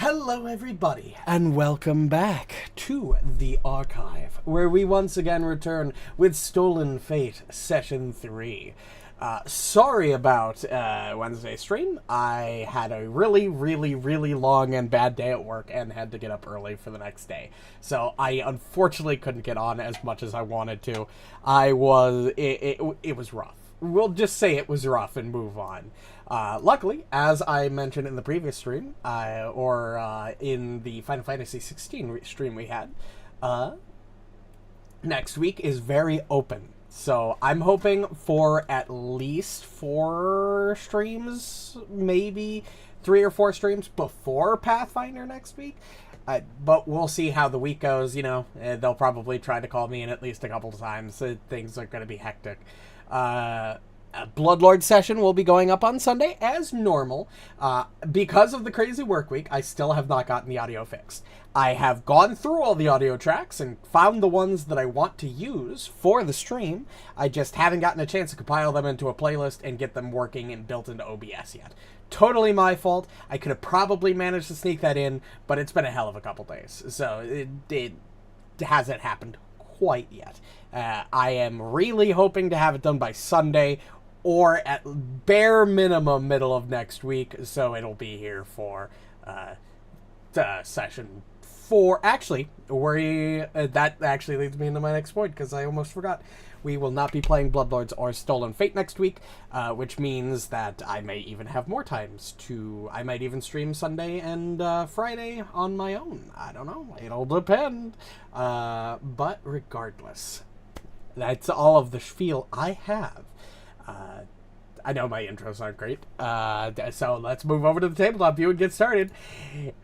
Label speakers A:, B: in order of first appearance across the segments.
A: Hello everybody, and welcome back to the Archive, where we once again return with Stolen Fate Session 3. Sorry about Wednesday's stream. I had a really long and bad day at work and had to get up early for the next day. So I unfortunately couldn't get on as much as I wanted to. It was rough. We'll just say it was rough and move on. Luckily, as I mentioned in the previous stream, in the Final Fantasy 16 stream we had, next week is very open. So I'm hoping for at least 4 streams, maybe 3 or 4 streams before Pathfinder next week. But we'll see how the week goes. You know, they'll probably try to call me in at least a couple of times. Things are going to be hectic. Bloodlord session will be going up on Sunday as normal. Because of the crazy work week, I still have not gotten the audio fixed. I have gone through all the audio tracks and found the ones that I want to use for the stream. I just haven't gotten a chance to compile them into a playlist and get them working and built into OBS yet. Totally my fault. I could have probably managed to sneak that in, but it's been a hell of a couple days. So it hasn't happened quite yet. I am really hoping to have it done by Sunday, or at bare minimum middle of next week, so it'll be here for session 4. Actually, that actually leads me into my next point, because I almost forgot. We will not be playing Bloodlords or Stolen Fate next week, which means that I may even have more times to... I might even stream Sunday and Friday on my own. I don't know. It'll depend. But regardless, that's all of the spiel I have. I know my intros aren't great, so let's move over to the tabletop view and get started.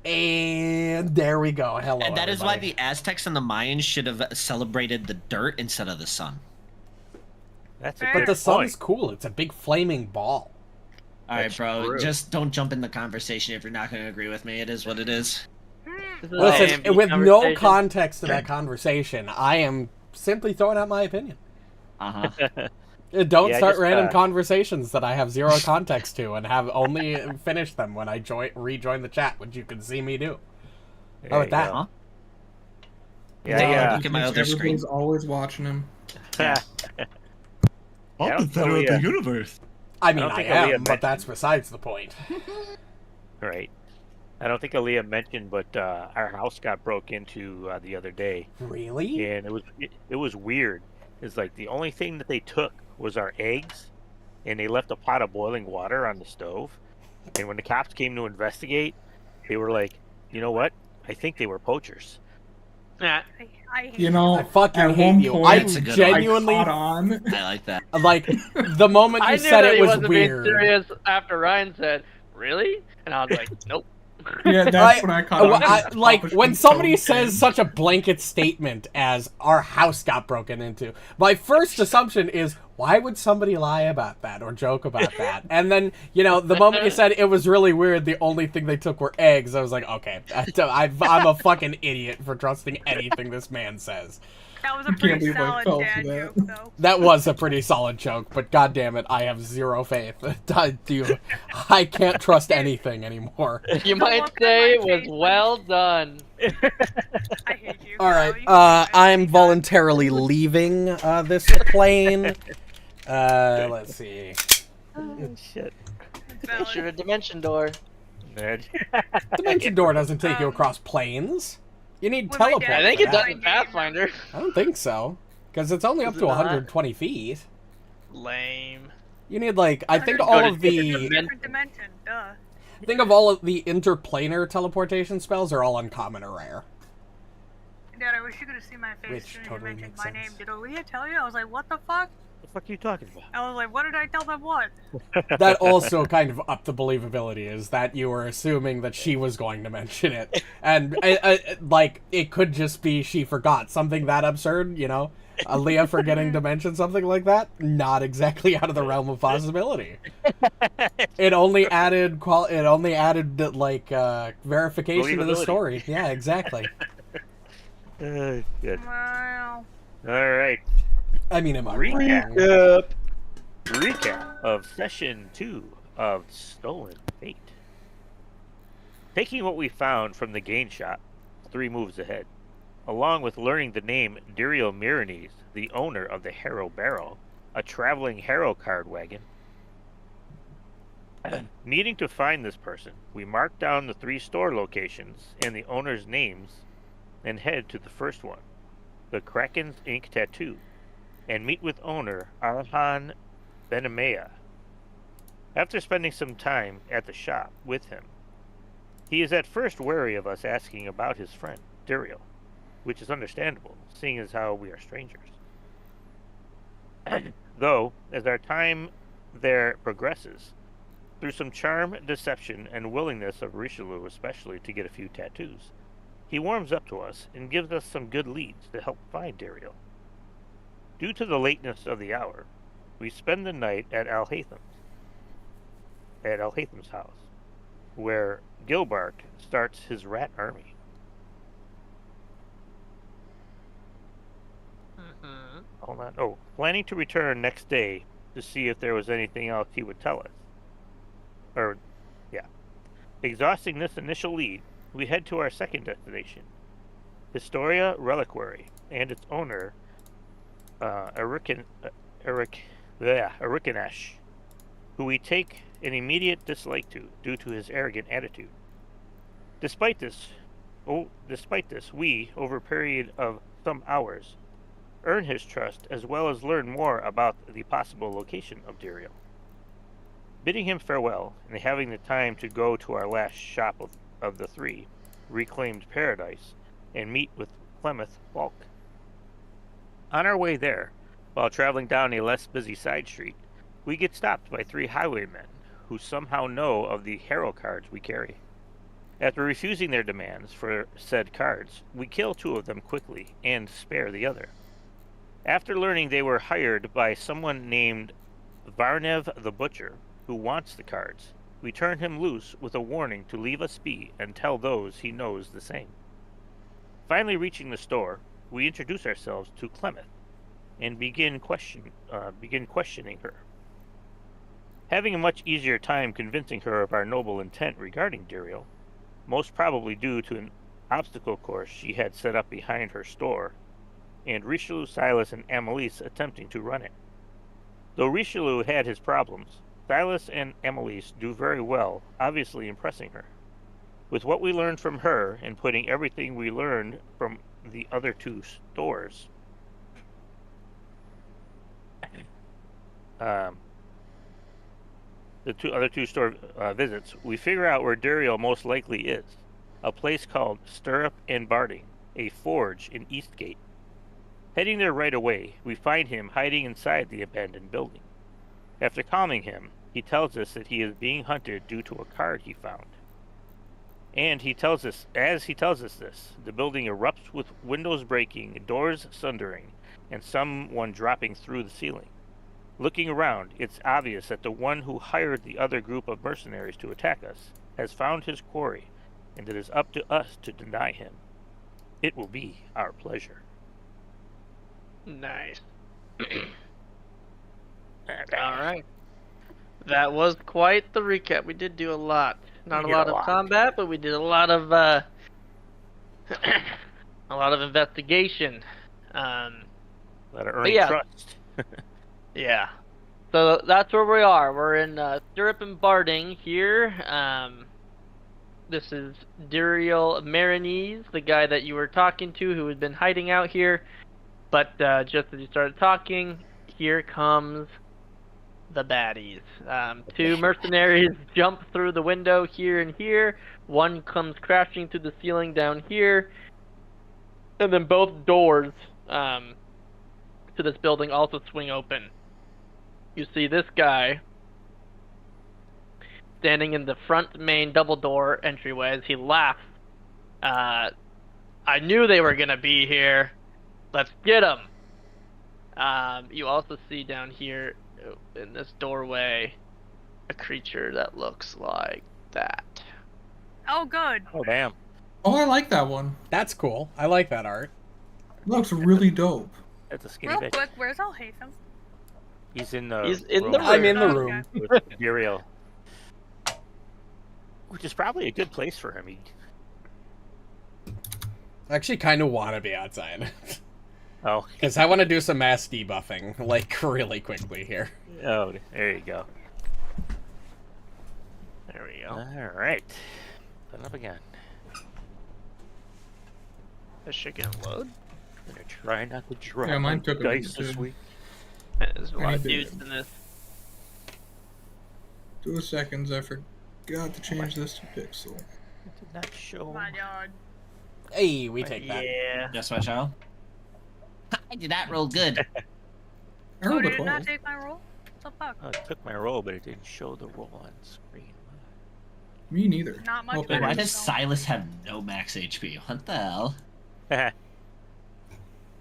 A: And there we go. Hello,
B: and that
A: everybody.
B: is why the Aztecs and the Mayans should have celebrated the dirt instead of the sun.
C: That's a
A: But
C: good
A: the sun's
C: point.
A: cool. It's a big flaming ball.
B: All right,
C: That's
B: bro.
C: true.
B: Just don't jump in the conversation if you're not going to agree with me. It is what it is.
A: Listen, with no context to that conversation, I am simply throwing out my opinion.
B: Uh-huh.
A: Don't
C: Yeah,
A: start
C: just,
A: random conversations that I have zero context to and have only finished them when I rejoin the chat, which you can see me do. How about that?
B: Huh?
C: Yeah,
B: Look at my other screen.
D: Everybody's always watching him.
C: yeah.
E: I'm the center of the universe.
A: I mean,
C: don't
A: I
C: think
A: am,
C: Aaliyah
A: but that's besides the point.
C: Right. I don't think Aaliyah mentioned, but our house got broke into the other day,
A: Really?
C: and it was weird. It's like the only thing that they took was our eggs, and they left a pot of boiling water on the stove. And when the cops came to investigate, they were like, "You know what? I think they were poachers."
D: You know,
A: I fucking
D: at
A: hate
D: one
A: you.
D: point,
A: I
B: That's a good one.
A: genuinely,
D: I caught on.
B: I like that.
A: like, the moment
F: I
A: you
F: knew
A: said
F: that
A: it
F: he
A: was
F: wasn't
A: weird.
F: being serious after Ryan said, "Really?" And I was like, "Nope."
D: Yeah, that's when I caught on.
A: Like, when somebody says such a blanket statement as, our house got broken into, my first assumption is, why would somebody lie about that or joke about that? And then, you know, the moment you said it was really weird, the only thing they took were eggs, I was like, okay, I'm a fucking idiot for trusting anything this man says.
G: That was a pretty
D: believe I
G: solid
D: fell for
G: dad
D: that.
G: joke, though.
A: That was a pretty solid joke, but goddammit, I have zero faith. I can't trust anything anymore.
F: You
G: Don't
F: might
G: look at
F: say it
G: my
F: was
G: face.
F: well done.
G: I hate you.
A: All right,
G: bro. You can
A: I'm voluntarily leaving this plane. Let's see.
C: Shit.
G: valid.
F: Shoot a dimension door.
C: Man.
A: Dimension door doesn't take you across planes. You need
G: With my
A: teleport.
G: dad,
F: I think
A: for
F: it
A: that.
F: does in Pathfinder.
A: I don't think so, because it's only up
F: Is
A: to
F: it not?
A: 120 feet.
F: Lame.
A: You need like I think
F: Go
A: all
F: to
A: of the
G: Different dimension, duh.
A: think of all of the interplanar teleportation spells are all uncommon or rare.
G: Dad, I wish you could have seen my face
A: Which
G: as soon as
A: totally
G: you mentioned
A: makes
G: my
A: sense.
G: name. Did Aaliyah tell you? I was like, what the fuck?
C: What the fuck are you talking about?
G: I was like, what did I tell them what?
A: That also kind of upped the believability, is that you were assuming that she was going to mention it, and like it could just be she forgot something that absurd, you know. Aaliyah forgetting to mention something like that, not exactly out of the realm of possibility. It only added like verification to the
C: Believability.
A: story. Yeah, exactly.
C: Good.
G: Wow.
C: All right.
A: I mean, am I wrong?
C: Recap of session 2 of Stolen Fate. Taking what we found from the gain shop 3 moves ahead, along with learning the name Duriel Miranese, the owner of the Harrow Barrel, a traveling Harrow card wagon. Needing to find this person, we mark down the 3 store locations and the owner's names and head to the first one, the Kraken's Ink Tattoo, and meet with owner Arhan Benamea. After spending some time at the shop with him, he is at first wary of us asking about his friend, Duriel, which is understandable, seeing as how we are strangers. Though, as our time there progresses, through some charm, deception, and willingness of Rishalou especially to get a few tattoos, he warms up to us and gives us some good leads to help find Duriel. Due to the lateness of the hour, we spend the night at Alhatham's house, where Gilbark starts his rat army. Hold on. Oh, planning to return next day to see if there was anything else he would tell us. Exhausting this initial lead, we head to our second destination, Historia Reliquary, and its owner, Arikanesh, who we take an immediate dislike to due to his arrogant attitude. Despite this, we, over a period of some hours, earn his trust as well as learn more about the possible location of Duriel. Bidding him farewell and having the time to go to our last shop of the 3, Reclaimed Paradise, and meet with Clemeth Falk. On our way there, while traveling down a less busy side street, we get stopped by 3 highwaymen who somehow know of the Harrow cards we carry. After refusing their demands for said cards, we kill 2 of them quickly and spare the other. After learning they were hired by someone named Varnev the Butcher, who wants the cards, we turn him loose with a warning to leave us be and tell those he knows the same. Finally reaching the store, we introduce ourselves to Clemeth and begin questioning her. Having a much easier time convincing her of our noble intent regarding Duriel, most probably due to an obstacle course she had set up behind her store, and Rishalou, Sylas, and Amalisce attempting to run it. Though Rishalou had his problems, Sylas and Amalisce do very well, obviously impressing her. With what we learned from her and putting everything we learned from the other 2 stores, the other two store visits, we figure out where Duriel most likely is, a place called Stirrup and Barding, a forge in Eastgate. Heading there right away, we find him hiding inside the abandoned building. After calming him, he tells us that he is being hunted due to a card he found. And as he tells us this, the building erupts with windows breaking, doors sundering, and someone dropping through the ceiling. Looking around, it's obvious that the one who hired the other group of mercenaries to attack us has found his quarry, and it is up to us to deny him. It will be our pleasure.
F: Nice. Alright. That was quite the recap. We did do a lot. Not a lot of combat, but we did a lot of a lot of investigation.
C: A lot of earning trust.
F: Yeah. So that's where we are. We're in Stirrup and Barding here. This is Duriel Miranese, the guy that you were talking to who had been hiding out here. But just as you started talking, here comes the baddies. 2 mercenaries jump through the window here and here. One comes crashing through the ceiling down here. And then both doors to this building also swing open. You see this guy standing in the front main double door entryway as he laughs. I knew they were going to be here. Let's get them. You also see down here in this doorway a creature that looks like that.
G: Oh, good.
C: Oh, damn.
D: Oh, I like that one.
A: That's cool. I like that art.
D: It looks really dope.
C: That's a skinny
G: Real
C: bitch.
G: quick, where's Alhatham?
C: He's in the
F: He's in
C: room.
F: the room.
A: I'm in the
G: Oh,
A: room.
C: With Duriel. Which is probably a good place for him.
A: I actually kind of want to be outside.
C: Oh.
A: Because I want to do some mass debuffing, like, really quickly here.
C: Oh, there you go.
F: There we go.
C: All right. Put it up again.
F: This shit gonna load.
C: I'm gonna try not to draw
D: Yeah, mine took a
C: dice
D: bit
C: this
D: too.
C: week.
F: There's a lot
D: I
F: of
D: did.
F: dudes in this.
D: 2 seconds, I forgot to change this to pixel.
C: It did not show.
G: My god.
A: Hey, we take that.
F: Yeah.
B: Yes, my child. I did not roll good.
D: I
G: Oh,
D: rolled a
G: did it not
D: 12.
G: take my roll? What the fuck?
C: Oh, it took my roll, but it didn't show the roll on screen.
D: Me neither.
G: Not much
D: Well,
B: Wait,
G: better.
B: why
D: better.
B: does Sylas have no max HP? What the hell?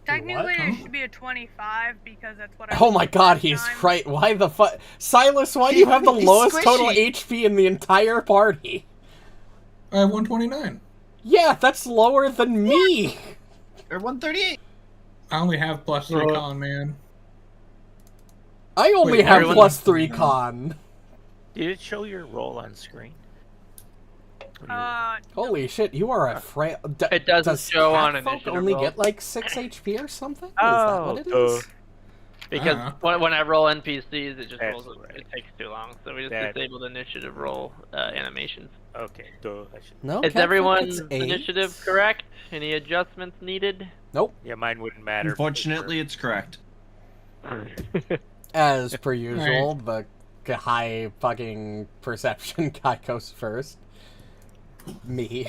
G: Technically,
A: What?
G: it should be a 25 because that's what I.
A: Oh my
G: rolled
A: god,
G: last
A: he's
G: time.
A: right. Why the fuck? Silas, why do you have the
B: He's
A: lowest total
B: squishy.
A: HP in the entire party?
D: I have 129.
A: Yeah, that's lower than me.
B: Or 138?
D: I only have +3 con, man.
A: I only
D: Wait,
A: have
D: everyone-
A: +3 con.
C: Did it show your roll on screen?
A: Holy shit, you are a frail.
F: It doesn't
A: does
F: show on
A: Catfolk
F: initiative
A: only
F: roll.
A: get like 6 HP or something? Is
F: Oh,
A: that what it is?
F: Because when I roll NPCs, it just
C: That's
F: rolls.
C: right.
F: It takes too long, so we just
C: That-
F: disabled initiative roll animations.
C: Okay, duh. I should...
A: No,
F: Is
A: Catfolk
F: everyone's
A: gets 8.
F: initiative correct? Any adjustments needed?
A: Nope.
C: Yeah, mine wouldn't matter.
B: Unfortunately, it's correct.
A: As per usual, the high fucking perception guy goes first. Me.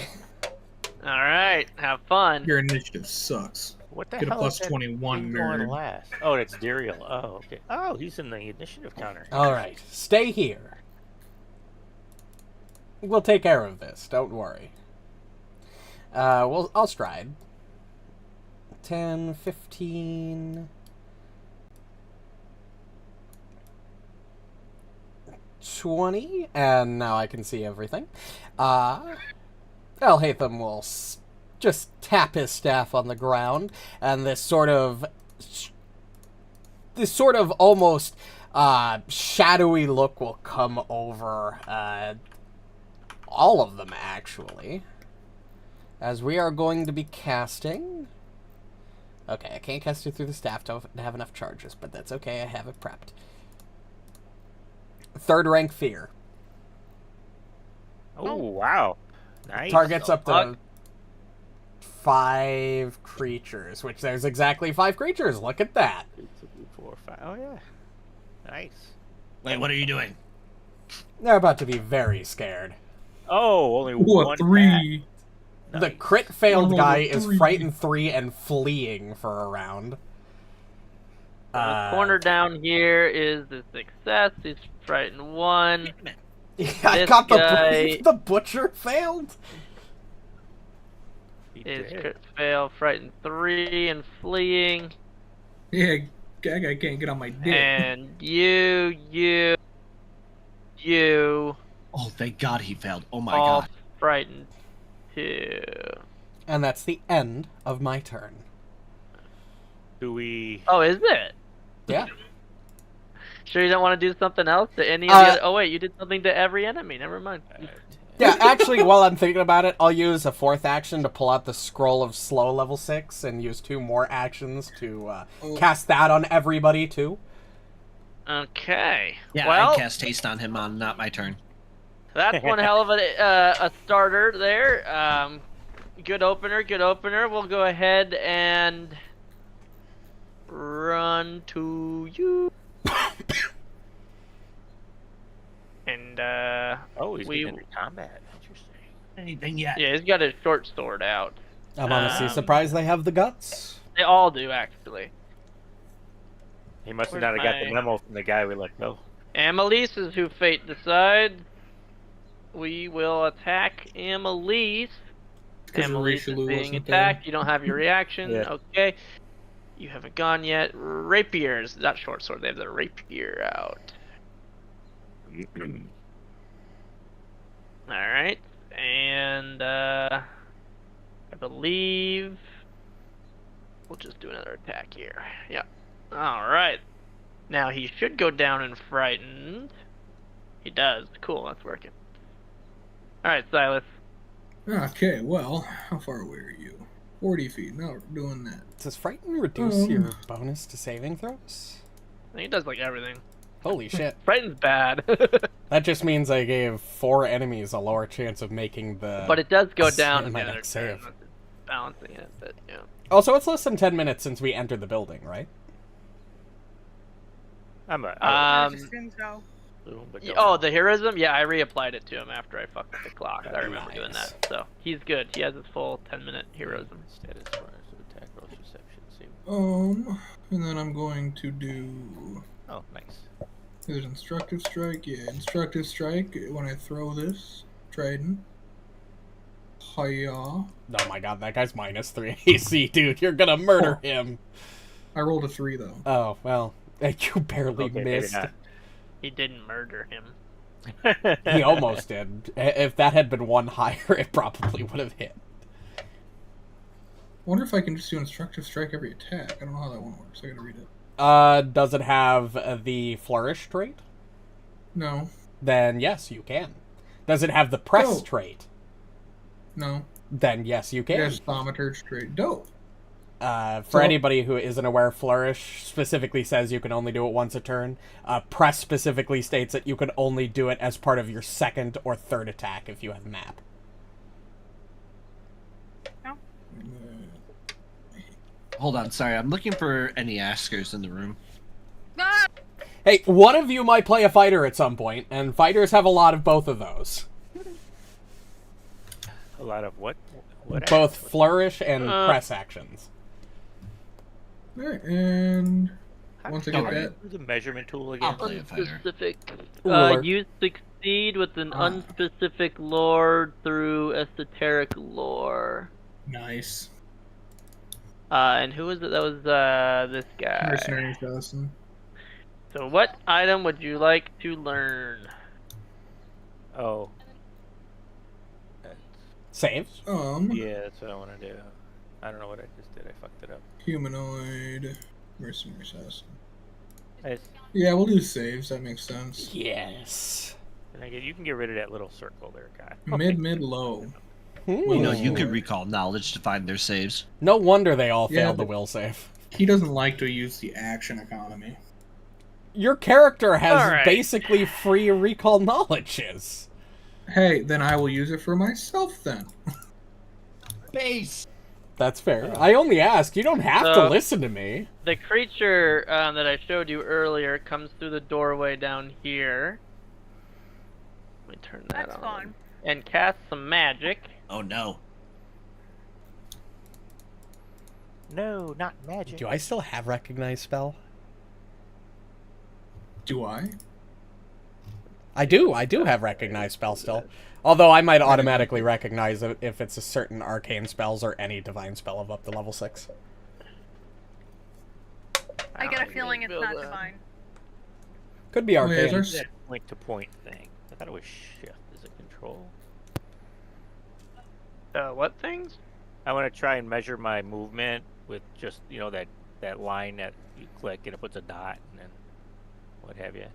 F: All right, have fun.
D: Your initiative sucks.
C: What the
D: Get a
C: hell is that
D: +21,
C: thing going
D: nerd.
C: last? Oh, that's Dariel. Oh, okay. Oh, he's in the initiative counter.
A: Alright, stay here. We'll take care of this, don't worry. I'll stride. 10, 15... 20, and now I can see everything. Alhatham will just tap his staff on the ground, and this sort of almost shadowy look will come over all of them, actually, as we are going to be casting. Okay, I can't cast it through the staff to have enough charges, but that's okay, I have it prepped. 3rd rank Fear.
C: Oh, wow. Nice.
A: Targets up to
F: fuck?
A: 5 creatures, which there's exactly 5 creatures. Look at that.
C: 2, 3, 4, 5. Oh, yeah. Nice.
B: Wait, what are you doing?
A: They're about to be very scared.
C: Oh, only
D: Ooh,
C: one.
D: a 3.
C: Nice.
A: The crit failed
D: Roll
A: guy
D: a
A: is
D: 3.
A: frightened 3 and fleeing for a round.
F: The corner down here is the success. He's frightened 1.
A: Yeah, I
F: This
A: got
F: guy-
A: the butcher failed.
C: He
F: Is
C: did.
F: crit fail, frightened 3, and fleeing.
D: Yeah, Gaga can't get on my dick.
F: And you.
B: Oh, thank God he failed. Oh my
F: all
B: God.
F: frightened 2.
A: And that's the end of my turn.
C: Do we...
F: Oh, is it?
A: Yeah.
F: Sure you don't want to do something else to any of the other... Oh, wait, you did something to every enemy. Never mind.
A: Yeah, actually, while I'm thinking about it, I'll use a 4th action to pull out the Scroll of Slow level 6 and use 2 more actions to cast that on everybody, too.
F: Okay.
B: Yeah,
F: well,
B: I cast haste on him on not my turn.
F: that's one hell of a starter there. Good opener, good opener. We'll go ahead and run to you. And,
C: Oh, he's
F: we-
C: getting into combat. Interesting.
B: Anything yet?
F: yeah, he's got his short sword out.
A: I'm honestly
F: Um,
A: surprised they have the guts.
F: They all do, actually.
C: He must have
F: Where's
C: not have got the
F: my-
C: memo from the guy we let go.
F: Amalisce is who fate decides. We will attack Amalisce.
D: Because
F: Amalisce is
D: Rishalou
F: being
D: wasn't
F: attacked. You don't have your reaction.
C: Yeah.
F: Okay. You haven't gone yet. Rapiers, not short sword. They have the rapier out. All right, and I believe we'll just do another attack here. Yeah. All right. Now he should go down and frightened. He does. Cool. That's working. All right, Sylas.
D: Okay, well, how far away are you? 40 feet. No, we're doing that.
A: Does Frighten reduce your bonus to saving throws?
F: I think it does like everything.
A: Holy shit.
F: Frighten's bad.
A: That just means I gave 4 enemies a lower chance of making the...
F: But it does go down in
A: my
F: the other
A: next
F: turn.
A: save.
F: That's balancing it, but yeah.
A: Also, it's less than 10 minutes since we entered the building, right?
G: I just assume so.
F: Oh, the heroism? Yeah, I reapplied it to him after I fucked with the clock. I remember
A: Nice.
F: doing that. So he's good. He has his full 10-minute heroism.
C: Status bars of attack rolls, reception, save.
D: And then I'm going to do...
C: Oh, nice.
D: There's Instructive Strike. Yeah, Instructive Strike when I throw this. Trident. Hiya.
A: Oh my god, that guy's -3 AC, dude. You're gonna murder him.
D: I rolled a 3, though.
A: Oh, well, you barely
C: Okay, maybe
A: missed.
C: not.
F: He didn't murder him.
A: He almost did. If that had been 1 higher, it probably would have hit.
D: I wonder if I can just do Instructive Strike every attack. I don't know how that one works. I gotta read it.
A: Does it have the Flourish trait?
D: No.
A: Then yes, you can. Does it have the Press
D: Oh.
A: trait?
D: No.
A: Then yes, you can.
D: Yes, Thaumaturge trait. Dope.
A: For
D: So-
A: anybody who isn't aware, Flourish specifically says you can only do it once a turn. Press specifically states that you can only do it as part of your 2nd or 3rd attack if you have map.
B: Hold on, sorry. I'm looking for any askers in the room.
G: Ah!
A: Hey, one of you might play a fighter at some point, and fighters have a lot of both of those.
C: A lot of what? What?
A: Both Flourish and Press actions.
D: Alright, and once I get
B: Alright.
D: that,
C: What's the measurement tool
B: I'll
C: again?
B: play a fighter.
F: Unspecific.
A: Ruler.
F: You succeed with an unspecific lore through esoteric lore.
D: nice.
F: And who was it? That was this guy.
D: Mercenary Assassin.
F: So what item would you like to learn?
C: Oh.
A: Saves?
C: Yeah, that's what I want to do. I don't know what I just did. I fucked it up.
D: Humanoid. Mercenary Assassin.
C: Nice.
D: Yeah, we'll do saves. That makes sense.
A: Yes.
C: And you can get rid of that little circle there, guy.
D: Mid, low.
B: You know, you
D: Ooh.
B: could recall knowledge to find their saves.
A: No wonder they all
D: Yeah,
A: failed the
D: but-
A: will save.
D: He doesn't like to use the action economy.
A: Your character has
F: Alright.
A: basically free recall knowledges.
D: Hey, then I will use it for myself then.
B: Base!
A: That's fair. I only ask. You don't have to
F: So-
A: listen to me.
F: The creature that I showed you earlier comes through the doorway down here. Let me turn that
G: That's
F: on.
G: fun.
F: And cast some magic.
B: Oh no.
C: No, not magic.
A: Do I still have recognize spell?
D: Do I?
A: I do have recognize spell still. Although I might automatically recognize it if it's a certain arcane spells or any divine spell of up to level 6.
G: I get a feeling it's not
F: Build a-
G: divine.
A: Could be
D: Oh, yeah,
A: arcane.
D: there's-
C: That point-to-point thing. I thought it was shift. Is it control?
F: What things?
C: I want to try and measure my movement with just, that line that you click and it puts a dot and then what have you.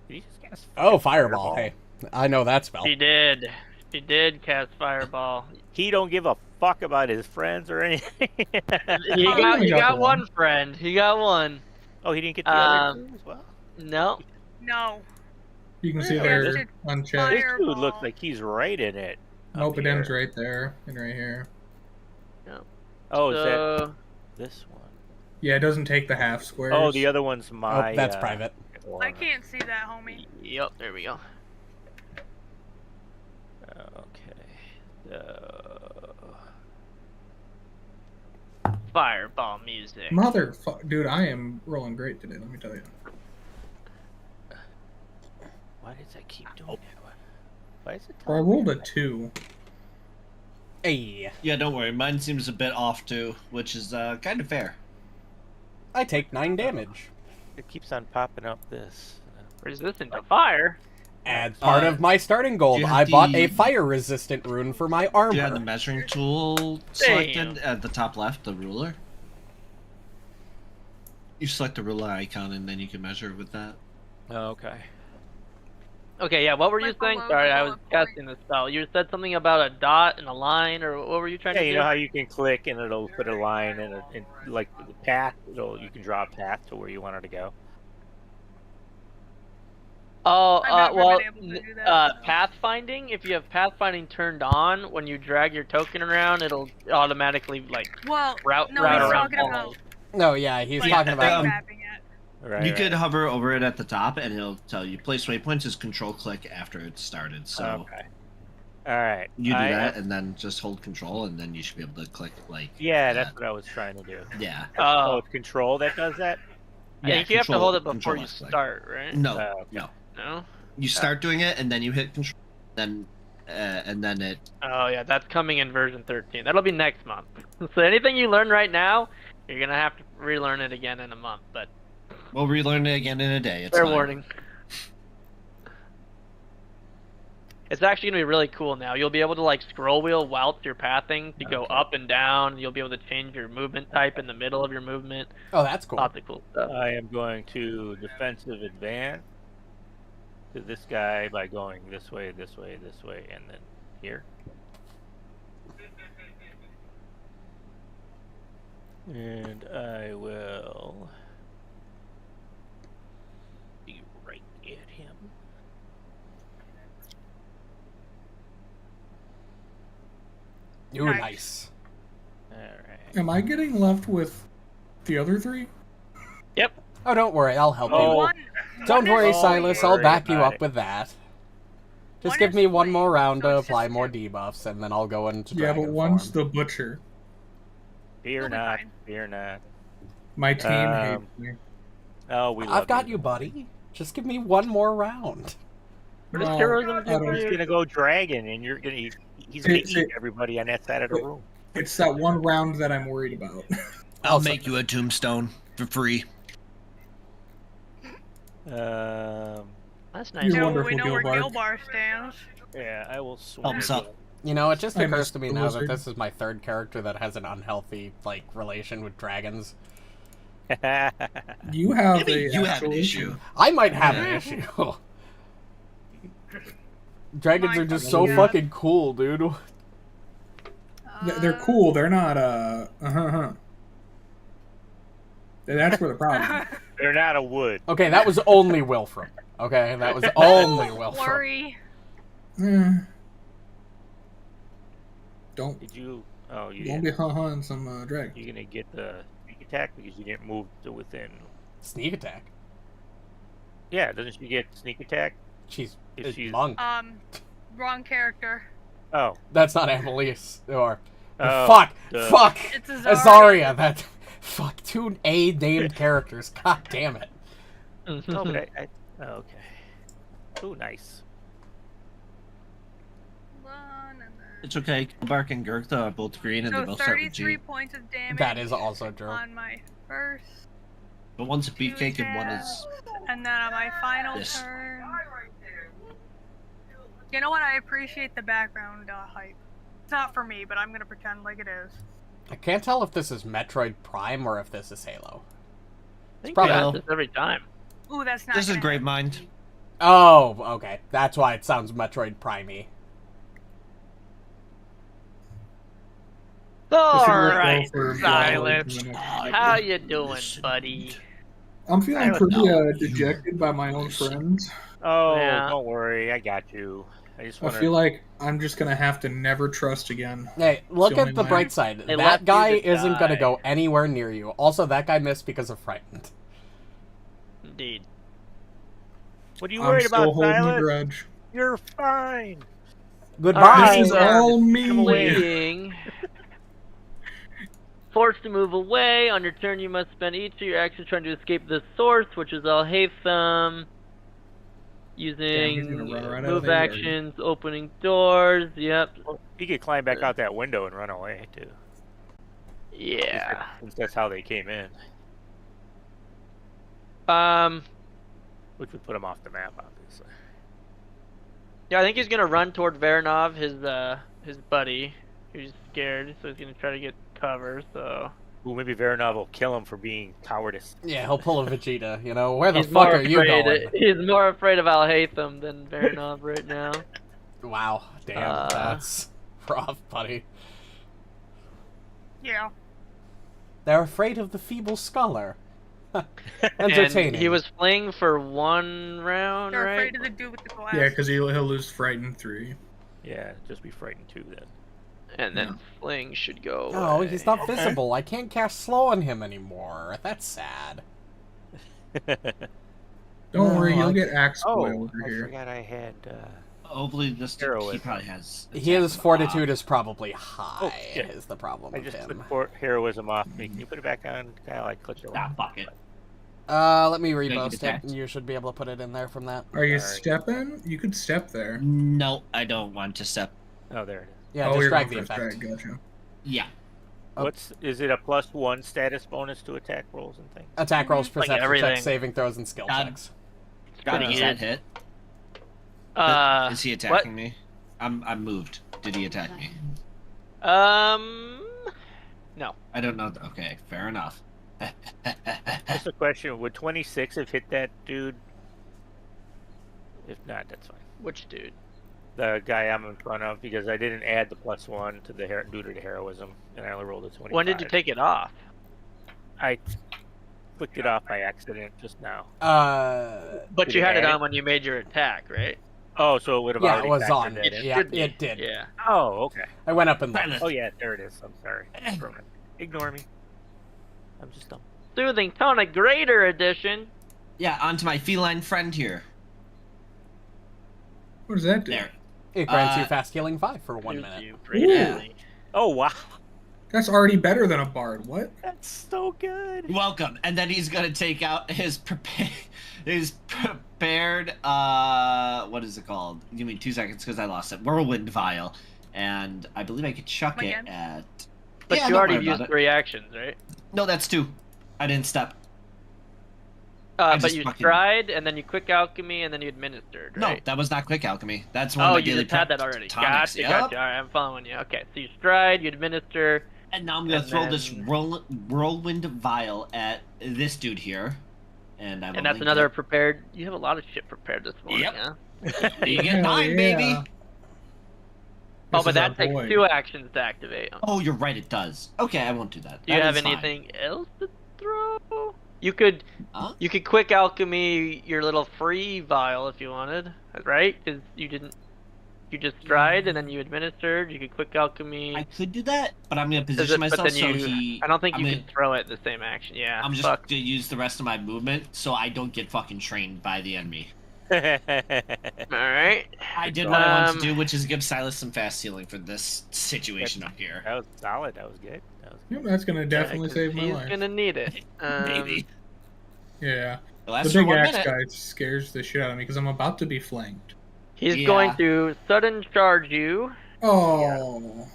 C: Did you just cast
A: Oh, fireball. Hey, I know that spell.
F: She did. She did cast fireball.
C: He don't give a fuck about his friends or anything.
F: He
D: I
F: got
D: got
F: got
D: one.
F: one friend. He got one.
C: Oh, he didn't get the other two as well?
F: No.
G: No.
D: You can see
C: Yeah,
D: there
G: it's
D: unchecked.
C: This dude
G: Fireball.
C: looks like he's right in it.
D: Nope,
C: up
D: it ends
C: here.
D: right there and right here.
C: Oh, is that
F: So,
C: this one?
D: Yeah, it doesn't take the half squares.
C: Oh, the other one's
A: Oh,
C: my...
A: that's private.
G: I can't see that, homie.
F: yep, there we go.
C: Okay.
F: Fireball music.
D: Motherfucker. Dude, I am rolling great today, let me tell you.
C: Why does that keep doing that? Why is it...
D: I rolled a 2.
A: Hey,
B: Yeah, don't worry. Mine seems a bit off too, which is kind of fair.
A: I take 9 damage.
C: It keeps on popping up this.
F: Resistant to fire.
A: As part of my starting gold,
B: you have
A: I bought a
B: the-
A: fire-resistant rune for my armor.
B: Do you have the measuring tool selected at the top left, the ruler? You select the ruler icon and then you can measure with that.
C: Oh, okay.
F: Okay, yeah. What were you
G: Like
F: saying?
G: below
F: Sorry,
G: the
F: I was
G: bullet point.
F: casting the spell. You said something about a dot and a line, or what were you trying
C: Yeah,
F: to
C: you
F: do?
C: know how you can click and it'll put a line and like the path. You can draw a path to where you want her to go.
F: Oh,
G: I've never
F: well,
G: been able to do that. So.
F: pathfinding. If you have pathfinding turned on, when you drag your token around, it'll automatically like
G: Well,
F: route
G: no, he's
F: around
G: talking
F: walls.
G: about
A: No, yeah, he's
G: like
A: talking about.
G: map mapping it.
C: Right.
E: You
C: right.
E: could hover over it at the top, and it'll tell you place waypoints is control click after it's started. So
C: Okay. All right.
E: you do
C: I
E: that,
C: am-
E: and then just hold control, and then you should be able to click like.
C: Yeah,
E: that.
C: that's what I was trying to do.
E: Yeah.
C: Oh,
F: Oh,
C: it's control that does that.
F: I think you have to
E: control-
F: hold it before
E: control
F: you
E: left click.
F: start, right?
E: No,
C: okay.
E: no.
F: No.
E: You start doing it, and then you hit control, then and then it.
F: Oh yeah, that's coming in version 13. That'll be next month. So anything you learn right now, you're gonna have to relearn it again in a month. But
E: We'll relearn it again in a day. It's
F: fair
E: fine.
F: warning. It's actually gonna be really cool now. You'll be able to like scroll wheel whilst you're pathing to go
C: Okay.
F: up and down. You'll be able to change your movement type in the middle of your movement.
A: Oh, that's cool.
F: Lots of cool stuff.
C: I am going to defensive advance to this guy by going this way, this way, this way, and then here. And I will be right at him.
A: Ooh,
G: Nice.
A: nice.
C: Alright.
D: Am I getting left with the other three?
A: Oh, don't worry, I'll help
C: Oh.
A: you.
G: One,
A: Don't
G: one
A: worry,
G: is-
A: Sylas, I'll
C: worry
A: back you
C: about
A: up
C: it.
A: with that. Just
G: One
A: give
G: is
A: me one
G: flame,
A: more round
G: so
A: to
G: it's
A: apply
G: just
A: more
G: two.
A: debuffs, and then I'll go into
D: Yeah, but
A: dragon
D: one's
A: form.
D: the butcher.
C: Fear
G: You'll be
C: not,
G: fine.
C: fear not.
D: My team
C: Um,
D: hates me.
C: Oh, we love
A: I've got you, buddy. Just give me one more round.
F: What does
D: No,
F: heroism
D: I
F: do
D: don't-
F: for
C: He's
F: you?
C: gonna go dragon, and he's gonna
D: It's-
C: eat everybody on that side of the room.
D: It's that one round that I'm worried about.
E: I'll make you a tombstone for free.
F: That's nice.
D: You're
G: No,
D: wonderful,
G: we know where
D: Gilbark.
G: Gilbark stands.
C: Yeah, I will swing.
E: Thumbs up.
A: You know, it just
D: I
A: occurs
D: miss
A: to me
D: the
A: now that
D: wizard.
A: this is my third character that has an unhealthy, like, relation with dragons.
D: You have
E: Maybe
D: a
E: you have
D: actual
E: an issue.
A: I might have an
E: Yeah.
A: issue. Dragons
G: My
A: are just
G: fucking
A: so
G: God.
A: fucking cool, dude.
D: They're cool. They're not That's where the problem is.
C: They're not a wood.
A: Okay, that was only Wilfram. Okay, that was only Wilfram.
G: Flurry.
D: Don't
C: Did you? Oh, you
D: don't
C: didn't.
D: be ha-haing some dragon.
C: You're gonna get the sneak attack because you didn't move to within.
A: Sneak attack.
C: Yeah, doesn't she get sneak attack?
A: She's
C: If
A: a
C: she's-
A: monk.
G: Wrong character.
C: Oh,
A: That's not Amalisce. Or
C: Oh,
A: fuck,
C: duh.
A: fuck,
G: It's
A: Azaria. That fuck two A named characters. God damn it.
C: no, but okay. Oh, nice.
G: One and then...
E: It's okay. Gilbark and Gurtha are both green, and they
G: So
E: both start with
G: 33
E: G.
G: points of damage.
A: That is also true.
G: on my first.
E: But one's a
G: two
E: beefcake and one is.
G: attacks, And then on my final
E: This.
G: turn. You know what? I appreciate the background hype. It's not for me, but I'm gonna pretend like it is.
A: I can't tell if this is Metroid Prime or if this is Halo.
F: I think
A: probably-
F: we have this every time.
G: Ooh, that's not.
E: This is
G: gonna
E: Grave
G: happen.
E: Mind.
A: Oh, okay. That's why it sounds Metroid Prime-y.
F: Alright,
D: for
F: Silas.
D: Silas.
F: How you doing, buddy?
D: I'm feeling
E: I
D: pretty
E: don't know.
D: dejected by my own friends.
C: Oh,
F: Yeah.
C: don't worry, I got you. I just
D: I
C: want
D: feel like I'm just gonna have to never trust again.
A: Hey, look
D: It's the
A: at the
D: only
A: bright
D: line.
A: side.
F: They
A: That
F: left you
A: guy
F: to
A: isn't going to
F: die.
A: go anywhere near you. Also, that guy missed because of frightened.
F: Indeed.
C: What are you
D: I'm
C: worried
D: still
C: about,
D: holding a
C: Silas?
D: grudge.
C: You're fine.
A: Goodbye.
D: This is all me.
C: Come away.
F: Fleeing. Forced to move away. On your turn, you must spend each of your actions trying to escape the source, which is Alhatham. Using
D: he's gonna run right out of
F: move
D: there.
F: actions, opening doors. Yep.
C: He could climb back out that window and run away too.
F: Yeah.
C: Since that's how they came in, which would put him off the map, obviously.
F: Yeah, I think he's gonna run toward Varanov, his buddy, who's scared, so he's gonna try to get cover. So
C: Ooh, maybe Veronov will kill him for being cowardice.
A: Yeah, he'll pull a Vegeta. You know, where the
F: He's
A: fuck
F: more
A: are you
F: afraid.
A: going?
F: He's more afraid of Alhatham than Veronov right now.
A: Wow, damn, that's rough, buddy.
G: Yeah.
A: They're afraid of the feeble scholar. Entertaining.
F: And he was playing for 1 round,
G: They're
F: right?
G: afraid of the dude with the glass.
D: Yeah, because he'll lose Frightened 3.
C: Yeah, just be frightened too then.
F: And then Fling should go
A: Oh,
F: away.
A: he's not visible. I can't cast slow on him anymore. That's sad.
D: Don't worry,
A: No,
D: you'll
A: I-
D: get axe boy
C: Oh,
D: over
C: I
D: here.
C: forgot I had.
E: Hopefully this he
C: Heroism.
E: probably has.
A: His
E: attack
A: fortitude is probably high,
C: shit.
A: is the problem
C: I
A: with
C: just
A: him.
C: took heroism off me. Can you put it back on? Kyle, I clicked it.
E: Ah, fuck it.
A: Let me
E: Make it
A: reboast it.
E: attacked.
A: You should be able to put it in there from that.
D: Are you
C: Sorry.
D: stepping? You could step there.
E: No, I don't want to step.
C: Oh, there it is.
A: Yeah,
D: oh,
A: just
D: you're
A: drag
D: going
A: the
D: for a
A: effect.
D: strike, gotcha.
E: Yeah.
A: Oh.
C: Is it a +1 status bonus to attack rolls and things?
A: Attack rolls,
F: Like
A: perception
F: everything.
A: checks, saving throws, and skill
E: God.
A: checks.
E: God,
F: pretty
E: is
F: good.
E: that hit? Is he
F: What?
E: attacking me? I'm moved. Did he attack me?
F: No.
E: I don't know. Okay, fair enough.
C: Just a question: would 26 have hit that dude? If not, that's fine.
F: Which dude?
C: The guy I'm in front of, because I didn't add the +1 to the due to the heroism, and I only rolled a 25.
F: When did you take it off?
C: I clicked it off by accident just now.
F: But
C: Did
F: you
C: it
F: had it
C: add
F: on
C: it?
F: when you made your attack, right?
C: Oh, so it would have
A: Yeah,
C: already
A: it was
C: factored
A: on.
C: that in.
A: Yeah,
F: should be.
A: it did.
F: Yeah.
C: Oh, okay.
A: I went up and looked.
E: Silence.
C: Oh yeah, there it is. I'm sorry. Ignore me. I'm just dumb.
F: Soothing Tonic Greater Edition.
E: Yeah, on to my feline friend here.
D: What does that do?
E: There.
A: It grants you
E: Uh,
A: fast healing 5 for 1
F: Soothes
A: minute.
F: you greatly.
C: Oh wow,
D: That's already better than a bard. What?
C: that's so good.
E: Welcome. And then he's gonna take out his prepared what is it called? Give me 2 seconds because I lost it. Whirlwind vial. And I believe I could chuck it
G: Again?
E: at
F: But
E: Yeah,
F: you
E: don't
F: already
E: worry about
F: used
E: it.
F: 3 actions, right?
E: No, that's 2. I didn't step. I
F: But
E: just
F: you
E: fucking-
F: stride, and then you quick alchemy, and then you administered,
E: No,
F: right?
E: that was not quick alchemy. That's one of
F: Oh,
E: my
F: you
E: daily
F: just had that already.
E: tonics.
F: Gotcha,
E: Yep.
F: gotcha. Alright, I'm following you. Okay, so you stride, you administer.
E: And now I'm gonna
F: And
E: throw this
F: then-
E: whirlwind vial at this dude here. And I will
F: And that's
E: link
F: another
E: it.
F: prepared. You have a lot of shit prepared this morning,
E: Yep.
F: huh?
E: You get
D: Hell
E: 9,
D: yeah.
E: baby.
F: Oh,
D: This
F: but
D: is our
F: that takes
D: boy.
F: 2 actions to activate.
E: Oh, you're right. It does. Okay, I won't do that.
F: Do you
E: That
F: have
E: is fine.
F: anything else to throw? You could
E: Huh?
F: you could quick alchemy your little free vial if you wanted, right? Because you didn't. You just stride and then you administered. You could quick alchemy.
E: I could do that, but I'm gonna
F: Does
E: position
F: it- but
E: myself
F: then
E: so
F: you-
E: he.
F: I don't think
E: I'm
F: you
E: gonna-
F: can throw it in the same action. Yeah.
E: I'm just
F: fuck.
E: gonna use the rest of my movement so I don't get fucking trained by the enemy.
F: All right.
E: I did what I wanted to
F: Um,
E: do, which is give Sylas some fast healing for this situation up here.
C: That was solid. That was good. That was
D: Yep, that's gonna definitely
F: 'cause
D: save my
F: he's
D: life.
F: gonna need it.
E: Maybe.
D: Yeah.
E: Well,
D: The
E: that's for
D: big
E: 1
D: axe
E: minute.
D: guy scares the shit out of me because I'm about to be flanked.
F: He's
E: Yeah.
F: going to sudden charge you.
D: Oh.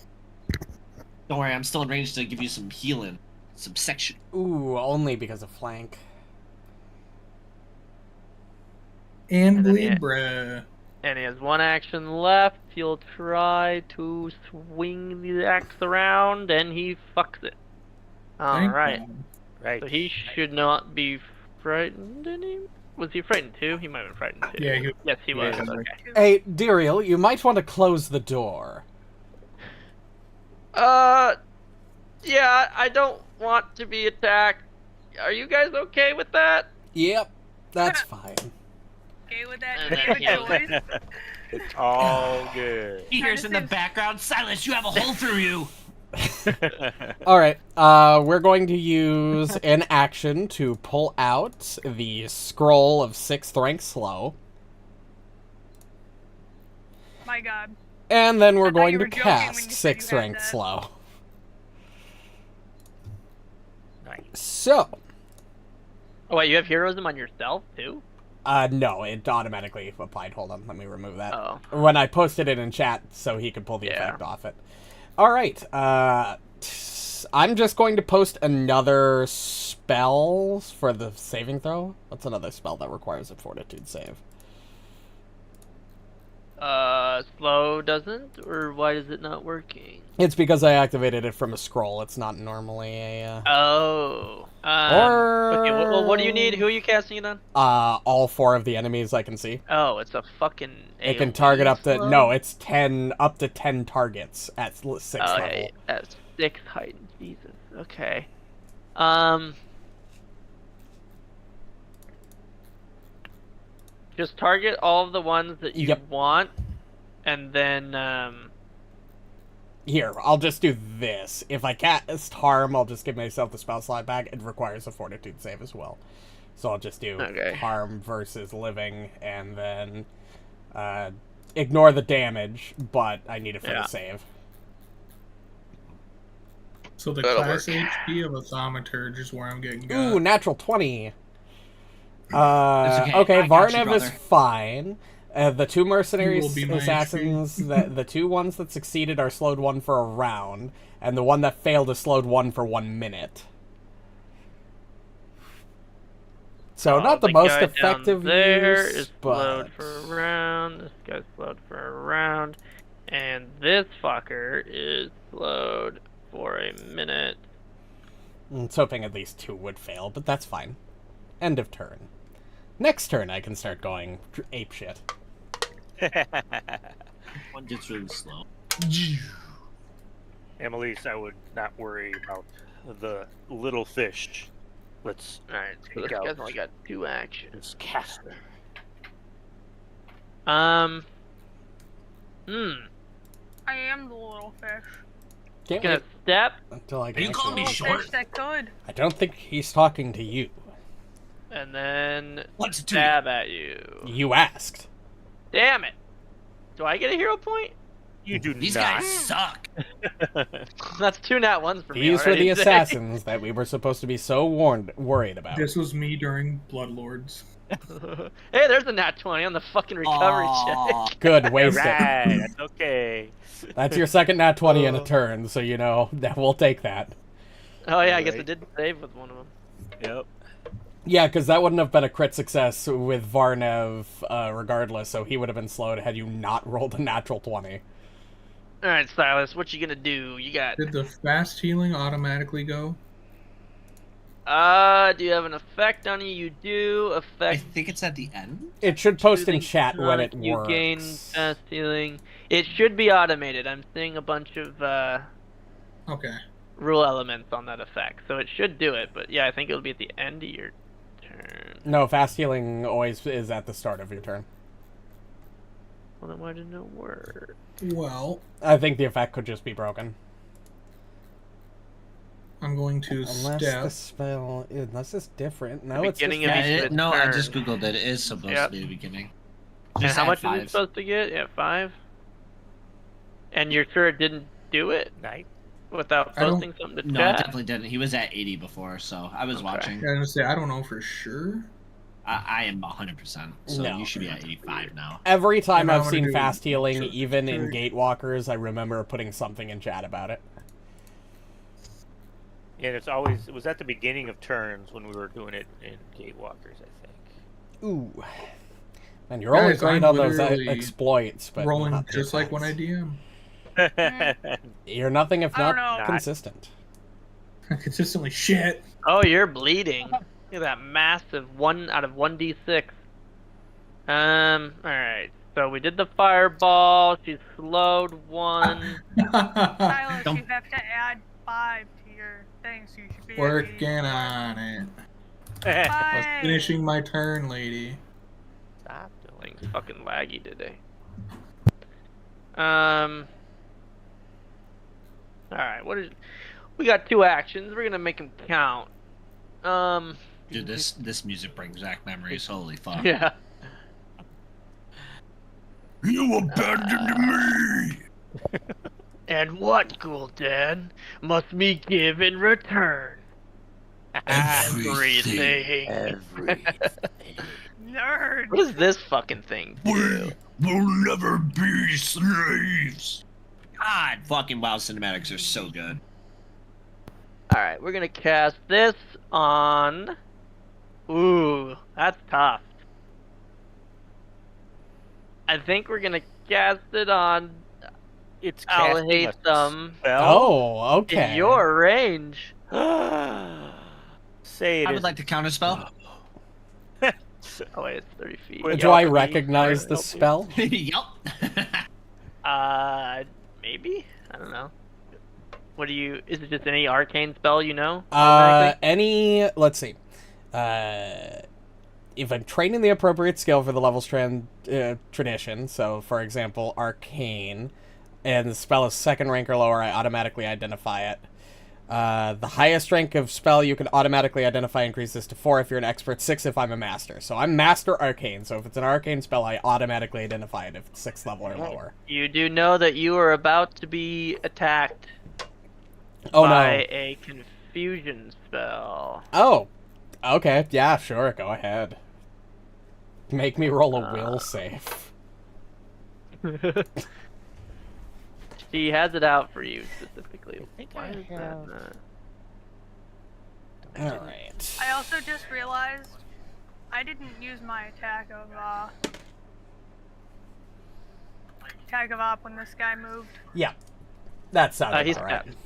E: Don't worry, I'm still in range to give you some healing, some section.
A: Ooh, only because of flank.
D: And
F: And then
D: bleed,
F: yeah.
D: bruh.
F: And he has 1 action left. He'll try to swing the axe around, and he fucks it.
D: Thank
F: Alright.
D: God.
C: right.
F: So he should not be frightened anymore. Was he frightened too? He might have been frightened too.
D: Yeah, he-
F: Yes, he was.
C: Yeah.
F: Okay.
A: Hey, Diriel, you might want to close the door.
F: Yeah, I don't want to be attacked. Are you guys okay with that?
A: Yep, that's fine.
G: Okay with that?
F: And
G: Do
F: then
G: you have a
F: he'll-
G: choice?
C: It's all good.
E: He hears in the
G: seems-
E: background, Sylas, you have a hole through you.
A: Alright, we're going to use an action to pull out the scroll of 6th rank slow.
G: My God.
A: And then we're
G: I thought
A: going
G: you
A: to
G: were joking when
A: cast
G: you said you
A: 6th
G: had
A: rank
G: that.
A: slow.
C: Nice.
A: So,
F: Oh wait, you have heroism on yourself too?
A: no, it automatically applied. Hold on, let me remove that.
F: Oh.
A: When I posted it in chat so he could pull the
F: Yeah.
A: effect off it. Alright, I'm just going to post another spell for the saving throw. What's another spell that requires a fortitude save?
F: Slow doesn't, or why is it not working?
A: It's because I activated it from a scroll. It's not normally a.
F: Oh.
A: Or.
F: Okay. Well, what do you need? Who are you casting it on?
A: All 4 of the enemies I can see.
F: Oh, it's a fucking.
A: It can
F: AoE
A: target up to
F: slow?
A: it's 10 up to 10 targets at 6th level.
F: Okay, at 6th height. Jesus. Okay. Just target all of the ones that you
A: Yep.
F: want, and then
A: Here, I'll just do this. If I cast harm, I'll just give myself the spell slot back. It requires a fortitude save as well. So I'll just do
F: Okay.
A: harm versus living, and then ignore the damage, but I need it for
F: Yeah.
A: the save.
D: So the
F: That'll
D: class
F: work.
D: HP of a thaumaturge is where I'm getting got.
A: Ooh, natural 20.
E: It's
A: Okay,
E: okay. I got you,
A: Varnev is
E: brother.
A: fine. The 2 mercenary
D: You will be my
A: assassins, the 2 ones that succeeded are slowed 1 for a round, and the one that failed is slowed 1 for 1 minute. So not the most
F: guy down
A: effective
F: there
A: use,
F: is
A: but
F: slowed for a round. This guy's slowed for a round, and this fucker is slowed for a minute.
A: I was hoping at least 2 would fail, but that's fine. End of turn. Next turn, I can start going apeshit.
E: One gets really slow.
C: Amalisce, I would not worry about the little fish. Let's
F: All right, so this
C: take
F: guy's
C: out
F: only got 2 actions.
C: this caster.
G: I am the little fish.
A: Can't
F: Gonna
A: wait
F: step,
A: until I
E: Are
A: can
E: you calling
A: actually-
E: me
G: Little
E: short?
G: fish that could.
A: I don't think he's talking to you.
F: and then
E: What's it to
F: stab at you.
A: You asked.
F: Damn it! Do I get a hero point?
C: You do
E: These
C: not.
E: guys suck.
F: That's 2 nat ones for me.
A: These were
F: already
A: the
F: today.
A: assassins that we were supposed to be so worried about.
D: This was me during Bloodlords.
F: Hey, there's a nat 20 on the fucking recovery
E: Aw.
F: check.
A: Good, waste
C: Right,
A: it.
C: that's okay.
A: That's your second nat 20 in a turn, so you know that we'll take that.
F: Oh yeah, I guess
C: Right.
F: it did save with one of them.
C: Yep.
A: Yeah, because that wouldn't have been a crit success with Varnev regardless, so he would have been slowed had you not rolled a natural 20.
F: All right, Sylas, what you gonna do? You got.
D: Did the fast healing automatically go?
F: Do you have an effect on you? You do.
E: I
F: Effect.
E: think it's at the end.
A: It should post in
F: Soothing
A: chat when it
F: Tonic, you
A: works.
F: gain fast healing. It should be automated. I'm seeing a bunch of
D: Okay.
F: rule elements on that effect, so it should do it. But yeah, I think it'll be at the end of your turn.
A: No, fast healing always is at the start of your turn.
F: Well, then why didn't it work?
D: Well,
A: I think the effect could just be broken.
D: I'm going to
A: Unless
D: step.
A: the spell... Unless it's different. No, it's
F: beginning
A: just
F: of
E: Yeah,
F: each
A: fast.
E: no, I
F: turn.
E: just googled it. It is supposed
F: Yep.
E: to be the beginning.
F: And
E: Just
F: how
E: add
F: much is
E: 5.
F: it supposed to get? Yeah, 5. And you're sure it didn't do it
C: Night.
F: without
D: I don't-
F: posting something to
E: No, it
F: chat?
E: definitely didn't. He was at 80 before, so I was
F: Okay.
E: watching.
D: I was gonna say I don't know for sure.
E: I am 100%, so
A: No.
E: you should be at 85 now.
A: Every time
D: And I
A: I've
D: wanna
A: seen
D: do
A: fast healing,
D: sure,
A: even in
D: sure.
A: Gatewalkers, I remember putting something in chat about it.
C: And it's always it was at the beginning of turns when we were doing it in Gatewalkers, I think.
A: Ooh. And you're always
D: Guys,
A: great
D: I'm
A: on those
D: literally
A: exploits, but
D: Rolling
A: not
D: just like when I
A: defense.
D: DM.
A: You're nothing if
G: I don't
A: not
G: know.
A: consistent.
D: Consistently shit.
F: Oh, you're bleeding. Look at that massive 1 out of 1d6. Alright. So we did the fireball. She's slowed 1.
G: Silas,
E: Don't-
G: you have to add 5 to your thing, so you should be at
D: Working
G: 84.
D: on it. I was
G: 5.
D: finishing my turn, lady.
C: Stop doing
F: Thing's fucking laggy today. Alright, what is... We got 2 actions. We're gonna make them count.
E: Dude, this music brings back memories. Holy fuck.
F: Yeah.
E: You abandoned me!
F: And what, Gul'dan, must we give in return? Everything.
G: Nerd.
F: What does this fucking thing do?
E: will never be slaves! God, fucking WoW cinematics are so good.
F: Alright, we're gonna cast this on... Ooh, that's tough. I think we're gonna cast it on
C: It's casting a
F: Alhatham
C: spell.
A: Oh, okay.
F: in your range.
C: Say it
B: I would
C: is-
B: like to counterspell.
F: Oh wait, it's 30 feet.
C: Wait,
A: Do
C: Yep.
A: I recognize the spell?
B: Yup.
F: Maybe? I don't know. What do you... Is it just any arcane spell you know? automatically?
A: Let's see. If I'm training the appropriate skill for the level tradition, so for example, arcane, and the spell is 2nd rank or lower, I automatically identify it. The highest rank of spell you can automatically identify increases to 4 if you're an expert, 6 if I'm a master. So I'm master arcane, so if it's an arcane spell, I automatically identify it if it's 6th level or lower.
F: You do know that you are about to be attacked
A: Oh
F: by
A: no.
F: a confusion spell.
A: Oh. Okay, yeah, sure, go ahead. Make me roll a will save.
F: She has it out for you specifically.
C: think
F: Why
C: I
F: is that
C: have-
F: not?
A: Alright.
G: I also just realized I didn't use my attack of op when this guy moved.
A: Yeah. That sounds
F: He's
A: about right.
F: stepped.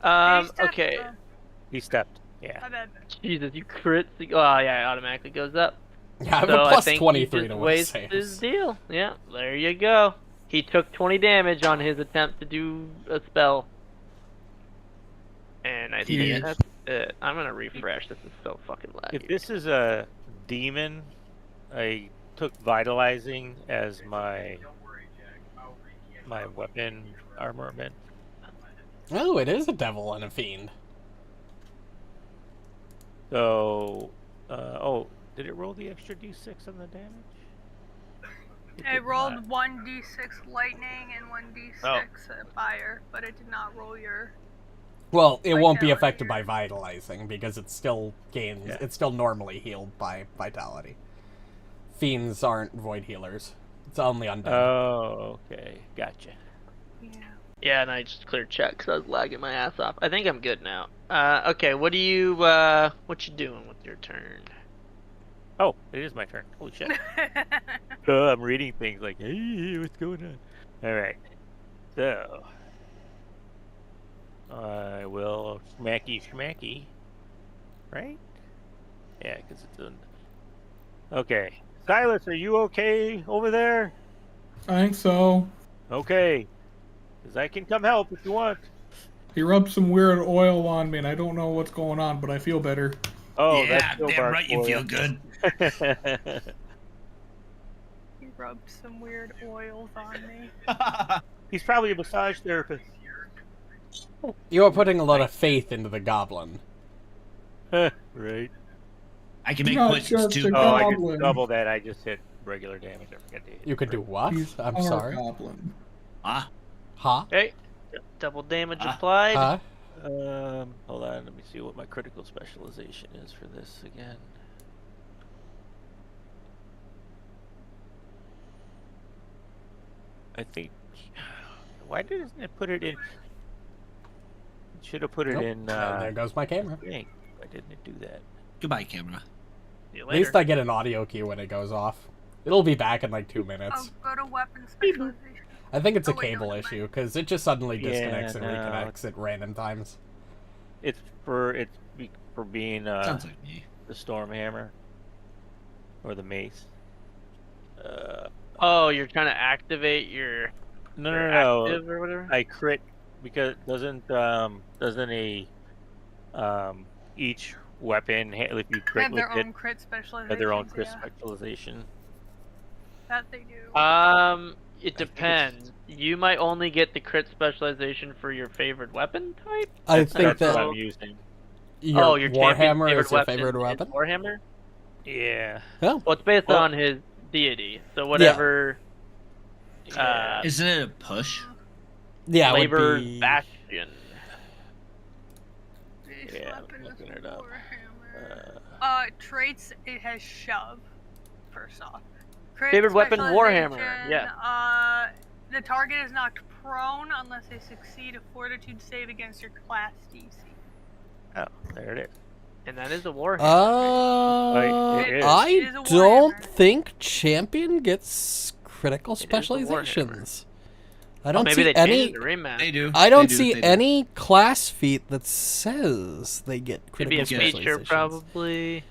G: Did he step?
F: Okay.
C: He stepped. Yeah.
G: My bad.
F: Jesus, you crit. Oh, yeah, it automatically goes up.
A: Yeah, I have
F: So
A: a
F: I
A: plus
F: think
A: 23
F: he
A: to
F: just
A: will
F: wasted his
A: saves.
F: deal. Yeah, there you go. He took 20 damage on his attempt to do a spell. And I think
B: Idiot.
F: that's it. I'm gonna refresh. This is so fucking laggy.
C: If this is a demon, I took vitalizing as my weapon armament.
A: Oh, it is a devil and a fiend.
C: So, did it roll the extra d6 on the damage?
G: It
C: did
G: rolled
C: not.
G: 1d6 lightning and 1d6 fire, but it did not roll your.
A: Well, it won't be
G: Vitality.
A: affected by vitalizing because it still gains.
C: Yeah.
A: It's still normally healed by vitality. Fiends aren't void healers. It's only undead.
C: Oh, okay, gotcha.
G: Yeah.
F: Yeah, and I just cleared check because I was lagging my ass off. I think I'm good now. Okay, what do you, what you doing with your turn?
C: Oh, it is my turn. Holy shit. I'm reading things like, hey, what's going on? Alright. So. I will schmacky. Right? Yeah, because it's done. Okay. Sylas, are you okay over there?
D: I think so.
C: Okay. Because I can come help if you want.
D: He rubbed some weird oil on me, and I don't know what's going on, but I feel better.
C: Oh,
B: yeah,
C: that's
B: damn
C: Gilbark
B: right you
C: for
B: feel good.
G: You rubbed some weird oils on me.
C: He's probably a massage therapist.
A: You are putting a lot of faith into the goblin.
C: Right.
B: I can make
D: Not
B: points
D: just
B: too.
D: a
C: Oh, I
D: Goblin.
C: just double that. I just hit regular damage. I forgot to hit.
A: You could do what?
D: He's
A: I'm
D: our
A: sorry.
D: goblin.
B: Ah,
A: Huh?
F: Okay, double damage
B: Ah.
F: applied.
A: Huh?
C: Hold on. Let me see what my critical specialization is for this again. I think. Why doesn't it put it in? It should have put it
A: Nope.
C: in.
A: And there goes my camera.
C: Thing. Why didn't it do that?
B: goodbye, camera.
F: See you
A: At
F: later.
A: least I get an audio cue when it goes off. It'll be back in like 2 minutes.
G: Oh, go to weapon specialization.
A: I think it's a
G: Oh, wait, no,
A: cable
G: never mind.
A: issue because it just suddenly
C: Yeah,
A: disconnects and
C: no.
A: reconnects at random times.
C: It's for being
B: Sounds like me.
C: the storm hammer or the mace.
F: Oh, you're trying to activate your
C: No.
F: active or whatever?
C: I crit because doesn't a each weapon if you
G: They
C: crit
G: have
C: with
G: their
C: it
G: own crit specialization.
C: have their own crit specialization.
G: That they do.
F: It depends. You might only get the crit specialization for your favorite weapon type?
A: I
C: That's
A: think
C: what
A: that
C: I'm using.
A: your
F: your champion's
A: Warhammer is your favorite
F: is
A: weapon.
F: Warhammer?
C: Yeah.
A: Oh,
F: Well, it's based
C: Well-
F: on his deity. So whatever
B: Isn't it a push?
A: yeah, it would
F: Labor
A: be...
F: Bastion.
G: Base
C: Yeah, I'm
G: weapon is
C: looking it up.
G: Warhammer. Traits, it has shove, first off. Crit
F: Favorite weapon, Warhammer,
G: specialization,
F: yeah.
G: The target is knocked prone unless they succeed a fortitude save against your class DC.
C: Oh, there it is.
F: And that is a Warhammer.
C: It is.
A: I
G: It is a
A: don't
G: Warhammer.
A: think champion gets critical
F: It is the Warhammer.
A: specializations. I
F: Oh,
A: don't
F: maybe
A: see
F: they
A: any.
F: changed the remaster.
B: They do.
A: I don't
B: They do,
A: see
B: they do.
A: any class feat that says they get
F: Maybe
A: critical
F: a feature,
A: specializations.
F: probably.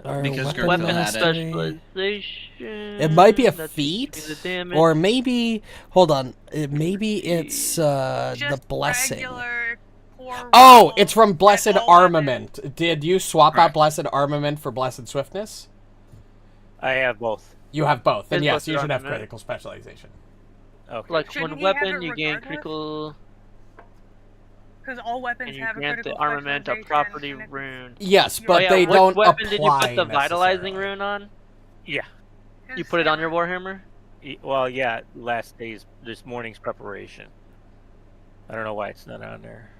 A: Or
B: Because
A: weapon
B: Weapon
F: Weapon
A: mastery.
F: specialization.
A: It might be a
F: that's
A: feat,
F: the damage.
A: or maybe hold on. Maybe it's the
G: Just
A: blessing.
G: regular core
A: Oh,
G: roll
A: it's from Blessed
G: at all
A: Armament. Did you swap out
B: Correct.
A: Blessed Armament for Blessed Swiftness?
C: I have both.
A: You have both. Then
F: It's
A: yes,
F: Blessed
A: you should have
F: Armament.
A: critical specialization.
C: Okay.
F: Like
G: Shouldn't
F: one
G: he have
F: weapon,
G: it
F: you gain
G: regardless?
F: critical,
G: Because all weapons
F: and you
G: have a
F: grant the
G: critical
F: armament a
G: specialization,
F: property
G: and if-
F: rune.
A: Yes,
G: Oh,
A: but
G: yeah,
A: they
F: Which
A: don't
F: weapon did you
A: apply
F: put the vitalizing
A: necessarily.
F: rune on?
C: Yeah.
F: You put it on your
G: hammer.
F: Warhammer?
C: Well, yeah. This morning's preparation. I don't know why it's not on there.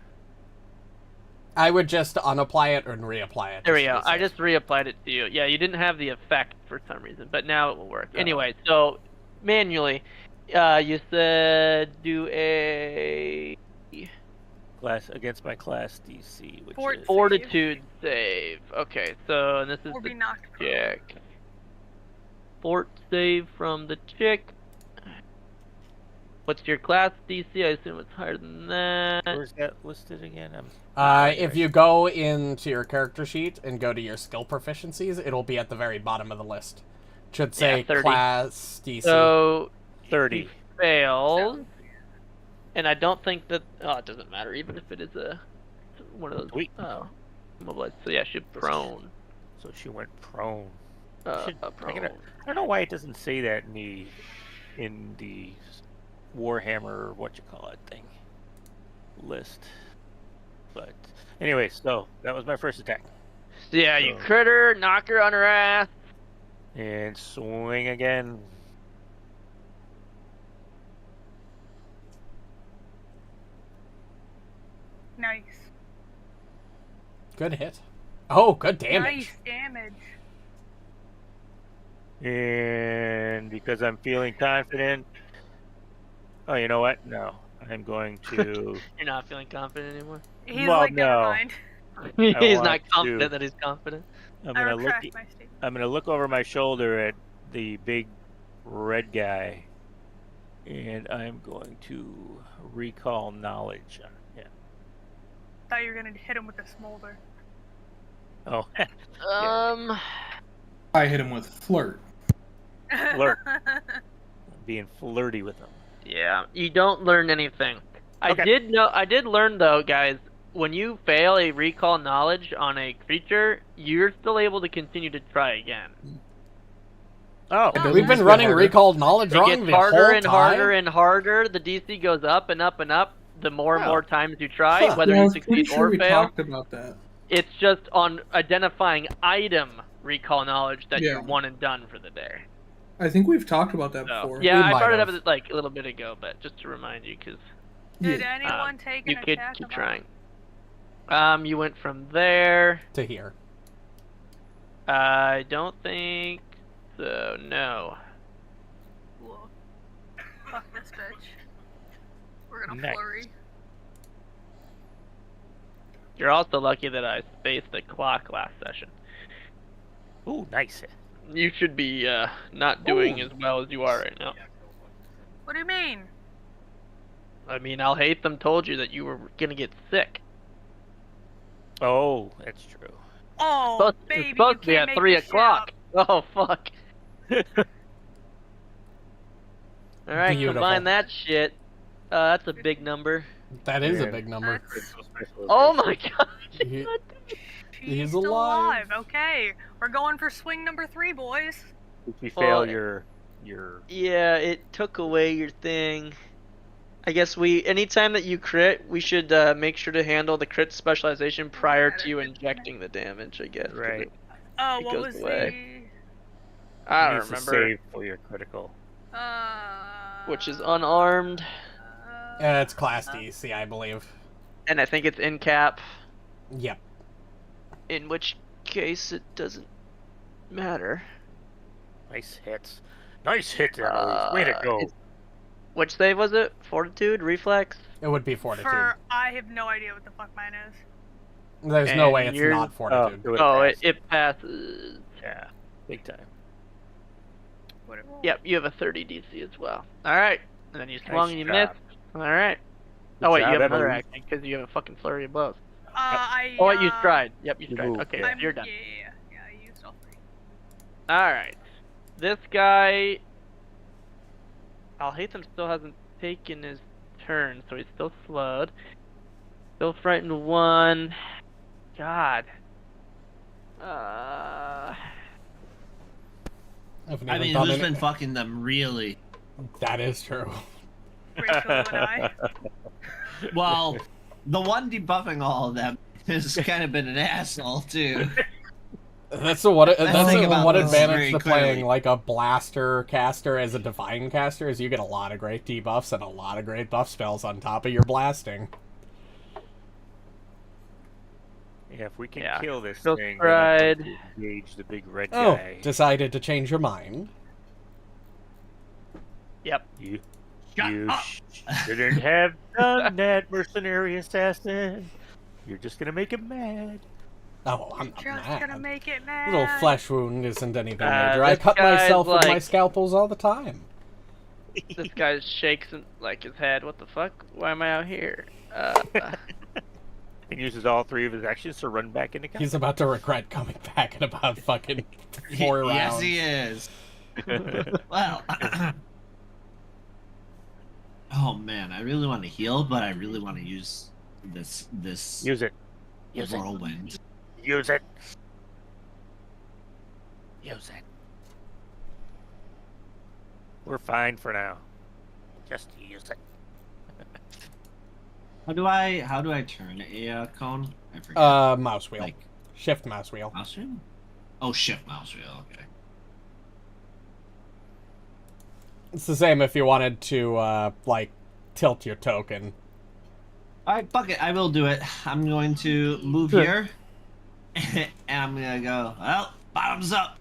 A: I would just unapply it and reapply it.
F: There we
A: just
F: go.
A: to be
F: I
A: safe.
F: just reapplied it to you. Yeah, you didn't have the effect for some reason, but now it will work.
C: Oh.
F: Anyway, so manually, you said do a
C: Class against my class DC, which
G: Fort-
C: is
F: fortitude save. Okay, so and this is
G: Or
F: the
G: be knocked prone.
F: chick. Fort save from the chick. What's your class DC? I assume it's higher than that.
C: Where's that listed again?
A: If you go into your character sheet and go to your skill proficiencies, it'll be at the very bottom of the list. It should say
F: 30.
A: class DC.
F: So
C: 30.
F: he fails, and I don't think that. Oh, it doesn't matter, even if it is one of those.
C: Sweet.
F: Oh, mobilized. So yeah, she's prone.
C: So she went prone.
F: Prone.
C: I don't know why it doesn't say that in the Warhammer thing list. But anyway, so that was my first attack.
F: So yeah, you
C: So-
F: crit her, knock her on her ass.
C: And swing again.
G: Nice.
A: Good hit. Oh, good damage.
G: Nice damage.
C: And because I'm feeling confident. Oh, you know what? No. I'm going to.
F: You're not feeling confident anymore.
G: He's
C: Well,
G: like, never
C: no.
G: mind.
F: He's
C: want
F: not confident
C: to-
F: that he's confident.
C: I'm
G: I
C: gonna look.
G: retract my statement.
C: I'm gonna look over my shoulder at the big red guy, and I'm going to recall knowledge. Yeah.
G: Thought you were gonna hit him with the smolder.
C: Oh,
D: I hit him with flirt.
C: Flirt. being flirty with him.
F: Yeah, you don't learn anything.
C: Okay.
F: I did learn though, guys. When you fail a recall knowledge on a creature, you're still able to continue to try again.
C: Oh,
G: Oh,
A: We've been
D: It's
A: running
D: harder.
A: recalled knowledge
F: It
A: wrong
F: gets
A: the
F: harder
A: whole
F: and
A: time?
F: harder and harder. The DC goes up and up and up. The more and
C: Oh.
F: more times you try,
A: Huh.
F: whether
D: Yeah, I
F: you
D: was pretty
F: succeed
D: sure
F: or
D: we
F: fail,
D: talked about that.
F: it's just on identifying item recall knowledge that
D: Yeah.
F: you're one and done for the day.
D: I think we've talked about that
F: So,
D: before.
F: yeah,
A: We
F: I
A: might
F: brought it
A: have.
F: up like a little bit ago, but just to remind you, because
G: Did
D: Yeah.
G: anyone take
F: you
G: an
F: could
G: attack?
F: keep
G: of
F: trying. You went from there.
A: To here.
F: I don't think so. No.
G: Whoa. Fuck this bitch. We're gonna
C: Nice.
G: flurry.
F: You're also lucky that I spaced the clock last session.
C: ooh, nice.
F: You should be not doing
C: Ooh.
F: as well as you are right now.
G: What do you mean?
F: I mean, Alhatham told you that you were gonna get sick.
C: Oh, that's true.
G: Oh,
F: It's
G: baby,
F: supposed to
G: you
F: be
G: can't
F: at
G: make
F: 3
G: this shit
F: o'clock.
G: up.
F: Oh fuck. All right,
A: Beautiful.
F: combine that shit. That's a big number.
A: That is a
C: Yeah.
A: big number.
G: That's-
F: Oh my god.
A: He-
G: She's
A: He's
G: still
A: alive.
G: Okay, we're going for swing number 3, boys.
C: If you
F: Well,
C: fail your
F: Yeah, it took away your thing. I guess anytime that you crit, we should make sure to handle the crit specialization prior to you injecting the damage, I guess. 'cause
C: right.
F: it-
G: Oh,
F: It
G: what
F: goes
G: was
F: away. I don't
C: needs to
F: remember.
C: save for your critical.
F: Which is unarmed,
A: It's class DC, I believe.
F: and I think it's in cap,
A: Yep.
F: in which case it doesn't matter.
C: Nice hits. Nice hit, Annalise. Way to go.
F: Which save was it? Fortitude? Reflex?
A: It would be fortitude.
G: I have no idea what the fuck mine is.
A: There's no
F: and
A: way it's
F: you're-
A: not fortitude.
C: it would
F: Oh,
C: pass.
F: it passes.
C: Yeah, big time.
G: What it roll?
F: Yep, you have a 30 DC as well. Alright. And then you swung and you
C: job.
F: missed. Alright.
C: Good
F: Oh wait,
C: job,
F: you have another
C: Emily.
F: action because you have a fucking flurry of blows.
G: I.
F: Oh wait, you stride. Yep, you
C: You
F: stride.
C: moved,
F: Okay,
C: yeah.
F: so you're done.
G: Yeah, I used all 3.
F: Alright. This guy... Alhatham still hasn't taken his turn, so he's still slowed. Still frightened 1. God.
A: I haven't
E: I
A: even
E: mean,
A: done
E: who's
A: any-
E: been fucking them really?
A: That is true.
G: Rishalou and I.
E: Well, the one debuffing all of them has kind of been an asshole too.
A: That's the one. That's
E: think
A: the
E: about
A: one
E: this
A: advantage
E: very
A: to playing
E: clearly.
A: like a blaster caster as a divine caster is you get a lot of great debuffs and a lot of great buff spells on top of your blasting.
C: Yeah, if we can
F: Yeah.
C: kill this
F: Still
C: thing, then I'm going
F: stride.
C: to engage the big red
A: Oh,
C: guy.
A: decided to change your mind.
F: Yep.
C: You,
E: Shut
C: you
E: up.
C: shouldn't have done that, mercenary assassin. You're just gonna make him mad.
A: Oh, I'm not
G: Just
A: mad.
G: gonna make it mad.
A: Little flesh wound isn't anything major. I
F: this
A: cut
F: guy's
A: myself with my
F: like-
A: scalpels all the time.
F: This guy shakes like his head. What the fuck? Why am I out here?
C: And uses all 3 of his actions to run back into
A: He's about to regret coming back in about fucking 4 rounds.
E: Yes, he is. Well. Oh man, I really want to heal, but I really want to use this
C: Use it. Use it.
E: whirlwind.
C: Use it. Use it. We're fine for now. Just use it.
E: How do I turn a cone? I forget.
A: Mouse wheel.
E: Like
A: Shift mouse wheel.
E: mouse wheel? Oh, shift mouse wheel. Okay.
A: It's the same if you wanted to, like, tilt your token.
E: All right, fuck it. I will do it. I'm going to move here, and I'm gonna go. Well, bottoms up.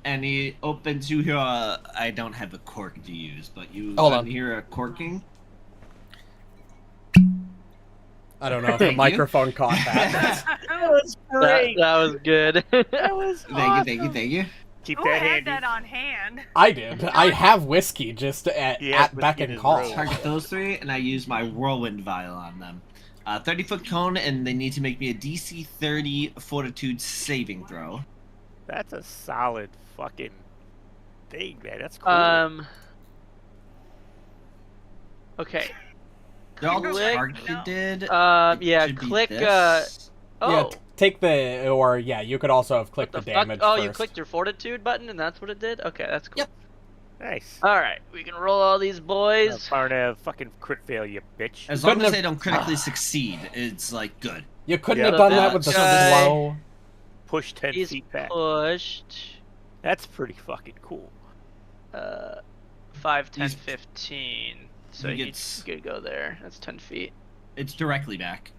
E: And he opens you here. I don't have a cork to use, but you
A: Hold on.
E: hear a corking.
A: I don't know if the
E: Thank you.
A: microphone caught that.
C: That was
F: that was good.
C: That was
E: Thank you.
C: Keep
G: Who
C: that
G: had
C: handy.
G: that on hand?
A: I did. I have whiskey just at,
C: Yeah,
A: at beck
C: whiskey
A: and
C: is
A: call.
C: rogue.
E: Target those 3, and I use my whirlwind vial on them. 30-foot cone, and they need to make me a DC 30 Fortitude saving throw.
C: That's a solid fucking thing, man. That's cool.
F: Okay.
E: They're all
F: Click.
E: targeted.
F: Yeah,
E: Should be
F: click,
E: this.
A: Yeah,
F: Oh.
A: take the, or yeah, you could also have clicked the,
F: the fuck?
A: damage
F: Oh,
A: first.
F: you clicked your fortitude button and that's what it did? Okay, that's cool.
E: Yep.
C: Nice.
F: Alright, we can roll all these boys.
C: Barnev, fucking crit fail, you bitch.
E: As long
A: couldn't
E: as
A: have-
E: they don't critically succeed, it's like good.
A: You couldn't
C: Yeah.
A: have done
F: So
A: that with the
F: this guy-
A: slow.
C: Push 10
F: He's
C: feet back.
F: pushed
C: That's pretty fucking cool.
F: 5, 10,
E: He's-
F: 15. So
E: he
F: he
E: gets-
F: could go there. That's 10 feet.
E: It's directly back.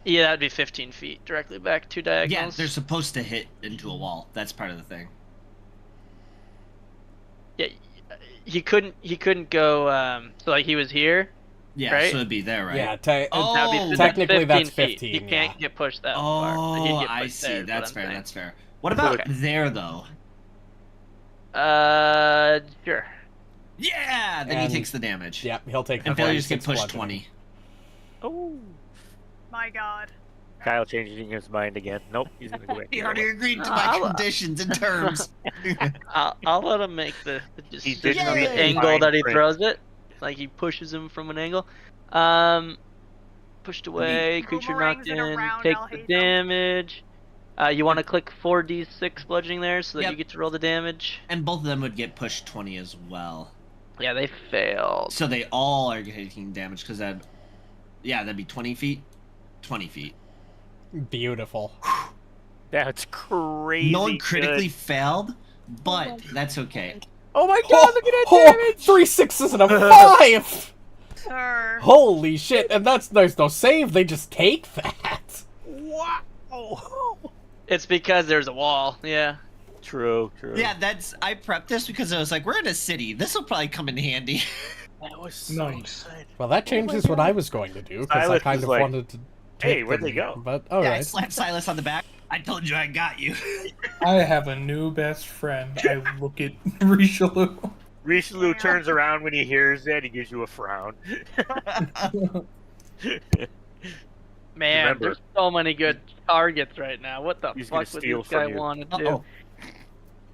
F: Yeah, that'd be 15 feet. Directly back, 2
E: Yeah,
F: diagonals.
E: they're supposed to hit into a wall. That's part of the thing.
F: Yeah, he couldn't go, so like he was here.
E: Yeah,
F: Right?
E: so it'd be there, right?
A: Yeah,
E: Oh,
F: That'd be,
A: technically that's
F: 15 feet.
A: 15,
F: He can't
A: yeah.
F: get pushed that far. So he'd
E: Oh,
F: get
E: I
F: pushed
E: see.
F: there, is what
E: That's
F: I'm
E: fair.
F: saying.
E: That's fair. What about
F: Okay.
E: there, though?
F: Sure.
E: Yeah, then
A: And-
E: he takes the damage.
A: Yeah, he'll take the
E: And failures get
A: 46
E: pushed
A: bludgeoning.
E: 20.
C: Oh.
G: My God.
C: Kyle changing his mind again. Nope, he's gonna go back.
E: He
C: the
E: already
C: other way.
E: agreed to
F: I'll-
E: my conditions and terms.
F: I'll let him make the
C: He did
F: decision on the
E: read
F: angle
C: fine
F: that he
C: print.
F: throws it. Like he pushes him from an angle. Pushed away, creature knocked
G: Boomerangs it
F: in,
G: around,
F: take
G: I'll
F: the
G: hate them.
F: damage. You want to click 4d6 bludgeoning there so that
E: Yep.
F: you get to roll the damage.
E: And both of them would get pushed 20 as well.
F: Yeah, they failed.
E: So they all are taking damage because that'd be 20 feet. 20 feet.
A: Beautiful.
C: That's crazy.
E: No one critically
C: good.
E: failed, but that's okay.
C: Oh my god, look at that damage!
A: 3 6s and a 5!
G: Sir.
A: Holy shit, and there's no save, they just take that.
C: Wow.
F: It's because there's a wall. Yeah.
C: True.
E: Yeah, I prepped this because I was like, we're in a city. This will probably come in handy.
C: That was so
D: Nice.
C: good.
A: Well, that changes what I was going to do, because I
C: Sylas
A: kind
C: was
A: of
C: like,
A: wanted to
C: hey,
A: take
C: where'd
A: them,
C: they go?
A: But,
E: Yeah, I
A: alright.
E: slapped Sylas on the back. I told you I got you.
D: I have a new best friend. I look at Rishalou.
C: Rishalou
G: Yeah.
C: turns around when he hears that. He gives you a frown.
F: Man,
C: Remember,
F: there's so many good targets right now. What the
C: he's gonna
F: fuck would
C: steal
F: this guy
C: from you.
F: want to do?
E: Uh-oh.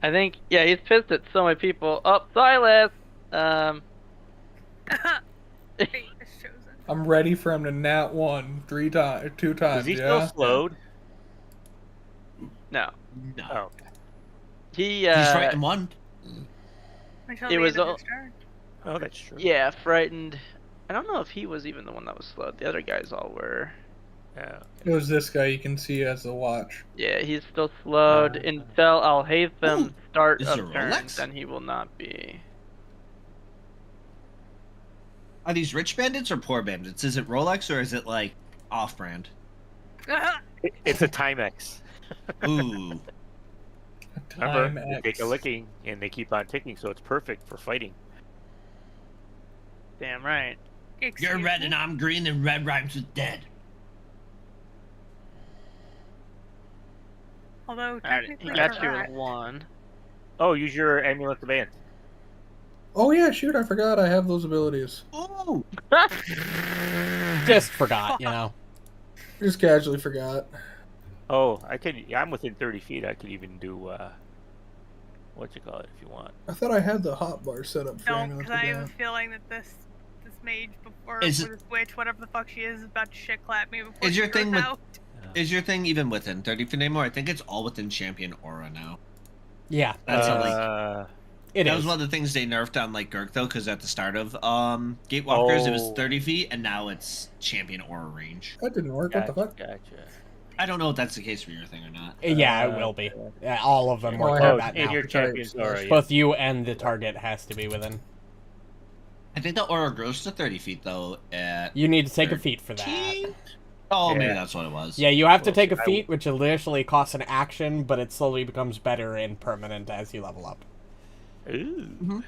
F: I think, yeah, he's pissed at so many people. Oh, Sylas!
G: Fate is chosen.
D: I'm ready for him to nat 1 2 times.
C: Is he
D: yeah?
C: still slowed?
F: No.
E: No.
C: Oh,
F: He,
E: He's right in one.
G: Until
F: It
G: the
F: was
G: end of
F: all-
G: his turn.
C: oh, that's true.
F: yeah, frightened. I don't know if he was even the one that was slowed. The other guys all were.
C: Yeah.
D: It was this guy you can see as the watch.
F: Yeah, he's still slowed until Alhatham
E: Ooh,
F: start
E: is
F: of
E: it a
F: turn.
E: Rolex?
F: Then he will not be.
E: Are these rich bandits or poor bandits? Is it Rolex or is it like off-brand?
C: It's a Timex.
E: Ooh.
C: Remember,
D: Time
C: they
D: X.
C: take a licking and they keep on ticking, so it's perfect for fighting.
F: Damn right.
G: Excuse
E: You're red
G: me?
E: and I'm green and red rhymes with dead.
G: Although
F: Alright,
G: technically
F: he got you
G: correct.
F: with one.
C: Oh, use your amulet of Bant.
D: Oh yeah, shoot! I forgot I have those abilities.
E: Ooh.
A: Just forgot, you know.
D: Just casually forgot.
C: Oh, I could. I'm within 30 feet. I could even do what you call it if you want.
D: I thought I had the hotbar set up for
G: No,
D: Amulet
G: because
D: of
G: I have a
D: Bant.
G: feeling that this mage before
E: Is
G: with this witch, whatever the fuck she is about to shit clap me before
E: Is
G: she
E: your thing
G: goes
E: with-
G: out.
E: Is your thing even within 30 feet anymore? I think it's all within champion aura now.
A: Yeah,
E: That's
A: it
E: how,
A: is.
E: like,
A: It
E: that
A: is.
E: was one of the things they nerfed on like Gurk though, because at the start of Gatewalkers it was
C: Oh.
E: 30 feet, and now it's champion aura range.
D: That didn't work. What the fuck?
C: Gotcha.
E: I don't know if that's the case for your thing or not.
A: Yeah, it will be. Yeah, all of them
D: Oh,
A: work
D: I
A: like
D: have-
A: that
C: in
A: now.
C: your champions aura. Yeah.
A: Both you and the target has to be within.
E: I think the aura grows to 30 feet though. At
A: You need to take a feat for that.
E: 13? Oh, maybe
C: Yeah.
E: that's what it was.
A: Yeah, you have to
C: Well,
A: take a
C: I-
A: feat, which initially costs an action, but it slowly becomes better and permanent as you level up.
C: Ooh.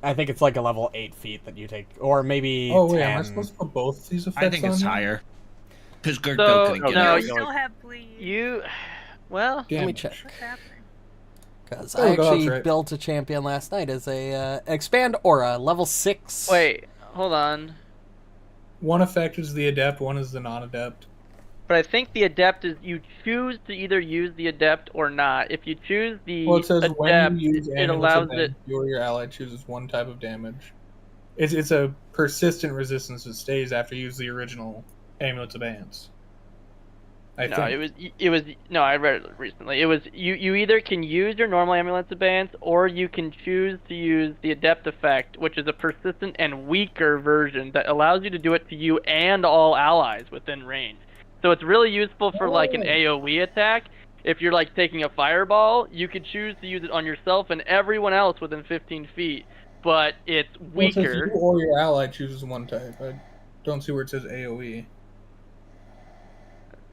A: I think it's like a level 8 feat that you take, or maybe
D: Oh wait,
A: 10.
D: am I supposed to put both these effects
E: I think it's
D: on here?
E: higher. Because Gurk
F: So,
E: though couldn't get
F: no,
G: You
E: it.
F: you-
G: still have bleed.
F: You, well,
A: Let me
D: Damage.
A: check.
G: What's happening?
A: Because
D: Oh,
A: I
D: God,
A: actually
D: that's right.
A: built a champion last night as a expand aura, level 6.
F: wait, hold on.
D: One effect is the adept, one is the non-adept.
F: But I think the adept is you choose to either use the adept or not. If you choose the
D: Well, it says
F: adept,
D: when you use
F: it
D: Amulets of
F: allows
D: Bant,
F: it.
D: you or your ally chooses one type of damage. It's a persistent resistance that stays after you use the original Amulets of Bant. I
F: No,
D: think.
F: it was no. I read it recently. It was you either can use your normal amulets of bans, or you can choose to use the adept effect, which is a persistent and weaker version that allows you to do it to you and all allies within range. So it's really useful for like an
D: Oh.
F: AoE attack. If you're like taking a fireball, you could choose to use it on yourself and everyone else within 15 feet. But it's
D: Well, it says
F: weaker.
D: you or your ally chooses one type. I don't see where it says AoE.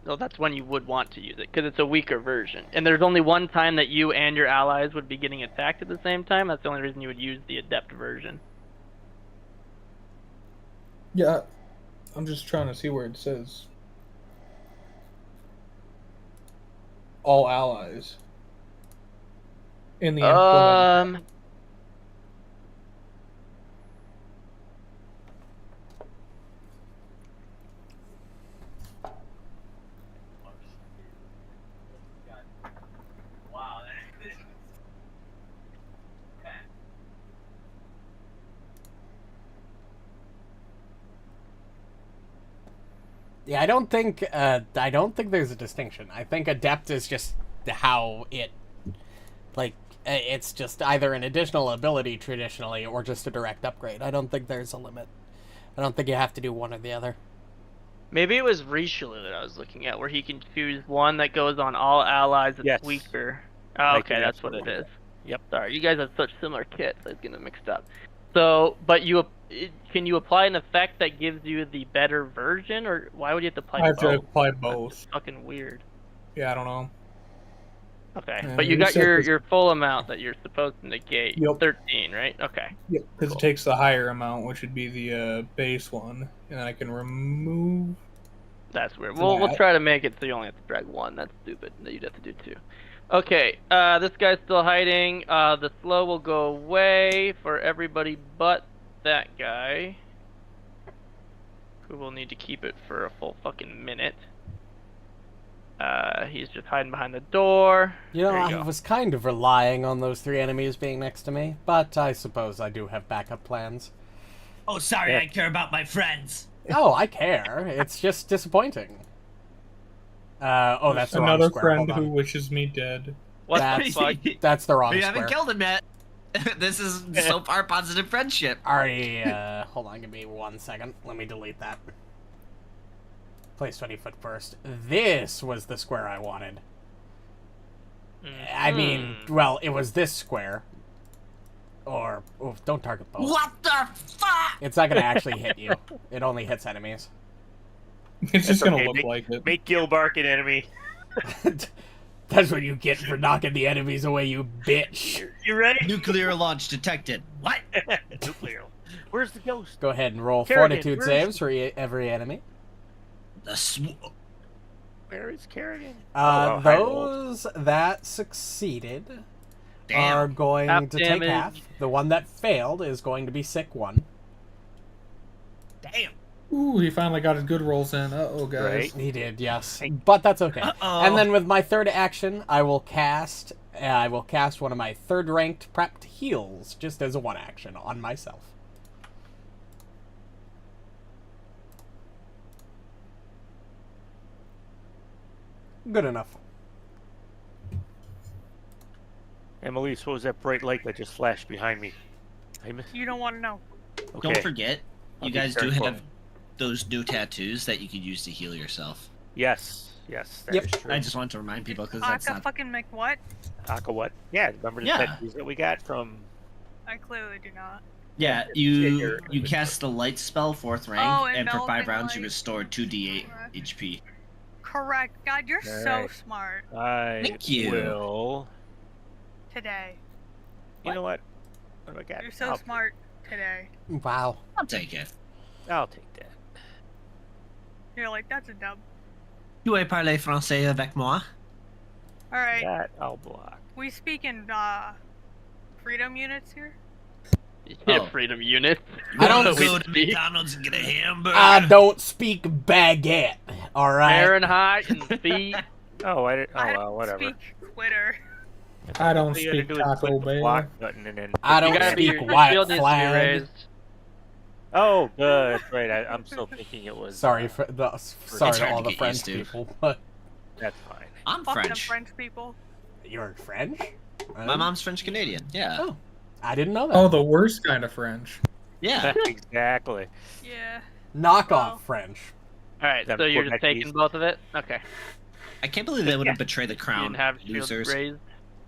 F: Well, that's when you would want to use it, because it's a weaker version. And there's only one time that you and your allies would be getting attacked at the same time. That's the only reason you would use the adept version.
D: Yeah, I'm just trying to see where it says all allies in the implement.
A: Yeah, I don't think there's a distinction. I think adept is just how it, like, it's just either an additional ability traditionally or just a direct upgrade. I don't think there's a limit. I don't think you have to do one or the other.
F: Maybe it was Rishalou that I was looking at, where he can choose one that goes on all allies that's
C: Yes.
F: weaker.
C: I
F: Oh,
C: think
F: okay, that's what it
C: what it
F: is.
C: Yep.
F: Sorry, you guys have such similar kits. I was getting them mixed up. So, but can you apply an effect that gives you the better version, or why would you have to apply
D: I have to
F: both?
D: apply
F: That's
D: both.
F: fucking weird.
D: Yeah, I don't know.
F: Okay,
D: Yeah,
F: but you
D: you
F: got
D: said
F: your
D: this-
F: your full amount that you're supposed to negate.
D: Yep.
F: 13, right? Okay.
D: Yeah, because
F: Cool.
D: it takes the higher amount, which would be the base one, and I can remove.
F: That's weird. We'll try to make it so you only have to drag one. That's stupid. That you'd have to do two. Okay, this guy's still hiding. The slow will go away for everybody but that guy, who will need to keep it for a full fucking minute. He's just hiding behind the door.
A: You know,
F: There you
A: I
F: go.
A: was kind of relying on those 3 enemies being next to me, but I suppose I do have backup plans.
E: Oh, sorry, I care about my friends.
A: Oh, I care. It's just disappointing. Oh, that's the wrong
D: Another
A: square.
D: friend
A: Hold
D: who
A: on.
D: wishes me dead.
F: What
A: That's-
F: the fuck?
A: That's the wrong
E: We
A: square.
E: haven't killed him yet. This is so far positive friendship.
A: Already, hold on, give me 1 second. Let me delete that. Place 20 foot first. This was the square I wanted. I mean, well, it was this square. Or, oh, don't target both.
E: What the fuck?
A: It's not gonna actually hit you. It only hits enemies.
D: It's just gonna
C: okay,
D: look like it.
C: Make Gilbark an enemy.
A: That's what you get for knocking the enemies away, you bitch.
C: You ready?
E: Nuclear launch detected. What?
C: Nuclear. Where's the ghost?
A: Go ahead and roll
C: Kerrigan,
A: fortitude
C: where's-
A: saves for every enemy.
C: Where is Kerrigan? Hi,
A: Those that succeeded are
E: Damn.
A: going
F: Half
A: to take
F: damage.
A: half. The one that failed is going to be sick 1.
E: Damn.
D: Ooh, he finally got his good rolls in. Uh-oh, guys.
C: Right.
A: He did, yes, but that's okay.
E: Uh-oh.
A: And then with my third action, I will cast one of my 3rd ranked prepped heals just as a 1 action on myself. Good enough.
C: Amalisce, what was that bright light that just flashed behind me? I missed.
G: You don't want to know.
C: Okay.
E: Don't forget,
C: I'll
E: you
C: be
E: guys do
C: careful.
E: have those new tattoos that you could use to heal yourself.
C: Yes, yes, that
A: Yep.
C: is true.
E: I just want to remind people because that's
G: Aka
E: not.
G: fucking make what?
C: Aka what? Yeah, remember the
E: Yeah.
C: tattoos that we got from...
G: I clearly do not.
E: Yeah, you cast the light spell 4th rank,
G: Oh,
E: and for 5
G: enveloping
E: rounds you
G: light.
E: restore 2d8
G: Correct.
E: HP.
G: Correct. God, you're so
C: Alright.
G: smart
C: I
E: Thank you.
C: will...
G: today.
C: You know what? What do I got?
G: You're so smart today.
A: Wow.
E: I'll take it.
C: I'll take that.
G: You're like, that's a dub.
E: Tu veux parler français avec moi?
G: Alright,
C: That I'll block.
G: we speak in, freedom units here?
F: Yeah,
E: Oh.
F: freedom unit.
A: I don't
F: We
E: go to
F: speak
E: McDonald's and get a hamburger.
A: I don't speak baguette, alright?
F: Fahrenheit and feet.
C: Oh, I did. Oh,
G: I
C: well, whatever.
G: speak Twitter.
D: I don't
C: All you gotta
D: speak
C: do is
D: Taco
C: click the
D: Bell.
C: block button and then...
A: I don't
F: You gotta be,
A: speak
F: your
A: white
F: shield needs to be
A: flag.
F: raised.
C: Oh, good. Right, I'm still thinking it was...
A: Sorry for the sorry
E: It's
A: to
E: hard
A: all
E: to
A: the
E: get
A: French
E: used to.
A: people, but
C: That's fine.
E: I'm
G: Fuck them
E: French.
G: French people.
A: you're French?
E: My mom's French Canadian. Yeah.
A: Oh. I didn't know that.
D: Oh, the worst kind of French.
E: Yeah.
C: Exactly.
G: Yeah.
A: Knockoff
G: well.
A: French.
F: Alright,
C: Them
F: so you're just
C: Quebecese.
F: taking both of it? Okay.
E: I can't believe they wouldn't
C: Yeah.
E: betray the
F: You
E: crown.
F: didn't have shield
E: Losers.
F: raised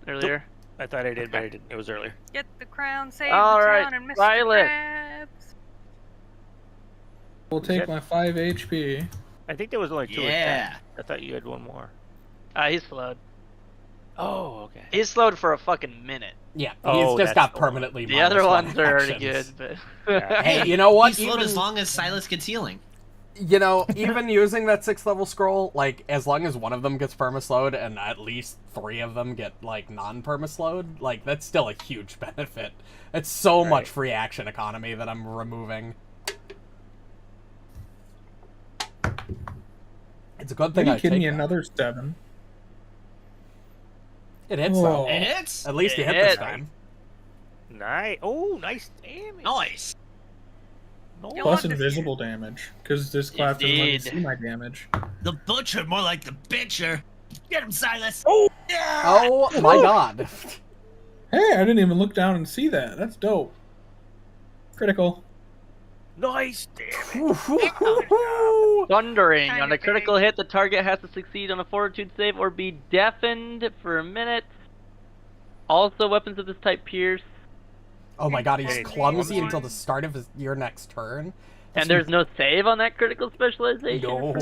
F: earlier?
C: I thought I did, but I didn't. It was earlier.
G: Get the crown, save
F: All
G: the
F: right,
G: town, and Mr.
F: Sylas.
G: Krabs.
D: We'll take my 5 HP.
C: I think there was only 2
E: Yeah.
C: attacks. I thought you had one more.
F: He's slowed.
C: Oh, okay.
F: He's slowed for a fucking minute.
A: Yeah,
C: Oh,
A: he's just
C: that's
A: got
C: the one.
A: permanently
F: The other
A: -1
F: ones are already good,
A: actions.
F: but...
C: Yeah.
A: Hey, you know what?
E: He's slowed
A: Even,
E: as long as Silas gets healing.
A: you know, even using that 6th level scroll, like, as long as one of them gets permaslowed and at least 3 of them get, like, non-permaslowed, like, that's still a huge benefit. It's so
C: Right.
A: much free action economy that I'm removing. It's a good
D: Are
A: thing
D: you
A: I take
D: kidding me?
A: that.
D: Another 7.
A: It hits,
D: Oh.
A: though.
E: It hits.
A: At least you
F: It
A: hit this
F: hit.
A: time.
C: Nice. Oh, nice damage.
E: Nice.
C: No.
G: You'll
D: Plus
G: want to see
D: invisible damage. Because this class doesn't let me
F: Indeed.
D: see my damage.
E: The butcher, more like the bitcher. Get him, Silas.
C: Oh!
E: Yeah.
A: Oh my god.
D: Hey, I didn't even look down and see that. That's dope. Critical.
C: Nice damage.
F: Thundering.
G: Kinda
F: On a critical
G: big.
F: hit, the target has to succeed on a fortitude save or be deafened for a minute. Also, weapons of this type pierce.
A: Oh my god, he's
C: Hey,
A: clumsy
G: one.
A: until the start of your next turn.
F: And there's no save on that critical specialization
A: No.
F: for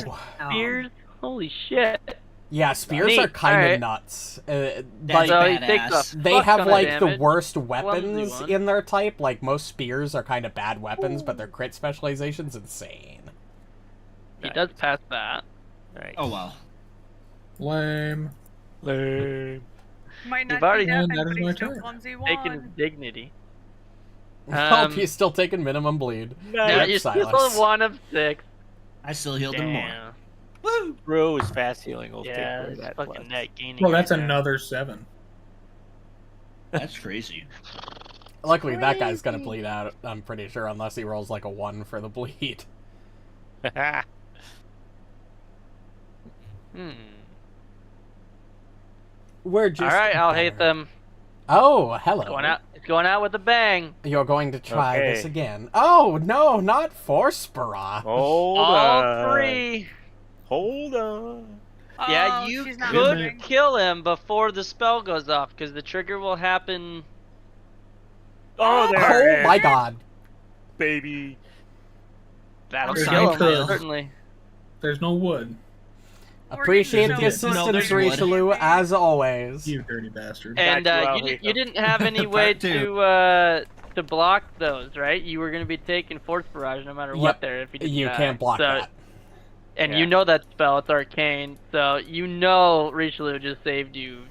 F: spears? Holy shit.
A: Yeah, spears
F: Neat.
A: are kind of
F: Alright.
A: nuts.
E: That's
A: Like,
F: So he takes
E: badass.
F: a
A: they
F: fuck
A: have
F: ton of
A: like the
F: damage.
A: worst weapons
F: one.
A: in their type. Like most spears are kind of bad weapons, but their crit specialization's insane.
F: He does pass that.
C: Nice.
E: Oh well.
D: Lame.
C: Lame.
G: Might not
F: You've already
G: be deaf,
D: And that is
G: but
D: my
G: he's still
D: turn.
G: clumsy
F: taken his
G: one.
F: dignity.
A: Well, he's still taking minimum bleed.
F: Yeah,
A: Rip
F: you're still
A: Sylas.
F: 1 of 6.
E: I still healed him more.
F: Damn.
E: Woo!
C: Bro is fast healing. We'll take
F: Yeah,
C: care of
F: it's
C: that.
F: fucking
C: plus.
F: net gaining.
D: Well, that's
F: right now.
D: another 7.
E: That's crazy.
A: Luckily, that guy's gonna bleed out, I'm pretty sure, unless he rolls like a 1 for the bleed. We're just...
F: All right,
A: better.
F: Alhatham.
A: Oh, hello.
F: It's going out with a bang.
A: You're going to try
C: Okay.
A: this again. Oh, no, not Forspera.
C: Hold
F: All
C: on.
F: 3.
C: Hold on.
F: Yeah,
G: Oh,
F: you
G: she's not
F: could
G: moving.
F: kill him before the spell goes off, because the trigger will happen.
C: Oh, there it
A: Oh
C: is,
A: my god.
C: baby.
F: That'll
D: There's
F: kill
D: no
F: him,
D: trails.
F: certainly.
D: There's no wood.
A: Appreciate the
D: There's no
A: assistance,
E: wood.
A: Rishalou, as always.
D: You dirty bastard.
F: And
C: Got you,
F: you
C: Alhatham.
F: didn't have any way
E: Part two.
F: to block those, right? You were going to be taking Force Barrage no matter
A: Yep.
F: what there if you didn't
A: You
F: die.
A: can't block
F: So-
A: that.
F: And
C: Yeah.
F: you know that spell, it's arcane, so you know Rishalou just saved you.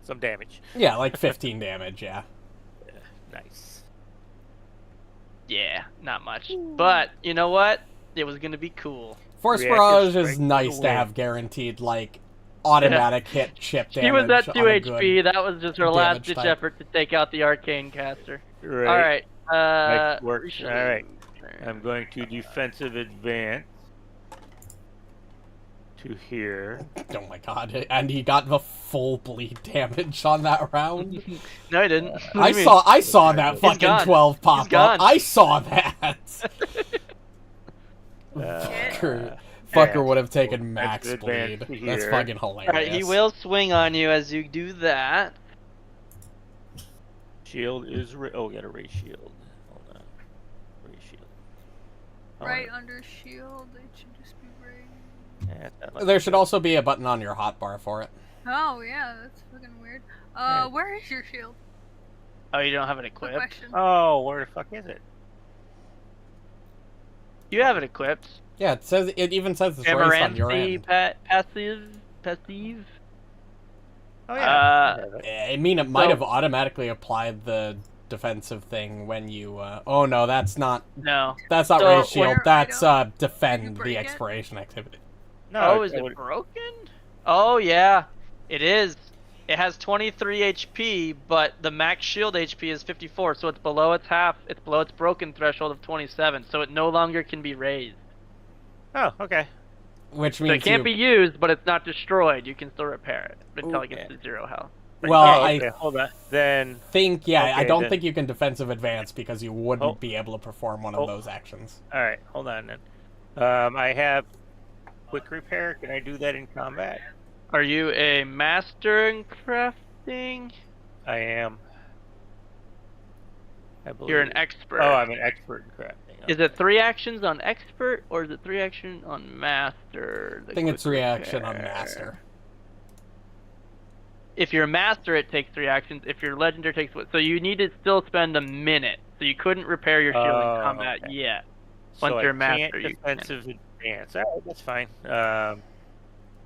C: Some damage.
A: Yeah, like 15 damage, yeah.
C: Nice.
F: Yeah, not much. But, you know what? It was going to be cool.
A: Force
C: Reactive
A: Barrage is
C: strength
A: nice
C: for
A: to
C: the
A: have guaranteed, like, automatic hit chip damage.
F: She was at 2
A: on a
F: HP,
A: good-
F: that was just her
A: damage
F: last-ditch
A: type.
F: effort to take out the arcane caster.
C: Right.
F: Alright,
C: Nice work.
F: Rishalou.
C: Alright. I'm going to defensive advance to here.
A: Oh my god, and he got the full bleed damage on that round.
F: No, he didn't. What do
A: I
F: you mean?
A: saw that
F: He's
A: fucking
F: gone.
A: 12 pop
F: gone.
A: up. I saw that.
G: Shit.
A: Fucker would have taken max
C: Defensive
A: bleed.
C: advance to
A: That's
C: here.
A: fucking hilarious.
F: Alright, he will swing on you as you do that.
C: Shield is got a raise shield. Hold on. Raise shield. Oh,
G: Right under shield, it should just be right.
C: yeah, that looks
A: There should
C: good.
A: also be a button on your hotbar for it.
G: Oh yeah, that's fucking weird.
C: Yeah.
G: Where is your shield?
F: Oh, you don't have it
G: Good
F: equipped?
G: question.
C: Oh, where the fuck is it?
F: You have it equipped.
A: Yeah, it even says it's raised on your
F: Amaranthi
A: end.
F: passive.
C: Oh
A: I mean, it might
F: So-
A: have automatically applied the defensive thing when you. Oh no, that's not.
F: No.
A: That's not
F: So,
A: raise shield.
G: where-
A: That's
G: Did you
A: defend
G: break
A: the
G: it?
A: expiration activity.
C: no.
F: Oh, is it broken? Oh, yeah. It is. It has 23 HP, but the max shield HP is 54, so it's below its half. It's below its broken threshold of 27, so it no longer can be raised.
C: Oh, okay.
A: Which
F: So
A: means
F: it can't be used, but it's not destroyed. You can still repair it until it gets
C: Okay.
F: to 0 health.
A: Well,
C: Oh,
A: I
C: okay, hold on. Then
A: think, yeah, I
C: Okay,
A: don't
C: then.
A: think you can defensive advance because you wouldn't
C: Oh.
A: be able to perform one of
C: Oh.
A: those actions.
C: all right, hold on then. I have quick repair. Can I do that in combat?
F: Are you a master in crafting?
C: I am. I believe.
F: You're an expert.
C: Oh, I'm an expert in crafting.
F: Is it 3 actions on expert, or is it 3 action on master?
A: I think it's reaction on master.
F: If you're a master, it takes 3 actions. If you're legendary, it takes what? So you need to still spend a minute. So you couldn't repair your shield
C: Oh,
F: in combat
C: okay.
F: yet.
C: So
F: Once you're a
C: I
F: master,
C: can't
F: you can.
C: defensive advance. All right, that's fine.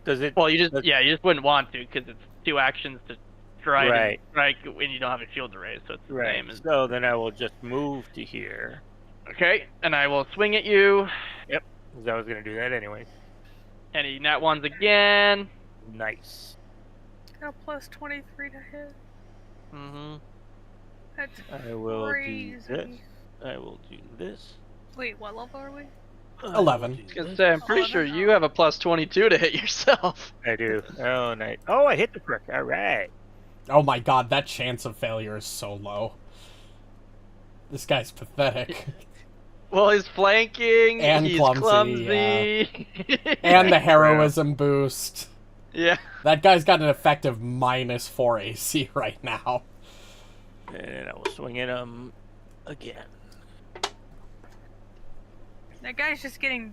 C: Does it?
F: Well, you just
C: That's-
F: you just wouldn't want to because it's 2 actions to try
C: Right.
F: to strike when you don't have a shield to raise. So it's the
C: Right.
F: same as
C: So then I will just move to here.
F: okay. And I will swing at you.
C: Because I was gonna do that anyway.
F: And he nat ones again.
C: Nice.
G: Got plus 23 to hit.
F: Mm-hmm.
G: That's
C: I will
G: crazy.
C: do this. I will do this.
G: Wait, what level are we?
A: 11.
F: I was gonna say, I'm pretty
G: Oh,
F: sure
G: that's
F: you have a plus 22 to hit yourself.
C: I do. Oh, nice. Oh, I hit the prick. All right.
A: Oh my god, that chance of failure is so low. This guy's pathetic.
F: Well, he's flanking,
A: And
F: he's
A: clumsy,
F: clumsy.
A: And the heroism boost.
F: yeah.
A: That guy's got an effective -4 AC right now.
C: And I will swing at him again.
G: That guy's just getting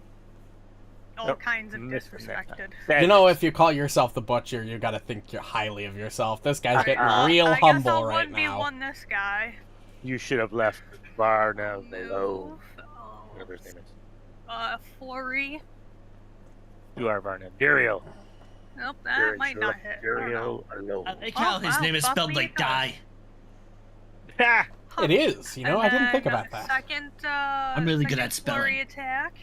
G: all
C: Nope,
G: kinds of
C: missed him that time.
G: disrespected.
A: You know, if you call yourself the Butcher, you gotta think you're highly of yourself. This guy's getting real
G: I
A: humble
G: guess I'll
A: right
G: 1v1
A: now.
G: this guy.
C: You should have left bar now below.
G: Move.
C: Whatever his name is.
G: Flurry.
C: You are Varna. Duriel.
G: Nope, that might not hit. I don't know.
C: Duriel alone.
E: I like how his
G: wow,
E: name is
G: fuck
E: spelled
G: me,
E: like
G: it does.
E: die.
C: Ha!
G: Huh.
A: It is. You know,
G: And
A: I didn't think
G: then
A: about that.
G: Second,
E: I'm really good
G: second
E: at spelling.
G: flurry attack.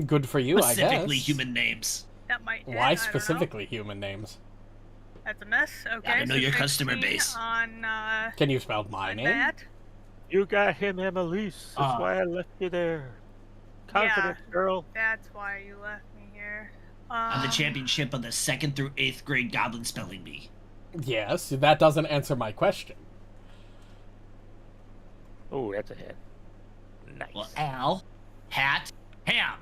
A: Good for you, I guess.
E: Specifically human names.
G: That might hit. I
A: Why
G: don't
A: specifically human names?
G: know. That's a miss. Okay.
E: Gotta know
G: so
E: your customer
G: 16
E: base.
G: On,
A: Can you spell my
G: on
A: name?
G: that.
C: You got him, Amalisce. That's why I left you there. Confidence, girl.
G: That's why you left me here.
E: I'm the championship of the 2nd through 8th grade goblin spelling bee.
A: Yes, that doesn't answer my question.
C: Oh, that's a hit. Nice.
E: Well, Al, Hat, Ham.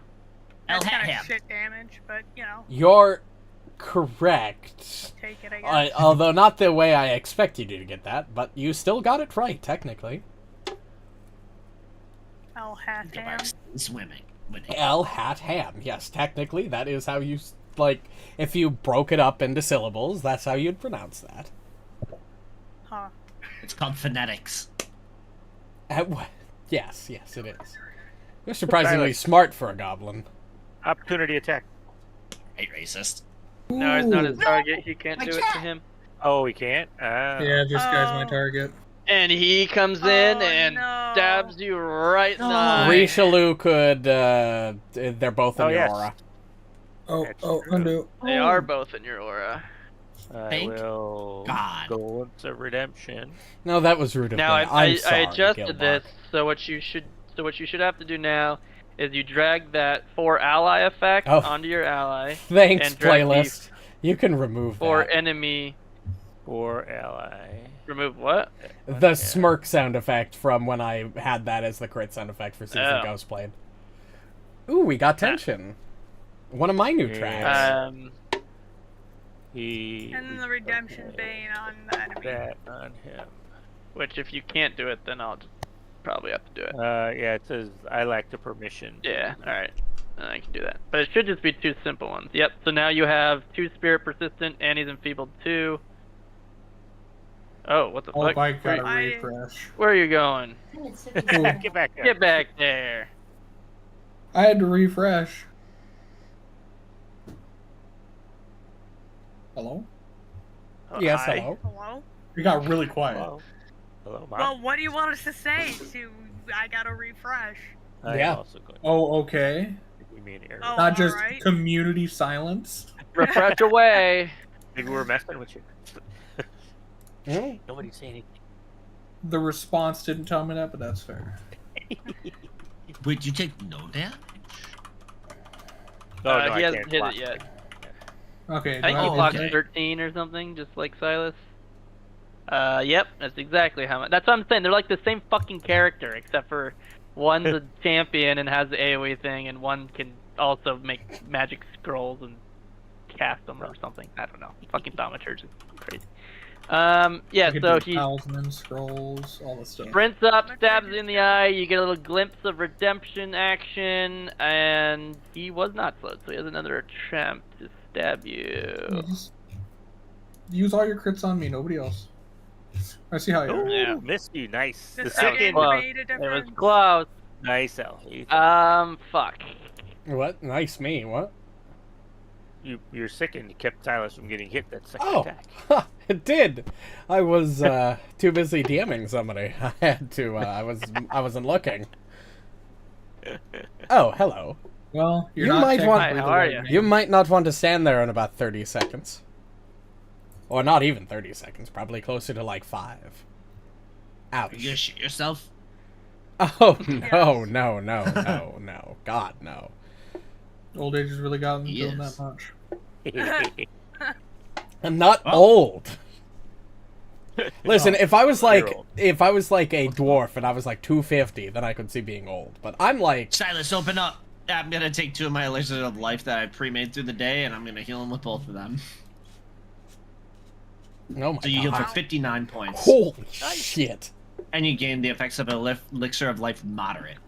G: That's kind
E: Alhatham.
G: of shit damage, but you know,
A: You're correct.
G: take it. I guess.
A: Although not the way I expected you to get that, but you still got it right, technically.
G: Alhatham.
E: Gilbark swimming.
A: Alhatham. Yes, technically, that is how you, like, if you broke it up into syllables, that's how you'd pronounce that.
G: Huh.
E: It's called phonetics.
A: Yes, it is. You're surprisingly
C: Silas.
A: smart for a goblin.
C: Opportunity attack.
E: Hey, racist.
F: No, it's not his
G: No!
F: target. He can't
E: My
F: do it to
E: cat.
F: him.
C: Oh, he can't?
D: Yeah, this guy's my
G: Oh.
D: target.
F: And he comes in
G: Oh,
F: and
G: no.
F: stabs you right in the
E: No.
F: eye.
A: Rishalou could, they're both in
C: Oh,
A: your
C: yes.
A: aura.
C: That's
D: Oh,
C: true.
D: undo.
F: They are both in your aura.
C: I
E: Thank
C: will
E: God.
C: go into redemption.
A: No, that was rude of
F: Now
A: me.
F: I
A: I'm sorry,
F: adjusted
A: Gilbark.
F: this, so what you should have to do now is you drag that 4 ally effect
A: Oh.
F: onto your ally,
A: Thanks,
F: and drag the
A: playlist. You can remove
F: 4
A: that.
F: enemy.
C: For ally.
F: Remove what?
A: The smirk sound effect from when I had that as the crit sound effect for Season
F: Oh.
A: Ghostblade. Ooh, we got tension. One of my new
C: Yeah.
A: tracks.
C: He.
G: And the redemption bane on the enemy.
C: That on him.
F: Which if you can't do it, then I'll just probably have to do it.
C: Yeah, it says I lack the permission.
F: Yeah, alright. I can do that. But it should just be 2 simple ones. Yep, so now you have 2 spirit persistent, and he's enfeebled 2. Oh, what the
D: Oh,
F: fuck?
D: I gotta
G: I-
D: refresh.
F: Where are you going?
C: Get back there.
F: Get back there.
D: I had to refresh. Hello?
A: Yes,
C: Hi.
A: hello.
G: Hello?
D: You got really quiet.
C: Hello. Hello, Mom.
G: Well, what do you want us to say? I gotta refresh.
C: I'm
A: Yeah.
C: also going
D: Oh, okay.
C: to give me an error.
G: Oh.
D: Not just
G: alright.
D: community silence.
F: Refresh away.
C: Maybe we're messing with you.
A: Hmm?
C: Nobody's saying anything.
D: The response didn't tell me that, but that's fair.
E: Wait, you take no damage?
C: No,
F: He
C: I
F: hasn't
C: can't
F: hit
C: block
F: it yet.
D: Okay.
F: I think
D: do
F: he
E: Oh,
F: blocked
E: okay.
F: 13 or something, just like Sylas. Yep, that's exactly how much. That's what I'm saying. They're like the same fucking character, except for one's a champion and has the AoE thing, and one can also make magic scrolls and cast them or something. I don't know. Fucking thaumaturge is crazy. Yeah,
D: You can
F: so
D: do
F: he
D: talisman, scrolls, all the stuff.
F: sprints up, stabs in the eye. You get a little glimpse of redemption action, and he was not slowed, so he has another attempt to stab
D: You
F: you.
D: just use all your crits on me, nobody else. I see how you
C: Ooh,
D: are.
F: Yeah.
C: Misty, nice.
G: The
C: The
G: second
C: second,
F: Well,
G: made a
F: It was
G: difference.
F: close.
C: nice, Ellie.
F: Fuck.
A: What? Nice me. What?
C: You're sick and you kept Silas from getting hit that second
A: Oh,
C: attack.
A: it did. I was too busy DMing somebody. I had to. I wasn't looking. Oh, hello.
D: Well, you're
A: You
D: not
A: might want-
D: technically
F: Hi,
D: the
F: how are
D: right
F: you?
D: name.
A: You might not want to stand there in about 30 seconds. Or not even 30 seconds. Probably closer to like 5.
E: Are you gonna
A: Ouch.
E: shit yourself?
A: Oh, no,
G: Yes.
A: no. God, no.
D: Old age has really gotten to him
E: Yes.
D: that much.
A: I'm not
E: Oh.
A: old. Listen,
C: Oh,
A: if I was like
C: you're old.
A: a dwarf and I was like 250, then I could see being old. But I'm like,
E: Sylas, open up. I'm gonna take 2 of my elixirs of life that I pre-made through the day, and I'm gonna heal him with both of them.
A: oh my
E: So you heal for
A: god.
E: 59 points.
A: Holy shit.
E: And you gain the effects of elixir of life moderate.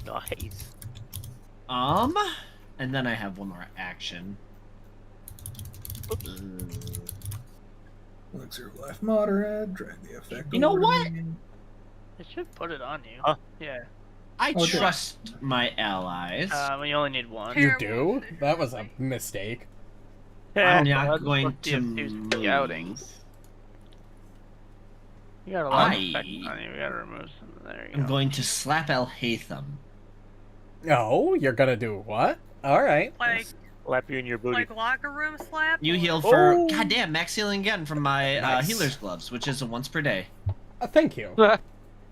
C: Nice.
E: And then I have one more action.
D: Elixir of life moderate, drag the effect.
E: You know
D: over
E: what?
D: to me.
F: It should put it on you.
C: Huh?
F: Yeah.
E: I
D: Oh, dear.
E: trust my allies.
F: We only need one.
A: You do? That was a mistake.
E: I'm
F: Yeah,
E: not
F: let's
E: going
F: look
E: to
F: at two scouting.
E: move.
F: You got a lot of
E: I-
F: effect on you. We gotta remove some. There you
E: I'm
F: go.
E: going to slap Alhatham.
A: Oh, you're gonna do what? All right.
G: Like
C: Slap you in your booty.
G: like locker room slap.
E: You
G: or-
E: heal for
C: Oh.
E: goddamn max healing again from my
A: Nice.
E: healer's gloves, which is a once per day.
A: Thank you.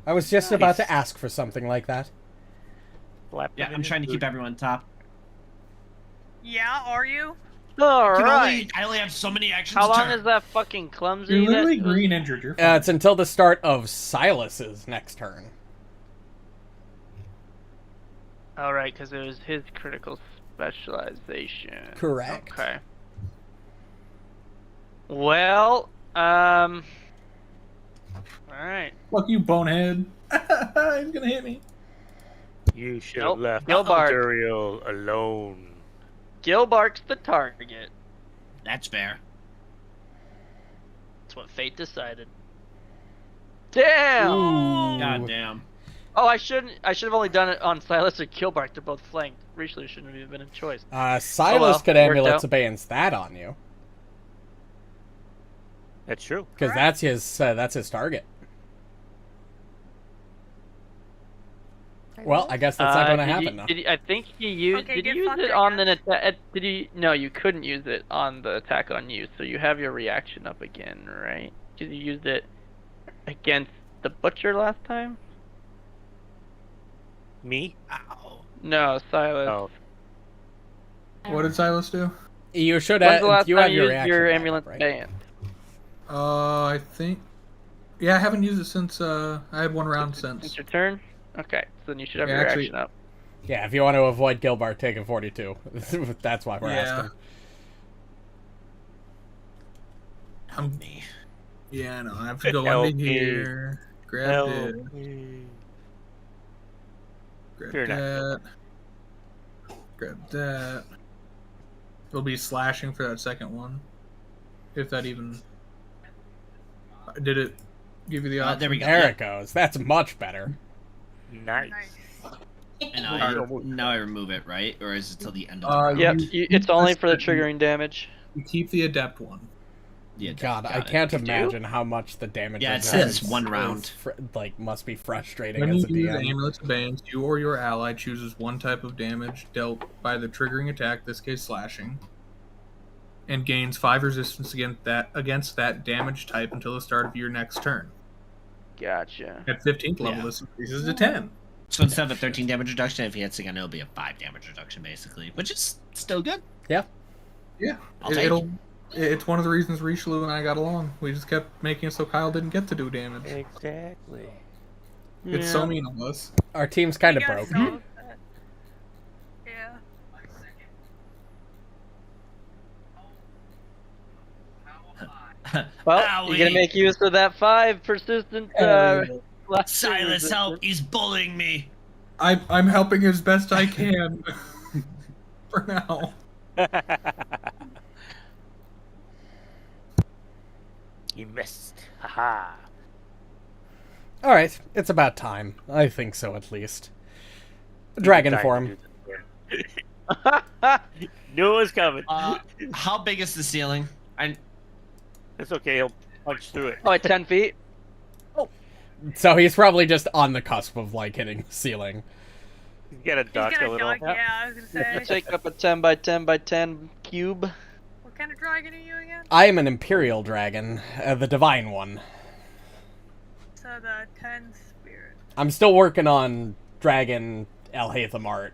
A: I was just about to ask for something like that.
C: Slap
E: Yeah,
C: him in
E: I'm
C: his
E: trying to keep
C: booty.
E: everyone top.
G: Yeah, are you?
F: All
E: I
F: right.
E: only have so many actions.
F: How
E: a
F: long
E: turn.
F: is that fucking clumsy?
D: You're literally
F: that was-
D: green injured. You're fine.
A: It's until the start of Sylas's next turn.
F: All right, because it was his critical specialization.
A: Correct.
F: Okay. Well, all right.
D: Fuck you, bonehead. He's gonna hit me.
C: You should
F: Nope.
C: have left
F: Gilbark.
C: Duriel alone.
F: Gilbark's the target.
E: That's fair.
F: That's what fate decided. Damn!
A: Ooh.
E: God damn.
F: Oh, I should have only done it on Sylas or Gilbark. They're both flanked. Rishalou shouldn't have even been a choice.
A: Silas
F: Oh, well,
A: could
F: worked
A: Amulets
F: out.
A: Abeyance that on you.
C: That's true.
A: Because that's his target. Well, I guess that's not going to
F: did
A: happen
F: you-
A: now.
F: did you- I think he used.
G: Okay,
F: did
G: get
F: you use
G: fucked,
F: it
G: I
F: on an
G: guess.
F: attack? Did you? No, you couldn't use it on the attack on you. So you have your reaction up again, right? Because you used it against the butcher last time.
C: Me?
E: Ow.
F: No, Sylas.
C: Oh,
D: What did Silas do?
A: You should
F: When's
A: have.
F: the last
A: You
F: time
A: have
F: you
A: your
F: used
A: reaction.
F: your
A: back up,
F: ambulance
A: right?
F: band?
D: I think. Yeah, I haven't used it since. I had one round
F: Since
D: since.
F: your turn. Okay, so then you should have
D: Yeah,
F: your
D: actually-
F: reaction up.
A: Yeah, if you want to avoid Gilbark taking 42. That's why we're
D: Yeah.
A: asking.
E: Help me.
D: Yeah, I know. I have to go
C: Help
D: into
C: me.
D: here. Grab
C: help
D: it.
C: me.
D: Grab
C: You're not
D: that. Grab that. It'll be slashing for that second one. If that even. Did it give you the option?
E: There we go.
A: There
E: Yeah.
A: it goes. That's much better.
C: Nice.
G: Nice.
E: And now I remove it, right? Or is it till the end of the
D: Uh,
E: round?
F: Yep,
D: you-
F: it's only for the
D: you-
F: triggering damage.
D: You keep the adept one.
E: Yeah,
A: God, I
E: got it.
A: can't
F: You do?
A: imagine how much the damage.
E: Yeah, it
A: resistance
E: says one
A: is
E: round.
A: must be frustrating
D: When
A: as
D: you
A: a
D: use
A: DM.
D: Amulets Abeyance, you or your ally chooses one type of damage dealt by the triggering attack, this case slashing, and gains 5 resistance against that damage type until the start of your next turn.
F: Gotcha.
D: At 15th level,
E: Yeah.
D: this increases to 10.
E: So instead of a 13 damage reduction, if he hits again, it'll be a 5 damage reduction, basically. Which is still good.
A: Yeah.
D: Yeah,
E: I'll take it.
D: it's one of the reasons Rishalou and I got along. We just kept making it so Kyle didn't get to do damage.
C: Exactly.
D: It's so mean of us.
A: Our team's kind of
G: You guys
A: broken.
G: solved that. Yeah.
F: Well, you're gonna
E: Owie.
F: make use of that 5 persistent. Last
E: Silas, help! He's bullying me.
D: I'm helping as best I can for now.
C: You missed. Haha.
A: All right, it's about time. I think so, at least. Dragon form.
C: Knew it was coming.
E: How big is the ceiling?
C: It's okay. He'll punch through it.
F: Oh, at 10 feet.
A: So he's probably just on the cusp of like hitting the ceiling.
C: He's got to
G: He's
C: duck a
G: gonna
C: little.
G: duck, yeah, I was gonna say.
F: Take up a 10 by 10 by 10 cube.
G: What kind of dragon are you again?
A: I am an Imperial Dragon, the Divine one.
G: So the 10 spirit.
A: I'm still working on Dragon Alhatham art.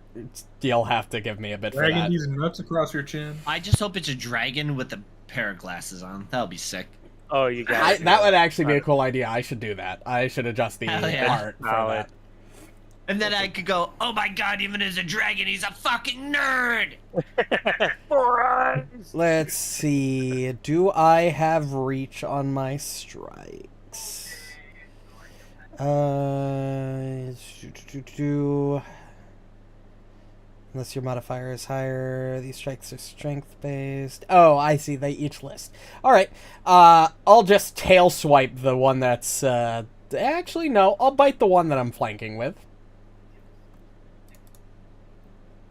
A: You'll have to give me a bit for
D: Dragging
A: that.
D: these nuts across your chin.
E: I just hope it's a dragon with a pair of glasses on. That'll be sick.
C: Oh, you got
A: That would actually be a cool idea. I should do that. I should adjust the
E: Hell yeah.
A: art for
C: Solid.
A: that.
E: And then I could go, oh my god, even as a dragon, he's a fucking nerd!
C: 4 eyes.
A: Let's see. Do I have reach on my strikes? Unless your modifier is higher, these strikes are strength based. Oh, I see. They each list. All right. I'll just tail swipe the one that's. Actually, no. I'll bite the one that I'm flanking with.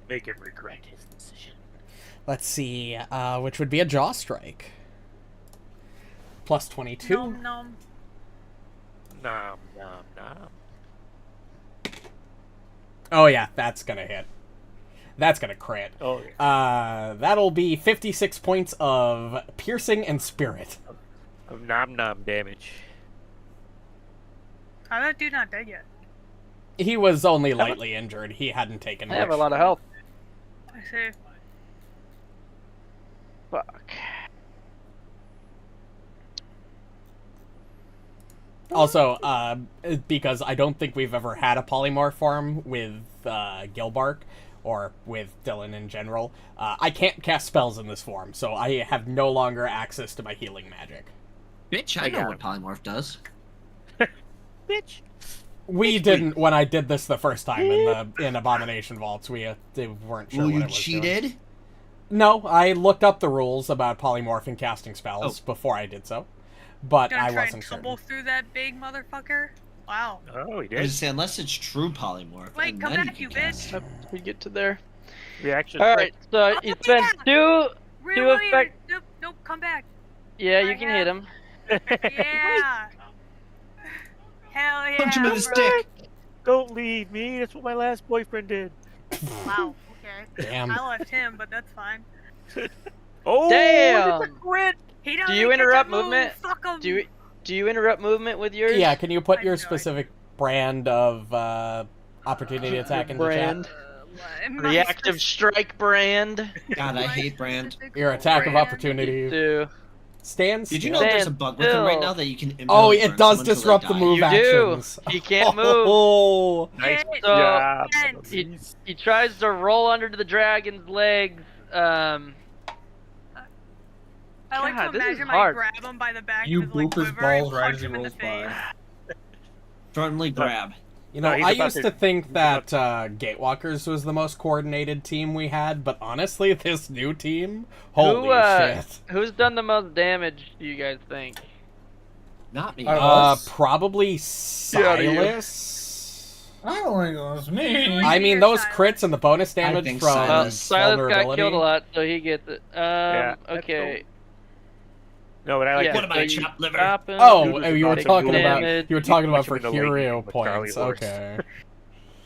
C: Make him regret his decision.
A: Let's see, which would be a jaw strike. Plus 22.
G: Nom nom.
C: Nom, nom, nom.
A: Oh yeah, that's gonna hit. That's gonna crit.
C: Oh, yeah.
A: That'll be 56 points of piercing and spirit.
C: Of nom nom damage.
G: How that dude not dead yet?
A: He was only lightly injured. He hadn't taken
F: I have a
A: much.
F: lot of health.
G: I see.
F: Fuck.
A: Also, because I don't think we've ever had a polymorph form with Gilbark, or with Dylan in general, I can't cast spells in this form, so I have no longer access to my healing magic.
B: Bitch, I know what polymorph does.
C: Bitch.
A: We didn't when I did this the first time in Abomination Vaults. They weren't sure
B: Well,
A: what
B: you
A: it was
B: cheated?
A: doing. No, I looked up the rules about polymorph and casting spells before I did so, but
G: Gonna
A: I
G: try
A: wasn't
G: and tumble
A: certain.
G: through that big motherfucker? Wow.
C: Oh, he
B: I was
C: did.
B: saying, unless it's true polymorph.
G: Wait,
B: and
G: come
B: then
G: back,
B: you
G: you
B: can cast
G: bitch.
B: it.
F: We get to there.
C: Reaction.
F: Alright, so you spend two
G: Really?
F: effect.
G: Nope, come back.
F: Yeah,
G: I
F: you can hit
G: have-
F: him.
G: Yeah. Hell yeah.
B: Punch him in the
G: bro.
B: stick.
C: Don't leave me. That's what my last boyfriend did.
G: Wow, okay.
A: Damn.
G: I left him, but that's fine.
C: Oh,
F: Damn.
C: that's a crit.
G: He doesn't
F: you
G: get to
F: interrupt
G: move.
F: movement?
G: Fuck him.
F: Do you interrupt movement with yours?
A: Yeah, can you put
G: I
A: your
G: know, I-
A: specific brand of opportunity attack in the
F: Brand.
A: chat?
G: My
F: Reactive strike brand.
B: God, I
G: my
B: hate brand.
G: specific
A: Your attack of
G: brand.
A: opportunity.
F: Do.
A: Stand
B: Did you
A: still.
B: know there's a bug with him right
F: Still.
B: now that you can
A: Oh,
B: immediately
A: it
B: burn
A: does
B: someone till they
A: disrupt the
B: die?
A: move
F: You do.
A: actions.
F: He can't move.
A: Oh,
C: Nice
G: Shit.
C: job.
G: Shit.
C: Amalisce.
F: He tries to roll under the dragon's legs.
G: I like
F: God,
G: to
F: this is
G: imagine I
F: hard.
G: grab him by the back
D: You
G: of his like,
D: boop his
G: quiver and
D: balls right
G: punch
D: as he
G: him in the
D: rolls by.
G: face.
B: Frontally grab.
A: you know,
C: No, he's
A: I
C: about
A: used
C: to-
A: to think
C: he's
A: that Gatewalkers was the most coordinated team we had, but honestly, this new team, holy shit.
F: Who's done the most damage, do you guys think?
B: Not me.
A: Probably
F: out of here.
A: Silas.
D: I don't think it was me.
A: I mean, those crits and the bonus damage
B: think
A: from
B: Silas.
F: Silas got
A: vulnerability.
F: killed a lot, so he gets it.
C: that's
F: Okay.
C: No, but I like
F: Yeah,
C: to
B: What am I,
F: so you
B: chopped liver?
F: stop him,
A: Oh,
C: Dude,
A: you were
C: take
A: talking about
F: damage.
A: you were talking about
C: Punch
A: for
C: him in the leg
A: hero
C: with Charlie
A: points.
C: horse.
A: Okay.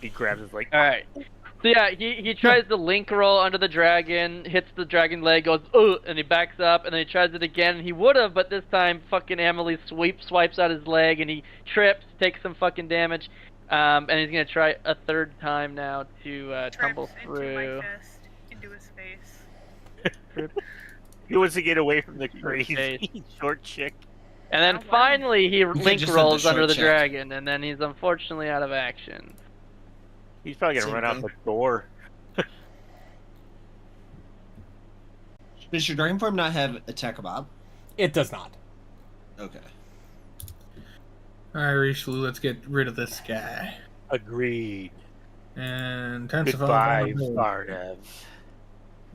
C: He grabs his like.
F: Alright. So yeah, he tries to link roll under the dragon, hits the dragon leg, goes, ugh, and he backs up, and then he tries it again, and he would've, but this time fucking Amalisce swipes out his leg, and he trips, takes some fucking damage, and he's gonna try a third time now to tumble
G: Trips
F: through.
G: into my fist, into his face.
C: He wants to get away from the
F: face.
C: crazy short chick.
F: And then
G: Oh, wow.
F: finally he link
B: just said the
F: rolls under
B: short
F: the
B: check.
F: dragon, and then he's unfortunately out of action.
C: He's probably gonna
B: Same
C: run out
B: thing.
C: the door.
B: Does your dragon form not have attack of ob?
A: It does not.
B: Okay.
D: Alright, Rishalou, let's get rid of this guy.
C: Agreed.
D: And
C: Goodbye,
D: intensify
C: Varnev.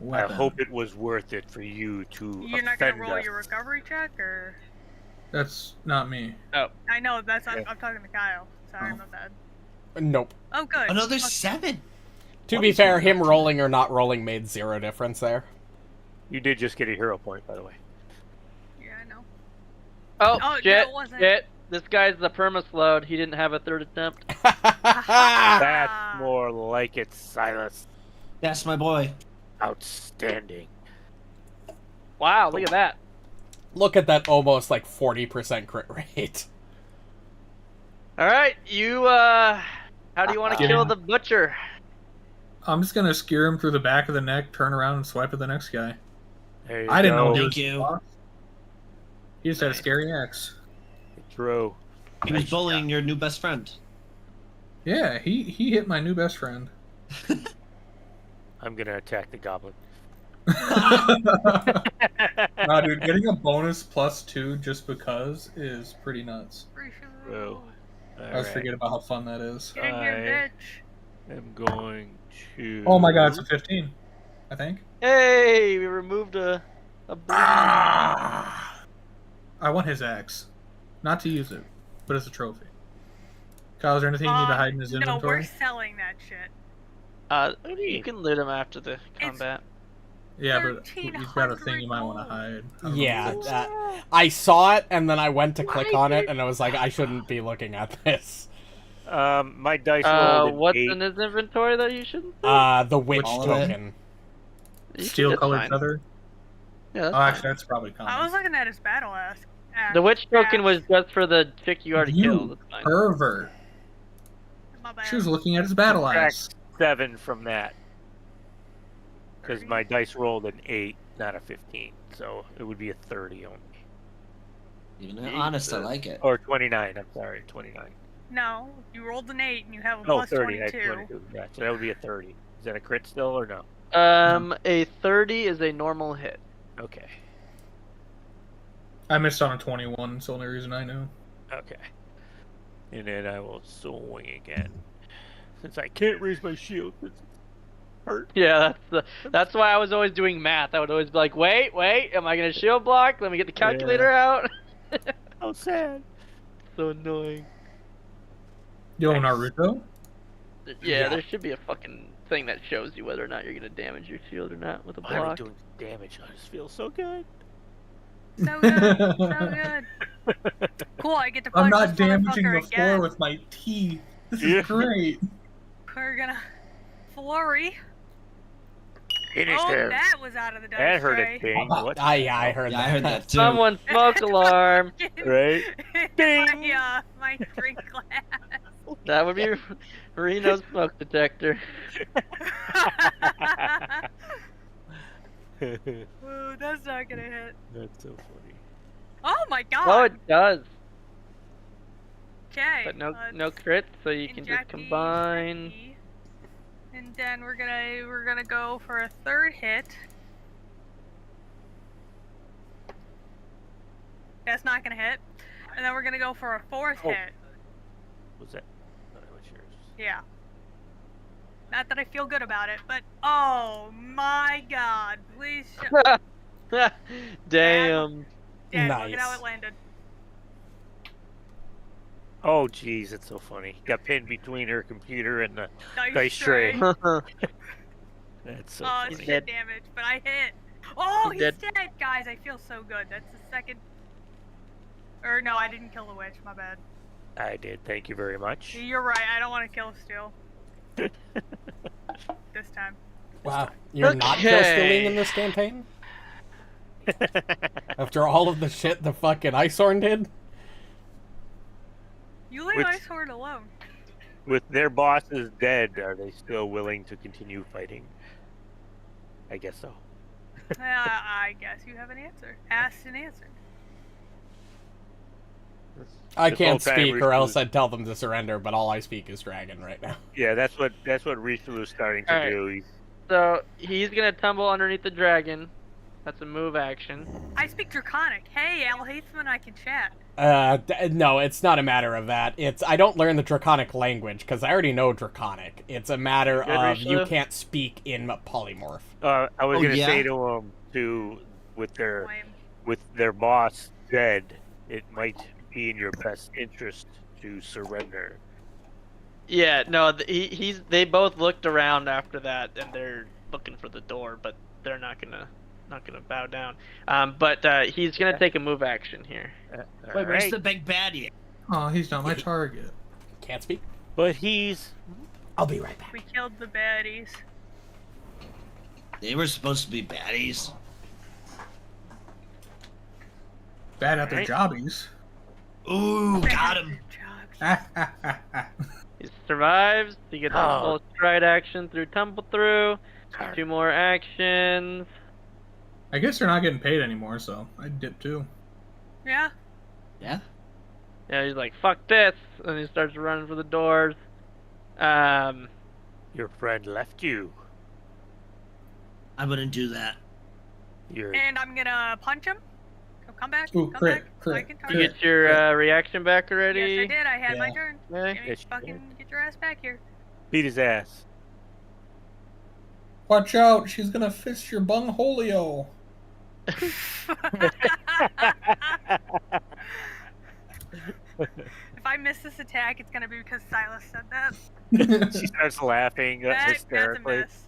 C: I
D: weapon.
C: hope it was worth it for you to
G: You're not gonna
C: offend
G: roll
C: us.
G: your recovery check, or?
D: That's not me.
G: I know that's
C: Yeah.
G: I'm talking to Kyle. Sorry
D: Oh.
G: about that.
A: Nope.
G: Oh, good.
B: Another
G: Fuck.
B: 7.
A: To
B: What
A: be
B: is
A: fair,
B: going
A: him
B: on?
A: rolling or not rolling made zero difference there.
C: You did just get a hero point, by the way.
G: Yeah, I know.
F: Oh,
G: Oh,
F: shit,
G: no, it wasn't.
F: shit. This guy's the permaslowed. He didn't have a third attempt.
C: That's more like it, Silas.
B: That's my boy.
C: Outstanding.
F: Wow, look at that.
A: Look at that almost like 40% crit rate.
F: Alright, you, how do you want to
D: Get
F: kill
D: him.
F: the butcher?
D: I'm just gonna skewer him through the back of the neck, turn around, and swipe at the next guy.
C: There you
D: I didn't know
C: go.
D: he
B: Thank
D: was.
B: you.
D: He just had a scary axe.
C: True.
B: He was bullying your new best friend.
D: Yeah, he hit my new best friend.
C: I'm gonna attack the goblin.
D: Nah, dude, getting a bonus +2 just because is pretty nuts.
C: Whoa.
D: I always forget about how fun that is.
G: Get in here, bitch.
C: I'm going to.
D: Oh my god, it's a 15, I think.
F: Hey, we removed a bleeding.
D: I want his axe. Not to use it, but as a trophy. Kyle, is there anything you need to hide in his
G: No,
D: inventory?
G: we're selling that shit.
F: You can loot him after the combat.
D: Yeah, but he's got a thing you might want to
G: gold.
D: hide. I don't know
A: Yeah,
D: if it's-
A: I saw it and then I went to click on it and I was like, I shouldn't be looking at this.
C: My dice rolled an
F: What's
C: 8.
F: in his inventory that you shouldn't?
A: The witch
E: All of it?
A: token.
D: Steel colored
F: fine.
D: feather.
F: Yeah, that's
D: Oh,
F: fine.
D: actually, that's probably common.
G: I was looking at his battle axe.
F: The witch token
G: axe.
F: was just for the chick you already killed.
D: You
F: That's fine.
D: pervert.
G: My bad.
D: She was looking at his battle
C: Subtract
D: axe.
C: 7 from that. Because my dice rolled an 8, not a 15. So it would be a 30 only.
E: Even honest, I like it.
C: Or 29, I'm sorry, 29.
G: No, you rolled an 8 and you have a
C: Oh,
G: plus
C: 30, I had
G: 22.
C: 22. Yeah, so that would be a 30. Is that a crit still or no?
F: A 30 is a normal hit.
C: Okay.
D: I missed on a 21. It's the only reason I know.
C: Okay. And then I will swing again. Since I can't raise my shield, it's hurt.
F: Yeah, that's why I was always doing math. I would always be like, wait, am I gonna shield block? Let me get the calculator out.
C: How sad.
F: So annoying.
D: Yo, Naruto?
F: Yeah, there should be a fucking thing that shows you whether or not you're gonna damage your shield or not with a
C: Why are we
F: block.
C: doing damage? I just feel so good.
G: So good, so good. Cool, I get to punch
D: I'm not
G: this
D: damaging
G: motherfucker
D: the
G: again.
D: floor with my teeth. This
C: Yeah.
D: is great.
G: We're gonna flurry.
C: Finish
G: Oh,
C: him.
G: that was out of the dice
C: That hurt
G: tray.
C: a ding. What?
A: Yeah, I heard
E: Yeah,
A: that.
E: I heard that too.
F: Someone smoke alarm.
C: Right?
G: my drink glass.
F: That would be Reno's smoke detector.
G: Ooh, that's not gonna hit.
C: That's so funny.
G: Oh my god.
F: Oh, it does.
G: Okay.
F: But no
G: let's
F: crits, so you can just
G: inject
F: combine.
G: the- And then we're gonna go for a third hit. That's not gonna hit. And then we're gonna go for a fourth
C: Oh.
G: hit.
C: Was that? No, that was yours.
G: Yeah. Not that I feel good about it, but oh my god, please
F: Damn.
G: Dad, look at how
A: Nice.
G: it landed.
C: Oh, jeez, it's so funny. Got pinned between her computer and the
G: Dice
C: dice tray.
G: tray.
C: That's so
G: Oh,
C: funny.
G: it's
F: dead.
G: damage, but I hit. Oh,
F: He's
G: he's
F: dead.
G: dead, guys. I feel so good. That's the second. Or no, I didn't kill the witch. My bad.
C: I did. Thank you very much.
G: You're right. I don't want to kill Steel this time.
A: Wow, you're not kill
F: Okay.
A: stealing in this campaign? After all of the shit the fucking Icehorn did?
G: You leave
C: Which-
G: Icehorn alone.
C: With their bosses dead, are they still willing to continue fighting? I guess so.
G: I guess you have an answer. Asked and answered.
A: I
C: This
A: can't
C: whole time
A: speak, or else
C: Rishalou-
A: I'd tell them to surrender, but all I speak is dragon right now.
C: Yeah, that's what Richalou's starting to
F: Alright.
C: do. He's,
F: So he's gonna tumble underneath the dragon. That's a move action.
G: I speak Draconic. Hey, Alhatham and I can chat.
A: No, it's not a matter of that. I don't learn the Draconic language, because I already know Draconic. It's a matter
F: Good,
A: of you
F: Rishalou?
A: can't speak in polymorph.
C: I was
E: Oh,
C: gonna
E: yeah?
C: say to him with
G: Lame.
C: their boss dead, it might be in your best interest to surrender.
F: Yeah, no, they both looked around after that, and they're looking for the door, but they're not gonna bow down. But he's gonna take a move action here.
E: Wait, where's
C: Alright.
E: the big baddie?
D: Oh, he's not my target.
A: Can't speak?
C: But he's
A: I'll be right back.
G: We killed the baddies.
E: They were supposed to be baddies.
D: Bad at their
C: Right.
D: jobbies.
E: Ooh, got him.
F: He survives. He gets a
C: Oh.
F: full stride action through tumble through. 2 more actions.
D: I guess they're not getting paid anymore, so I'd dip too.
G: Yeah.
E: Yeah.
F: Yeah, he's like, fuck this, and he starts running for the doors.
C: your friend left you.
E: I wouldn't do that.
C: You're
G: And I'm gonna punch him. Come back.
D: Ooh,
G: come
D: crit,
G: back.
D: crit,
G: I can
F: You
G: target.
F: get your reaction back already.
G: Yes, I did. I had my
D: Yeah.
G: turn.
F: Okay.
G: Give me
C: Yes, you
G: fucking get your ass back here.
C: beat his ass.
D: Watch out, she's gonna fist your bungholio.
G: If If I miss this attack, it's gonna be because Sylas said that.
C: She starts laughing
G: That's a
C: hysterically.
G: miss.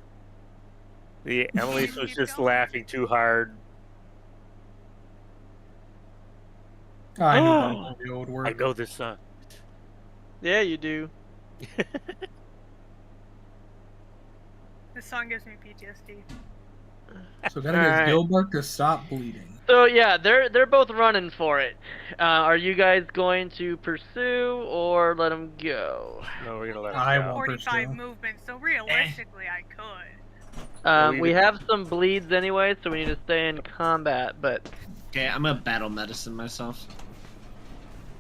C: The Amalisce was
G: Keep
C: just
G: going.
C: laughing too hard.
D: I knew that would would work.
C: I know this song.
F: Yeah, you do.
G: This song gives me PTSD.
D: So gotta
F: Alright.
D: get Gilbark to stop bleeding.
F: So yeah, they're both running for it. Are you guys going to pursue or let them go?
C: No, we're gonna let him
D: I
C: go.
D: won't.
G: 45
D: pursue.
G: movement, so realistically I could.
C: Well,
F: We have some bleeds anyway, so we need to stay in combat. But
E: Okay, I'm gonna battle medicine myself.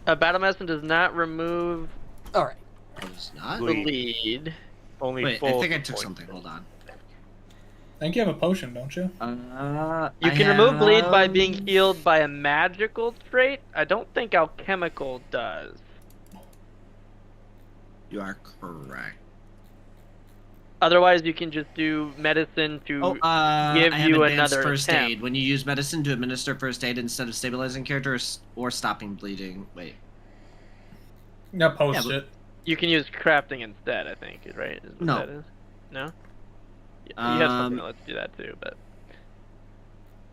F: battle medicine does not remove
A: All right.
E: Oh, it's not?
C: Bleed.
F: bleed.
C: Only
E: Wait,
C: full
E: I think I
C: hit
E: took
C: points.
E: something. Hold on.
D: I think you have a potion, don't you?
F: You can remove bleed by being healed by a magical trait. I don't think alchemical does.
E: You are correct.
F: Otherwise, you can just do medicine to
E: Oh,
F: give
E: I have
F: you
E: advanced
F: another
E: first
F: attempt.
E: aid. When you use medicine to administer first aid instead of stabilizing characters or stopping bleeding. Wait.
D: Yeah, post
E: Yeah,
D: it.
F: You can use crafting instead, I think, right? Is what
E: No.
F: that is? No? You have something
E: Um,
F: that lets you do that too, but...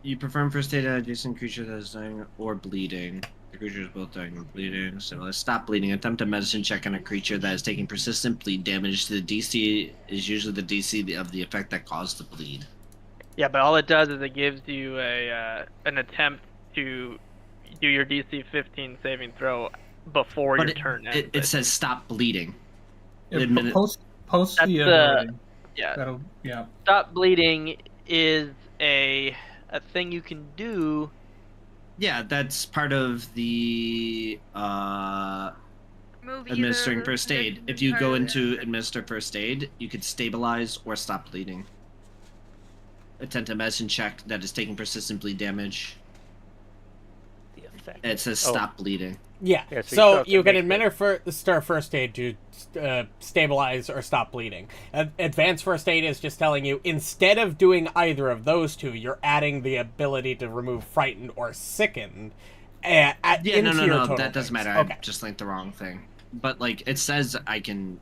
E: You perform first aid on a decent creature that is dying or bleeding. The creature is both dying or bleeding. So let's stop bleeding. Attempt a medicine check on a creature that is taking persistent bleed damage. The DC is usually the DC of the effect that caused the bleed.
F: Yeah, but all it does is it gives you an attempt to do your DC 15 saving throw before
E: But
F: your turn ends.
E: it says stop bleeding.
D: Yeah,
E: Admini-
D: post
F: That's
D: the
F: the-
D: ability.
F: Yeah,
D: That'll yeah.
F: stop bleeding is a thing you can do.
E: Yeah, that's part of the
G: Move
E: administering
G: either
E: first aid.
G: the-
E: If you go
G: or-
E: into administer first aid, you could stabilize or stop bleeding. Attempt a medicine check that is taking persistent bleed damage.
C: The effect.
E: And it says
C: Oh.
E: stop bleeding.
A: Yeah.
C: Yeah, so you still
A: So
C: have to
A: you can
C: make
A: administer first aid to stabilize or stop bleeding. Advanced first aid is just telling you instead of doing either of those two, you're adding the ability to remove frightened or sickened.
E: Yeah,
A: Into
E: no,
A: your total
E: that doesn't
A: things.
E: matter.
A: Okay.
E: I just linked the wrong thing. But like it says, I can.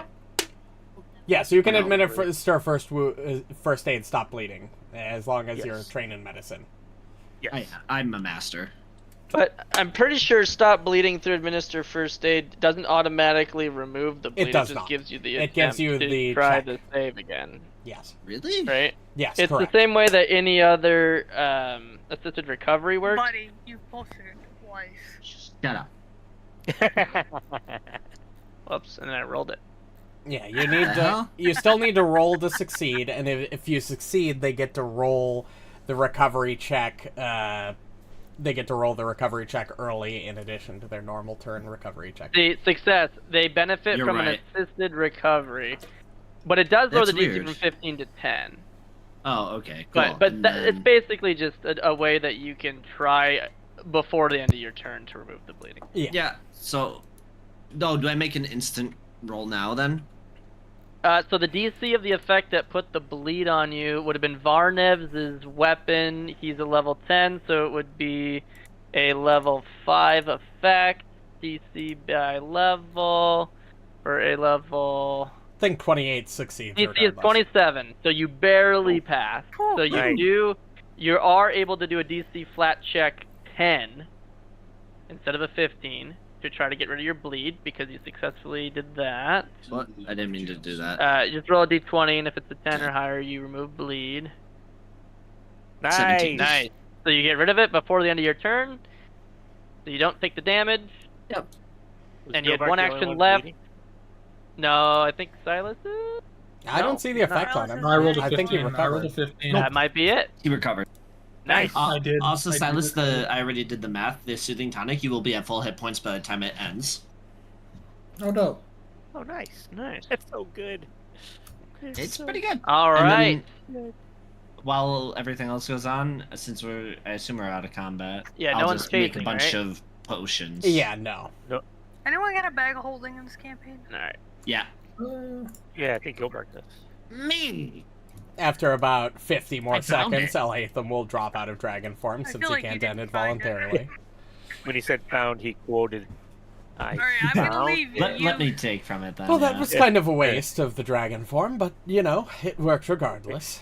A: Yeah, so you can
E: No,
A: administer first aid, stop bleeding, as long as you're
C: Yes.
A: trained in medicine.
C: Yes.
E: I'm a master.
F: But I'm pretty sure stop bleeding through administer first aid doesn't automatically remove the bleed. It,
A: does
F: just
A: not.
F: gives you the
A: It gives
F: attempt
A: you
F: to
A: the
F: try
A: check.
F: to save again,
A: Yes.
E: Really?
F: right?
A: Yes,
F: It's
A: correct.
F: the same way that any other assisted recovery works.
G: Buddy, you posted it twice.
E: Shut up.
F: Whoops, and then I rolled it.
A: Yeah, you need
E: The
A: to.
E: hell?
A: You still need to roll to succeed, and if you succeed, they get to roll the recovery check. They get to roll the recovery check early, in addition to their normal turn recovery check.
F: The success, they benefit
E: You're
F: from
E: right.
F: an assisted recovery, but it does lower
E: That's
F: the DC
E: weird.
F: from 15 to 10.
E: Oh, okay. Cool.
F: But
E: And
F: it's
E: then-
F: basically just a way that you can try before the end of your turn to remove the bleeding.
E: Yeah. So, no. Do I make an instant roll now then?
F: So the DC of the effect that put the bleed on you would have been Varnev's weapon. He's a level 10, so it would be a level 5 effect. DC by level for a level.
A: I think 28 succeeds.
F: DC is
A: regardless.
F: 27, so you barely pass. So
C: Nice.
F: you are able to do a DC flat check 10 instead of a 15 to try to get rid of your bleed because you successfully did that.
E: What? I didn't mean to do that.
F: You just roll a d20, and if it's a 10 or higher, you remove bleed.
C: Nice.
E: 17.
F: Nice. So you get rid of it before the end of your turn, so you don't take the damage.
E: Yep.
C: Was
F: And you had
C: Gilbark
F: one
C: the only
F: action
C: one
F: left.
C: bleeding?
F: No, I think Sylas is.
A: I
F: No,
A: don't see the effect
G: no.
A: on him.
D: I rolled a
A: I
D: 15.
A: think he
D: I rolled
A: recovered.
D: a 15.
F: That might be it.
E: He recovered.
F: Nice.
D: I did.
E: Also,
D: I did
E: Silas,
D: recover.
E: I already did the math. The soothing tonic, you will be at full hit points by the time it ends.
D: Oh no.
C: Oh, nice.
F: Nice.
C: That's so good.
E: It's pretty good.
F: All
E: And
F: right.
E: then, while everything else goes on, since I assume we're out of combat.
F: Yeah, no
E: I'll
F: one's
E: just make a
F: chasing,
E: bunch
F: right?
E: of potions.
A: Yeah, no.
G: Anyone got a bag of holding in this campaign?
F: All right.
E: Yeah.
C: Yeah, I think Gilbark does.
E: Me.
A: After about 50 more
E: I found
A: seconds,
E: it.
A: Alhatham will drop out of dragon form
G: I
A: since
G: feel
A: he
G: like you
A: can't
G: didn't
A: end it
G: find it.
A: voluntarily.
C: When he said found, he quoted I
G: Alright, I'm gonna
C: found
G: leave
C: it.
G: you.
E: Let me take from it then.
A: Well, that
E: yeah.
A: was kind of a waste of the dragon form, but, you know, it worked regardless.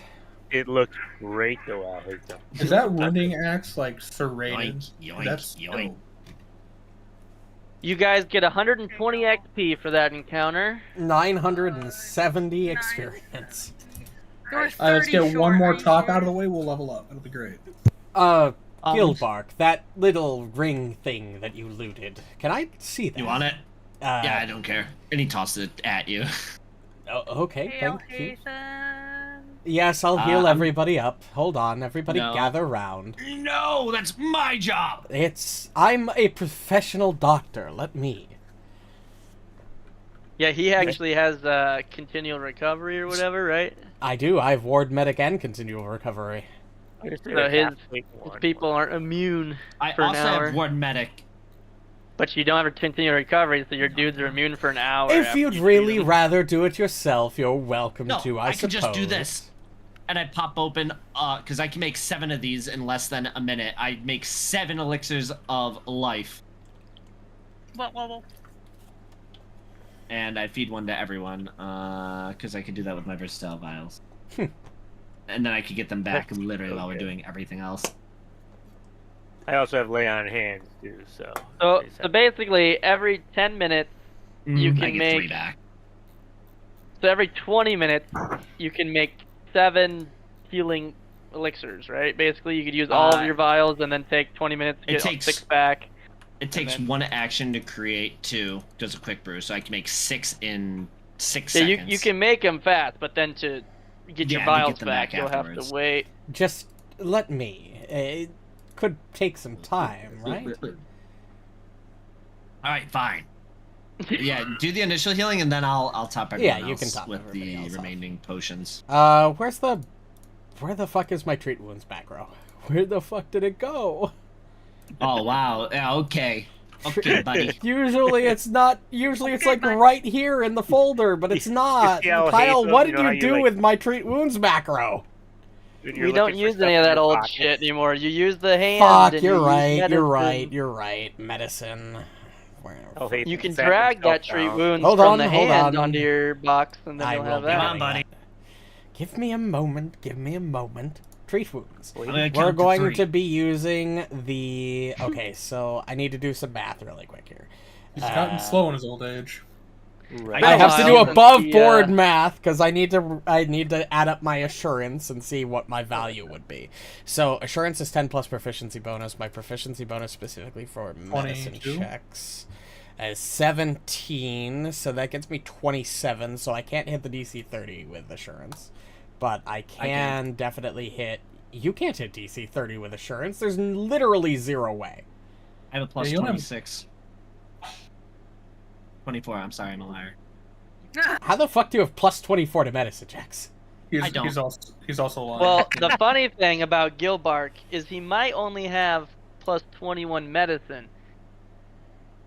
C: It looks great though, Alhatham.
D: Is that wounding axe like serrated?
E: Yoink, yoink,
D: That's
E: yoink.
D: dope.
F: You guys get 120 XP for that encounter.
A: 970 experience.
G: There were
D: Let's
G: 30
D: get one
G: short
D: more
G: right
D: talk
G: here.
D: out of the way. We'll level up. It'll be great.
A: Gilbark, that little ring thing that you looted. Can I see that?
E: You want it? Yeah, I don't care. And he tossed it at you.
A: Oh, okay,
G: Hail,
A: thank you.
G: Hatham.
A: Yes, I'll heal
E: I'm-
A: everybody up. Hold on, everybody
E: No.
A: gather round.
E: No, that's my job.
A: I'm a professional doctor, let me.
F: Yeah, he actually has continual recovery or whatever, right?
A: I do, I have ward medic and continual recovery.
C: I just did
F: So
C: a
F: his
C: half-wake one.
F: people aren't immune
E: I
F: for an
E: also
F: hour.
E: have ward medic.
F: But you don't have a continual recovery, so your dudes are immune for an hour.
A: If
F: after
A: you'd
F: you
A: really
F: feed them.
A: rather do it yourself, you're welcome
E: No,
A: to, I
E: can
A: suppose.
E: just do this. And I pop open, because I can make 7 of these in less than a minute. I make 7 elixirs of life.
G: Well.
E: And I feed one to everyone, because I can do that with my versatile vials.
A: Hmm.
E: And then I could get them back literally while we're doing everything else.
C: I also have lay on hands too, so.
F: So basically, every 10 minutes, you
E: I
F: can
E: get
F: make.
E: 3 back.
F: So every 20 minutes, you can make 7 healing elixirs, right? Basically, you could use all of your vials and then take 20 minutes to
E: It
F: get
E: takes-
F: 6 back.
E: It takes
F: then-
E: 1 action to create 2. Does a quick brew, so I can make 6 in 6
F: Yeah,
E: seconds.
F: you can make them fast, but then to get your
E: Yeah, to get
F: vials
E: them
F: back,
E: back
F: you'll have
E: afterwards.
F: to wait.
A: Just let me. It could take some time, right?
E: All right, fine. Yeah, do the initial healing, and then I'll top everyone
A: Yeah, you can
E: else
A: top
E: with
A: everybody
E: the
A: else off.
E: remaining potions.
A: Where the fuck is my treat wounds back row? Where the fuck did it go?
E: Oh wow, yeah, okay, buddy.
A: Usually it's not. Usually it's
G: Okay,
A: like
G: bud.
A: right here in the folder, but it's not.
C: see how
A: Kyle,
C: Hatham,
A: what
C: you
A: did
C: know how
A: you
C: you,
A: do
C: like-
A: with my treat wounds macro?
C: When you're
F: We don't
C: looking for
F: use
C: stuff
F: any of
C: in
F: that
C: your
F: old
C: pockets.
F: shit anymore. You use the hand.
A: Fuck,
F: and
A: you're
F: you use
A: right. You're
F: medicine.
A: right. You're right. Medicine.
C: Alhatham
F: You can
C: sat
F: drag
C: himself
F: that treat
C: down.
F: wounds
A: Hold
F: from
A: on,
F: the
A: hold
F: hand
A: on.
F: onto your box, and then
A: I
F: you'll
A: will
F: have
A: be
F: that.
E: Come on,
A: doing
E: buddy.
A: it. Give me a moment. Give me a moment. Treat wounds.
E: I'm gonna
A: We're
E: count to
A: going
E: 3.
A: to be using the. Okay, so I need to do some math really quick here.
D: He's gotten slow in his old age.
C: Right.
A: I have to do
F: Since
A: above
F: the,
A: board math because I need to add up my assurance and see what my value would be. So assurance is 10 plus proficiency bonus. My proficiency bonus specifically for medicine
D: 22?
A: checks is 17, so that gets me 27. So I can't hit the DC 30 with assurance, but I can definitely hit. You can't hit DC 30 with assurance. There's literally zero way.
E: I have a plus
D: Yeah, you don't have-
E: 26. 24. I'm sorry, I'm a liar.
A: How the fuck do you have plus 24 to medicine checks?
E: I don't.
D: He's also lying.
F: Well, the funny thing about Gilbark is he might only have plus 21 medicine.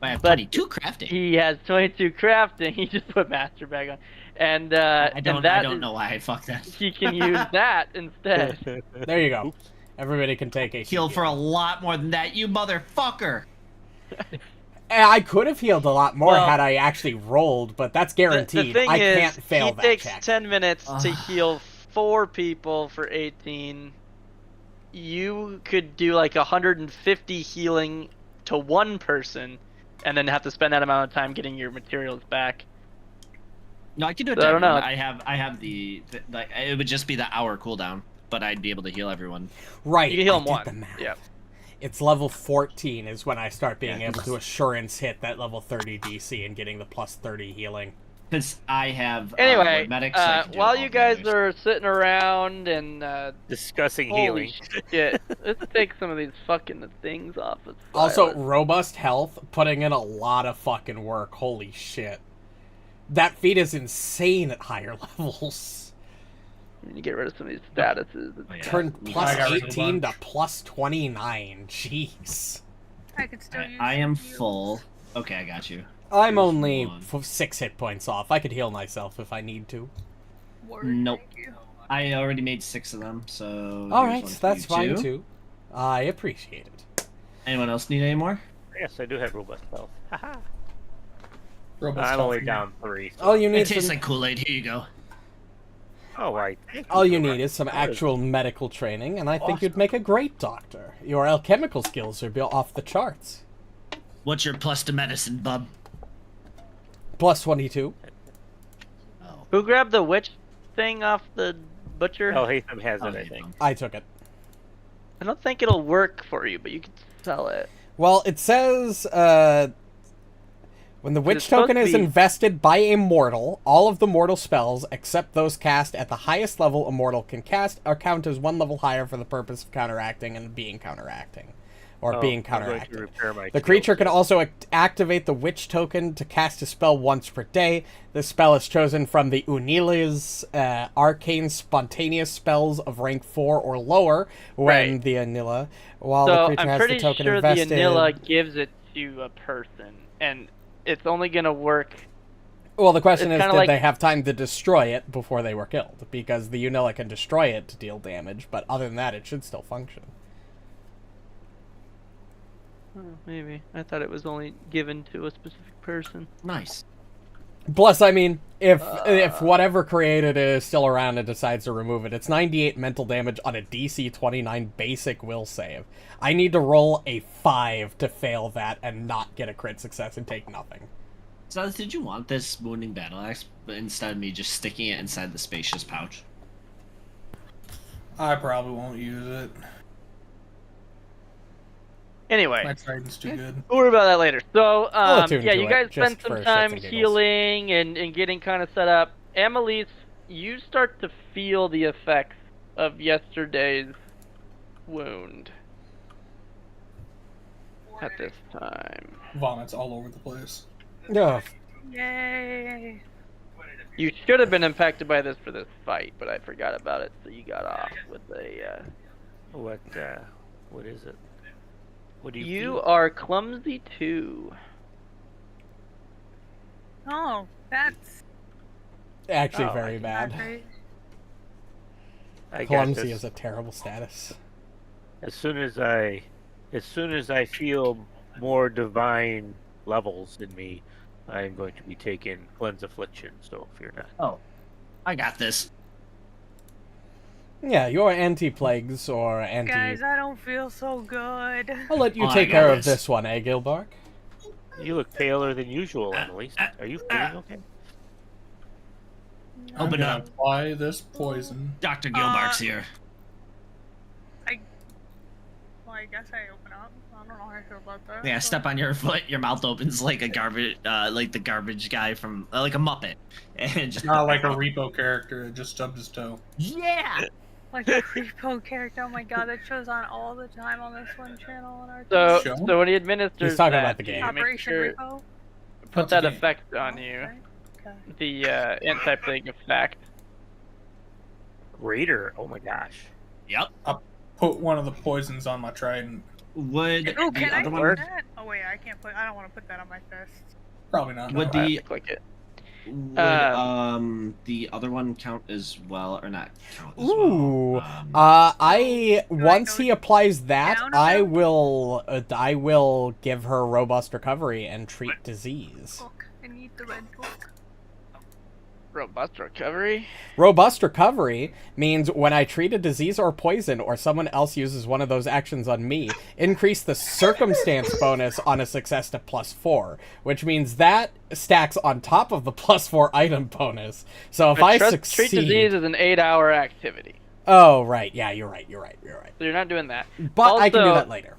E: I have
F: But
E: 22 crafting.
F: He has 22 crafting. He just put master bag on, and
E: I don't
F: and that is-
E: know why I fucked that.
F: He can use that instead.
A: There you go. Everybody can take a
E: Healed for a lot more than that, you motherfucker.
A: I could have healed a lot more
F: Well,
A: had I actually rolled, but that's guaranteed.
F: The thing
A: I
F: is,
A: can't fail
F: he
A: that
F: takes
A: check.
F: 10 minutes to heal 4 people for 18. You could do like 150 healing to 1 person, and then have to spend that amount of time getting your materials back.
E: No, I can do it.
F: So
E: To
F: I don't
E: everyone.
F: know.
E: I have the like. It would just be the hour cooldown, but I'd be able to heal everyone.
A: Right.
F: You can heal
A: I
F: him
A: did
F: once.
A: the math.
F: Yep.
A: It's level 14 is when I start being
E: Yeah,
A: able to assurance hit that level 30 DC and getting the plus 30 healing.
E: Because I have
F: Anyway,
E: ward medics, so I can do
F: while
E: all
F: you
E: the
F: guys
E: others.
F: are sitting around and
C: Discussing
F: holy
C: healing.
F: shit, let's take some of these fucking things off of
A: Also,
F: Sylas.
A: robust health, putting in a lot of fucking work. Holy shit. That feat is insane at higher levels.
F: You get rid of some of these statuses.
E: Oh, yeah.
A: Turn plus
D: I got rid of a
A: 18 to
D: bunch.
A: plus 29. Jeez.
G: I could still use
E: I am
G: heals.
E: full. Okay, I got you.
A: I'm
E: Here's
A: only
E: one.
A: 6 hit points off. I could heal myself if I need to.
G: Word,
E: Nope.
G: thank you.
E: I already made 6 of them, so.
A: Alright,
E: here's one for
A: that's
E: you
A: fine
E: too.
A: too. I appreciate it.
E: Anyone else need any more?
C: Yes, I do have robust health. Haha.
D: Robo's
C: I'm only
D: tough.
C: down 3. So.
A: All you
E: It
A: need
E: tastes
A: some,
E: like Kool-Aid. Here you go.
C: Oh,
A: all you need is some actual medical training, and I think you'd make a great doctor. Your alchemical skills are built off the charts.
E: What's your plus to medicine, bub?
A: Plus 22.
E: Oh.
F: Who grabbed the witch thing off the butcher?
C: Alhatham has it, I
E: Okay.
C: think.
A: I took it.
F: I don't think it'll work for you, but you can sell it.
A: Well, it says, when the witch
F: It's supposed
A: token
F: to
A: is
F: be-
A: invested by a mortal, all of the mortal spells, except those cast at the highest level a mortal can cast, are counted as one level higher for the purpose of counteracting and being counteracting. Or being
C: I'm going to
A: counteracted.
C: repair my
A: The
C: skills.
A: creature can also activate the witch token to cast a spell once per day. This spell is chosen from the Unila's arcane spontaneous spells of rank 4 or lower when
F: Right.
A: the Anila, while the
F: So
A: creature
F: I'm
A: has
F: pretty
A: the token
F: sure
A: invested.
F: the Anila gives it to a person, and it's only gonna work.
A: Well, the question
F: It's
A: is,
F: kinda
A: did
F: like-
A: they have time to destroy it before they were killed? Because the Unilla can destroy it to deal damage, but other than that, it should still function.
F: Oh, maybe I thought it was only given to a specific person.
E: Nice.
A: Plus, I mean, if whatever created it is still around and decides to remove it, it's 98 mental damage on a DC 29 basic will save. I need to roll a 5 to fail that and not get a crit success and take nothing.
E: So, did you want this wounding battle axe, but instead of me just sticking it inside the spacious pouch?
D: I probably won't use it.
F: Anyway,
D: My trident's too good.
F: we'll worry about that later. So,
A: I'll attune
F: yeah,
A: to
F: you
A: it,
F: guys
A: just
F: spent
A: for
F: some
A: shits
F: time
A: and giggles.
F: healing and getting kind of set up. Amalisce, you start to feel the effects of yesterday's wound at this time.
D: Vomits all over the place.
A: Ugh.
G: Yay!
F: You should have been impacted by this for this fight, but I forgot about it, so you got off with a...
C: What is it? What do you
F: You
C: feel?
F: are clumsy too.
G: Oh, that's
A: Actually,
F: Oh,
A: very
G: not
A: bad.
G: great.
C: I got
A: Clumsy
C: this.
A: is a terrible status.
C: As soon as I feel more divine levels in me, I am going to be taking cleanse affliction. So fear not.
E: Oh, I got this.
A: Yeah, your anti-plagues or anti...
G: Guys, I don't feel so good.
A: I'll let you
E: Oh, I
A: take
E: got
A: care of
E: this.
A: this one, eh, Gilbark?
C: You look paler than usual, Amalisce. Are you feeling okay?
D: I'm
E: Open
D: gonna
E: up.
D: apply this poison.
E: Dr. Gilbark's here.
G: Well, I guess I open up. I don't know how I feel about that.
E: Yeah,
G: but-
E: step on your foot, your mouth opens like a garbage, like the garbage guy from, like a Muppet. And just...
D: Not like a repo character that just stubbed his toe.
E: Yeah!
G: Like a repo character. Oh my god, that shows on all the time on this one channel on our
F: So,
D: Show?
F: so when he administers
A: He's talking
F: that,
A: about the game.
F: you make
G: Operation
F: sure-
G: Repo.
F: put
D: That's a
F: that
D: game.
F: effect on you.
G: Okay. Okay.
F: The anti-plague effect.
C: Raider. Oh my gosh.
E: Yep.
D: Put one of the poisons on my trident.
E: Would
G: Oh,
E: the
G: can I
E: other
G: put
E: one...
G: that? Oh wait, I can't put. I don't want to put that on my fist.
D: Probably not.
E: Would
D: no.
F: I have
E: the
F: to click it.
E: would the other one count as well, or not count as
A: Ooh.
E: well?
A: Once
G: go
A: he applies that,
G: down a
A: I
G: bit?
A: will give her robust recovery and treat disease.
G: Book. I need the red book.
F: Robust recovery.
A: Robust recovery means when I treat a disease or poison or someone else uses one of those actions on me, increase the circumstance bonus on a success to +4, which means that stacks on top of the +4 item bonus. So if
F: But
A: I
F: treat
A: succeed...
F: disease is an 8-hour activity,
A: Oh, right. Yeah, you're right.
F: so you're not doing that.
A: But I can do
F: Also-
A: that later.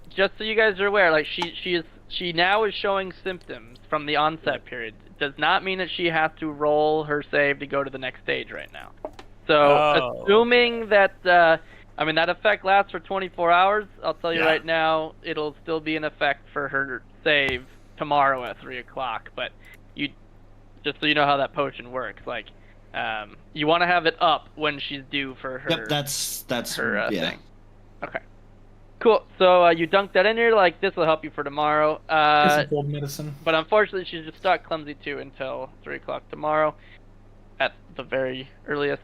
F: Just so you guys are aware, like she now is showing symptoms from the onset period. Does not mean that she has to roll her save to go to the next stage right now. So
C: Oh.
F: assuming that that effect lasts for 24 hours, I'll tell you
E: Yeah.
F: right now, it'll still be in effect for her save tomorrow at 3 o'clock. But you, just so you know how that potion works, like you want to have it up when she's due for her.
E: Yep, that's
F: her
E: yeah.
F: thing. Okay. Cool. So you dunk that in here, like this will help you for tomorrow.
D: This is cold medicine.
F: But unfortunately, she's just stuck clumsy 2 until 3 o'clock tomorrow, at the very earliest.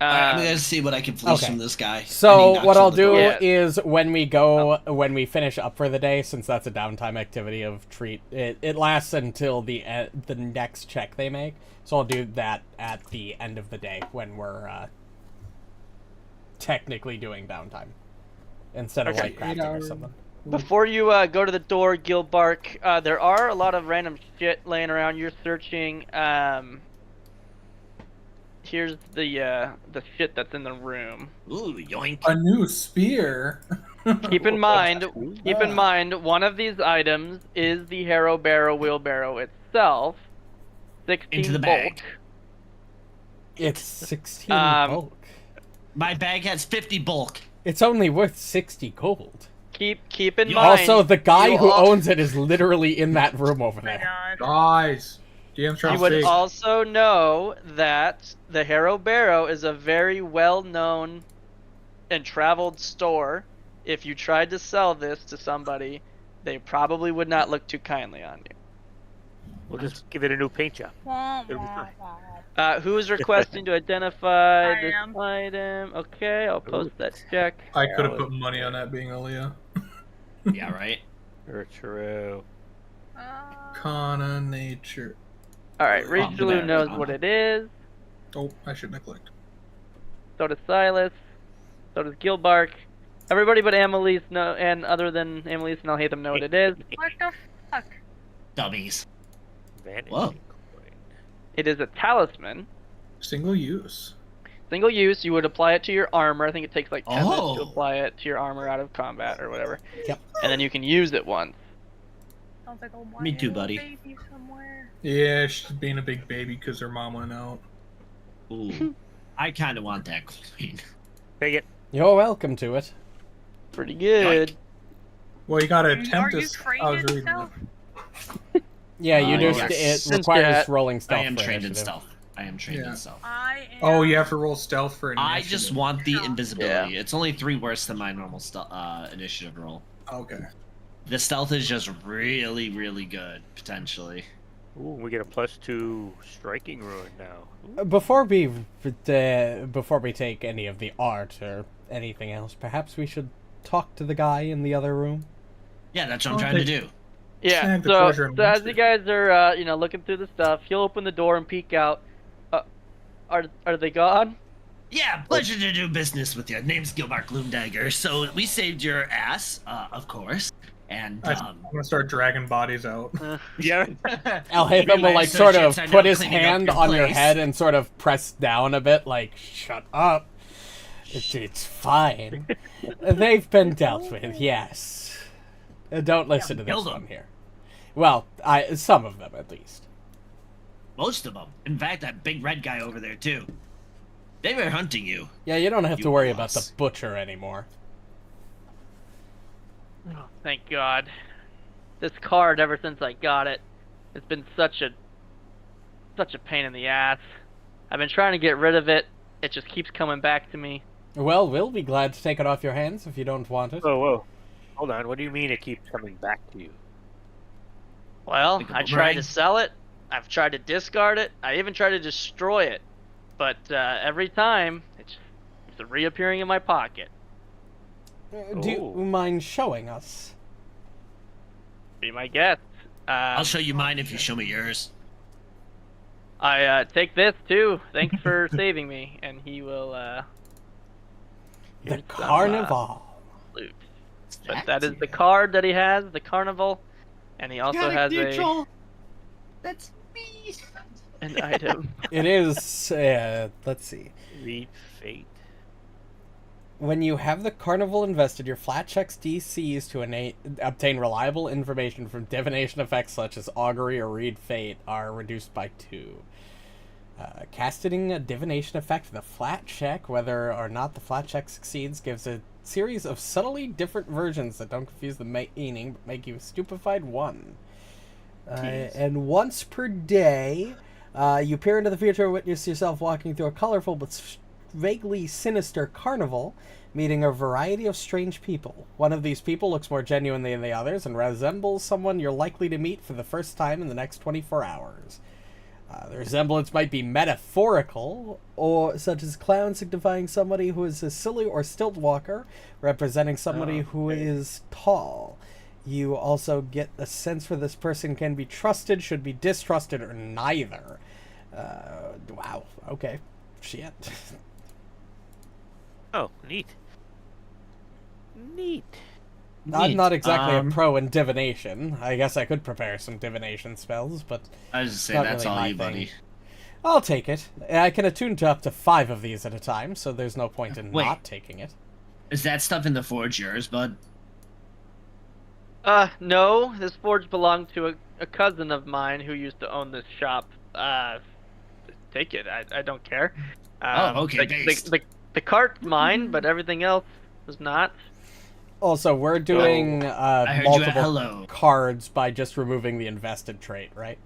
E: I'm gonna see what I can fleece
A: okay.
E: from this guy. And he
A: So
E: knocks
A: what
E: on
A: I'll
E: the
A: do
E: door.
F: Yeah.
A: is when we finish up for the day, since that's a downtime activity of treat, it lasts until the next check they make. So I'll do that at the end of the day when we're technically doing downtime instead of
F: Okay.
A: like crafting or something.
F: Before you go to the door, Gilbark, there are a lot of random shit laying around. You're searching. Here's the shit that's in the room.
E: Ooh, yoink.
D: A new spear.
F: Keep in mind, one of these items is the Harrow Barrow Wheelbarrow itself. 16
E: Into the
F: bulk.
E: bag.
A: It's 16 bulk.
E: My bag has 50 bulk.
A: It's only worth 60 gold.
F: Keep in
E: You
F: mind.
A: Also, the guy
F: you
A: who
F: al-
A: owns it is literally in that room over
G: Oh my
A: there.
G: god.
D: Guys. DM's trying
F: You
D: to
F: would
D: speak.
F: also know that the Harrow Barrow is a very well-known and traveled store. If you tried to sell this to somebody, they probably would not look too kindly on you.
C: We'll just give it a new paint job.
G: Wah,
C: It'll be
G: wah,
C: fine.
G: wah.
F: Who is requesting to identify
G: I
F: this
G: am.
F: item? Okay, I'll post that check.
D: I could have put money on that being Aaliyah.
E: Yeah, right?
C: True.
D: Kana nature.
F: Alright,
E: there,
F: Rishalou knows
E: Anna.
F: what it is.
D: Oh, I shouldn't have clicked.
F: So does Sylas. So does Gilbark. Everybody but Amalisce know, and other than Amalisce and Alhatham know what it is.
G: What the fuck?
E: Dummies.
C: Vanity
E: Whoa.
C: coin.
F: It is a talisman.
D: Single use.
F: Single use, you would apply it to your armor. I think it takes like 10 minutes to
E: Oh.
F: apply it to your armor out of combat or whatever.
A: Yep.
F: And then you can use it once.
G: Sounds like a
E: Me too,
G: little
E: buddy.
G: baby somewhere.
D: Yeah, she's being a big baby because her mom went out.
E: Ooh. I kind of want that coin.
C: Take it.
A: You're welcome to it.
F: Pretty good.
D: Well, you gotta
G: Are
D: attempt
G: you
D: this. I was
G: trained in
D: reading
G: stealth?
D: it.
A: Yeah, you do.
E: yes.
A: It requires
F: Yeah.
A: rolling stealth.
E: I am
A: for
E: trained in
A: initiative.
E: stealth. I am trained
D: Yeah.
E: in stealth.
G: I am.
D: Oh, you have to roll stealth for initiative.
E: I just want the
G: Yeah.
E: invisibility. It's only 3 worse than my normal initiative roll.
D: Okay.
E: The stealth is just really, really good, potentially.
C: Ooh, we get a +2 striking ruin now.
A: Before we take any of the art or anything else, perhaps we should talk to the guy in the other room.
E: Yeah, that's what I'm trying to do.
F: Yeah,
D: Snag the
F: so
D: treasure and
F: as
D: monster.
F: you guys are, looking through the stuff, he'll open the door and peek out. Are they gone?
E: Yeah, pleasure to do business with you. Name's Gilbark Gloomdagger. So we saved your ass, of course. And,
D: I'm gonna start dragging bodies out.
C: Yeah.
A: Alhatham will like
E: Realize
A: sort of
E: associates are
A: put
E: now
A: his
E: cleaning up
A: hand
E: your
A: on your
E: place.
A: head and sort of press down a bit, like shut up. It's fine. They've been dealt with, yes. Don't listen to this
E: kill them.
A: one here. Well, some of them at least.
E: most of them. In fact, that big red guy over there, too. They were hunting you.
A: Yeah, you don't have to
E: You
A: worry
E: lost.
A: about the butcher anymore.
F: Oh, thank God. This card, ever since I got it, has been such a pain in the ass. I've been trying to get rid of it. It just keeps coming back to me.
A: Well, we'll be glad to take it off your hands if you don't want it.
C: Whoa, whoa. Hold on. What do you mean it keeps coming back to you?
F: Well,
E: Like a
F: I tried
E: boomerang?
F: to sell it. I've tried to discard it. I even tried to destroy it. But every time, it's reappearing in my pocket.
A: Do you
C: Oh.
A: mind showing us?
F: Be my guest.
E: I'll show you mine if you show me yours.
F: I take this too. Thanks for saving me. And he will
A: The
F: here's some,
A: Carnival.
F: loot. But that is the card that he has, the carnival, and he also has
E: That's me.
F: an item.
A: It is, let's see.
C: Read fate.
A: When you have the carnival invested, your flat checks DCs to obtain reliable information from divination effects such as augury or read fate are reduced by 2. Casting a divination effect with a flat check, whether or not the flat check succeeds, gives a series of subtly different versions that don't confuse the meaning but make you stupefied 1. And once per day, you peer into the future and witness yourself walking through a colorful but vaguely sinister carnival, meeting a variety of strange people. One of these people looks more genuine than the others and resembles someone you're likely to meet for the first time in the next 24 hours. The resemblance might be metaphorical, or such as clown signifying somebody who is a silly or stilt walker, representing somebody who is tall. You also get a sense for this person can be trusted, should be distrusted, or neither. Wow. Okay. Shit.
C: Oh, neat. Neat.
A: I'm not exactly a
E: Um,
A: pro in divination. I guess I could prepare some divination spells, but
E: I was just say
A: not
E: that's
A: really
E: all
A: my
E: you,
A: thing.
E: buddy.
A: I'll take it. I can attune to up to 5 of these at a time, so there's no point in
E: Wait.
A: not taking it.
E: Is that stuff in the forge yours, bud?
F: No. This forge belonged to a cousin of mine who used to own this shop. Take it. I don't care.
E: Okay, based.
F: The cart's mine, but everything else was not.
A: Also, we're doing
E: I heard you at
A: multiple
E: hello.
A: cards by just removing the invested trait, right?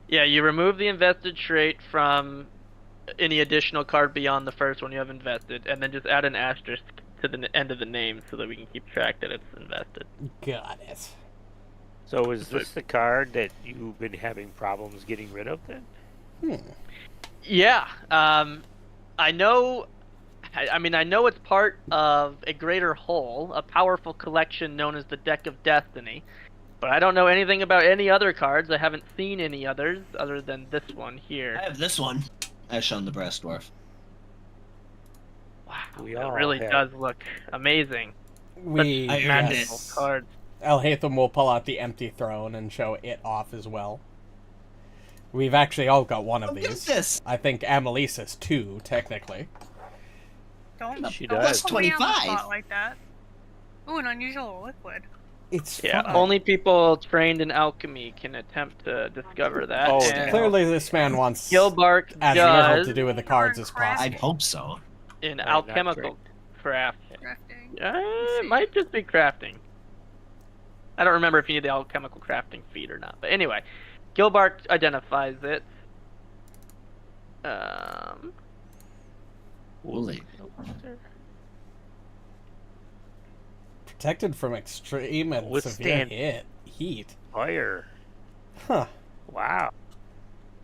F: Yeah, you remove the invested trait from any additional card beyond the first one you have invested, and then just add an asterisk to the end of the name so that we can keep track that it's invested.
A: Got it.
C: So is this the card that you've been having problems getting rid of then?
F: Yeah. I know. I mean, I know it's part of a greater whole, a powerful collection known as the Deck of Destiny, but I don't know anything about any other cards. I haven't seen any others other than this one here.
E: I have this one. As shown the breast dwarf.
F: Wow,
C: We
F: it
C: all
F: really
C: have.
F: does look amazing.
A: We
E: I earned
A: yes.
F: Magical cards.
A: Alhatham will pull out the empty throne and show it off as well. We've actually all got one of
E: Look at
A: these.
E: this.
A: I think Amalisce has 2, technically.
G: Don't,
C: She
G: don't
C: does.
G: put me on the
E: 25.
G: spot like that. Ooh, an unusual liquid.
A: It's
F: Yeah,
A: fine.
F: only people trained in alchemy can attempt to discover that.
C: Oh,
F: and
A: Clearly this man wants
F: Gilbark
A: as little
F: does
A: to do with the cards as
G: I'd
E: I'd
A: possible.
E: hope so.
F: in
C: not
F: alchemical craft.
G: Drifting.
F: It might just be crafting. I don't remember if you need the alchemical crafting feat or not. But anyway, Gilbark identifies it.
E: Holy.
A: Protected from extreme and severe
C: Withstand.
A: heat.
C: Fire.
A: Huh.
C: Wow.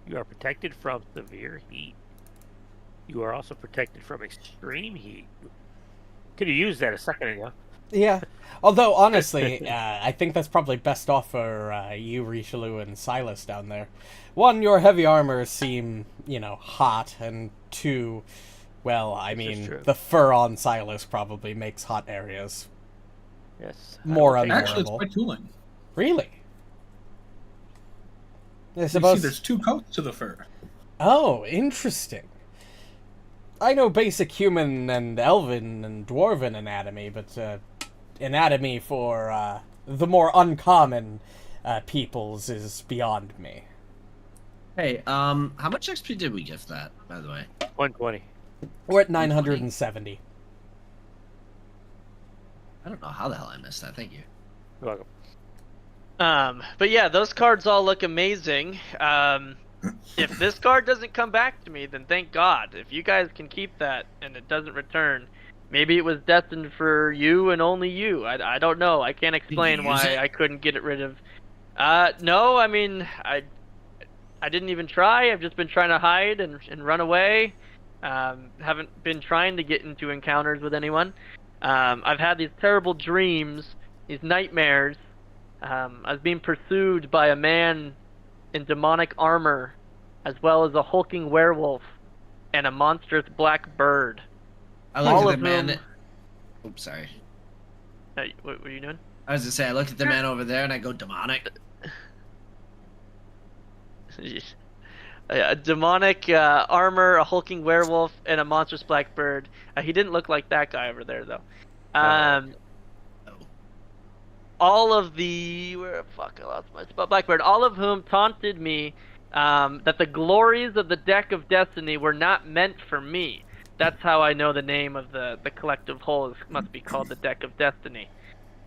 C: You are protected from severe heat. You are also protected from extreme heat. Could have used that a second ago.
A: Yeah. Although, honestly, I think that's probably best off for you, Rishalou, and Sylas down there. 1, your heavy armor seem, hot, and 2, well, I
C: This is
A: mean,
C: true.
A: the fur on Sylas probably makes hot areas
C: Yes.
A: more
C: I will take
D: Actually, it's
A: unbearable.
D: by tooling.
A: Really? I
D: You see,
A: suppose.
D: there's 2 coats to the fur.
A: Oh, interesting. I know basic human and elven and dwarven anatomy, but anatomy for the more uncommon peoples is beyond me.
E: Hey, how much XP did we give that, by the way?
C: 120.
A: We're at 970.
E: I don't know how the hell I missed that. Thank you.
C: You're welcome.
F: But yeah, those cards all look amazing. If this card doesn't come back to me, then thank God. If you guys can keep that and it doesn't return, maybe it was destined for you and only you. I don't know. I can't explain
E: you use
F: why
E: it?
F: I couldn't get it rid of. No, I mean, I didn't even try. I've just been trying to hide and run away. Haven't been trying to get into encounters with anyone. I've had these terrible dreams, these nightmares. I was being pursued by a man in demonic armor, as well as a hulking werewolf and a monstrous black bird.
E: I looked
F: All
E: at
F: of
E: the man.
F: whom-
E: Oops, sorry.
F: Hey, what were you doing?
E: I was gonna say I looked at the man over there and I go demonic.
F: A demonic armor, a hulking werewolf, and a monstrous black bird. He didn't look like that guy over there, though.
E: Oh.
F: All of the I lost my spot. Blackbird. All of whom taunted me that the glories of the Deck of Destiny were not meant for me. That's how I know the name of the collective whole must be called the Deck of Destiny.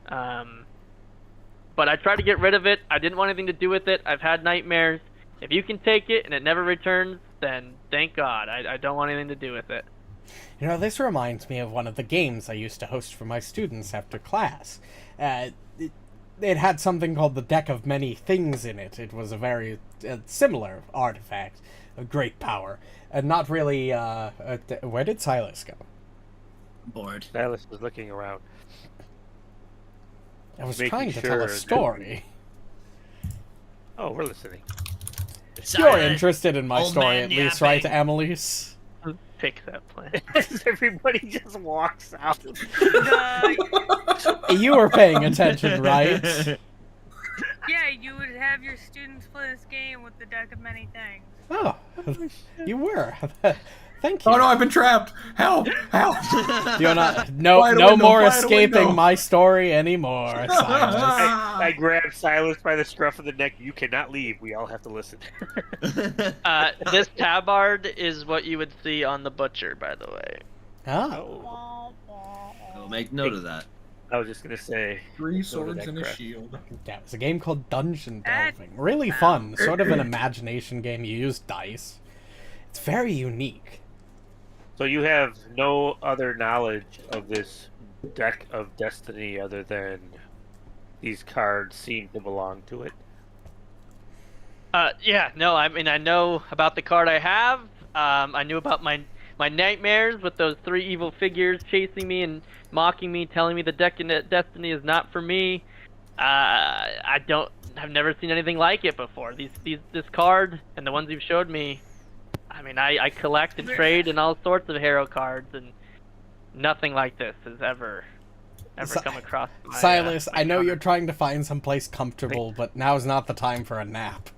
F: But I tried to get rid of it. I didn't want anything to do with it. I've had nightmares. If you can take it and it never returns, then thank God. I don't want anything to do with it.
A: This reminds me of one of the games I used to host for my students after class. it had something called the Deck of Many Things in it. It was a very similar artifact of great power, and not really. Where did Sylas go?
E: Bored.
C: Sylas was looking around.
A: I was
C: Making
A: trying to tell
C: sure
A: a
C: that-
A: story.
C: Oh, we're listening.
A: You're interested in my
E: old
A: story,
E: man
A: at least, right,
E: yapping.
A: Amalisce?
F: Pick that plan.
C: Everybody just walks out.
A: You were paying attention, right?
G: Yeah, you would have your students play this game with the Deck of Many Things.
A: Oh, you were. Thank you.
D: Oh no, I've been trapped! Help! Help!
A: You're not. No,
D: Fly the
A: no
D: window,
A: more
D: fly the
A: escaping
D: window.
A: my story anymore, Sylas.
C: I grabbed Sylas by the scruff of the neck. You cannot leave. We all have to listen.
F: This tabard is what you would see on the butcher, by the way.
A: Oh,
E: I'll make note of that.
C: I was just gonna say.
D: 3
C: So did
D: swords
C: that
D: and a
C: crap.
D: shield.
A: yeah, it's a game called Dungeon Delving. Really fun, sort of an imagination game. You use dice. It's very unique.
C: So you have no other knowledge of this deck of destiny other than these cards seem to belong to it.
F: Yeah, no, I mean, I know about the card I have. I knew about my nightmares with those 3 evil figures chasing me and mocking me, telling me the deck of destiny is not for me. I've never seen anything like it before. This card and the ones you've showed me. I mean, I collect and trade in all sorts of hero cards, and nothing like this has ever come across my
A: Sylas,
F: my
A: I know
F: counter.
A: you're trying to find someplace comfortable, but now's not the time for a nap.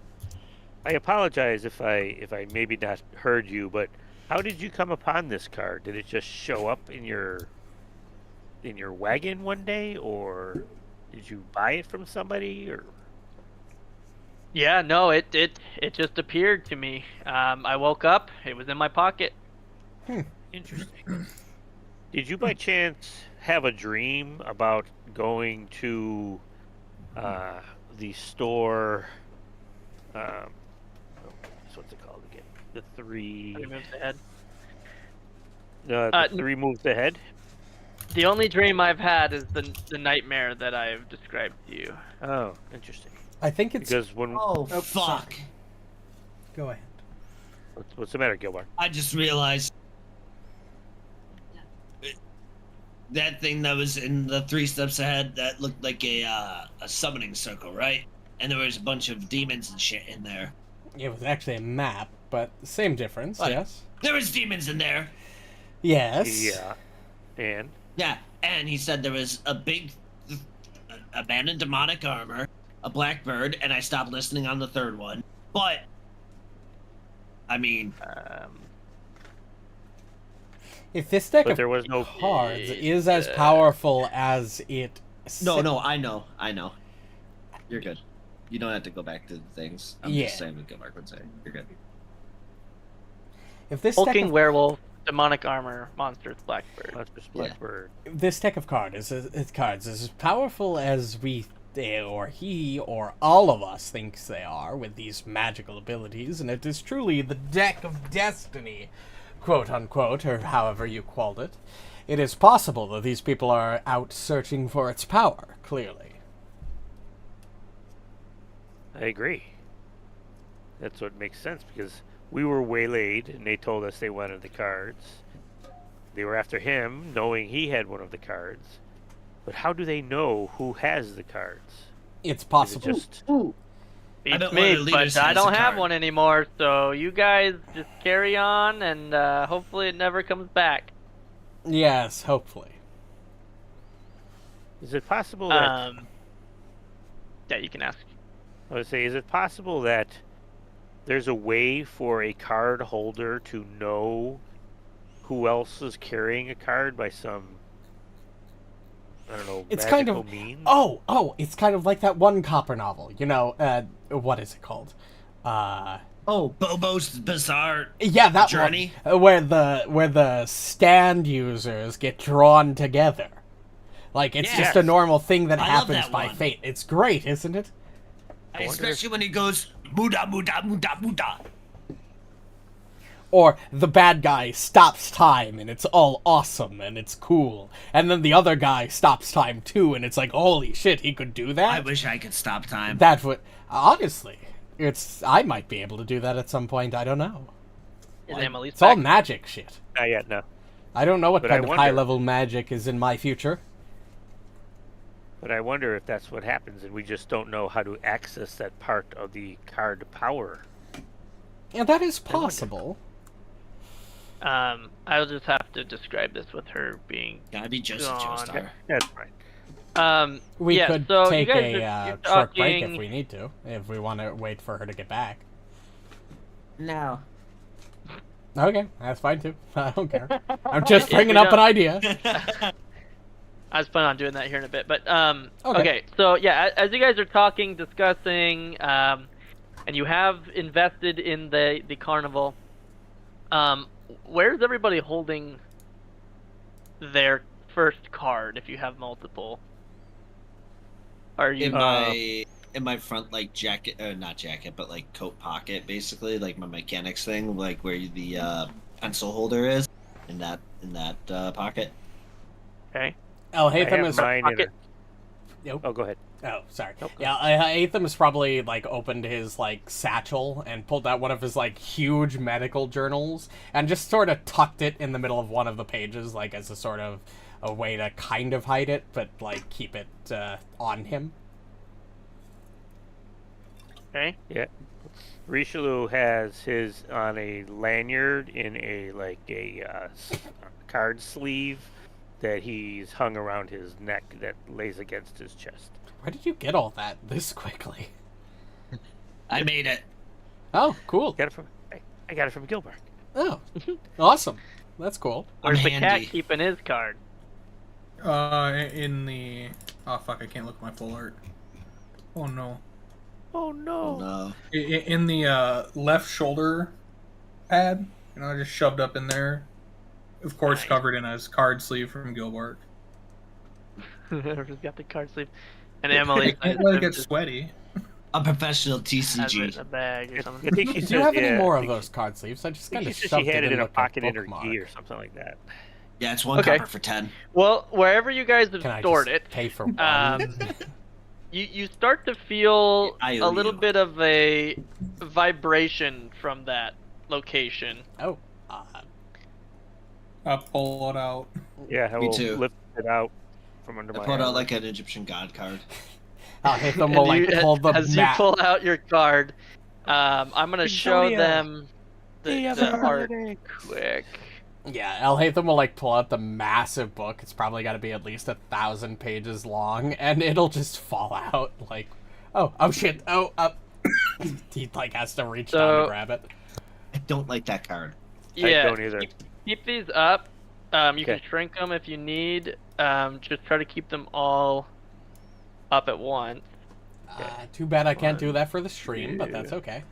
C: I apologize if I maybe not heard you, but how did you come upon this card? Did it just show up in your wagon one day, or did you buy it from somebody, or?
F: Yeah, no, it just appeared to me. I woke up, it was in my pocket.
C: Interesting. Did you by chance have a dream about going to the store? What's it called again? The 3.
F: Let me move ahead.
C: The 3 moves ahead.
F: The only dream I've had is the nightmare that I've described to you.
C: Oh, interesting.
A: I think it's.
C: Because when
E: Oh,
A: Oh,
E: fuck.
A: Go ahead.
C: what's the matter, Gilbark?
E: I just realized that thing that was in the 3 steps ahead that looked like a summoning circle, right? And there was a bunch of demons and shit in there.
A: It was actually a map, but same difference,
E: What?
A: yes.
E: There was demons in there.
A: Yes.
C: Yeah. And
E: Yeah, and he said there was a big abandoned demonic armor, a black bird, and I stopped listening on the 3rd one. But I mean,
A: If this deck
C: But
A: of
C: there was no-
A: cards is as powerful as it.
E: no, I know. You're good. You don't have to go back to the things. I'm
A: Yeah.
E: just saying what Gilbark would say. You're good.
A: If this deck
F: Hulking
A: of,
F: werewolf, demonic armor, monsters, blackbird.
C: Monsters Blackbird.
A: this deck of cards is as powerful as we or he or all of us thinks they are with these magical abilities, and it is truly the deck of destiny, quote unquote, or however you called it. It is possible that these people are out searching for its power, clearly.
C: I agree. That's what makes sense, because we were waylaid and they told us they wanted the cards. They were after him, knowing he had one of the cards. But how do they know who has the cards?
A: It's
C: Is it
A: possible.
C: just
F: Beats
E: bet one of
F: me,
E: the leaders
F: but I
E: has
F: don't
E: a
F: have
E: card.
F: one anymore, so you guys just carry on, and hopefully it never comes back.
A: Yes, hopefully.
C: is it possible that
F: Yeah, you can ask.
C: I would say, is it possible that there's a way for a card holder to know who else is carrying a card by some, I don't know,
A: It's
C: magical
A: kind of
C: means?
A: oh, it's kind of like that one copper novel. You know, what is it called?
E: Oh, Bobo's Bizarre.
A: Yeah, that
E: Journey?
A: one where the stand users get drawn together. Like it's just a
C: Yes.
A: normal thing that
E: I love
A: happens
E: that
A: by
E: one.
A: fate. It's great, isn't it?
C: wonder
E: Especially when he goes Muda Muda Muda Muda.
A: Or the bad guy stops time and it's all awesome and it's cool. And then the other guy stops time too and it's like, holy shit, he could do that?
E: I wish I could stop time.
A: That would... Honestly, I might be able to do that at some point. I don't know.
F: Is Amalisce
A: It's all
F: back?
A: magic shit.
C: Not yet, no.
A: I don't know what
C: But
A: kind
C: I
A: of
C: wonder-
A: high-level magic is in my future.
C: But I wonder if that's what happens, and we just don't know how to access that part of the card power.
A: Yeah, that is
C: wonder.
A: possible.
F: I'll just have to describe this with her being
E: Gotta be Joseph
F: Gone.
E: Joestar.
C: That's right.
A: We
F: yeah,
A: could
F: so you
A: take
F: guys
A: a
F: are
A: short break if
F: talking-
A: we need to, if we want to wait for her to get back.
E: No.
A: Okay, that's fine too. I don't care. I'm just
F: If
A: bringing
F: we
A: up an
F: don't-
A: idea.
F: I was planning on doing that here in a bit, but
A: Okay.
F: okay. So yeah, as you guys are talking, discussing, and you have invested in the carnival, where's everybody holding their first card if you have multiple? Are you?
E: In my front like jacket, not jacket, but like coat pocket, basically, like my mechanics thing, like where the pencil holder is, in that pocket.
F: Okay.
C: I
A: Alhatham
C: have
A: is...
C: mine in
F: pocket.
C: a...
A: Nope.
C: Oh, go ahead.
A: Oh, sorry.
C: Nope.
A: Yeah, Alhatham has probably, like, opened his, like, satchel and pulled out one of his, like, huge medical journals and just sort of tucked it in the middle of one of the pages, like, as a sort of a way to kind of hide it, but, like, keep it on him.
F: Okay.
C: Yeah. Rishalou has his on a lanyard in a card sleeve that he's hung around his neck that lays against his chest.
A: Where did you get all that this quickly?
E: I made it.
A: Oh, cool.
C: I got it from Gilbark.
A: Oh, awesome. That's cool.
F: Where's
E: I'm
F: the cat
E: handy.
F: keeping his card?
D: In the... Oh, fuck, I can't look at my full art. Oh, no.
C: Oh no!
E: No.
D: In the left shoulder pad, just shoved up in there. Of course, covered in his card sleeve from Gilbark.
F: Whoever's got the card sleeve. And Emily
D: Can't let it get sweaty.
E: A professional
F: has it in
E: a
F: a bag or
C: I
F: something.
C: think she
A: Do you
C: said,
A: have any
C: yeah,
A: more
C: I
A: of
C: think
A: those card sleeves? I just
C: I
A: kind
C: think
A: of
C: she said
A: shoved
C: she had it in a
A: like
C: pocket in her
A: bookmark.
C: gi or something like that.
E: Yeah, it's one
F: Okay.
E: copper for 10.
F: Well, wherever you guys have
A: Can I
F: stored
A: just
F: it,
A: pay for one?
F: you start to feel
E: I
F: a
E: owe
F: little
E: you.
F: bit of a vibration from that location.
A: Oh,
D: I'll pull it out.
C: Yeah, I
E: Me
C: will
E: too.
C: lift it out from under
E: I
C: my
E: pulled out
C: armor.
E: like an Egyptian god card.
A: Alhatham will
F: And
A: like pull the
F: as
A: map.
F: you pull out your card, I'm gonna show
C: Exodia.
F: them the art
C: Exodia.
F: quick.
A: Yeah, Alhatham will like pull out the massive book. It's probably got to be at least 1,000 pages long, and it'll just fall out. Like, oh shit, he like has to reach down
F: So-
A: to grab it.
E: I don't like that card.
C: I
F: Yeah,
C: don't either.
F: keep these up. You can
C: Okay.
F: shrink them if you need. Just try to keep them all up at once.
A: Too bad I can't do that for the stream, but that's okay.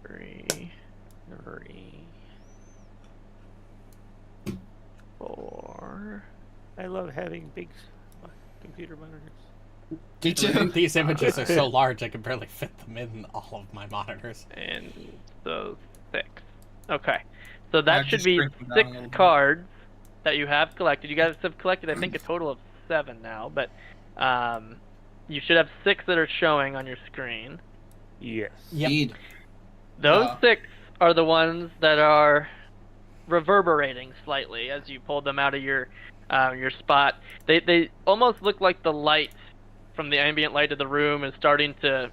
F: 3, 4.
C: I love having big computer monitors.
E: Me too.
A: These images are so large I can barely fit them in all of my monitors.
F: And so 6. Okay. So
D: I
F: that should
D: just
F: be
D: shrink them down a
F: 6
D: little bit.
F: cards that you have collected. You guys have collected, I think, a total of 7 now, but you should have 6 that are showing on your screen.
C: Yes.
A: Yep.
E: Indeed.
F: Those
D: Yeah.
F: 6 are the ones that are reverberating slightly as you pull them out of your spot. They almost look like the light from the ambient light of the room is starting to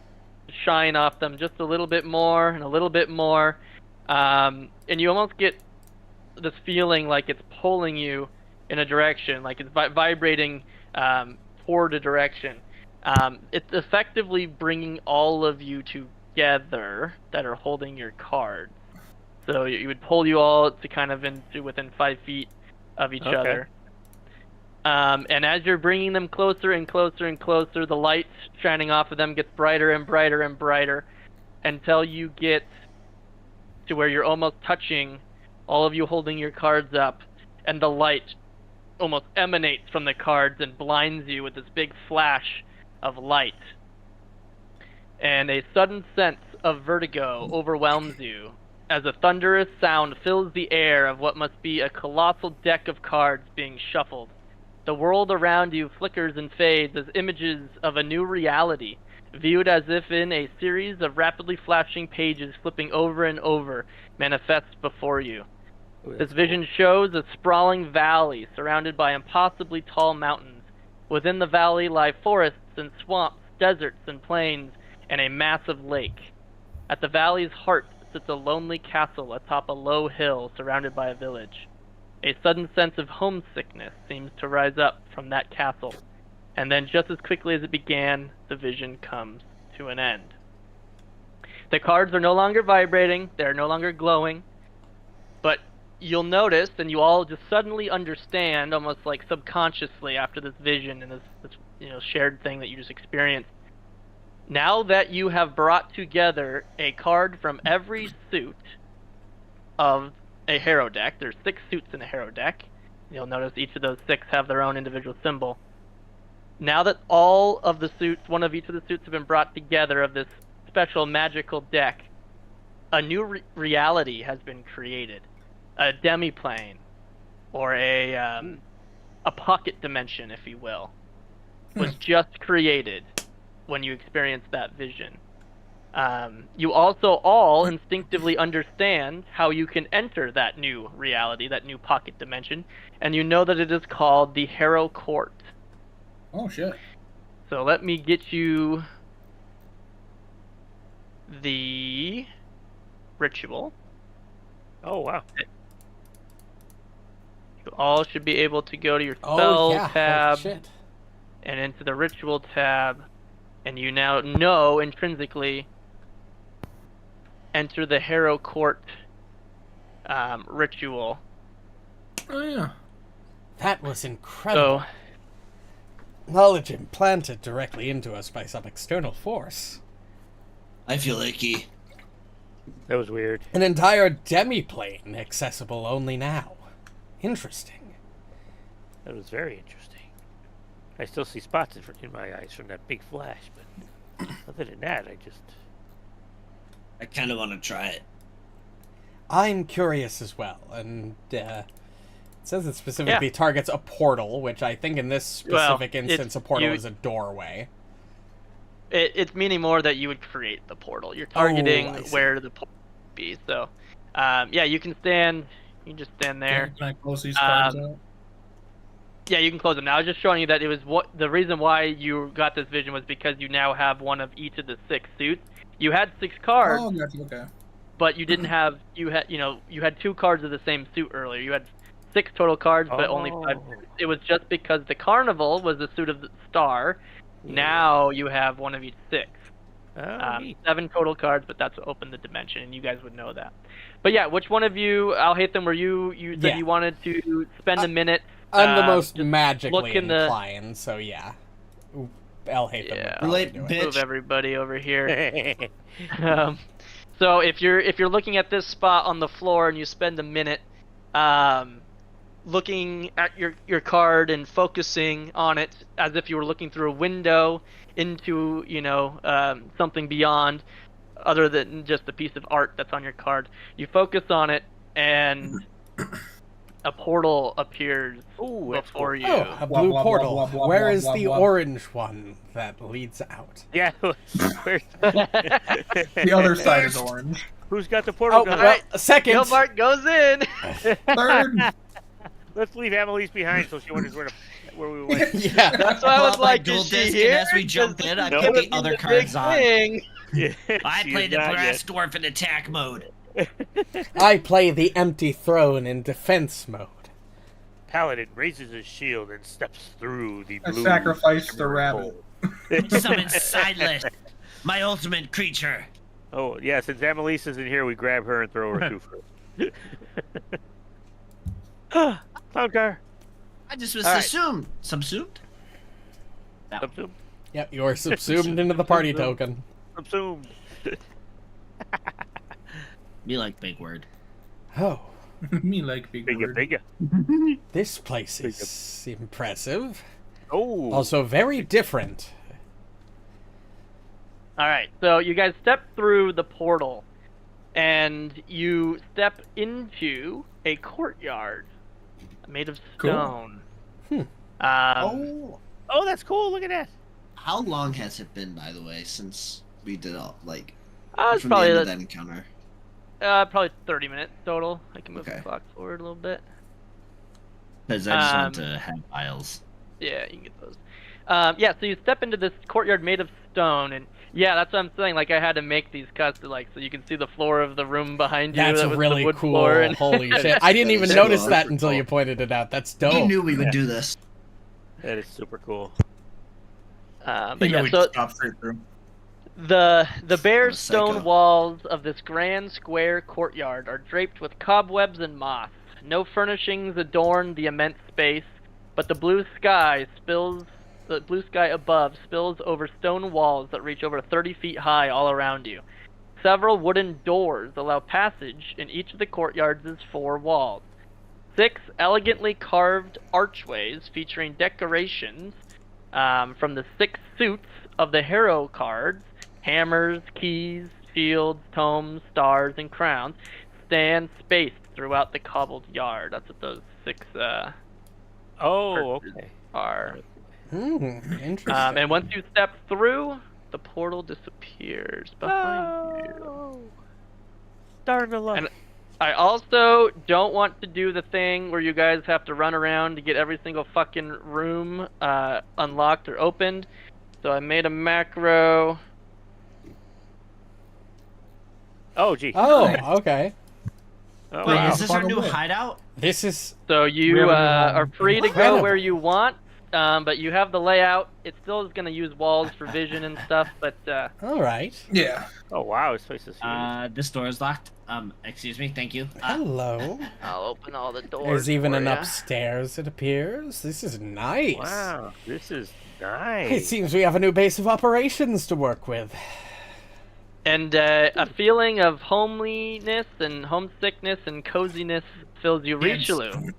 F: shine off them just a little bit more and a little bit more, and you almost get this feeling like it's pulling you in a direction, like it's vibrating toward a direction. It's effectively bringing all of you together that are holding your cards. So it would pull you all to kind of into within 5 feet of each
C: Okay.
F: other. And as you're bringing them closer and closer and closer, the light shining off of them gets brighter and brighter and brighter until you get to where you're almost touching, all of you holding your cards up, and the light almost emanates from the cards and blinds you with this big flash of light. And a sudden sense of vertigo overwhelms you as a thunderous sound fills the air of what must be a colossal deck of cards being shuffled. The world around you flickers and fades as images of a new reality, viewed as if in a series of rapidly flashing pages flipping over and over, manifests before you. This vision shows a sprawling valley surrounded by impossibly tall mountains. Within the valley lie forests and swamps, deserts and plains, and a massive lake. At the valley's heart sits a lonely castle atop a low hill surrounded by a village. A sudden sense of homesickness seems to rise up from that castle, and then just as quickly as it began, the vision comes to an end. The cards are no longer vibrating, they're no longer glowing, but you'll notice, and you all just suddenly understand, almost like subconsciously after this vision and this shared thing that you just experienced. Now that you have brought together a card from every suit of a hero deck, there's 6 suits in a hero deck. You'll notice each of those 6 have their own individual symbol. Now that all of the suits, one of each of the suits have been brought together of this special magical deck, a new reality has been created. A demiplane, or a pocket dimension, if you will, was just created when you experienced that vision. You also all instinctively understand how you can enter that new reality, that new pocket dimension, and you know that it is called the Harrow Court.
D: Oh, shit.
F: So let me get you the ritual.
C: Oh, wow.
F: You all should be able to go to your spell tab and into the ritual tab, and you now know intrinsically enter the Harrow Court ritual.
D: Oh, yeah.
A: That was incredible. Knowledge implanted directly into us by some external force.
E: I feel icky.
C: That was weird.
A: An entire demiplane accessible only now. Interesting.
C: That was very interesting. I still see spots in my eyes from that big flash, but other than that,
E: I kind of want to try it.
A: I'm curious as well, and it says it specifically targets a portal, which I think in this specific instance, a portal is a doorway.
F: It's meaning more that you would create the portal. You're targeting where the portal would be. So, you can stand. You can just stand there.
D: Can I close these cards out?
F: Yeah, you can close them now. I was just showing you that it was the reason why you got this vision was because you now have one of each of the 6 suits. You had 6 cards.
D: Oh, gotcha, okay.
F: But you didn't have. You had 2 cards of the same suit earlier. You had 6 total cards, but only 5 suits. It was just because the Carnival was the suit of the star. Yeah. Now you have one of each 6. 7 total cards, but that's what opened the dimension, and you guys would know that. But yeah, which one of you, Alhatham, were you said you wanted to spend a minute?
A: I'm the most magically inclined, so yeah. Alhatham.
F: Yeah,
E: bitch.
F: Move everybody over here. So if you're looking at this spot on the floor and you spend a minute looking at your card and focusing on it as if you were looking through a window into something beyond other than just a piece of art that's on your card, you focus on it and a portal appears before you.
A: Oh, a blue portal. Where is the orange one that leads out?
C: Yeah.
D: The other side is orange.
C: Who's got the portal gun?
F: Right.
A: Second.
F: Gilbark goes in.
D: Third.
C: Let's leave Amalisce behind so she wonders where we went.
A: Yeah.
F: That's why I was like,
E: dual
F: is she
E: disc,
F: here?
E: and as we jump in, I
C: No.
E: put the other cards on.
C: Yeah,
E: I
C: she
E: play
C: is
E: the
C: not
E: brass
C: yet.
E: dwarf in attack mode.
A: I play the empty throne in defense mode.
C: Paladin raises his shield and steps through the
D: I
C: blue.
D: sacrificed the rabbit.
E: Summon Sylas, my ultimate creature.
C: Oh yeah, since Amalisce isn't here, we grab her and throw her through first. Cloud car.
E: I just was
F: All right.
E: subsumed.
C: Subsumed.
A: Yep, you are subsumed into the party token.
C: Subsumed.
E: Me like big word.
A: Oh,
D: Me like big
C: Bigger,
D: word.
C: bigger.
A: this place is impressive.
C: Oh.
A: Also very different.
F: All right, so you guys step through the portal, and you step into a courtyard made of
D: Cool.
F: stone.
B: Oh,
C: Oh, that's cool. Look at that.
B: how long has it been, by the way, since we did all like
F: It's
B: from the
F: probably
B: end of that encounter?
F: probably 30 minutes total. I can move the
B: Okay.
F: clock forward a little bit.
B: Because I just want to have files.
F: Yeah, you can get those. Yeah, so you step into this courtyard made of stone, and yeah, that's what I'm saying. Like, I had to make these cuts to, like, so you can see the floor of the room behind you.
A: That's
F: that was the
A: really
F: wood
A: cool.
F: floor, and
A: Holy shit! I didn't
B: That
A: even
B: is
A: notice
B: cool.
A: that
B: Super
A: until
B: cool.
A: you pointed it out. That's
B: You
A: dope.
B: knew we would do this.
C: That is super cool.
F: but
D: You know
F: yeah,
D: we
F: so
D: just pop straight through.
F: the bare
B: I'm a psycho.
F: stone walls of this grand square courtyard are draped with cobwebs and moss. No furnishings adorn the immense space, but the blue sky above spills over stone walls that reach over 30 feet high all around you. Several wooden doors allow passage in each of the courtyard's 4 walls. 6 elegantly carved archways featuring decorations from the 6 suits of the hero cards, hammers, keys, shields, tomes, stars, and crowns, stand spaced throughout the cobbled yard. That's what those 6
C: Oh, okay.
F: are.
A: Interesting.
F: And once you step through, the portal disappears behind you.
C: Darn the luck.
F: And I also don't want to do the thing where you guys have to run around to get every single fucking room unlocked or opened. So I made a macro.
C: Oh, gee.
A: Oh, okay.
C: Oh,
B: Wait,
C: wow.
B: is this our new
D: Fucking
B: hideout?
A: This is
F: So
D: We
F: you
D: have a new
F: are
D: home.
F: free to go
A: Incredible.
F: where you want, but you have the layout. It still is going to use walls for vision and stuff, but
A: all right.
D: Yeah.
C: Oh, wow. This place is huge.
B: This door is locked. Excuse me. Thank you.
A: Hello.
F: I'll open all the doors.
A: There's even
F: for
A: an
F: ya.
A: upstairs. It appears. This is nice.
C: Wow. This is
A: It
C: nice.
A: seems we have a new base of operations to work with.
F: And a feeling of homeliness and homesickness and coziness fills you,
B: Yes.
F: Rishalou,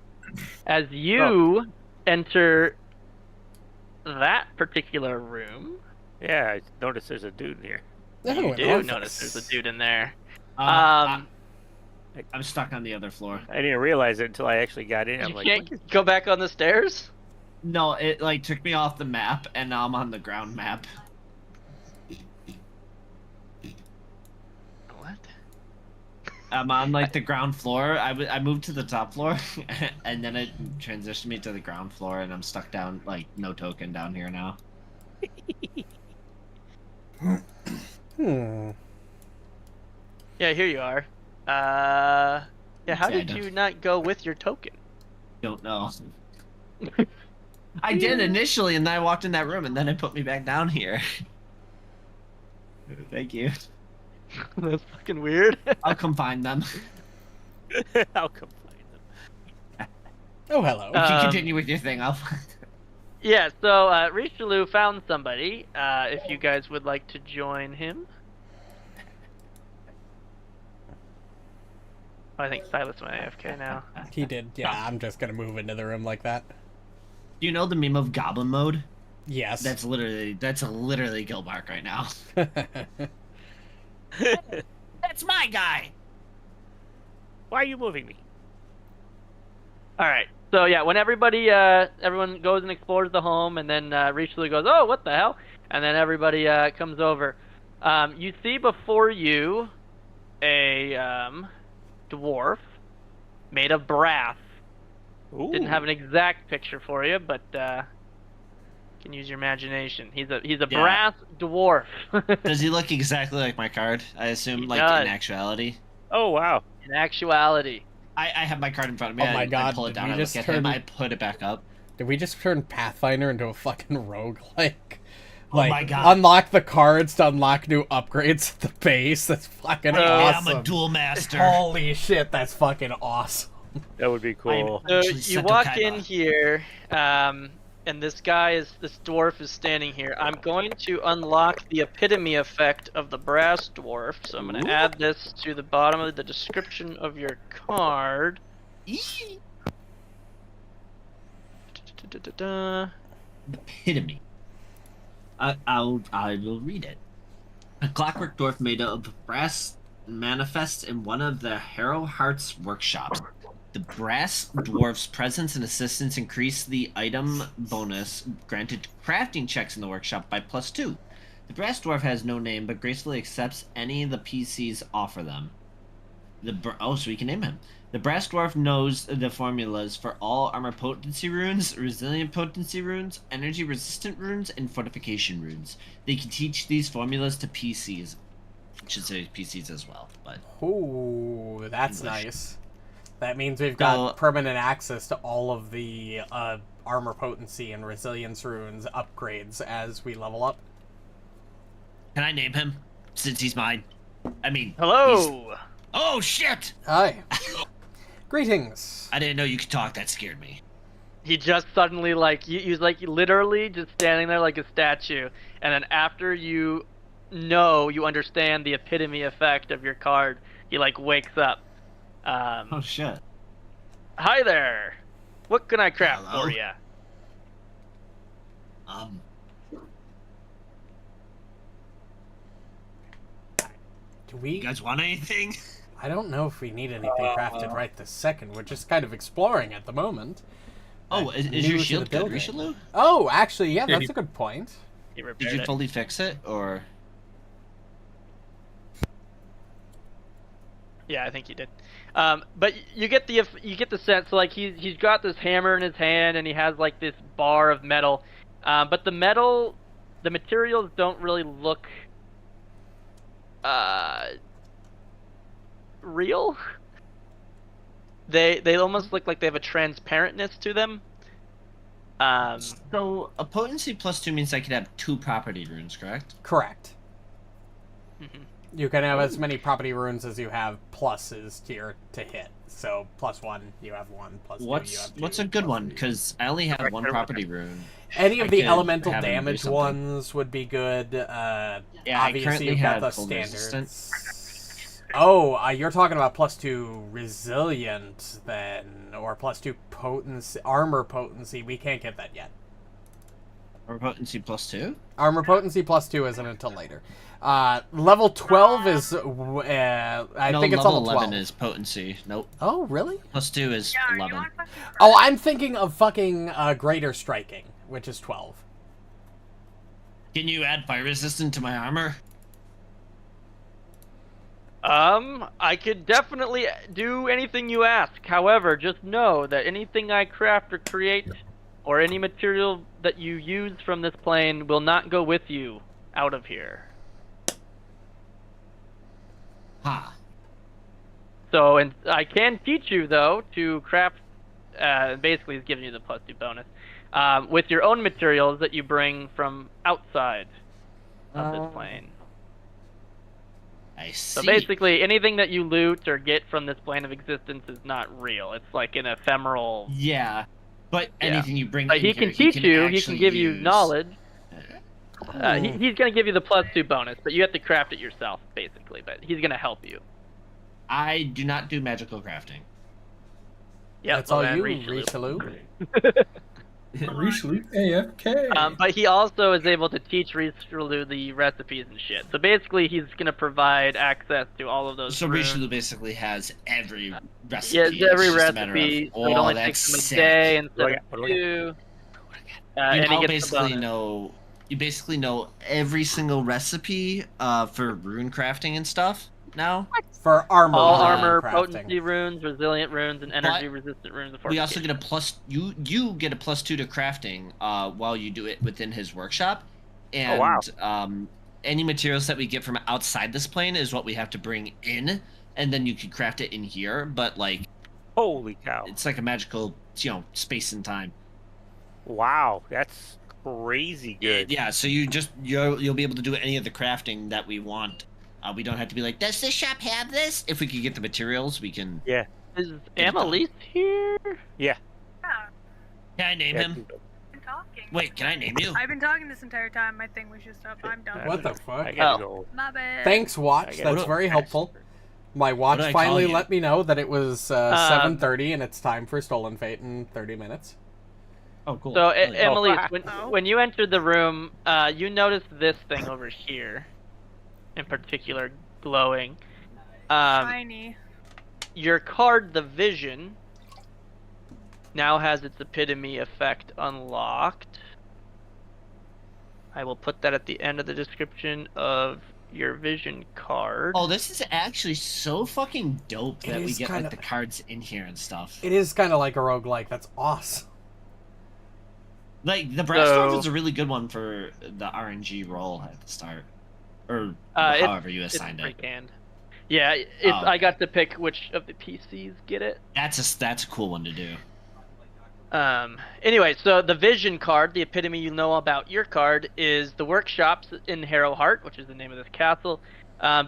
F: as you enter that particular room.
C: Yeah, I noticed there's a dude in here.
A: Oh,
F: You
A: an
F: do
A: office.
F: notice there's a dude in there.
B: I'm stuck on the other floor.
C: I didn't realize it until I actually got in. I'm
F: You
C: like,
F: can't
C: what is-
F: go back on the stairs?
B: No, it like took me off the map, and now I'm on the ground map.
F: What?
B: I'm on like the ground floor. I moved to the top floor, and then it transitioned me to the ground floor, and I'm stuck down like no token down here now.
F: Yeah, here you are. Yeah, how
B: Yeah, I
F: did
B: don't-
F: you not go with your token?
B: Don't know. I did initially, and then I walked in that room, and then it put me back down here. Thank you.
F: That's fucking weird.
B: I'll come find them.
C: I'll come find them.
A: Oh, hello.
B: You can
F: Um,
B: continue with your thing. I'll find them.
F: Yeah, so Rishalou found somebody. If you guys would like to join him. Oh, I think Sylas went AFK now.
A: He did. Yeah, I'm just gonna move into the room like that.
B: Do you know the meme of Goblin Mode?
A: Yes.
B: That's literally Gilbark right now. That's my guy.
C: Why are you moving me?
F: All right. So yeah, when everyone goes and explores the home, and then Rishalou goes, "Oh, what the hell?" and then everybody comes over. You see before you a dwarf made of brass.
C: Ooh.
F: Didn't have an exact picture for you, but can use your imagination. He's a
B: Yeah.
F: brass dwarf.
B: Does he look exactly like my card? I assume,
F: He
B: like
F: does.
B: in actuality.
C: Oh, wow.
F: In actuality.
B: I have my card in front of me.
A: Oh my
B: I
A: God,
B: pull it
A: did
B: down.
A: we
B: I
A: just
B: look at him.
A: turn-
B: I put it back up.
A: Did we just turn Pathfinder into a fucking roguelike?
B: Oh
A: Like,
B: my God.
A: unlock the cards to unlock new upgrades at the base? That's fucking awesome.
B: I'm a duel master.
A: Holy shit, that's fucking awesome.
C: That would be cool.
F: So
B: Actually,
F: you
B: Seto
F: walk
B: Kaiba.
F: in here, and this dwarf is standing here. I'm going to unlock the epitome effect of the brass dwarf. So I'm going to add this to the bottom of the description of your card.
B: Eee.
F: Da-da-da-da.
B: Epitome. I will read it.
E: A clockwork dwarf made of brass manifests in one of the Harrow Heart's workshops. The brass dwarf's presence and assistance increase the item bonus granted to crafting checks in the workshop by +2. The brass dwarf has no name, but gracefully accepts any the PCs offer them. So we can name him. The brass dwarf knows the formulas for all armor potency runes, resilient potency runes, energy resistant runes, and fortification runes. They can teach these formulas to PCs. I should say PCs as well, but
A: Ooh, that's
E: English.
A: nice. That means we've got permanent access to all of the armor potency and resilience runes upgrades as we level up.
E: can I name him? Since he's mine. I mean,
F: Hello.
E: oh shit!
A: Hi. Greetings.
E: I didn't know you could talk. That scared me.
F: He just suddenly he was literally just standing there like a statue, and then after you understand the epitome effect of your card, he wakes up.
E: Oh shit.
F: Hi there. What can I craft
E: Hello?
F: for you?
A: Do we?
E: You guys want anything?
A: I don't know if we need anything crafted right this second. We're just kind of exploring at the moment.
E: Oh, is
A: New
E: your
A: to
E: shield
A: the
E: good,
A: building.
E: Richelieu?
A: Oh, actually, yeah,
D: Yeah,
A: that's a good point.
F: He
E: Did
F: repaired
E: you
F: it.
E: fully fix it, or?
F: Yeah, I think he did. But you get the sense, so he's got this hammer in his hand and he has this bar of metal, but the materials don't really look real. They almost look like they have a transparentness to them.
E: So a potency +2 means I could have 2 property runes, correct?
A: Correct.
F: Mhm.
A: You can have as many property runes as you have pluses to hit. So +1, you have 1. +2, you have 2.
E: What's a good one?
A: +3.
E: Because I only have 1 property rune.
A: Any of
E: I
A: the
E: could
A: elemental
E: have him do
A: damage
E: something.
A: ones would be good.
E: Yeah, I
A: Obviously,
E: currently
A: you've got
E: have
A: the
E: full
A: standards.
E: resistant.
A: Oh, you're talking about +2 resilient then, or +2 potency, armor potency. We can't get that yet.
E: Or potency +2?
A: Armor potency +2 isn't until later. Level 12 is, I
E: No,
A: think it's
E: level
A: level 12.
E: 11 is potency. Nope.
A: Oh, really?
E: +2 is
G: Yeah, are you
E: 11.
G: on fucking
A: Oh, I'm thinking of fucking greater striking, which is 12.
E: Can you add fire resistant to my armor?
F: I could definitely do anything you ask. However, just know that anything I craft or create, or any material that you use from this plane, will not go with you out of here.
E: Ha.
F: So, and I can teach you though to craft. Basically, he's giving you the +2 bonus with your own materials that you bring from outside of this plane.
E: I see.
F: So basically, anything that you loot or get from this plane of existence is not real. It's like an ephemeral.
E: Yeah. But
F: Yeah.
E: anything you bring
F: But
E: in
F: he
E: here,
F: can teach you. He
E: actually
F: can give you
E: use.
F: knowledge. He's going to give you the +2 bonus, but you have to craft it yourself, basically. But he's going to help you.
E: I do not do magical crafting.
F: Yep,
A: That's
F: well
A: all
F: then,
A: you,
F: Rishalou.
A: Rishalou.
D: Rishalou AFK.
F: But he also is able to teach Rishalou the recipes and shit. So basically, he's going to provide access to all of those.
E: So
F: runes.
E: Rishalou basically has every recipe.
F: Yeah,
E: It's
F: every
E: just a matter
F: recipe.
E: of,
F: So it
E: oh,
F: only
E: that's
F: takes him a
E: sick.
F: day instead
C: What
F: of
C: do I get?
F: 2.
E: You
F: And he
E: now
F: gets the
E: basically
F: bonus.
E: know. You basically know every single recipe for rune crafting and stuff now.
A: For armor.
F: All
A: rune
F: armor,
A: crafting.
F: potency runes, resilient runes, and energy
E: But
F: resistant runes. Of
E: We also
F: fortification.
E: get a plus. You get a +2 to crafting while you do it within his workshop, and
C: wow.
E: Any materials that we get from outside this plane is what we have to bring in, and then you can craft it in here. But like,
C: Holy cow.
E: it's like a magical, space and time.
C: Wow, that's crazy good.
E: Yeah, so you'll be able to do any of the crafting that we want. We don't have to be like, does this shop have this? If we could get the materials, we can.
C: Yeah.
F: Is Amalisce here?
D: Yeah.
G: Yeah,
E: Can I name him?
G: I've been talking.
E: Wait, can I name you?
G: I've been talking this entire time. My thing was just up. I'm done.
A: What the
C: I
A: fuck?
C: gotta go.
G: My bad.
A: Thanks, Watch.
C: I
A: That's
C: guess-
A: very helpful. My watch
E: do I call
A: finally
E: you?
A: let me know that it was 7:30 and it's time for Stolen Fate in 30 minutes.
E: Oh, cool.
F: So,
E: Really?
F: Amalisce,
G: Oh.
F: when you entered the room, you noticed this thing over here. in particular glowing.
G: Shiny.
F: Your card, the Vision, now has its epitome effect unlocked. I will put that at the end of the description of your Vision card.
B: Oh, this is actually so fucking dope
A: It
B: that we
A: is
B: get
A: kinda-
B: like the cards in here and stuff.
A: It is kind of like a roguelike. That's awesome.
B: Like the Brastorf
F: So-
B: is a really good one for the RNG roll at the start, or
F: It's-
B: however you
F: It's
B: assigned it.
F: pre-canned. Yeah,
B: Oh.
F: I got to pick which of the PCs get it.
B: That's a cool one to do.
F: Anyway, so the Vision card, the epitome you know about your card, is the workshops in Harrowheart, which is the name of this castle,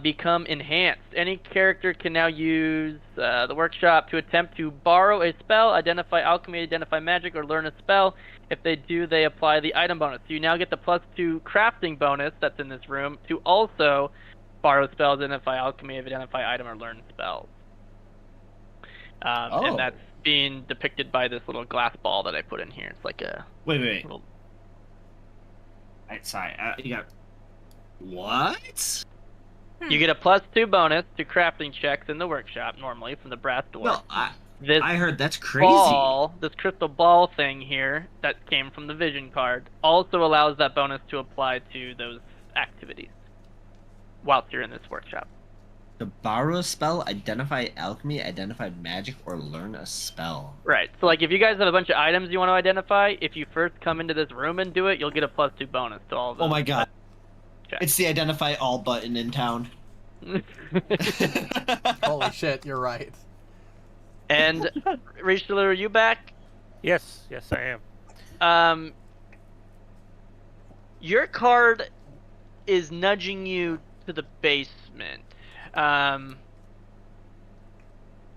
F: become enhanced. Any character can now use the workshop to attempt to borrow a spell, identify alchemy, identify magic, or learn a spell. If they do, they apply the item bonus. So you now get the +2 crafting bonus that's in this room to also borrow spells, identify alchemy, identify item, or learn spells. And that's being depicted by this little glass ball that I put in here. It's like a
B: Wait.
F: little...
B: Sorry, you got what?
F: You get a +2 bonus to crafting checks in the workshop normally from the brass door.
B: No,
F: this
B: I heard that's crazy.
F: ball, this crystal ball thing here that came from the Vision card, also allows that bonus to apply to those activities whilst you're in this workshop.
B: To borrow a spell, identify alchemy, identify magic, or learn a spell.
F: Right. So like if you guys have a bunch of items you want to identify, if you first come into this room and do it, you'll get a +2 bonus to all of them.
B: Oh my god.
F: Okay.
B: It's the identify all button in town.
A: Holy shit, you're right.
F: And Rishalou, are you back?
C: Yes, I am.
F: Your card is nudging you to the basement.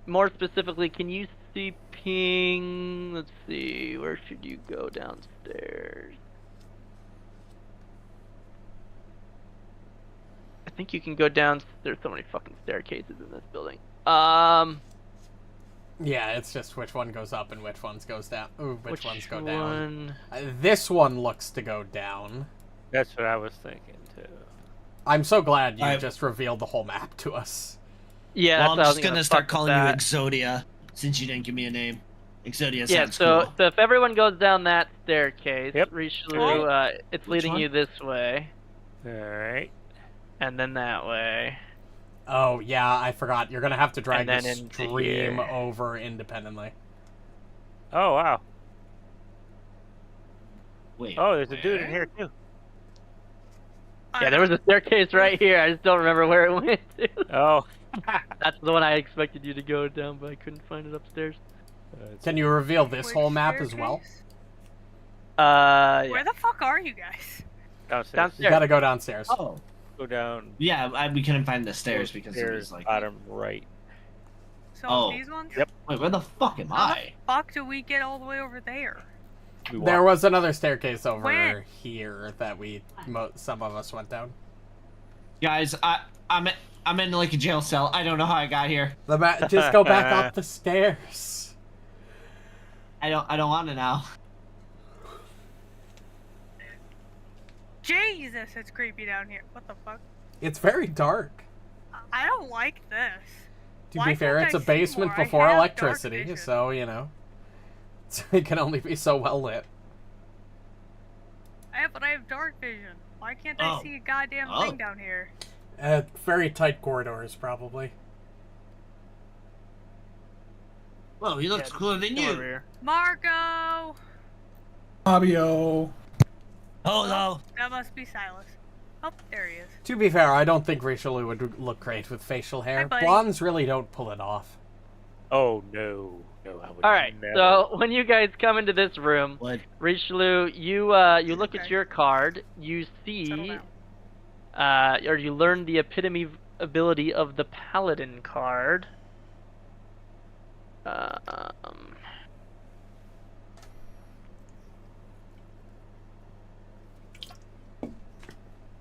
F: More specifically, can you see ping? Let's see, where should you go downstairs? I think you can go down. There's so many fucking staircases in this building.
A: Yeah, it's just which one goes up and which ones goes down. Ooh, which ones go down.
F: one?
A: This one looks to go down.
C: That's what I was thinking too.
A: I'm so glad you
B: I-
A: just revealed the whole map to us.
F: Yeah,
B: Well, I'm
F: that's what I was
B: just gonna start
F: fuck
B: calling
F: with
B: you
F: that.
B: Exodia since you didn't give me a name. Exodia
F: Yeah,
B: sounds
F: so
B: cool.
F: so if everyone goes down that staircase,
C: Yep.
F: Rishalou, it's
B: Which
F: leading
B: one?
F: you this way,
C: All right.
F: and then that way.
A: Oh, yeah, I forgot. You're gonna have to drag
F: And
A: the
F: then into
A: stream
F: here.
A: over independently.
C: Oh wow.
B: Wait.
C: Oh, there's a dude in
B: where?
C: here too.
F: Yeah, there was a staircase right here. I just don't remember where it went to.
C: Oh.
F: That's the one I expected you to go down, but I couldn't find it upstairs.
A: Can you reveal this
G: Which
A: whole map as well?
G: staircase?
F: Yeah.
G: Where the fuck are you guys?
C: Downstairs.
A: You
F: Downstairs.
A: gotta go downstairs.
B: Oh.
C: Go down.
B: Yeah, we couldn't find the stairs because it
C: Stairs,
B: was like.
C: bottom right.
G: So
B: Oh.
G: these ones?
C: Yep.
B: Wait, where the fuck am
G: How the
B: I?
G: fuck do we get all the way over there?
C: We
A: There
C: walked.
A: was another staircase over
G: When?
A: here that some of us went down.
B: Guys, I'm in like a jail cell. I don't know how I got here.
A: Just go back up the stairs.
B: I don't want to now.
G: Jesus, it's creepy down here. What the fuck?
A: It's very dark.
G: I don't like this.
A: To
G: Why
A: be fair,
G: can't
A: it's
G: I
A: a
G: see
A: basement
G: more? I
A: before
G: have dark
A: electricity,
G: vision.
A: so, it can only be so well lit.
G: But I have dark vision. Why can't
B: Oh.
G: I see a goddamn
B: Oh.
G: thing down here?
A: Very tight corridors, probably.
B: Whoa, he looks
F: Yeah,
B: cooler than
F: Come over
B: you.
F: here.
G: Marco!
D: Fabio.
B: Hello.
G: That must be Sylas. Oh, there he is.
A: To be fair, I don't think Rishalou would look great with facial hair.
G: Hi, buddy.
A: Blondes really don't pull it off.
C: Oh no. No, I would
F: All right.
C: never.
F: So when you guys come into this room,
B: What?
F: Rishalou, you look at
G: Okay.
F: your card. You
G: Settle
F: see,
G: down.
F: or you learn the epitome ability of the Paladin card.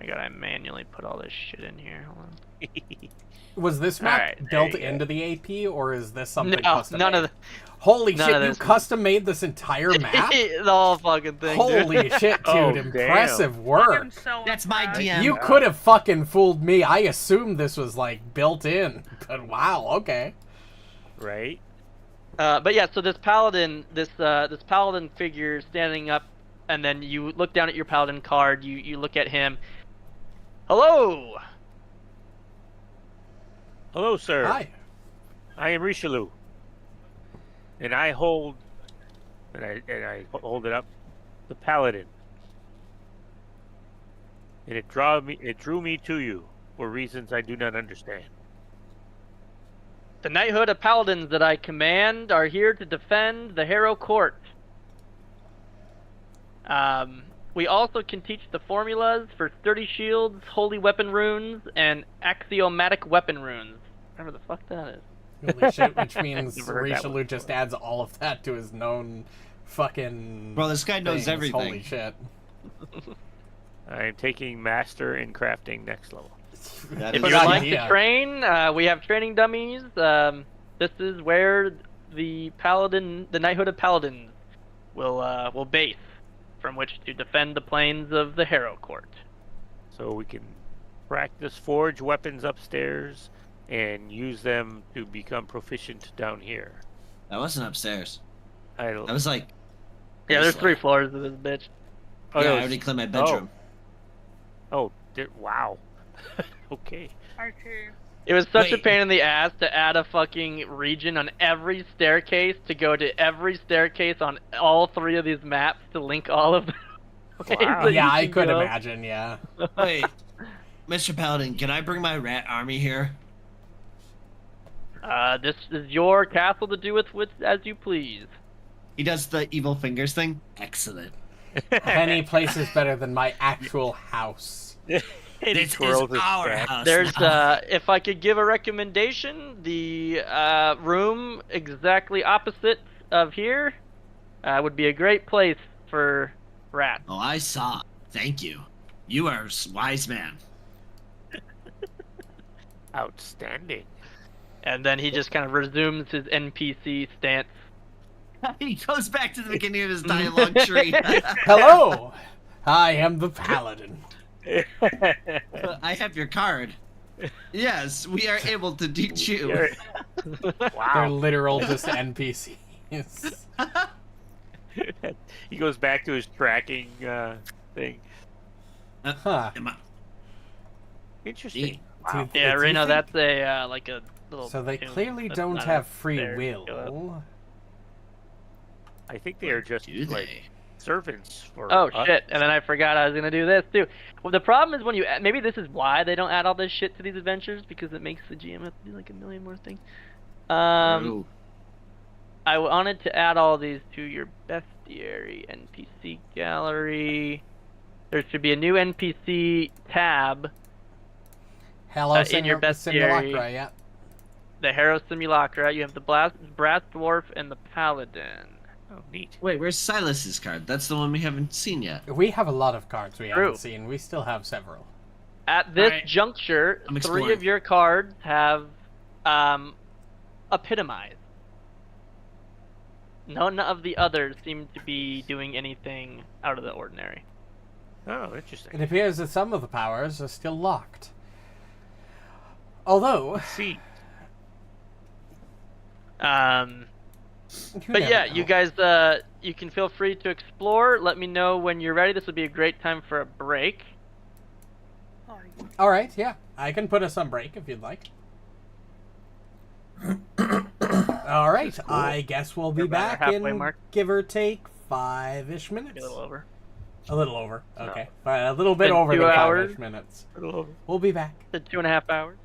F: I gotta I manually put all this shit in here. Hold on.
A: Was this map
F: Alright, there
A: built
F: you go.
A: into the AP, or is this something
F: No,
A: custom
F: none
A: made?
F: of the,
A: Holy
F: none
A: shit,
F: of
A: you
F: this is-
A: custom made this entire map?
F: the whole fucking thing,
A: Holy
F: dude.
A: shit, dude,
C: Oh,
A: impressive
G: I'm
A: work.
G: so
B: That's my
G: impressed.
B: DM.
A: You could have fucking fooled me. I assumed this was, like, built in. But wow, okay.
C: Right?
F: But yeah, so this paladin, this paladin figure standing up, and then you look down at your paladin card. You look at him. Hello.
C: Hello, sir.
A: Hi.
C: I am Rishalou. And I hold I hold it up the paladin. And it drew me to you for reasons I do not understand.
F: The knighthood of paladins that I command are here to defend the Harrow Court. We also can teach the formulas for sturdy shields, holy weapon runes, and axiomatic weapon runes. Whatever the fuck that is.
A: Holy shit, which means
C: Never heard that one
A: Rishalou just adds all of that to his known fucking
B: Bro, this guy knows
A: things.
B: everything.
A: Holy shit.
C: I am taking master in crafting next level.
B: That
F: If
B: is
F: you'd like
A: idea.
F: to train, we have training dummies. This is where the knighthood of paladins will base, from which to defend the plains of the Harrow Court.
C: So we can practice forge weapons upstairs and use them to become proficient down here.
B: That wasn't upstairs.
C: I
B: That was like.
F: Yeah, there's
B: basement.
F: 3 floors of this bitch.
C: Oh,
B: yeah,
C: no,
B: I already cleaned my bedroom.
C: Wow. Okay.
G: I too.
F: It was such a
B: Wait.
F: pain in the ass to add a fucking region on every staircase to go to every staircase on all 3 of these maps to link all of them.
C: Wow.
A: Yeah, I could imagine, yeah.
B: Wait, Mr. Paladin, can I bring my rat army here?
F: This is your castle to do with as you please.
B: He does the evil fingers thing. Excellent.
A: Any place is better than my actual house.
C: And he
B: This is
C: twirls his
B: our
C: staff.
B: house.
F: There's
B: now.
F: if I could give a recommendation, the room exactly opposite of here would be a great place for rats.
B: Oh, I saw. Thank you. You are a wise man.
C: Outstanding.
F: And then he just kind of resumes his NPC stance.
B: He goes back to the beginning of his dialogue tree.
A: Hello! I am the paladin.
B: I have your card. Yes, we are able to teach you.
A: They're
C: Wow.
A: literal just NPCs.
C: He goes back to his tracking thing.
A: Huh.
B: Am I-
C: Interesting.
A: Do
C: Wow.
A: you-
F: Yeah,
A: do you
F: Reno,
A: think-
F: that's a like a little.
A: So they
F: tomb
A: clearly
F: that's
A: don't
F: not
A: have
F: up
A: free
F: there.
A: will.
C: I think they are just
B: Do
C: like
B: they?
C: servants for
F: Oh
C: us.
F: shit! And then I forgot I was gonna do this too. Well, the problem is when you maybe this is why they don't add all this shit to these adventures, because it makes the GM have to do like a million more things.
B: True.
F: I wanted to add all these to your bestiary NPC gallery. There should be a new NPC tab,
A: Hello,
F: in your bestiary.
A: simulacra, yeah.
F: the Harrow Simulacra. You have the brass dwarf and the paladin.
C: Oh, neat.
B: Wait, where's Sylas's card? That's the one we haven't seen yet.
A: We have a lot of cards we
F: True.
A: haven't seen. We still have several.
F: At this
B: Alright.
F: juncture,
B: I'm
F: 3
B: exploring.
F: of your cards have epitomized. None of the others seem to be doing anything out of the ordinary.
C: Oh, interesting.
A: It appears that some of the powers are still locked. Although,
C: See,
F: But
A: never
F: yeah,
A: know.
F: you guys, you can feel free to explore. Let me know when you're ready. This would be a great time for a break.
G: Oh, you-
A: All right, yeah, I can put us on break if you'd like. All right,
C: That's cool.
A: I guess we'll be
F: We're about
A: back
F: our
A: in
F: halfway mark.
A: give or take 5-ish minutes.
F: Maybe a little over.
A: A little over.
C: No.
A: Okay, a little bit
F: Been
A: over
F: 2
A: than
F: hours.
A: 5-ish minutes.
C: a little over.
A: We'll be back.
F: 2.5 hours.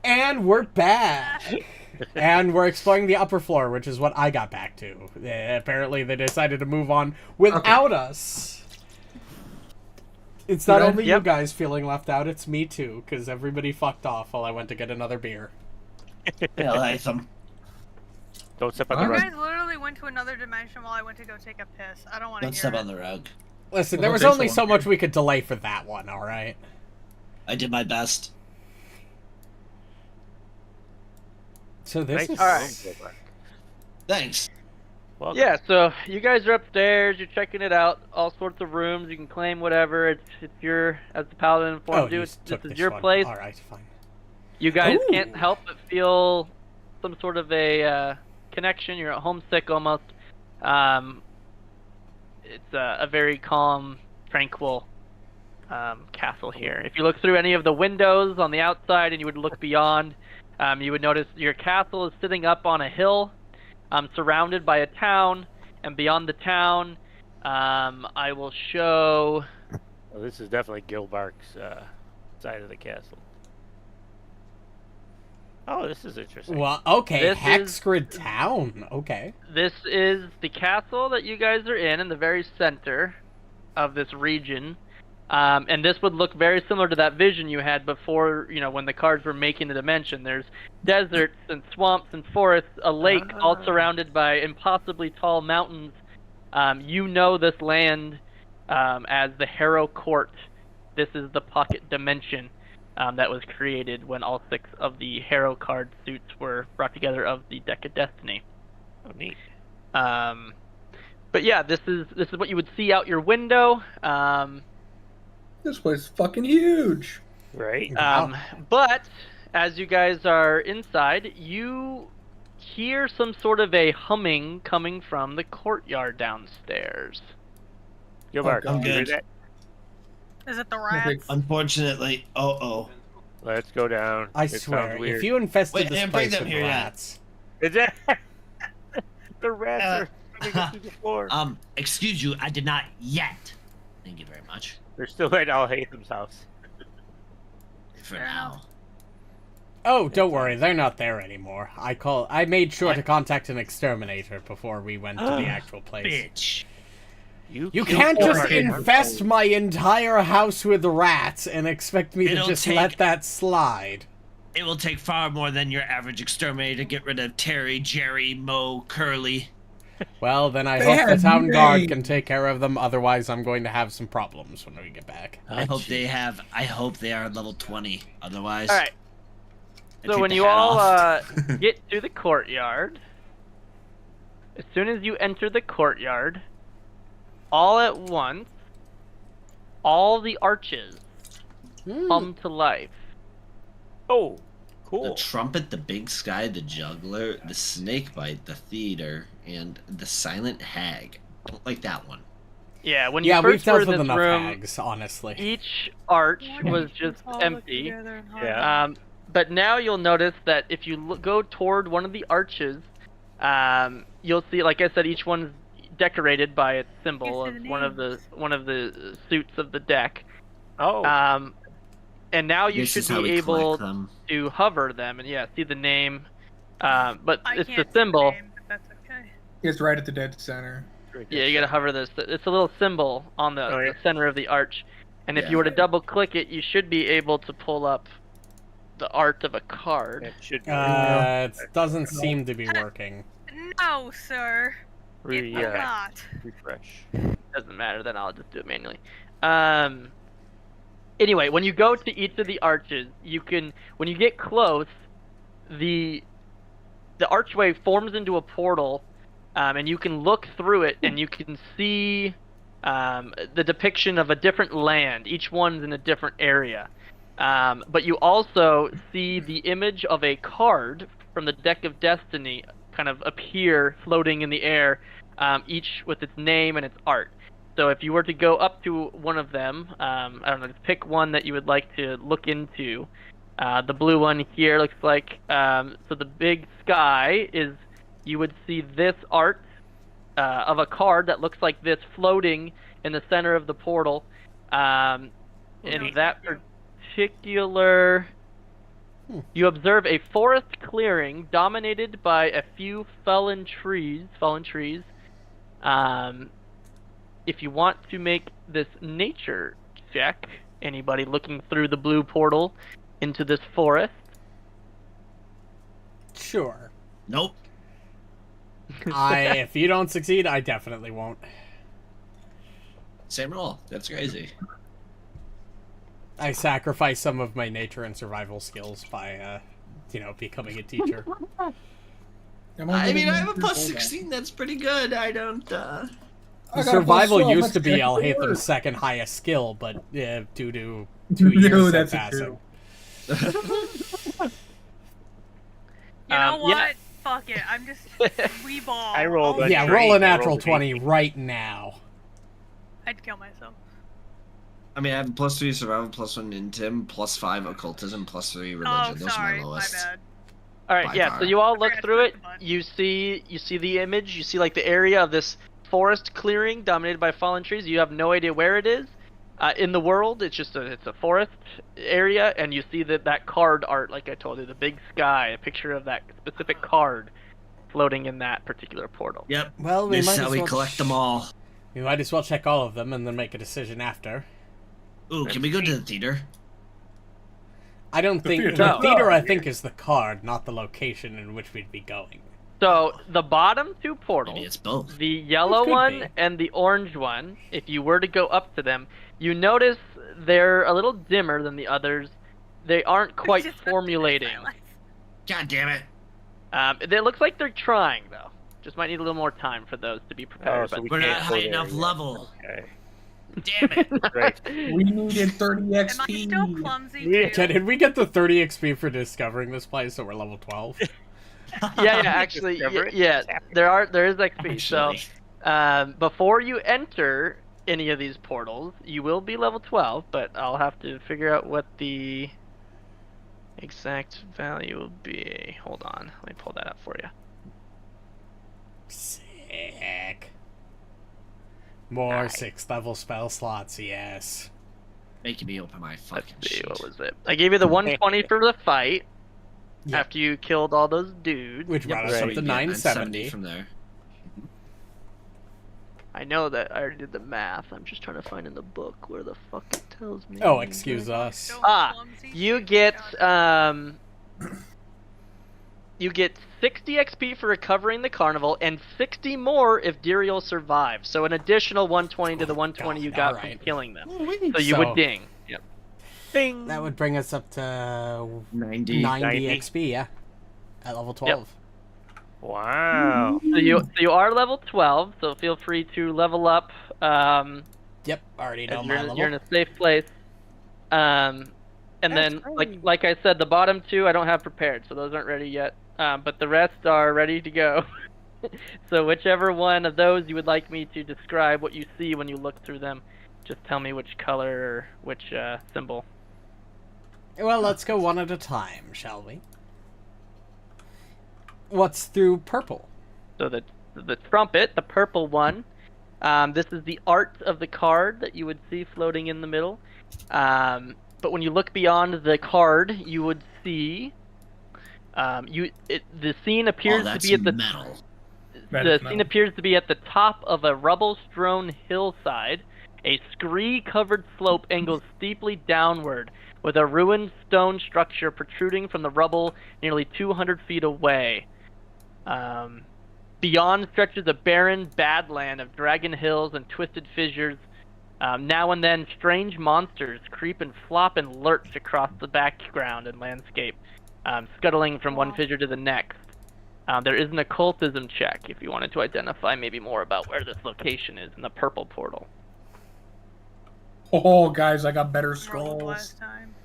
A: And we're back. And we're exploring the upper floor, which is what I got back to. Apparently, they decided to move on without us. It's not only you guys feeling left out, it's me too, because everybody fucked off while I went to get another beer.
E: Alhatham.
C: Don't step on the
G: You
C: rug.
G: guys literally went to another dimension while I went to go take a piss. I don't want to
E: Don't
G: hear
E: step
G: it.
E: on the rug.
A: Listen,
D: Well,
A: there was
D: okay,
A: only
D: so
A: so
D: I'm
A: much
D: here.
A: we could delay for that one, alright?
E: I did my best.
A: So this
C: Nice
A: is...
F: Alright.
C: room, Gilbark.
E: Thanks.
C: Welcome.
F: Yeah, so you guys are upstairs, you're checking it out, all sorts of rooms, you can claim whatever, it's your, as the paladin informed you, this is your place.
A: Alright, fine.
F: You guys
A: Ooh.
F: can't help but feel some sort of a connection, you're homesick almost. It's a very calm, tranquil castle here. If you look through any of the windows on the outside and you would look beyond, you would notice your castle is sitting up on a hill, surrounded by a town, and beyond the town, I will show...
C: Well, this is definitely Gilbark's side of the castle. Oh, this is interesting.
A: Well, okay,
F: This
A: Hexgrid Town. Okay.
F: This is the castle that you guys are in the very center of this region. And this would look very similar to that vision you had before, you know, when the cards were making the dimension. There's deserts and swamps and forests, a lake all surrounded by impossibly tall mountains. You know this land as the Harrow Court. This is the pocket dimension that was created when all 6 of the Harrow card suits were brought together of the Deck of Destiny.
C: Oh, neat.
F: But yeah, this is what you would see out your window.
D: This place is fucking huge.
C: Right?
F: But as you guys are inside, you hear some sort of a humming coming from the courtyard downstairs.
C: Gilbark,
E: I'm
C: you hear
E: good.
C: that?
G: Is it the
D: I think-
G: rats?
E: Unfortunately, oh.
C: Let's go down.
A: I
C: It
A: swear,
C: sounds weird.
A: if you infested
E: Wait,
A: this
E: and bring
A: place
E: them
A: with
E: here yet.
A: rats...
C: Is that... the rats are running through the floor.
E: Excuse you, I did not yet. Thank you very much.
C: They're still at Alhatham's house.
E: For now.
A: Oh, don't worry, they're not there anymore. I made sure to contact an exterminator before we went to the actual place.
E: Bitch.
A: You
C: killed
A: can't just
C: Gilbark.
A: infest my entire house with rats and expect me to
E: It'll
A: just
E: take-
A: let that slide.
E: It will take far more than your average exterminator to get rid of Terry, Jerry, Mo, Curly.
A: Well, then I
D: They
A: hope the
D: have
A: town guard
D: names.
A: can take care of them, otherwise I'm going to have some problems when we get back.
E: I hope they are level 20. Otherwise,
F: All right.
E: I
F: So
E: take
F: when
E: the
F: you
E: hat
F: all
E: off.
F: get to the courtyard, as soon as you enter the courtyard, all at once, all the arches come to life.
C: Oh,
E: The
C: cool.
E: trumpet, the big sky, the juggler, the snakebite, the theater, and the silent hag. Don't like that one.
F: Yeah, when you
A: Yeah, we've
F: first were
A: dealt
F: in
A: with
F: this
A: enough
F: room,
A: hags, honestly.
F: each arch
G: Why don't
F: was
G: you
F: just
G: all look
F: empty.
G: together and hug?
C: Yeah.
F: But now you'll notice that if you go toward one of the arches, you'll see, like I said, each one's decorated by its symbol
G: Yes,
F: of
G: it
F: one of the suits of the deck.
C: Oh,
F: And now you
E: This
F: should
E: is how
F: be
E: we
F: able
E: collect them.
F: to hover them and see the name. But
G: I
F: it's
G: can't
F: the
G: see
F: symbol.
G: name, but that's okay.
D: It's right at the dead center.
F: Yeah, you gotta hover this. It's a little symbol on the,
C: Oh, yeah.
F: the center of the arch, and if
E: Yeah.
F: you were to double click it, you should be able to pull up the art of a card.
C: It should be.
A: It doesn't seem to be working.
G: No, sir. It will not.
C: Refresh.
F: Doesn't matter. Then I'll just do it manually. Anyway, when you go to each of the arches, you can, when you get close, the archway forms into a portal, and you can look through it, and you can see the depiction of a different land. Each one's in a different area. But you also see the image of a card from the Deck of Destiny kind of appear floating in the air, each with its name and its art. So if you were to go up to one of them, I don't know, just pick one that you would like to look into. The blue one here looks like, so the big sky is, you would see this art of a card that looks like this floating in the center of the portal. And that particular You observe a forest clearing dominated by a few fallen trees. If you want to make this nature check, anybody looking through the blue portal into this forest?
A: Sure.
B: Nope.
A: If you don't succeed, I definitely won't.
B: Same roll. That's crazy.
A: I sacrifice some of my nature and survival skills by, becoming a teacher.
B: I mean, I have a plus 16. That's pretty good. I don't.
A: Survival used to be Alhatham's second highest skill, but due to 2 years of passing.
G: You know what?
F: Yeah.
G: Fuck it. I'm just we ball.
C: I rolled a
A: Yeah,
C: Great,
A: roll a
C: I
A: natural
C: rolled an
A: 20
C: 18.
A: right now.
G: I'd kill myself.
B: I mean, I have plus 3 survival, plus 1 intim, plus 5 occultism, plus 3 religion.
G: Oh,
B: Those
G: sorry.
B: are my
G: My
B: lowest.
G: bad.
F: All right,
B: By
F: yeah.
B: far.
F: So you all
G: I
F: look
G: forgot to
F: through
G: press
F: it.
G: the button.
F: You see the image. You see like the area of this forest clearing dominated by fallen trees. You have no idea where it is in the world. It's just it's a forest area, and you see that card art, like I told you, the big sky, a picture of that specific card floating in that particular portal.
B: Yep.
A: Well, we
B: This
A: might
B: is how
A: as
B: we
A: well
B: collect them all.
A: We might as well check all of them and then make a decision after.
B: Ooh, can we go to the theater?
A: I don't think
D: theater.
A: the
F: No.
A: theater. I think is the card, not the location in which we'd be going.
F: So the bottom two portals,
B: Maybe it's both.
F: the yellow
A: could
F: one
A: be.
F: and the orange one, if you were to go up to them, you notice they're a little dimmer than the others. They aren't quite
G: Just-
F: formulating.
B: God damn it.
F: It looks like they're trying though. Just might need a little more time for those to be prepared.
C: Oh, so we
B: We're
C: can't
B: not
C: go
B: high
C: there
B: enough
C: yet.
B: level.
C: Okay.
B: Damn it.
C: Right.
D: We needed 30
G: Am I
D: XP.
G: still clumsy
C: Yeah.
G: too?
A: Did we get the 30 XP for discovering this place, so we're level 12?
F: yeah, actually,
C: Discover it.
F: yeah, there is XP. So,
B: Actually.
F: before you enter any of these portals, you will be level 12, but I'll have to figure out what the exact value will be. Hold on, let me pull that up for you.
A: Sick. More 6th level spell slots, yes.
B: Making me open my
F: Let's
B: fucking
F: see,
B: shit.
F: what was it? I gave you the 120 for the fight
A: Yep.
F: after you killed all those dudes.
A: Which brought us
C: Right.
A: up to
B: Yeah,
A: 970.
B: from there.
F: I know that I already did the math. I'm just trying to find in the book where the fuck it tells me.
A: Oh, excuse us.
G: So
F: Ah,
G: clumsy
F: You
G: too.
F: get
G: God.
F: you get 60 XP for recovering the carnival and 60 more if Diriel survives. So an additional 120 to the 120 you got
A: alright.
F: from killing them.
A: So
F: So you would ding. Yep.
C: Ding.
A: That would bring us up to
B: 90.
A: 90 XP, yeah. At level 12.
C: Wow.
F: So you are level 12. So feel free to level up.
A: Yep, already know
F: As
A: my
F: you're,
A: level.
F: you're in a safe place. And then, like I said, the bottom two I don't have prepared, so those aren't ready yet. But the rest are ready to go. So whichever one of those you would like me to describe what you see when you look through them, just tell me which color or which symbol.
A: Well, let's go one at a time, shall we? What's through purple?
F: So the trumpet, the purple one. This is the art of the card that you would see floating in the middle. But when you look beyond the card, you would see the scene appears
B: Oh, that's
F: to be at the
B: metal.
F: the scene appears to be at the top of a rubble-strewn hillside. A scree-covered slope angles steeply downward, with a ruined stone structure protruding from the rubble nearly 200 feet away. Beyond stretches a barren badland of dragon hills and twisted fissures. Now and then, strange monsters creep and flop and lurch across the background and landscape, scuttling from one fissure to the next. There is an occultism check if you wanted to identify maybe more about where this location is in the purple portal.
D: Oh, guys, I got better
G: Rolled
D: scrolls.
G: last time.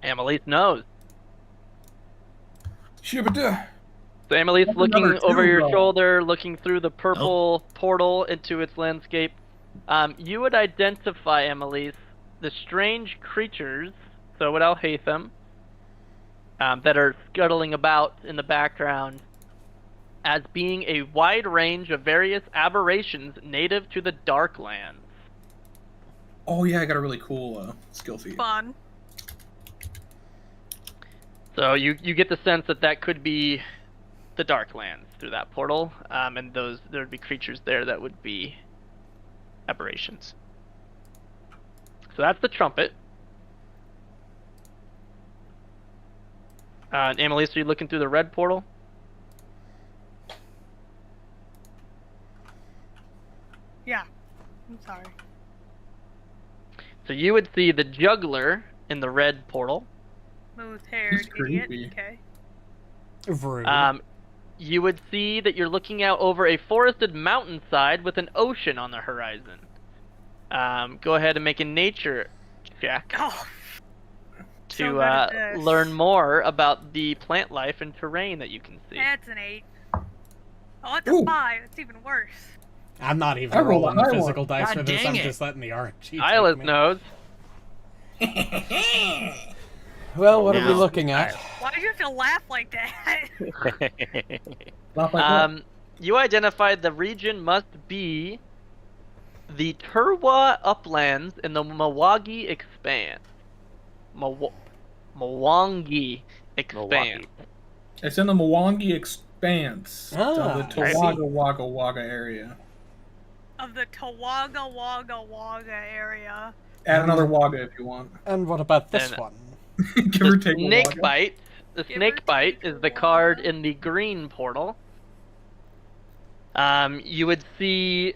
F: Amalisce knows.
D: Shibada.
F: So Amalisce
D: That's
F: looking
D: another
F: over your
D: two-roll.
F: shoulder, looking through the purple portal into its landscape. You would identify, Amalisce, the strange creatures, so would Alhatham, that are scuttling about in the background as being a wide range of various aberrations native to the Darklands.
D: Oh, yeah, I got a really cool skill feat.
G: Fun.
F: So you get the sense that could be the Darklands through that portal, and there would be creatures there that would be aberrations. So that's the trumpet. Amalisce, are you looking through the red portal?
G: Yeah. I'm sorry.
F: So you would see the juggler in the red portal.
G: Smooth-haired
D: He's
G: idiot.
D: creepy.
G: Okay.
A: Rude.
F: You would see that you're looking out over a forested mountainside with an ocean on the horizon. Go ahead and make a nature check
G: Oh,
F: to
G: so good at this.
F: learn more about the plant life and terrain that you can see.
G: that's an 8. Oh, it's
D: Ooh.
G: a 5. It's even worse.
A: I'm not even
D: I rolled a
A: rolling the
D: high one.
A: physical dice
B: God
A: for this.
B: dang
A: I'm
B: it.
A: just letting the RNG take
F: Sylas
A: me.
F: knows.
A: Well, what are we
B: Now-
A: looking at?
G: Why do you have to laugh like that?
D: Not like that.
F: You identified the region must be the Turwa Uplands in the Mwangi Expanse. Mwangi Expanse.
D: It's in the Mwangi Expanse
A: Ah,
D: of the
A: I see.
D: Tawaga Wagga Wagga area.
G: Of the Tawaga Wagga Wagga area.
D: Add another Wagga if you want.
A: And what about this
F: Then-
A: one?
D: Give or
F: The
D: take a
F: snake
D: Wagga.
F: bite. The
G: Give or
F: snake bite
G: take
F: is
G: a
F: the card
G: Wagga.
F: in the green portal. You would see.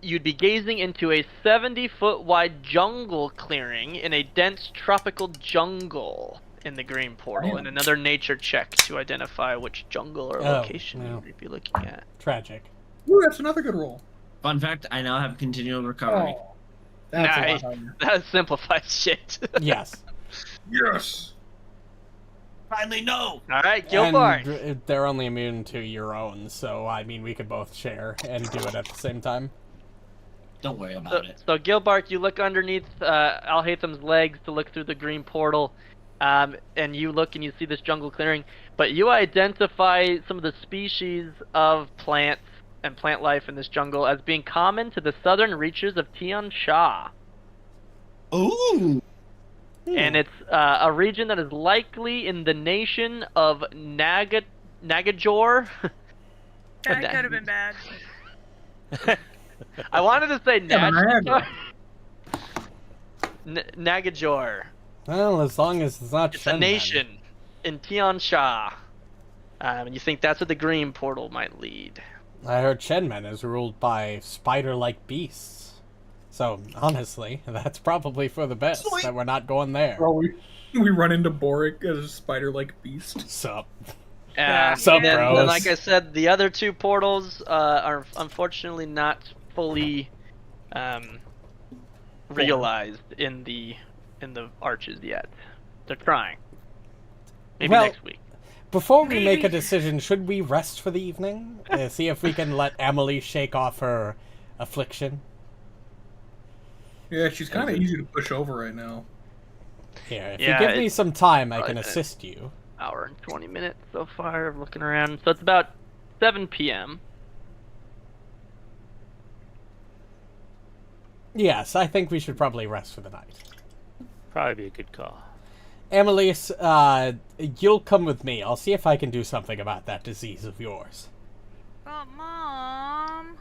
F: You'd be gazing into a 70-foot wide jungle clearing in a dense tropical jungle in the green portal,
D: Damn.
F: and another nature check to identify which jungle or
A: Oh,
F: location
A: no.
F: you'd be looking at.
A: Tragic.
D: Ooh, that's another good roll.
B: Fun fact: I now have continual recovery.
D: Oh, that's
F: Nice.
D: a lot higher.
F: That simplifies shit.
A: Yes.
D: Yes.
B: Finally, no.
F: All right, Gilbark.
A: And they're only immune to your own, so I mean, we could both share and do it at the same time.
B: Don't worry about it.
F: So Gilbark, you look underneath Alhatham's legs to look through the green portal, and you look and you see this jungle clearing, but you identify some of the species of plants and plant life in this jungle as being common to the southern reaches of Tian Sha.
B: Ooh.
F: And it's a region that is likely in the nation of Nagadjor.
G: That could have been bad.
F: I wanted to say
D: Yeah,
F: Nagadjor.
D: Niagara.
F: Nagadjor.
A: Well, as long as it's not
F: It's a
A: Shenmen.
F: nation in Tian Sha. And you think that's where the green portal might lead.
A: I heard Shenmen is ruled by spider-like beasts. So, honestly, that's probably for the best that we're not going there.
D: Bro, we run into Boric as a spider-like beast.
A: Sup?
F: Sup,
G: Yeah.
F: then,
A: bros?
F: like I said, the other two portals are unfortunately not fully realized in the arches yet. They're trying. Maybe
A: Well,
F: next week.
A: Before we make a
G: Maybe.
A: decision, should we rest for the evening? See if we can let Emily shake off her affliction?
D: Yeah, she's kind of easy to push over right now.
A: Here, if
F: Yeah,
A: you give me
F: it's
A: some time, I
F: probably
A: can
F: gonna-
A: assist you.
F: Hour and 20 minutes so far of looking around. So it's about 7 p.m.
A: Yes, I think we should probably rest for the night.
C: Probably be a good call.
A: Amalisce, you'll come with me. I'll see if I can do something about that disease of yours.
G: But Mom,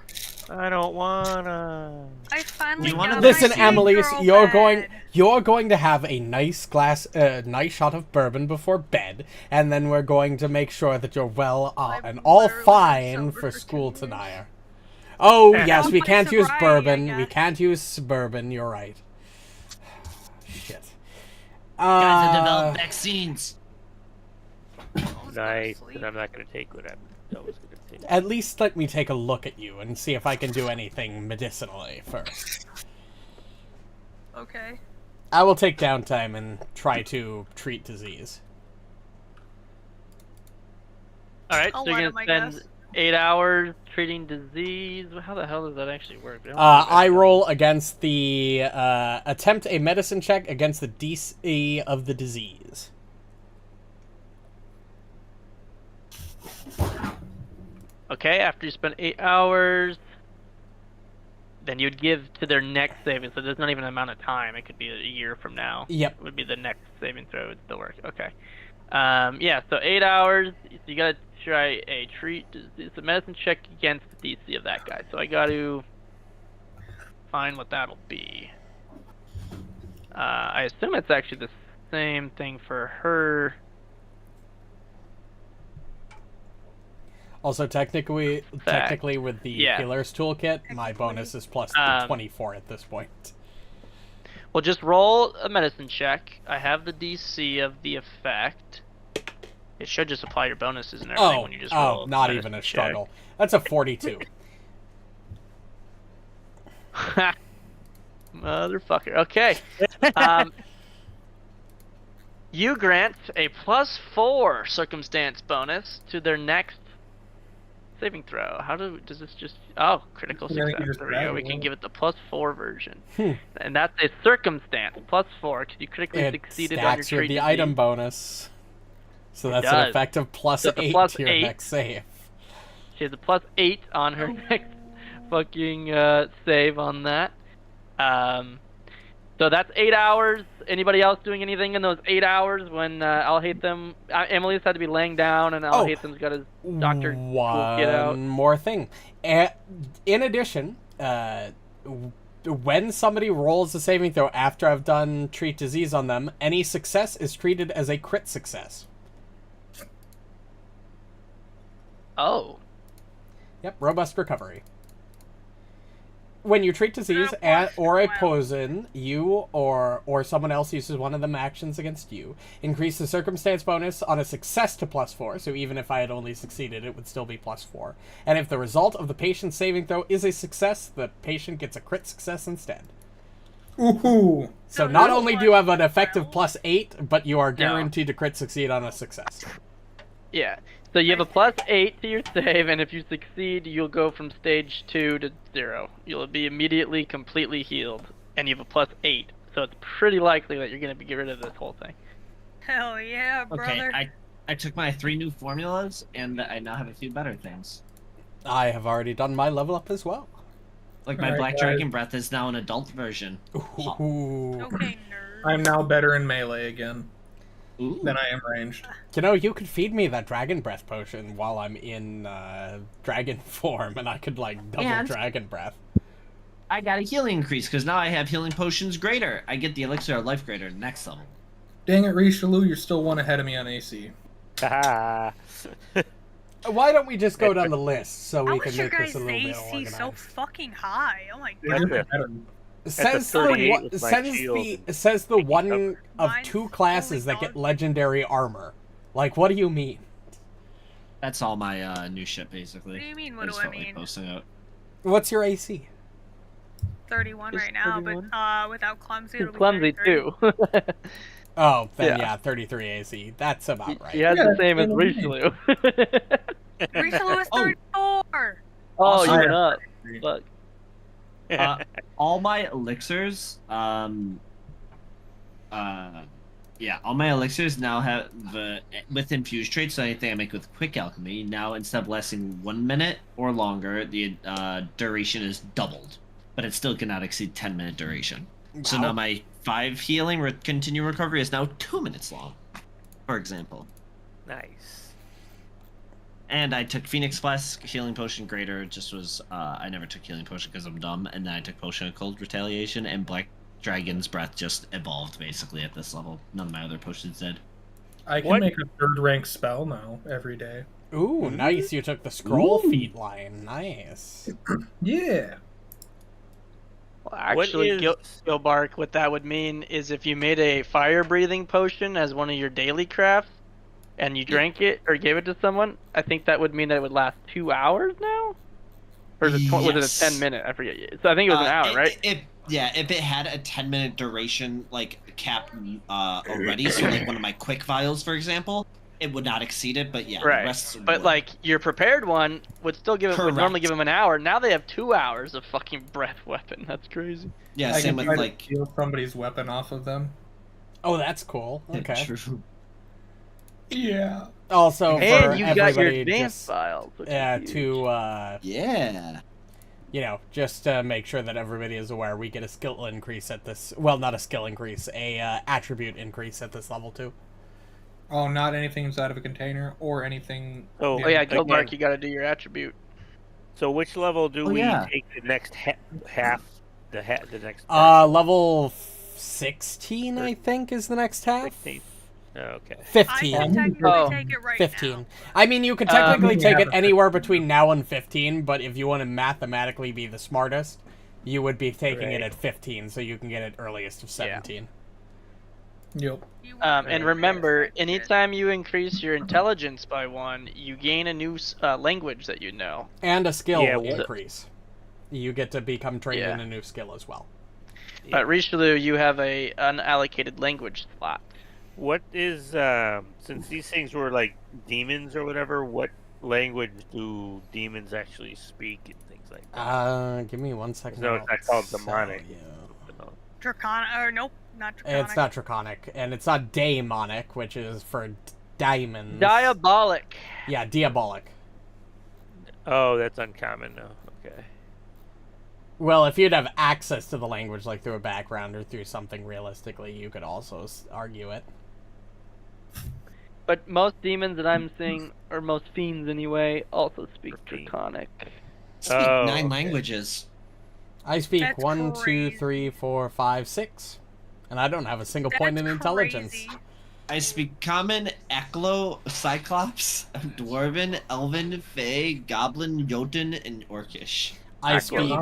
C: I don't wanna.
G: I finally
B: You wanna-
G: got
A: Listen,
G: my big
A: Amalisce,
G: girl
A: you're
G: bed.
A: going to have a nice nice shot of bourbon before bed, and then we're going to make sure that you're well
G: I've
A: and all
G: literally been
A: fine
G: sober
A: for
G: for
A: school
G: 2 years.
A: tonight. Oh
C: Yeah.
A: yes,
G: Well,
A: we
G: my
A: can't use
G: sobriety, I
A: bourbon. We
G: guess.
A: can't use bourbon. You're right. Shit.
B: Guys have developed vaccines.
G: I was gonna
C: Nice,
G: sleep.
C: and I'm not gonna take what I was gonna take.
A: At least let me take a look at you and see if I can do anything medicinally first.
G: Okay.
A: I will take downtime and try to treat disease.
F: All right,
G: I'll
F: so you're
G: let
F: going
G: him, I
F: to spend
G: guess.
F: 8 hours treating disease. How the hell does that actually work? We don't
A: I roll against the attempt a medicine check against the DC of the disease.
F: Okay, after you spend 8 hours, then you'd give to their next saving. So there's not even an amount of time. It could be a year from now.
A: Yep.
F: It would be the next saving throw would still work. Okay. Yeah, so 8 hours. So you gotta try a treat. It's a medicine check against the DC of that guy. So I gotta find what that'll be. I assume it's actually the same thing for her.
A: Also, technically with the
F: Yeah.
A: healer's toolkit, my bonus is plus 24 at this point.
F: Well, just roll a medicine check. I have the DC of the effect. It should just apply your bonuses and everything when you just roll.
A: Not even a struggle. That's a 42.
F: Motherfucker. Okay. You grant a +4 circumstance bonus to their next saving throw. Does this just... Oh, critical
D: Yeah, I think
F: success.
D: you just
F: There we go. We
D: grab
F: can
D: it.
F: give it the +4 version. And that's a circumstance. +4, because you critically
A: It
F: succeeded on your
A: stacks with
F: trait
A: the
F: disease.
A: item bonus. So that's
F: does.
A: an effective plus
F: So the
A: 8
F: plus
A: to your
F: 8.
A: next save.
F: She has a +8 on her next fucking save on that. So that's 8 hours. Anybody else doing anything in those 8 hours when Alhatham... Amalisce had to be laying down and Alhatham's got his doctor toolkit out.
A: One more thing. In addition, when somebody rolls a saving throw after I've done treat disease on them, any success is treated as a crit success.
F: Oh.
A: Yep, robust recovery. When you treat disease or a poison, you or someone else uses one of them actions against you, increase the circumstance bonus on a success to +4, so even if I had only succeeded, it would still be +4. And if the result of the patient's saving throw is a success, the patient gets a crit success instead.
D: Ooh.
A: So not only do you have an effective +8, but you are guaranteed to crit succeed on a success.
F: Yeah. So you have a +8 to your save, and if you succeed, you'll go from stage 2 to 0. You'll be immediately completely healed, and you have a +8. So it's pretty likely that you're going to get rid of this whole thing.
G: Hell yeah, brother.
B: Okay, I took my 3 new formulas, and I now have a few better things.
A: I have already done my level up as well.
B: Like my
D: Alright,
B: Black
D: guys.
B: Dragon Breath is now an adult version.
A: Ooh.
G: Okay, nerd.
D: I'm now better in melee again
B: Ooh.
D: than I am ranged.
A: You know, you could feed me that dragon breath potion while I'm in dragon form, and I could, like, double
B: And-
A: dragon breath.
B: I got a healing increase, because now I have healing potions greater. I get the elixir of life greater next level.
D: Dang it, Rishalou, you're still one ahead of me on AC.
C: Ah.
A: Why don't we just go down the list so we
G: How
A: can
G: is your
A: make this
G: guys'
A: a little bit
G: AC
A: organized?
G: so fucking high? Oh my
D: You're
G: god.
D: just better.
A: Says
C: a 38
A: the
C: with my shield.
A: says the one of
G: Mine's
A: 2 classes
G: only
A: that get
G: dog.
A: legendary armor. Like, what do you mean?
B: That's all my new shit, basically.
G: What do you mean,
B: I
G: what
B: just
G: do I
B: felt like
G: mean?
B: posting out.
A: What's your AC?
G: 31
F: Just
G: right now,
F: 31?
G: but without clumsy, it'll be
F: Clumsy
G: 33.
F: too.
A: Oh, then
F: Yeah.
A: yeah, 33 AC. That's about right.
F: She has
D: Yeah,
F: the same as
D: same with me.
F: Rishalou.
G: Rishalou is
B: Oh.
G: 34!
F: Oh,
B: Also-
F: you went up. Fuck.
B: All my elixirs, yeah, all my elixirs now have with infused traits, so anything I make with quick alchemy, now instead of lasting 1 minute or longer, the duration is doubled. But it still cannot exceed 10-minute duration. So
A: Wow.
B: now my 5 healing continue recovery is now 2 minutes long, for example.
C: Nice.
B: And I took Phoenix Flask, Healing Potion Greater, just was, I never took Healing Potion because I'm dumb, and then I took Potion of Cold Retaliation, and Black Dragon's Breath just evolved, basically, at this level. None of my other potions did.
D: I can
C: What?
D: make a 3rd rank spell now every day.
A: Ooh, nice. You took the scroll
B: Ooh.
A: feat line. Nice.
D: Yeah.
F: Well, actually, Gilbark, what that would mean is if you made a fire-breathing potion as one of your daily crafts, and you drank it or gave it to someone, I think that would mean that it would last 2 hours now? Or is it was it a
B: Yes.
F: 10-minute? I forget. So I think it was an hour, right?
B: If it had a 10-minute duration, like, cap already, so, like, one of my quick vials, for example, it would not exceed it, but yeah,
F: Right.
B: the rest
F: But
B: would.
F: like your prepared one would still give it would normally
B: Correct.
F: give them an hour. Now they have 2 hours of fucking breath weapon. That's crazy.
B: Yeah,
D: I
B: same
D: can
B: with,
D: try
B: like...
D: to steal somebody's weapon off of them.
A: Oh, that's cool. Okay.
B: True.
D: Yeah.
A: Also, for
F: And you got your
A: everybody
F: advanced
A: just,
F: files. which is
A: yeah,
F: huge.
A: to
B: Yeah.
A: you know, just to make sure that everybody is aware, we get a skill increase at this. Well, not a skill increase, a attribute increase at this level too.
D: Oh, not anything inside of a container or anything.
C: Oh,
F: Oh yeah,
C: again,
F: Gilbark, you gotta do your attribute.
C: So which level do
B: Oh,
C: we
B: yeah.
C: take the next half? The next.
A: Level 16, I think, is the next half.
C: 16. Oh, okay.
G: I
A: 15.
G: can technically
F: Oh.
G: take it right
A: 15.
G: now.
A: I mean, you could technically
D: We
A: take
D: have
A: it
D: a
A: anywhere
D: 15.
A: between now and 15, but if you want to mathematically be the smartest, you would be taking it
C: Right.
A: at 15, so you can get it earliest of 17.
D: Yep.
G: You
F: And
G: want
F: remember,
G: to-
F: anytime you increase your intelligence by 1, you gain a new language that you know.
A: And a skill
C: Yeah, what-
A: increase. You get to become trained
F: Yeah.
A: in a new skill as well.
F: But Rishalou, you have a unallocated language slot.
C: What is since these things were like demons or whatever? What language do demons actually speak and things like that?
A: Give me 1 second.
C: No, it's not called
A: I'll
C: demonic.
A: tell you.
G: Draconic, or nope, not draconic.
A: It's not draconic, and it's not daemonic, which is for diamonds.
F: Diabolic.
A: Yeah, diabolic.
C: Oh, that's uncommon now. Okay.
A: Well, if you'd have access to the language, like through a background or through something realistically, you could also argue it.
F: But most demons that I'm seeing, or most fiends anyway, also speak
C: Fiend.
F: Draconic.
B: Speak
C: Oh,
B: 9
C: okay.
B: languages.
A: I speak
G: That's
A: 1, 2,
G: crazy.
A: 3, 4, 5, 6. And I don't have a single point in
G: That's
A: intelligence.
G: crazy.
B: I speak Common, Eklo, Cyclops, Dwarven, Elven, Fey, Goblin, Jotun, and Orcish.
A: I speak,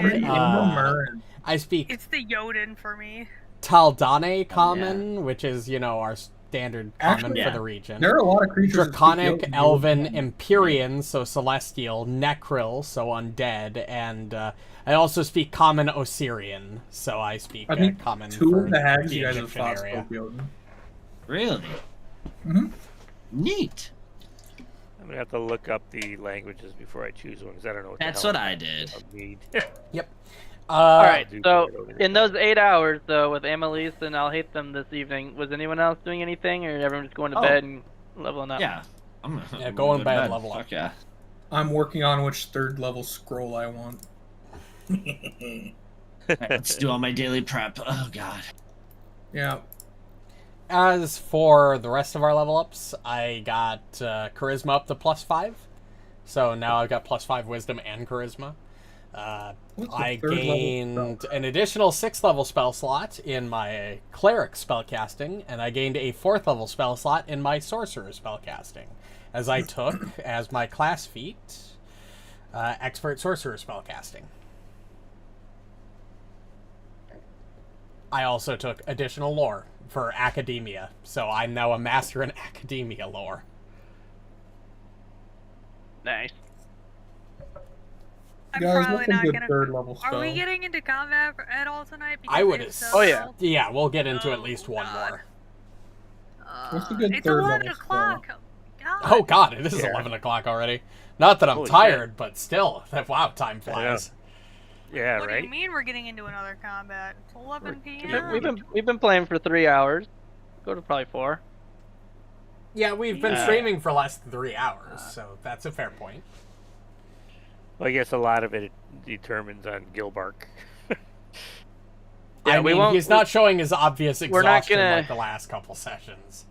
A: I speak
G: It's the Jotun for me.
A: Taldane Common, which is, our standard common
D: Actually,
A: for
B: yeah.
A: the region.
D: There are a lot of creatures. that speak
A: Draconic,
D: Jotun.
A: Elven, Empyrean, so Celestial, Necril, so Undead, and I also speak Common Osirian, so I speak
D: I think
A: Common
D: two
A: for
D: of the hags
A: the
D: you guys have
A: Egyptian
D: fought
A: area.
D: spoke Jotun.
B: Really?
D: Mhm.
B: Neat.
C: I'm gonna have to look up the languages before I choose one because I don't know what.
B: That's
C: the hell
B: what I did.
C: I'll need.
F: All right,
C: do
F: so
C: that over
F: in those 8 hours, though, with Amalisce and Alhatham this evening, was anyone else doing anything, or everyone just going to
B: Oh.
F: bed and leveling up?
B: Yeah. I'm
A: Yeah,
B: I'm
A: go in
B: to
A: bed, level up.
B: Fuck yeah.
D: I'm working on which 3rd level scroll I want.
B: Alright, let's do all my daily prep. Oh god.
D: Yeah.
A: As for the rest of our level ups, I got Charisma up to +5. So now I've got +5 Wisdom and Charisma.
D: What's the
A: I
D: 3rd level
A: gained
D: spell?
A: an additional 6th level spell slot in my Cleric spellcasting, and I gained a 4th level spell slot in my Sorcerer spellcasting, as I took, as my class feat, Expert Sorcerer spellcasting. I also took additional lore for Academia, so I'm now a master in Academia lore.
F: Nice.
G: I'm
D: Guys,
G: probably
D: what's a
G: not
D: good
G: gonna.
D: 3rd level spell?
G: Are we getting into combat at all tonight?
A: I
G: Because
A: would
G: if
A: as-
G: so,
F: Oh, yeah.
A: Yeah, we'll get into at
G: Oh,
A: least one
G: God.
A: more.
D: What's a good
G: It's
D: 3rd
G: 11
D: level
G: o'clock. God.
A: Oh god, it is
C: Yeah.
A: 11 o'clock already. Not that I'm
C: Holy
A: tired, but still, wow, time
C: I know.
A: flies.
C: Yeah,
G: What do
C: right.
G: you mean we're getting into another combat? It's 11
F: We've
G: p.m.
F: been, we've been playing for 3 hours. Go to probably 4.
A: Yeah, we've been
F: Yeah.
A: streaming for less than 3 hours, so that's a fair point.
C: Well, I guess a lot of it determines on Gilbark.
F: Yeah,
A: I
F: we
A: mean,
F: won't-
A: he's not showing his obvious
F: we're not
A: exhaustion
F: gonna-
A: like the last couple sessions.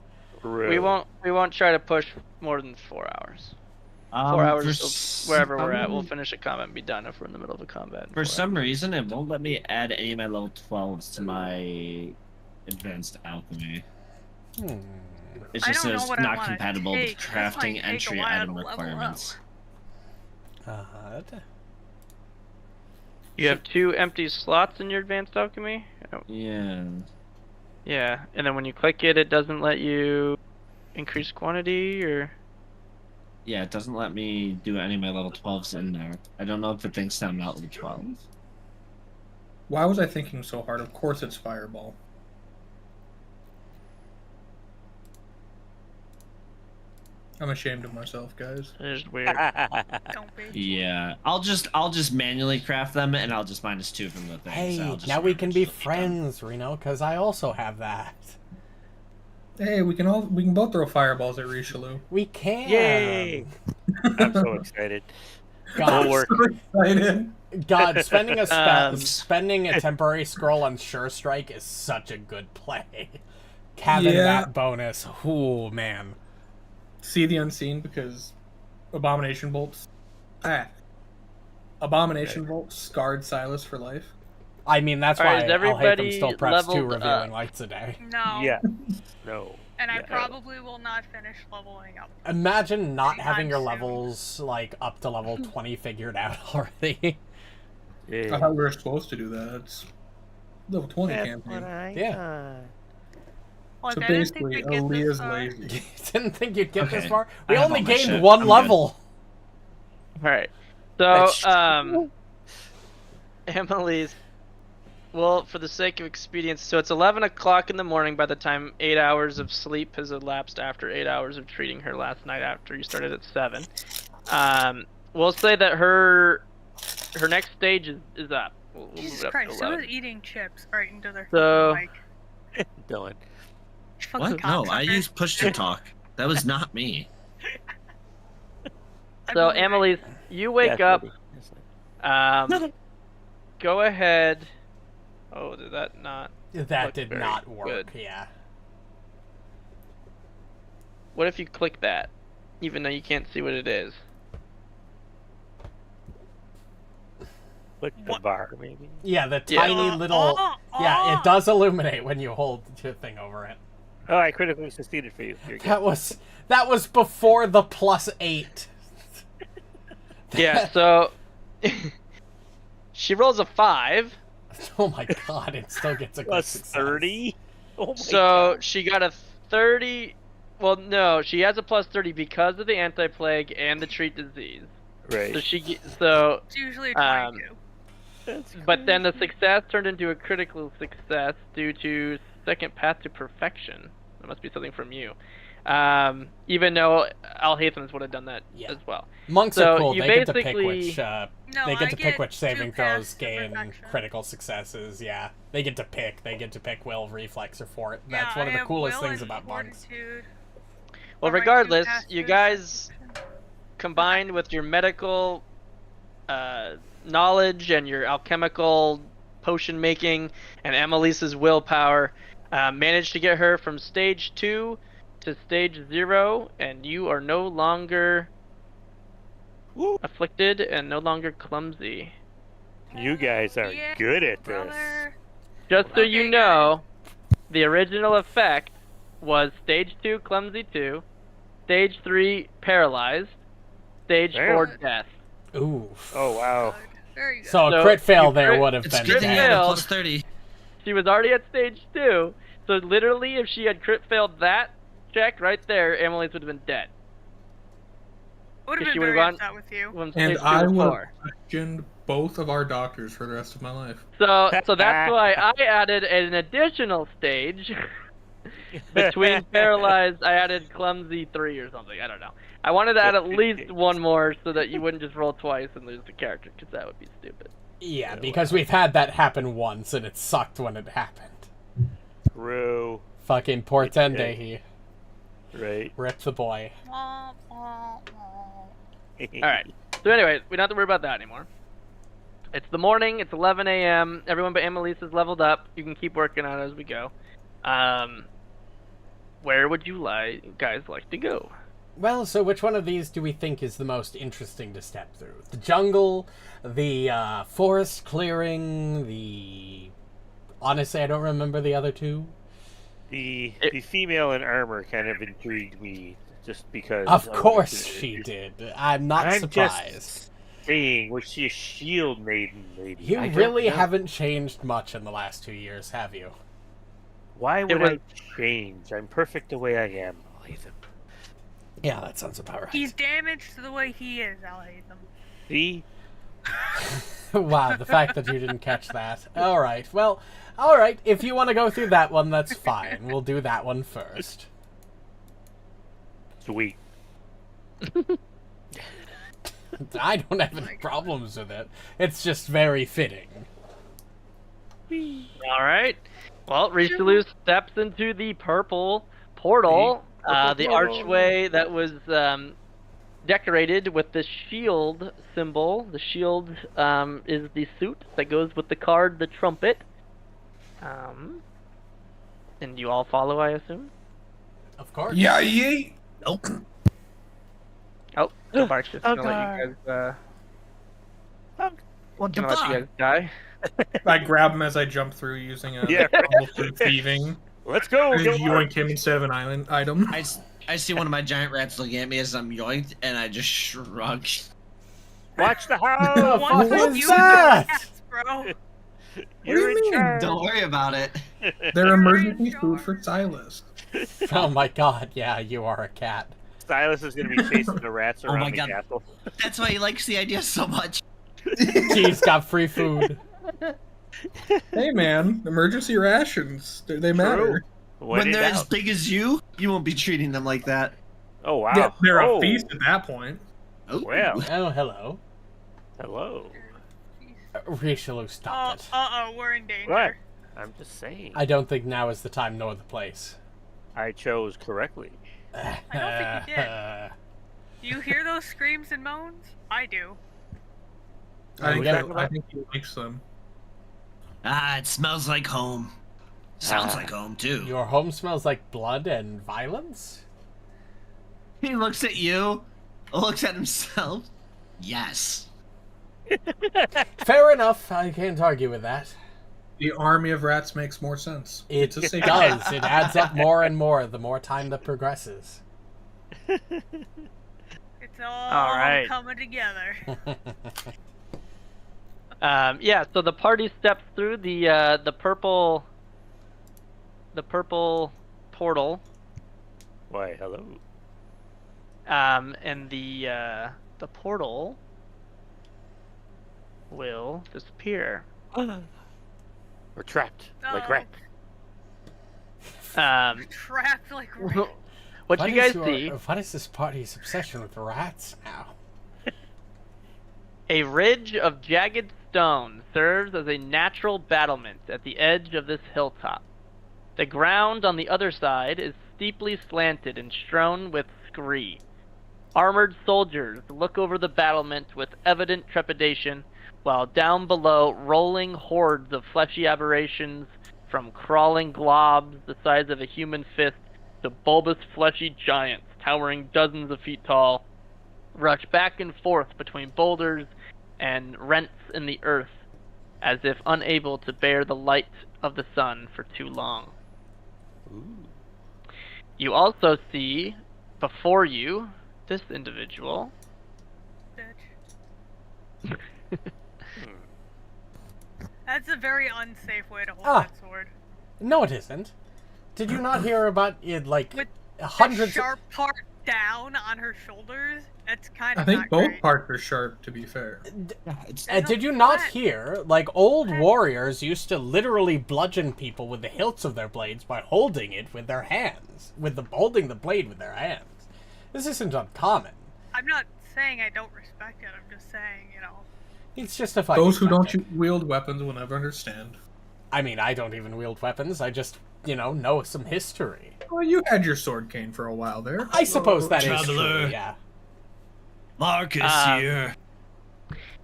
F: We won't try to push more than 4 hours. 4
B: For
F: hours
B: s-
F: wherever we're at. We'll
B: some-
F: finish a combat and be done if we're in the middle of a combat. in
B: For
F: 4
B: some reason, it won't let me add any of my level 12s to my advanced alchemy.
A: Hmm.
B: It
G: I
B: just
G: don't know
B: says
G: what I
B: not
G: wanna
B: compatible
G: take.
B: with
G: This might
B: crafting
G: take a
B: entry
G: while
B: item
G: to level up.
B: requirements.
F: You have 2 empty slots in your advanced alchemy? Oh,
B: Yeah.
F: yeah, and then when you click it, it doesn't let you increase quantity, or...
B: Yeah, it doesn't let me do any of my level 12s in there. I don't know if it thinks I'm not level 12.
D: Why was I thinking so hard? Of course it's Fireball. I'm ashamed of myself, guys.
F: It's just weird.
G: Don't be.
B: Yeah, I'll just manually craft them, and I'll just -2 from the thing.
A: Hey,
B: so I'll just
A: now we can be
B: remember to switch them.
A: friends, Reno, because I also have that.
D: Hey, we can both throw fireballs at Rishalou.
A: We can.
C: Yay! I'm so excited.
A: God,
C: We'll work.
D: So excited.
A: God, spending a
F: Um,
A: spending a temporary scroll on Sure Strike is such a good play. Having
D: Yeah.
A: that bonus, oh man.
D: see the unseen because Abomination Bolts scarred Sylas for life.
A: I mean, that's
F: All right,
A: why
F: is
A: Alhatham
F: everybody
A: still preps 2
F: leveled
A: revealing
F: up?
A: lights a day.
G: No.
C: Yeah. No.
G: And I
C: Yeah.
G: probably will not finish leveling up.
A: Imagine not
G: Anytime
A: having your
G: soon.
A: levels, like, up to level 20 figured out already.
D: I
C: Yeah.
D: thought we were supposed to do that. It's level 20
C: That's
D: campaign.
C: what I
A: Yeah.
C: thought.
G: Like,
D: So
G: I didn't think
D: basically,
G: we'd get this
D: Aaliyah's
G: far.
D: lazy.
A: Didn't think you'd get this
B: Okay.
A: far.
B: I
A: We
B: have
A: only
B: all my
A: gained
B: shit.
A: 1
B: I'm
A: level.
F: All right. So,
B: That's
F: Amalisce, well, for the sake of expedience, so it's 11 o'clock in the morning by the time 8 hours of sleep has elapsed after 8 hours of treating her last night after you started at 7. We'll say that her next stage is up. We'll move
G: Jesus
F: it up to
G: Christ,
F: 11.
G: someone's eating chips right into their
F: So-
G: fucking mic.
C: Dylan.
G: Fucking
B: What? No, I
G: cocksucker.
B: used push to talk. That was not me.
G: I
F: So,
G: believe it.
F: Amalisce, you wake
C: Yeah,
F: up.
C: buddy. That's like-
F: Go ahead. Oh, did that not?
A: That
F: Look
A: did
F: very
A: not work,
F: good.
A: yeah.
F: What if you click that, even though you can't see what it is?
C: Click the bar, maybe.
A: Yeah, the
F: Yeah.
A: tiny little... Yeah, it does illuminate when you hold your thing over it.
C: Oh, I critically succeeded for you. You're good.
A: That was before the +8.
F: Yeah. So she rolls a 5.
A: Oh my god, it still gets a good
C: Plus
A: success.
C: 30? Oh my
F: So
C: god.
F: she got a 30. Well, no, she has a plus 30 because of the anti-plague and the treat disease. So
C: Right.
G: It's usually a 22.
C: That's
F: but then the success turned into a critical success due to second path to perfection. That must be something from you. Even though Alhatham's would have done that
A: Yeah.
F: as well.
A: Monks
F: So
A: are cool.
F: you
A: They get to pick
F: basically-
A: which
G: No,
A: they
G: I
A: get to pick which
G: 2
A: saving throws
G: paths to
A: gain
G: perfection.
A: critical successes. Yeah, they get to pick. They get to pick will, reflex, or fort. That's
G: Yeah,
A: one of
G: I
A: the
G: have
A: coolest
G: will
A: things
G: and
A: about monks.
G: fortitude.
F: Well,
G: Alright, 2
F: regardless,
G: paths
F: you
G: to
F: guys
G: perfection.
F: combined with your medical knowledge and your alchemical potion making and Amalisce's willpower managed to get her from stage 2 to stage 0, and you are no longer afflicted and no longer clumsy.
C: You guys are
G: Yeah,
C: good at this.
G: brother.
F: Just so
G: Okay,
F: you know, the original effect was stage 2 clumsy 2, stage 3 paralyzed, stage
C: Damn.
F: 4 death.
A: Ooh.
C: Oh wow.
G: Good. Very good.
A: So a
F: So,
A: crit fail
F: you
A: there
F: crit-
A: would have
B: It's
A: been
B: good that you
A: bad.
B: had a
F: failed.
B: +30.
F: She was already at stage 2, so literally if she had crit failed that check right there, Amalisce would have been dead.
G: I would have
F: she
G: been
F: would've
G: very
F: gone-
G: upset with you.
F: From
D: And
F: stage 2
D: I
F: to
D: would
F: 4.
D: have questioned both of our doctors for the rest of my life.
F: So that's why I added an additional stage between paralyzed. I added clumsy 3 or something. I don't know. I wanted to add at least one more so that you wouldn't just roll twice and lose the character, because that would be stupid.
A: Yeah, because we've had that happen once, and it sucked when it happened.
C: True.
A: Fucking Portendehi.
C: Right.
A: Rip the boy.
G: Wah, wah, wah.
F: Alright. So anyway, we don't have to worry about that anymore. It's the morning, it's 11 a.m. Everyone but Amalisce is leveled up. You can keep working on it as we go. Where would you guys like to go?
A: Well, so which one of these do we think is the most interesting to step through? The jungle, the forest clearing, the... Honestly, I don't remember the other two.
C: The female in armor kind of intrigued me just because.
A: Of
C: I wanted
A: course
C: to-
A: she did. I'm not
C: I'm
A: surprised.
C: just saying, was she a shield maiden lady?
A: You
C: I don't
A: really
C: know.
A: haven't changed much in the last 2 years, have you?
C: Why would
F: was-
C: I change? I'm perfect the way I am, Alhatham.
A: Yeah, that sounds about right.
G: He's damaged the way he is, Alhatham.
C: See?
A: Wow, the fact that you didn't catch that. Alright, well, alright, if you want to go through that one, that's fine. We'll do that one first.
C: Sweet.
A: I don't have any problems with it. It's just very fitting.
F: Alright. Well, Rishalou steps into the purple portal. The archway that was decorated with the shield symbol. The shield is the suit that goes with the card, the trumpet. And you all follow, I assume?
A: Of course.
D: Yeah, yay!
B: Nope.
F: Oh, Gilbark's just
C: Oh,
F: gonna let you guys.
E: What the
F: Gonna let you
E: fuck?
F: guys die.
D: I grab him as I jump through using a
C: Yeah.
D: almost through thieving.
C: Let's go.
D: I just
C: Gilbark.
D: yoink him instead of an island item.
E: I see one of my giant rats looking at me as I'm yoinked, and I just shrug.
C: Watch the
A: The
C: house.
A: fuck
G: Once
A: was
G: you
A: that?
G: cats, bro.
C: You're in charge.
E: Don't worry about it.
D: They're emergency food for Sylas.
A: Oh my god, yeah, you are a cat.
C: Silas is going to be chasing the rats
E: Oh
C: around
E: my
C: the
E: God.
C: castle.
E: That's why he likes the idea so much.
A: He's got free food.
D: Hey man, emergency rations. They matter.
E: When
C: in
E: they're as
C: doubt.
E: big as you won't be treating them like that.
C: Oh wow.
D: Yeah, they're
C: oh.
D: a feast at that point.
E: Oh,
C: Well.
A: Oh, hello.
C: Hello.
A: Rishalou, stop it.
G: We're in danger.
C: What? I'm just saying.
A: I don't think now is the time nor the place.
C: I chose correctly.
G: I don't think you did. Do you hear those screams and moans? I do.
D: I think,
A: Yeah.
D: I think he likes them.
E: Ah, it smells like home. Sounds like home, too.
A: Your home smells like blood and violence?
E: He looks at you, looks at himself. Yes.
A: Fair enough, I can't argue with that.
D: The army of rats makes more sense.
A: It
D: It's a safe
A: does. It adds up more and more the more time that progresses.
G: It's
F: All right.
G: coming together.
F: Yeah, so the party steps through the purple portal,
C: Why, hello.
F: and the portal will disappear.
C: We're trapped like
G: Oh.
C: rats.
G: Trapped like
F: What you guys
A: is
F: see?
A: what is this party's obsession with rats now?
F: A ridge of jagged stone serves as a natural battlement at the edge of this hilltop. The ground on the other side is steeply slanted and strewn with scree. Armored soldiers look over the battlement with evident trepidation, while down below rolling hordes of fleshy aberrations, from crawling globs the size of a human fist to bulbous fleshy giants towering dozens of feet tall, rush back and forth between boulders and rents in the earth, as if unable to bear the light of the sun for too long. You also see before you this individual.
G: bitch. That's a very unsafe way to hold
A: Ah.
G: that sword.
A: No, it isn't. Did you not hear about it, like,
G: With The
A: hundreds
G: sharp part down on her shoulders. That's kind
D: I
G: of
D: think
G: not
D: both
G: great.
D: parts are sharp, to be fair.
A: Did you not
G: What?
A: hear, like, old warriors used to literally bludgeon people with the hilts of their blades by holding it with their hands, holding the blade with their hands. This isn't uncommon.
G: I'm not saying I don't respect it. I'm just saying,
A: It's just a fighting
D: Those who don't
A: tactic.
D: wield weapons will never understand.
A: I mean, I don't even wield weapons. I just, know some history.
D: Well, you had your sword cane for a while there.
A: I suppose that is
E: Traveler.
A: true, yeah.
E: Marcus here.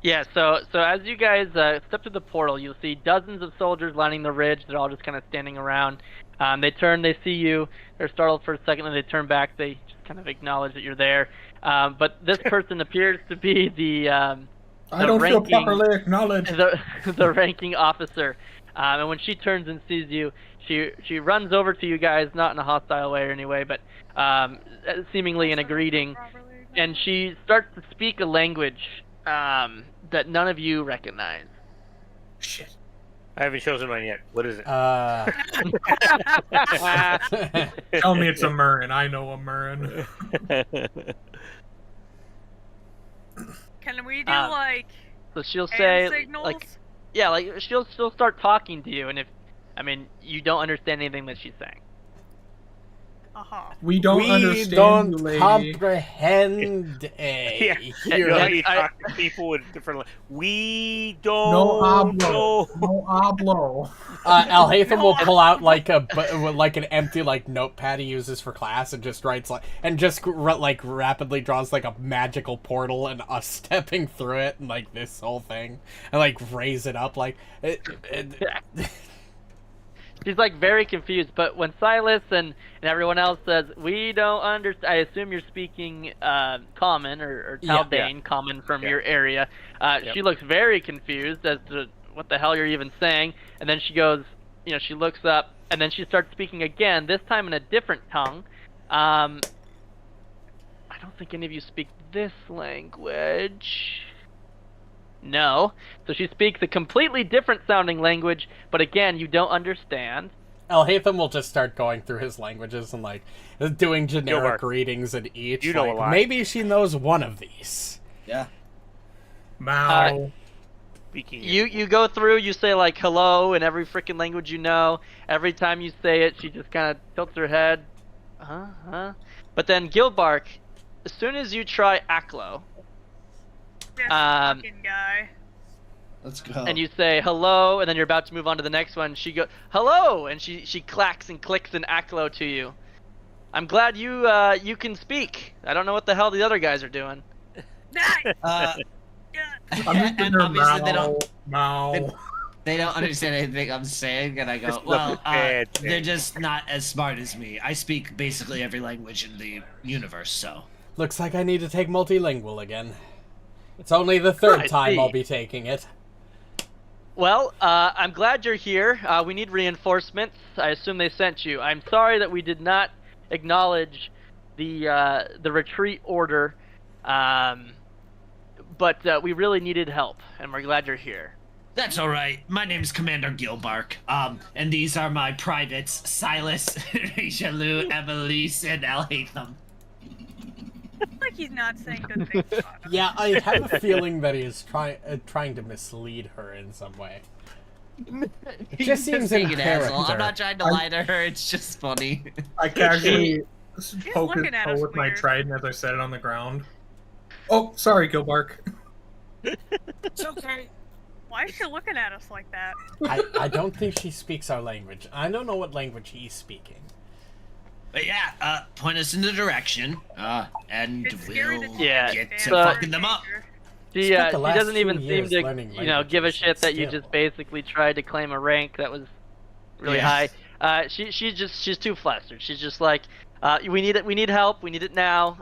F: Yeah, so as you guys step through the portal, you'll see dozens of soldiers lining the ridge. They're all just kind of standing around. They turn, they see you. They're startled for a second, and they turn back. They just kind of acknowledge that you're there. But this person appears to be the
D: I don't feel
F: ranking-
D: properly acknowledged.
F: the ranking officer. And when she turns and sees you, she runs over to you guys, not in a hostile way or any way, but seemingly in a greeting. And she starts to speak a language that none of you recognize.
D: Shit.
C: I haven't chosen mine yet. What is it?
D: Tell me it's a Murrin. I know a Murrin.
G: Can we do
F: So she'll
G: hand
F: say,
G: signals?
F: she'll start talking to you, and you don't understand anything that she's saying.
D: We don't
A: we
D: understand
A: don't
D: you, lady.
A: comprehend
C: Yeah,
A: a
C: you know how you
F: I-
C: talk to people with different. We don't
D: No hablo.
C: know.
D: No hablo.
A: Alhatham will pull out like an empty notepad he uses for class and just writes rapidly draws like a magical portal and us stepping through it and this whole thing and raise it up
F: She's like very confused, but when Sylas and everyone else says, we don't understand, I assume you're speaking common or
A: Yeah.
F: Taldane, common from
C: Yeah.
F: your area. She looks very confused as to what the hell you're even saying, and then she goes, she looks up, and then she starts speaking again, this time in a different tongue. I don't think any of you speak this language. No. So she speaks a completely different sounding language, but again, you don't understand.
A: Alhatham will just start going through his languages and like doing generic
C: Gilbark,
A: readings in each.
C: you know
A: like,
C: a lot.
A: Maybe she knows one of these.
B: Yeah.
D: Mao.
C: Speaking.
F: You go through, you say like hello in every freaking language you know. Every time you say it, she just kind of tilts her head. Huh? But then Gilbark, as soon as you try Aklo,
G: This fucking guy.
B: Let's go.
F: and you say hello, and then you're about to move on to the next one, she goes hello, and she clacks and clicks an Aklo to you. I'm glad you can speak. I don't know what the hell the other guys are doing.
B: And obviously
D: Mao.
B: they don't understand anything I'm saying, and I
C: This
B: go,
C: is a
B: well,
C: bad
B: they're
C: thing.
B: just not as smart as me. I speak basically every language in the universe, so.
A: Looks like I need to take multilingual again. It's only the third
F: I
A: time
F: see.
A: I'll be taking it.
F: Well, I'm glad you're here. We need reinforcements. I assume they sent you. I'm sorry that we did not acknowledge the retreat order, but we really needed help, and we're glad you're here.
B: That's all right. My name's Commander Gilbark. And these are my privates, Sylas, Rishalou, Amalisce, and Alhatham.
G: Like he's not saying good things about him.
A: Yeah, I have a feeling that he is trying to mislead her in some way. It just seems in
B: being an asshole.
A: character.
B: I'm not trying to lie to her. It's just funny.
D: I casually poke his
G: looking at
D: toe
G: us
D: with my
G: weird.
D: trident as I set it on the ground. Oh, sorry, Gilbark.
B: It's okay.
G: Why is she looking at us like that?
A: I don't think she speaks our language. I don't know what language he's speaking.
B: But yeah, point us in the direction, and
G: It's scary
B: we'll
G: to
F: Yeah,
B: get to
F: so-
B: fucking them up.
F: She
A: Spent the last
F: doesn't
A: 2
F: even seem
A: years
F: to,
A: learning
F: give a
A: languages,
F: shit that you
A: still.
F: just basically tried to claim a rank that was really
B: Yeah.
F: high. She's too flustered. She's just like, we need help. We need it now.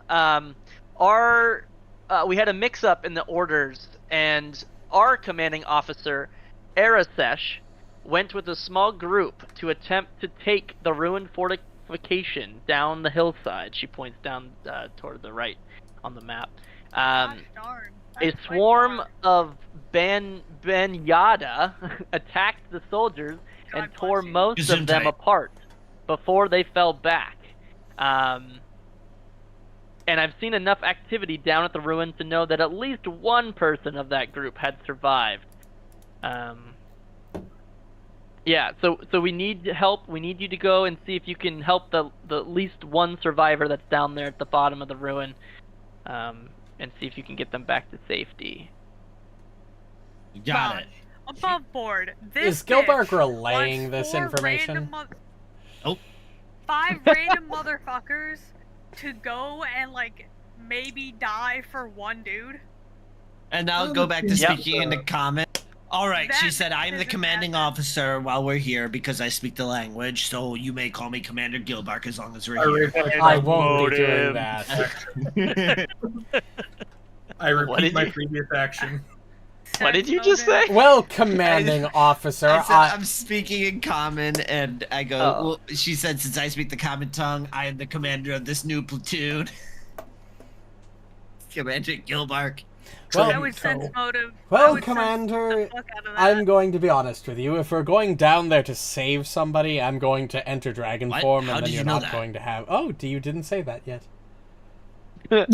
F: We had a mix-up in the orders, and our commanding officer, Arasesh, went with a small group to attempt to take the ruined fortification down the hillside. She points down toward the right on the map.
G: Gosh darn.
F: A
G: That's quite
F: swarm
G: far.
F: of Yada attacked the soldiers and
G: God
F: tore
G: bless you.
F: most of them
B: Gesundheit.
F: apart before they fell back. And I've seen enough activity down at the ruin to know that at least one person of that group had survived. Yeah, so we need help. We need you to go and see if you can help the at least one survivor that's down there at the bottom of the ruin, and see if you can get them back to safety.
B: You got
G: Wow.
B: it.
G: Above board. This
A: Is Gilbark
G: bitch
A: relaying
G: wants
A: this
G: 4
A: information?
G: random
B: Nope.
G: 5 random motherfuckers to go and like maybe die for one dude.
B: And now go back to
F: Yep.
B: speaking into common. All right, she
G: That
B: said, I'm the
G: isn't
B: commanding
G: bad.
B: officer while we're here because I speak the language, so you may call me Commander Gilbark as long as we're
D: I
B: here.
D: repeat,
A: I won't be
C: Motive.
A: doing that.
D: I
F: What
D: repeat
F: did
D: my
F: you-
D: previous action.
F: What did you just say?
A: Well, commanding officer,
B: I said I'm speaking in common, and I go,
F: Oh.
B: well, she said, since I speak the common tongue, I am the commander of this new platoon. Commander Gilbark.
A: Well,
G: I would sense motive. I
A: well,
G: would sense
A: Commander,
G: the fuck out of that.
A: I'm going to be honest with you. If we're going down there to save somebody, I'm going to enter dragon
B: What?
A: form,
B: How
A: and then
B: did you
A: you're
B: know
A: not
B: that?
A: going to have. Oh, you didn't say that yet. Shit,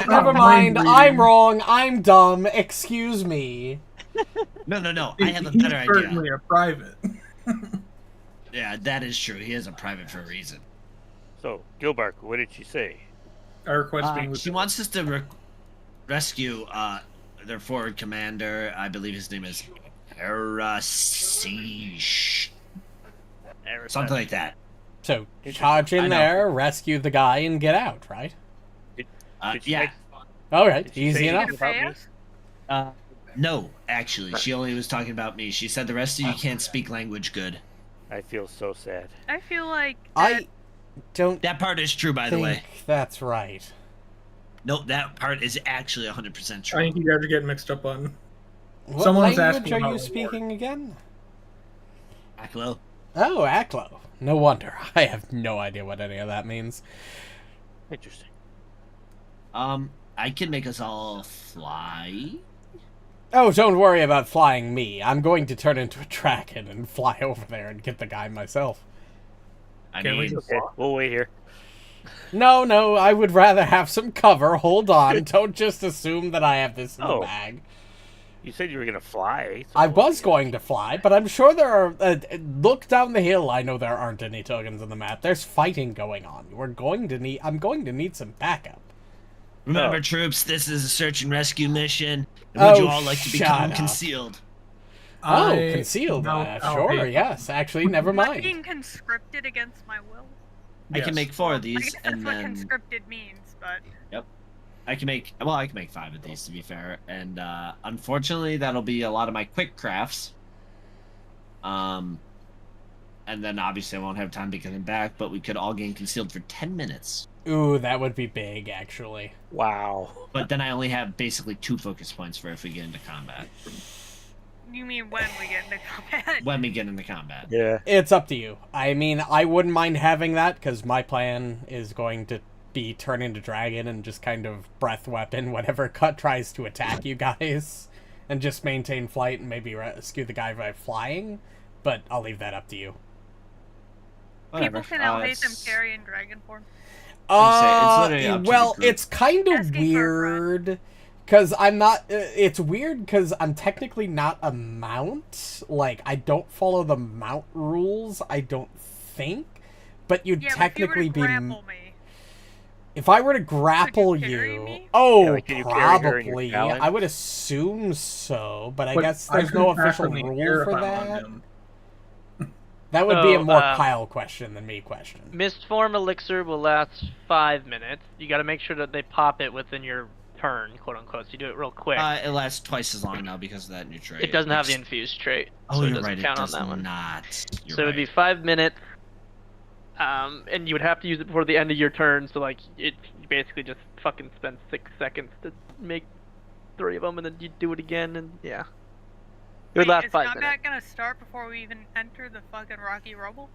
D: Oh,
A: never
D: mind
A: mind.
D: reading.
A: I'm wrong. I'm dumb. Excuse me.
B: No. I have a
D: He's
B: better idea.
D: certainly a private.
B: Yeah, that is true. He is a private for a reason.
C: So, Gilbark, what did she say?
D: I request being
B: She wants us to rescue their forward commander. I believe his name is Arasish. Something like that.
A: So, charge in
B: I know.
A: there, rescue the guy, and get out, right?
C: Did she
B: Yeah.
C: make-
A: All right,
C: did she
A: easy
C: say
A: enough.
C: anything about me?
G: Fast?
B: No, actually, she only was talking about me. She said the rest of you can't speak language good.
C: I feel so sad.
G: I feel like
A: I don't
B: That part is true, by the way.
A: think that's right.
B: No, that part is actually 100%
D: I
B: true.
D: think you guys are getting mixed up on.
A: What
D: Someone's
A: language
D: asking
A: are
D: about
A: you
D: the
A: speaking again?
B: Aklo.
A: Oh, Aklo. No wonder. I have no idea what any of that means.
C: Interesting.
B: I can make us all fly.
A: Oh, don't worry about flying me. I'm going to turn into a dragon and fly over there and get the guy myself.
B: I
D: Can we
B: mean,
D: just
C: Okay, we'll wait here.
A: No, I would rather have some cover. Hold on. Don't just assume that I have this in the
C: Oh.
A: bag.
C: You said you were gonna fly. So
A: I was going to fly, but I'm sure there are... look down the hill. I know there aren't any tokens on the map. There's fighting going on. I'm going to need some backup.
B: remember,
C: Oh.
B: troops, this is a search and rescue mission. And would
A: Oh,
B: you all like to
A: shut
B: become
A: up.
B: concealed?
A: Oh,
D: I-
A: concealed.
D: no,
A: Sure,
D: hey,
A: yes. Actually, never
G: am I
A: mind.
G: being conscripted against my will?
B: I can
D: yes.
B: make 4 of
G: I
B: these,
G: guess that's
B: and
G: what
B: then
G: conscripted means, but
B: I can make 5 of these, to be fair. And unfortunately, that'll be a lot of my quick crafts. And then obviously I won't have time to get him back, but we could all gain concealed for 10 minutes.
A: Ooh, that would be big, actually.
C: Wow.
B: But then I only have basically 2 focus points for if we get into combat.
G: you mean when we get into combat?
B: When we get into combat.
C: Yeah.
A: It's up to you. I mean, I wouldn't mind having that, because my plan is going to be turn into dragon and just kind of breath weapon whatever cut tries to attack you guys, and just maintain flight and maybe rescue the guy by flying, but I'll leave that up to you.
B: Whatever.
G: People can Alhatham
B: it's-
G: carry in dragon form.
B: it's literally up to the
A: Well,
B: group.
A: it's kind of
G: Asking for a friend.
A: weird, because I'm not, it's weird because I'm technically not a mount. Like, I don't follow the mount rules, I don't think, but you'd
G: Yeah,
A: technically
G: but if you were to
A: be...
G: grapple me.
A: If I were to grapple
G: carry
A: you,
G: me?
A: oh,
C: Yeah, like, can you carry her in your
A: probably.
C: talons?
A: I would assume so, but I
D: But
A: guess
D: I
A: there's no
D: couldn't
A: official
D: back from the
A: rule
D: air
A: for
D: if I wanted
A: that.
D: him.
A: That would be a
F: So,
A: more Kyle question than me question.
F: Mist form elixir will last 5 minutes. You got to make sure that they pop it within your turn, quote unquote. So you do it real quick.
B: It lasts twice as long now because of that new trait.
F: it doesn't have the infused trait,
B: Oh,
F: so it
B: you're
F: doesn't
B: right. It
F: count on
B: does
F: that one.
B: not. You're
F: So it would
B: right.
F: be 5 minutes, and you would have to use it before the end of your turn. So like, you basically just fucking spend 6 seconds to make 3 of them, and then you do it again, and yeah. It would
G: Wait,
F: last
G: is
F: 5
G: combat
F: minutes.
G: gonna start before we even enter the fucking rocky rubble?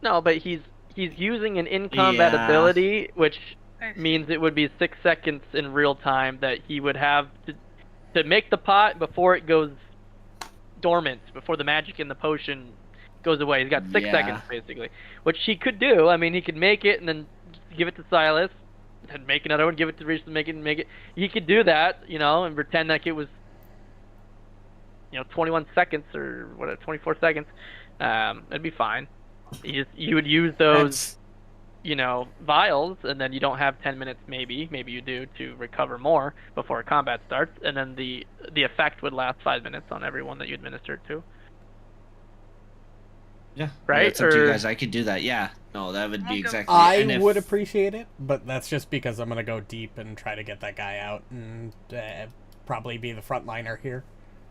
F: No, but he's using an in-combat
B: Yeah.
F: ability, which
G: I see.
F: means it would be 6 seconds in real time that he would have to make the pot before it goes dormant, before the magic in the potion goes away. He's got 6
B: Yeah.
F: seconds basically, which he could do. I mean, he could make it and then give it to Sylas, and make another one, give it to Rishalou, make it. He could do that, and pretend like it was, 21 seconds or whatever, 24 seconds. It'd be fine. You would use those.
B: That's-
F: Vials, and then you don't have 10 minutes, maybe you do, to recover more before combat starts, and then the effect would last 5 minutes on everyone that you administer it to.
B: Yeah.
F: Right?
B: It's up to you
F: Or-
B: guys. I could do that. Yeah. No, that would
G: I'll
B: be
G: go
B: exactly.
A: I
B: and if-
A: would appreciate it, but that's just because I'm going to go deep and try to get that guy out and probably be the frontliner here.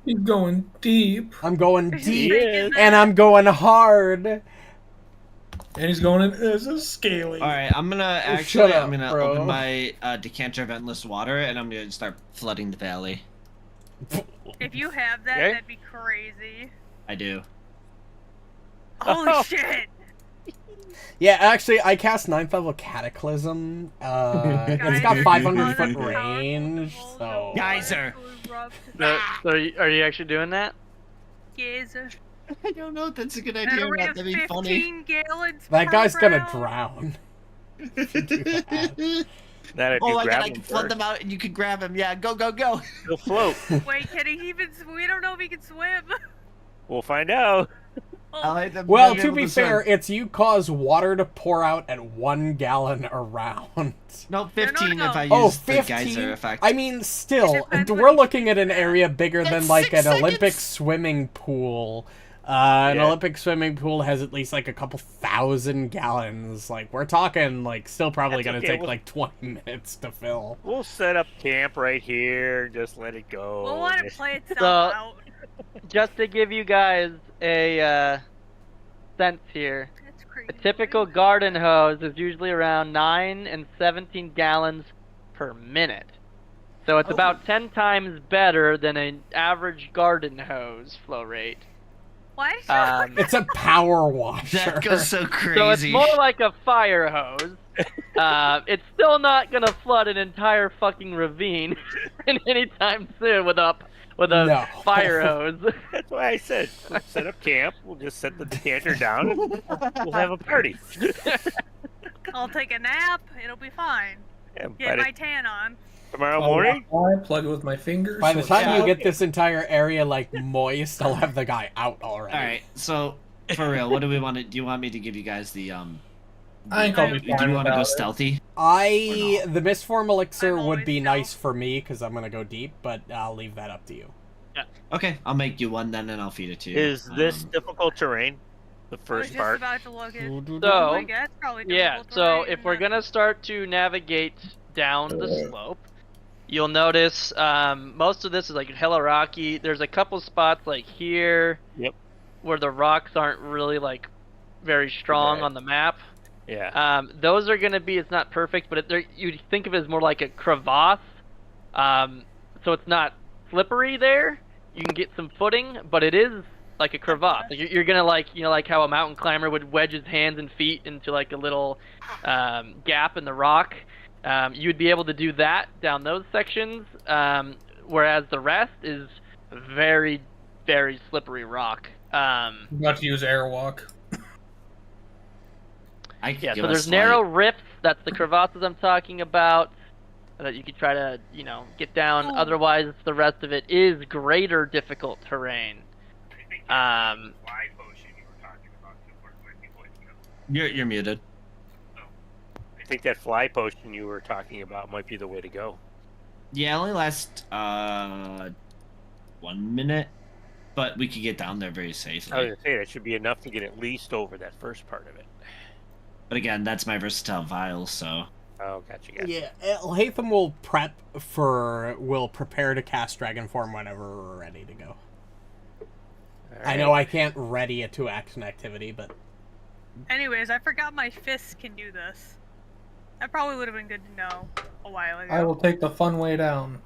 D: He's going deep,
A: I'm going
G: Is
A: deep,
G: he making that?
A: and I'm going hard.
D: and he's going in as a scaly.
B: All right, I'm gonna
A: Shut up,
B: I'm gonna
A: bro.
B: open my decanter of endless water, and I'm gonna start flooding the valley.
G: If you have that,
F: Okay.
G: that'd be crazy.
B: I do.
G: Holy shit!
A: Yeah, actually, I cast 9th level Cataclysm. It's got
G: Guys,
A: 500 foot
G: powerful
A: range,
G: people,
A: so...
G: the
B: Geyser.
G: ones who rubbed-
F: So are you actually doing that?
G: Geyser.
B: I don't know if that's a good
G: And
B: idea or
G: we
B: not.
G: have
B: That'd be
G: 15 gallons
A: That
G: per
A: guy's gonna
G: round.
A: drown.
B: funny.
C: Not if
B: Oh
C: you
B: my god,
C: grab
B: I
C: him
B: can flood
C: first.
B: them out, and you can grab him. Yeah, go, go, go.
C: He'll float.
G: Wait, can he even swim? We don't know if he can swim.
C: We'll find out.
B: I like them
A: Well,
B: being
A: to
B: able
A: be
B: swim.
A: fair, it's you cause water to pour out at 1 gallon a round.
B: No, 15
G: no.
B: if I use
A: Oh,
B: the
A: 15?
B: geyser effect.
A: I mean, still,
G: It depends
A: we're
G: what you
A: looking
G: think
A: at an
G: of that.
A: area bigger than
B: That's
A: like
B: 6
A: an Olympic
B: seconds.
A: swimming pool An
C: Yeah.
A: Olympic swimming pool has at least like a couple thousand gallons. Like we're talking, like still probably
C: That's
A: gonna
C: okay,
A: take
C: we'll-
A: like 20 minutes to fill.
C: We'll set up camp right here. Just let it go.
G: We'll let it
C: Just-
G: play itself
F: So-
G: out.
F: Just to give you guys a sense here,
G: It's crazy.
F: a typical garden hose is usually around 9 and 17 gallons per minute. So it's about 10 times better than an average garden hose flow rate.
G: Why did you
A: It's a power washer.
E: That goes so
F: So it's
E: crazy.
F: more like a fire hose. It's still not gonna flood an entire fucking ravine anytime soon with a
A: No.
F: fire hose.
C: That's why I said we'll set up camp. We'll just set the decanter down and we'll have a party.
G: I'll take a nap. It'll be fine.
C: Yeah,
G: Get
C: by
G: my tan on.
C: tomorrow morning.
D: I plug it with my fingers.
A: By the
D: so
A: time
D: it's-
A: you get this entire area like moist, I'll have the guy out already.
E: All right, so for real, what do we want to? Do you want me to give you guys the
D: I think I'll be
E: Do you
D: fine
E: want to go
D: without it.
E: stealthy?
A: The Mistform elixir
G: I'm
A: would
G: always
A: be
G: down.
A: nice for me because I'm gonna go deep, but I'll leave that up to you.
E: Okay, I'll make you one then, and I'll feed it to you.
C: Is this difficult terrain? The
G: I was
C: first
G: just
C: part.
G: about to look at.
F: So,
G: I guess probably
F: yeah,
G: difficult
F: so
G: terrain,
F: if we're
G: but-
F: gonna start to navigate down the slope, you'll notice most of this is like hella rocky. There's a couple spots like here,
C: Yep.
F: where the rocks aren't really like very strong
C: Right.
F: on the map.
C: Yeah.
F: Those are gonna be, it's not perfect, but you think of it as more like a crevasse. So it's not slippery there. You can get some footing, but it is like a crevasse. Like you're gonna like, you know, like how a mountain climber would wedge his hands and feet into like a little gap in the rock. You would be able to do that down those sections, whereas the rest is very, very slippery rock.
D: I'm about to use airwalk.
E: I could
F: Yeah,
E: give
F: so there's
E: us,
F: narrow
E: like-
F: rifts. That's the crevasses I'm talking about. That you could try to, you know, get down.
G: Oh.
F: Otherwise, the rest of it is greater difficult terrain.
E: You're muted.
C: I think that fly potion you were talking about might be the way to go.
E: Yeah, it only lasts 1 minute, but we could get down there very
C: I was
E: safely.
C: gonna say that should be enough to get at least over that first part of it.
E: But again, that's my versatile vial, so
C: Oh, gotcha.
A: Yeah, Alhatham will prepare to cast Dragon Form whenever we're ready to go. I know I can't ready a 2-action activity, but
G: Anyways, I forgot my fists can do this. That probably would have been good to know a while ago.
D: I will take the fun way down.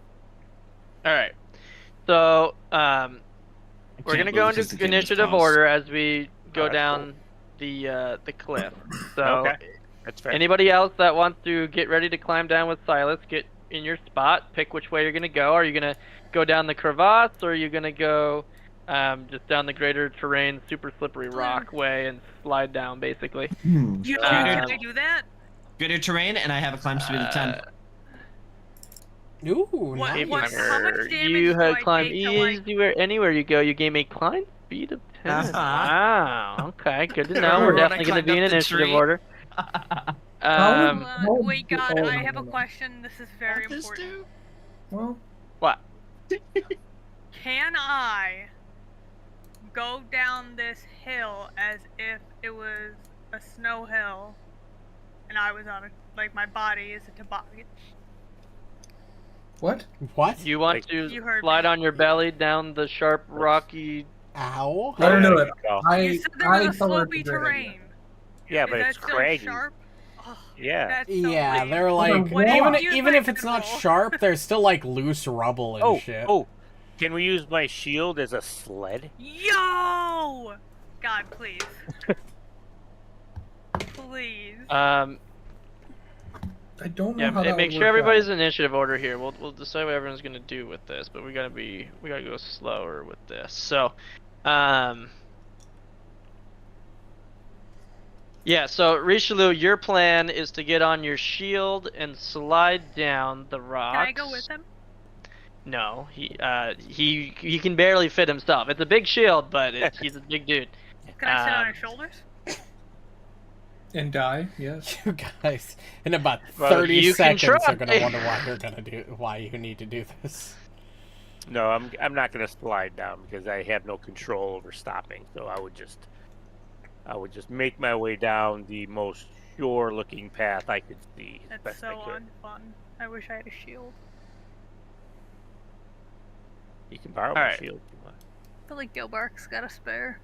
F: All right. So we're
E: can't
F: gonna
E: move
F: go
E: because the
F: into
E: game is
F: initiative
E: paused.
F: order as we go
C: that's
F: down the cliff. So
C: Okay. That's fair.
F: anybody else that wants to get ready to climb down with Sylas, get in your spot. Pick which way you're gonna go. Are you gonna go down the crevasse, or are you gonna go just down the greater terrain, super slippery rock way and slide down, basically?
G: Can I do that?
E: greater terrain, and I have a climb speed of 10.
A: ooh,
G: What-
A: nice.
G: what- how much damage
F: You
G: do
F: have
G: I
F: climb
G: take to, like-
F: anywhere you go. You gain a climb speed of 10.
E: Uh-huh.
F: Wow. Okay, good to know.
E: Remember
F: We're
E: when I
F: definitely going to
E: climbed
F: be in
E: up the
F: initiative
E: tree?
F: order.
G: Wait, God, I have a question. This is very important.
D: Well,
F: What?
G: Can I go down this hill as if it was a snow hill and I was on a, like, my body is a toboggan?
D: what?
A: What?
F: You want
C: Like-
F: to
G: You heard
F: slide
G: me.
F: on your belly down the sharp, rocky...
A: Ow.
D: I don't know it.
C: Go.
G: You said there was a
D: tell her
G: slopey
D: to do it.
G: terrain.
C: Yeah,
G: Is
C: but
G: that
C: it's
G: still
C: craggy.
G: sharp? Ugh,
C: Yeah.
G: that's so
A: Yeah,
G: lame.
A: they're like
D: What
A: even
G: if you
A: even if
G: like
A: it's not
G: control?
A: sharp, there's still like loose rubble and
C: Oh,
A: shit.
C: oh. Can we use my shield as a sled?
G: Yo! God, please. Please.
D: I don't know
F: Yeah,
D: how that
F: make
D: would
F: sure
D: work
F: everybody's
D: out.
F: in initiative order here. We'll decide what everyone's gonna do with this, but we gotta go slower with this. So, yeah. So Rishalou, your plan is to get on your shield and slide down the rocks.
G: Can I go with him?
F: No, he can barely fit himself. It's a big shield, but he's a big dude.
G: Can I sit on
F: Um,
G: his shoulders?
D: And die, yes.
A: You guys, in about
C: Well,
A: 30
F: you can
A: seconds, are
F: try.
A: gonna wonder why you need to do this.
C: No, I'm not going to slide down because I have no control over stopping. So I would just make my way down the most sure-looking path I could see. As
G: That's
C: best I
G: so
C: could.
G: unfun. I wish I had a shield.
C: You can borrow my
F: Alright.
C: shield if you want.
G: I feel like Gilbark's got a spare.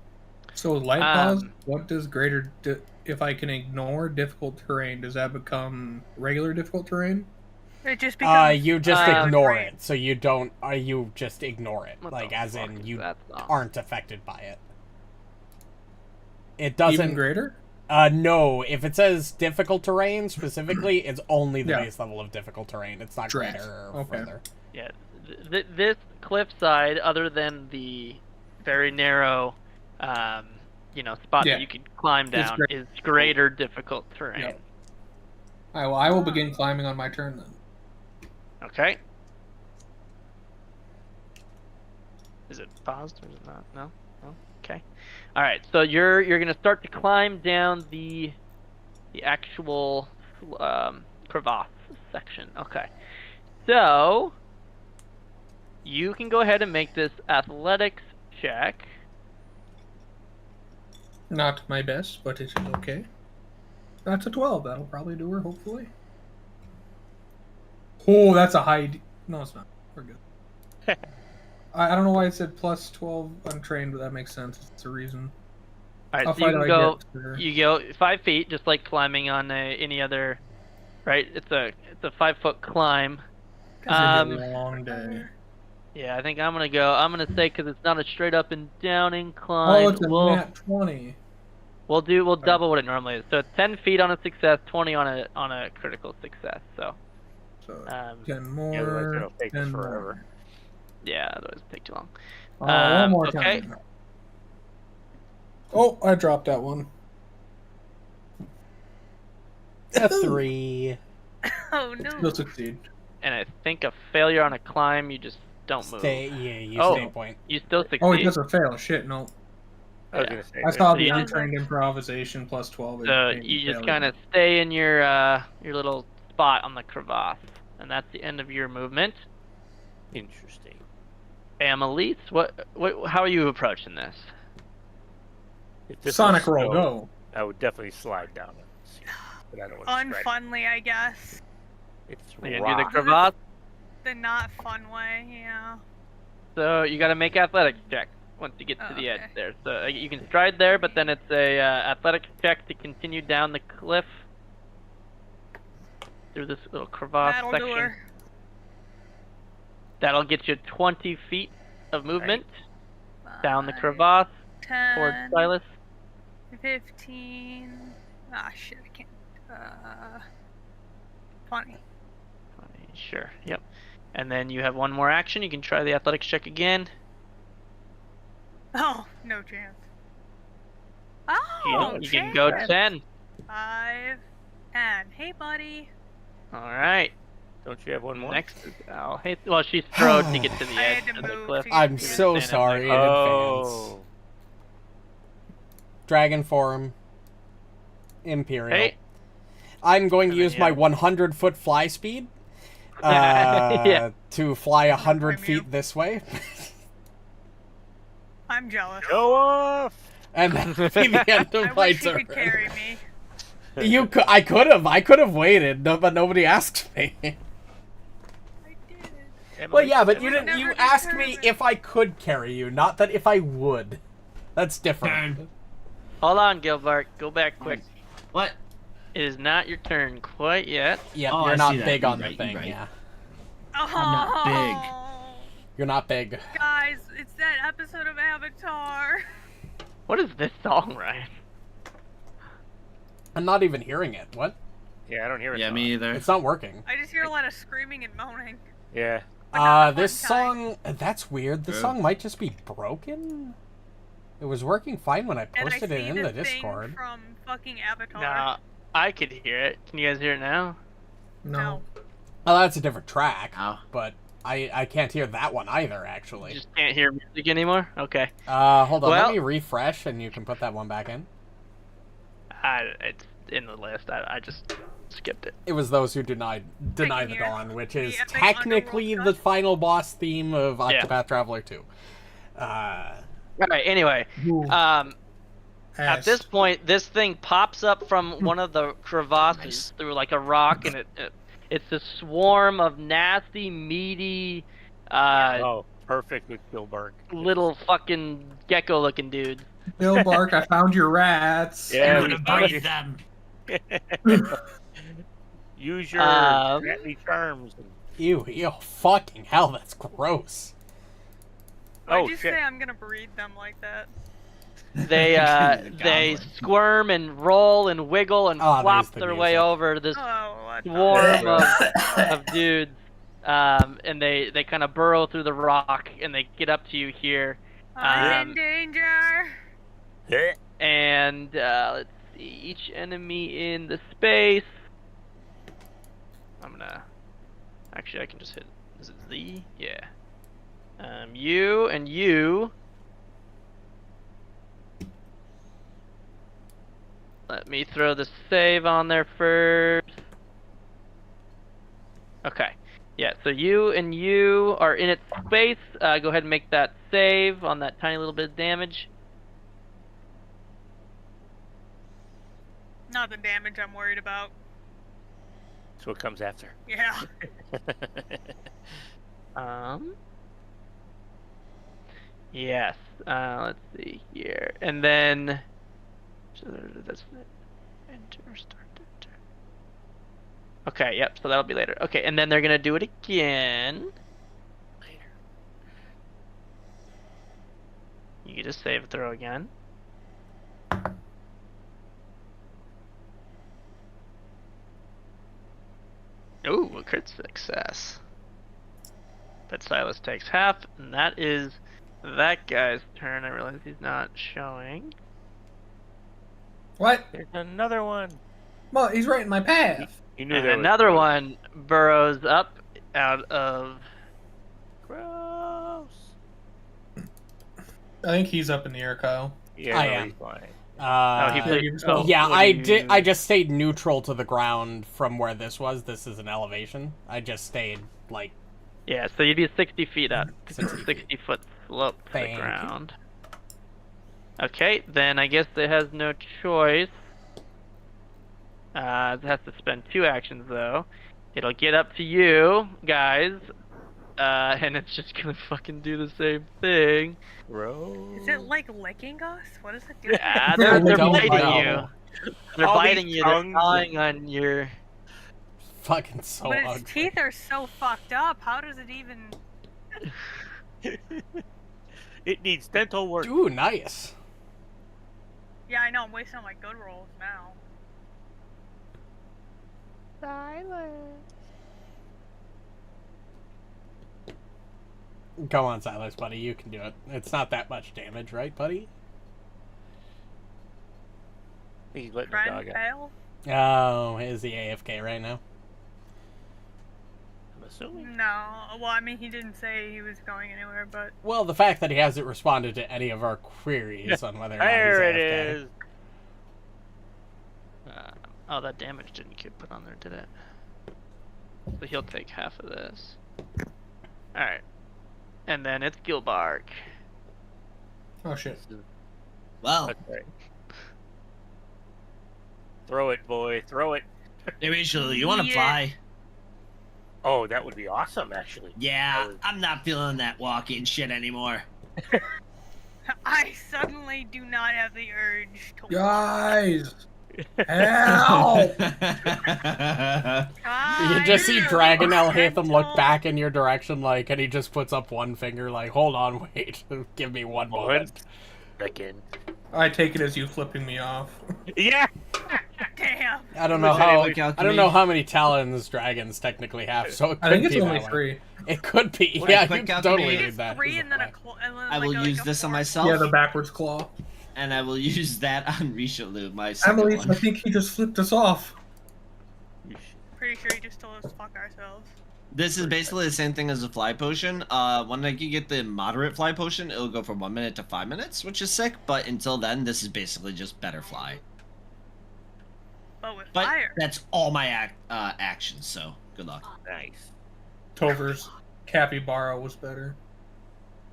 D: So light pause.
F: Um,
D: What does if I can ignore difficult terrain, does that become regular difficult terrain?
G: It just becomes.
A: You just
F: Uh,
A: ignore
G: terrain.
A: it. So you don't. You just ignore it,
F: What
A: like
F: the
A: as
F: fuck
A: in
F: is
A: you
F: that song?
A: aren't affected by it. It
D: Even
A: doesn't.
D: greater?
A: No. If it says difficult terrain specifically, it's only the
D: Yeah.
A: base level of difficult terrain. It's not
D: Drat.
A: greater or
D: Okay.
A: further.
F: Yeah, this cliffside, other than the very narrow, spot
D: Yeah.
F: that you can climb
D: It's
F: down,
D: great.
F: is greater difficult terrain.
D: Yep. Alright, well, I will begin climbing on my turn then.
F: Okay. Is it paused or is it not? No. No. Okay. All right. So you're gonna start to climb down the actual crevasse section. Okay. So you can go ahead and make this athletics check.
D: Not my best, but it is okay. That's a 12. That'll probably do her, hopefully. Oh, that's a high... No, it's not. We're good. I don't know why it said plus 12 untrained, but that makes sense. It's a reason.
F: All right.
D: How
F: So you
D: far
F: can
D: do I
F: go.
D: get? Sir?
F: You go 5 feet, just like climbing on any other. Right. It's a 5-foot climb.
D: It's gonna be a long day.
F: Yeah, I think I'm gonna say because it's not a straight up and down incline.
D: Oh, it's a nat 20.
F: We'll double what it normally is. So it's 10 feet on a success, 20 on a critical success. So
D: So 10
C: Yeah, otherwise
D: more.
C: it'll take us
D: 10
C: forever.
D: more.
F: yeah, otherwise it'll take too long.
D: One more
F: okay.
D: time. Oh, I dropped that one.
A: A 3.
G: Oh no.
D: You'll succeed.
F: And I think a failure on a climb, you just don't move.
A: Stay. Yeah, you
F: Oh.
A: stay point.
F: You still succeed.
D: Oh, it doesn't fail. Shit, no.
C: I was
F: Yeah.
C: gonna say.
D: I saw
F: So
D: the
F: you
D: untrained improvisation plus 12. it
F: So
D: made me
F: you just
D: fail.
F: kind of stay in your little spot on the crevasse, and that's the end of your movement.
C: Interesting.
F: Amalisce, how are you approaching this?
C: If this
D: Sonic
C: was
D: roll,
C: snow,
D: go.
C: I would definitely slide down it. But I don't want to strike.
G: Unfunly, I guess.
C: It's
F: Are you gonna do the
C: rock.
F: crevasse?
G: The not fun way, yeah.
F: So you got to make athletics check once you get to the edge
G: okay.
F: there. So you can stride there, but then it's a athletics check to continue down the cliff through this little crevasse
G: That'll
F: section.
G: do her.
F: That'll get you 20 feet of movement down the
G: 5,
F: crevasse
G: 10,
F: towards Sylas.
G: 15. Ah, shit, I can't. 20.
F: Sure. Yep. And then you have one more action. You can try the athletics check again.
G: Oh, no chance. Oh,
F: You can go 10.
G: 5, 10. Hey, buddy.
F: All right.
C: Don't you have one more?
F: Next is Alhatham. Well, she strode to get to the
G: I
F: edge
G: had to
F: of the
G: move
F: cliff.
G: to get
A: I'm
G: to
A: so
F: Stand up
A: sorry in
F: there.
A: advance.
C: Oh.
A: Dragon form. Imperial.
F: Hey.
A: I'm going to
F: And then
A: use
F: you
A: my
F: have-
A: 100-foot fly speed
F: Yeah.
A: to fly 100
G: blame you.
A: feet this way.
G: I'm jealous.
C: Go off!
A: And that'll be the end
G: I
A: of my
G: wish you
A: turn.
G: could carry me.
A: I could have waited, but nobody asked me.
G: I did.
A: Well, yeah, but
G: It
A: you
G: was
A: didn't. You
G: never
A: asked me
G: determined.
A: if I could carry you, not that if I would. That's different.
E: Turn.
F: Hold on, Gilbark. Go back quick.
E: What?
F: It is not your turn quite yet.
A: Yep,
E: Oh,
A: you're
E: I
A: not
E: see that.
A: big
E: You're
A: on the
E: right,
A: thing.
E: you're right.
A: Yeah,
G: Oh,
E: not big.
A: you're not big.
G: Guys, it's that episode of Avatar.
F: What is this song, Ryan?
A: I'm not even hearing it. What?
C: Yeah, I don't hear it.
E: Yeah, me either.
A: It's not working.
G: I just hear a lot of screaming and moaning.
C: Yeah.
G: But not the
A: This
G: fun kind.
A: song. That's weird. The
E: Yeah.
A: song might just be broken. It was working fine when I
G: And I
A: posted it
G: see
A: in
G: the
A: the
G: thing
A: Discord.
G: from fucking Avatar.
F: No, I could hear it. Can you guys hear it now?
D: No.
A: Oh, that's a different track.
E: Ow.
A: But I can't hear that one either,
F: You
A: actually.
F: just can't hear music anymore? Okay.
A: Hold on.
F: Well-
A: Let me refresh, and you can put that one back in.
F: It's in the list. I just skipped it.
A: It was those who deny the
G: hear.
A: dawn, which is
G: The epic
A: technically
G: underworld
A: the final boss theme of
F: Yeah.
A: Octopath Traveler 2.
F: All right. Anyway, at this point, this thing pops up from one of the crevasses through like a rock, and it's a swarm of nasty, meaty,
C: Oh, perfect with Gilbark.
F: little fucking gecko-looking dudes.
D: Gilbark, I found your rats.
C: Yeah,
E: I'm gonna breathe them.
C: Use your deadly charms.
A: Ew, fucking hell, that's gross.
G: Why'd
C: Oh
G: you
C: shit!
G: say I'm gonna breed them like that?
F: They they squirm and roll and wiggle and
A: Oh,
F: flop
A: there's the
F: their way
A: music.
F: over this
G: Oh, what the-
F: swarm of dudes, and they kind of burrow through the rock and they get up to you here.
G: I'm in danger.
F: And let's see, each enemy in the space. Actually, I can just hit. Is it Z? Yeah. You and you. Let me throw the save on there first. Okay. Yeah, so you and you are in its space. Go ahead and make that save on that tiny little bit of damage.
G: Not the damage I'm worried about.
C: That's what comes after.
G: Yeah.
F: Yes. Let's see here, and then. So that's enter start. Enter. Okay. Yep. So that'll be later. Okay, and then they're gonna do it again.
C: Later.
F: You just save throw again. Ooh, a crit success. But Sylas takes half, and that is that guy's turn. I realize he's not showing.
D: What?
C: There's another one.
D: Well, he's right in my path.
C: You knew
F: And
C: there was
F: another one burrows up out of.
C: Gross.
D: I think he's up in the air, Kyle.
C: Yeah,
A: I
C: no,
A: am.
C: he's fine.
F: He played.
D: Oh,
A: Yeah,
F: what
A: I
F: do
A: did.
F: you-
A: I just stayed neutral to the ground from where this was. This is an elevation. I just stayed like.
F: Yeah, so you'd be 60 feet up.
A: 60 feet.
F: 60 foot slope to
A: Thank
F: the
A: you.
F: ground. Okay, then I guess it has no choice. It has to spend 2 actions though. It'll get up to you guys, and it's just gonna fucking do the same thing.
C: Gross.
G: Is it like licking us? What does it do?
F: Yeah, they're
A: Don't
F: biting
A: know.
F: you. They're
C: All these
F: biting you. They're
C: tongues.
F: gnawing on your.
A: Fucking so
G: But its
A: ugly.
G: teeth are so fucked up. How does it even?
C: It needs dental work.
A: Ooh, nice.
G: Yeah, I know. I'm wasting all my good rolls now.
A: Go on, Sylas, buddy. You can do it. It's not that much damage, right, buddy?
C: He's letting the
G: Friend
C: dog out.
G: fail?
A: Oh, is he AFK right now?
C: I'm assuming.
G: No. Well, I mean, he didn't say he was going anywhere, but
A: Well, the fact that he hasn't responded to any of our queries on whether or not
C: There it
A: he's AFK.
C: is.
F: Oh, that damage didn't get put on there, did it? So he'll take half of this. Alright. And then it's Gilbark.
D: Oh shit.
E: Well,
C: That's right. Throw it, boy. Throw it.
E: hey, Rishalou, you want to
G: Yeah.
E: fly?
C: Oh, that would be awesome, actually.
E: Yeah, I'm not feeling that walking shit anymore.
G: I suddenly do not have the urge to.
D: Guys! Help!
A: You just see Dragon Alhatham look
G: Gentle.
A: back in your direction, like, and he just puts up one finger, like, hold on, wait, give me one moment.
C: Second.
D: I take it as you flipping me off.
C: Yeah.
G: Damn.
A: I don't know
E: Was it
A: how.
E: able to
A: I don't
E: calculate?
A: know how many talons dragons technically have, so it could
D: I think it's
A: be
D: only
A: that way.
D: 3.
A: It could be.
E: What a
A: Yeah, you
E: quick
A: can totally
E: calculate.
A: read
G: It's
A: that.
G: 3
A: as a
G: and then a
A: play.
E: I will use this on myself,
D: Yeah, the backwards claw.
E: and I will use that on Rishalou, my second
D: Amalisce,
E: one.
D: I think he just flipped us off.
G: Pretty sure he just told us to fuck ourselves.
E: This is basically the same thing as a fly potion. When I can get the moderate fly potion, it'll go from 1 minute to 5 minutes, which is sick. But until then, this is basically just better fly.
G: But with
B: But
G: fire.
B: that's all my actions, so good luck.
C: Nice.
D: Tover's capybara was better.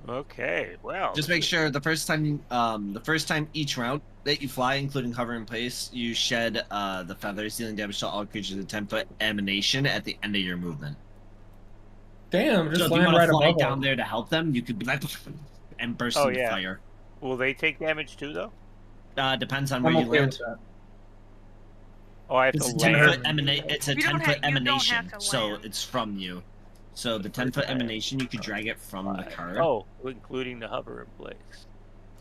C: Okay, well.
B: Just make sure the first time each round that you fly, including hover in place, you shed the feathers, dealing damage to all creatures with 10-foot emanation at the end of your movement.
D: Damn,
B: So
D: just
B: if you
D: land
B: want
D: right
B: to fly
D: above
B: down
D: them.
B: there to help them, you could be like and burst
C: Oh,
B: into
C: yeah.
B: fire.
C: Will they take damage too, though?
B: Depends on where
D: I'm
B: you
D: okay
B: land.
D: with that.
C: Oh, I have
B: It's
C: to
B: a
C: land.
B: 10-foot It's a
G: You don't
B: 10-foot
G: you don't
B: emanation,
G: have to
B: so
G: land.
B: it's from you. So the 10-foot emanation, you could drag it from the card.
C: Oh, including the hover in place.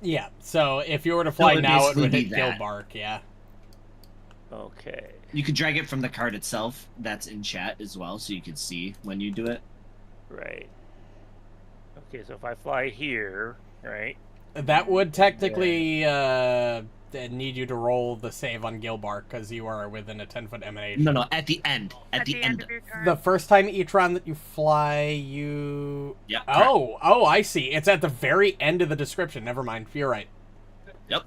A: Yeah, so if you were to fly
B: would
A: now, it
B: basically
A: would
B: be
A: hit
B: that.
A: Gilbark, yeah.
C: Okay.
B: You could drag it from the card itself. That's in chat as well, so you could see when you do it.
C: Right. Okay, so if I fly here, right?
A: That would technically need you to roll the save on Gilbark, because you are within a 10-foot emanation.
B: No, at the end. At the end.
G: of your turn.
A: The first time each round that you fly, you...
B: Yep.
A: Oh, I see. It's at the very end of the description. Never mind. You're right.
B: Yep.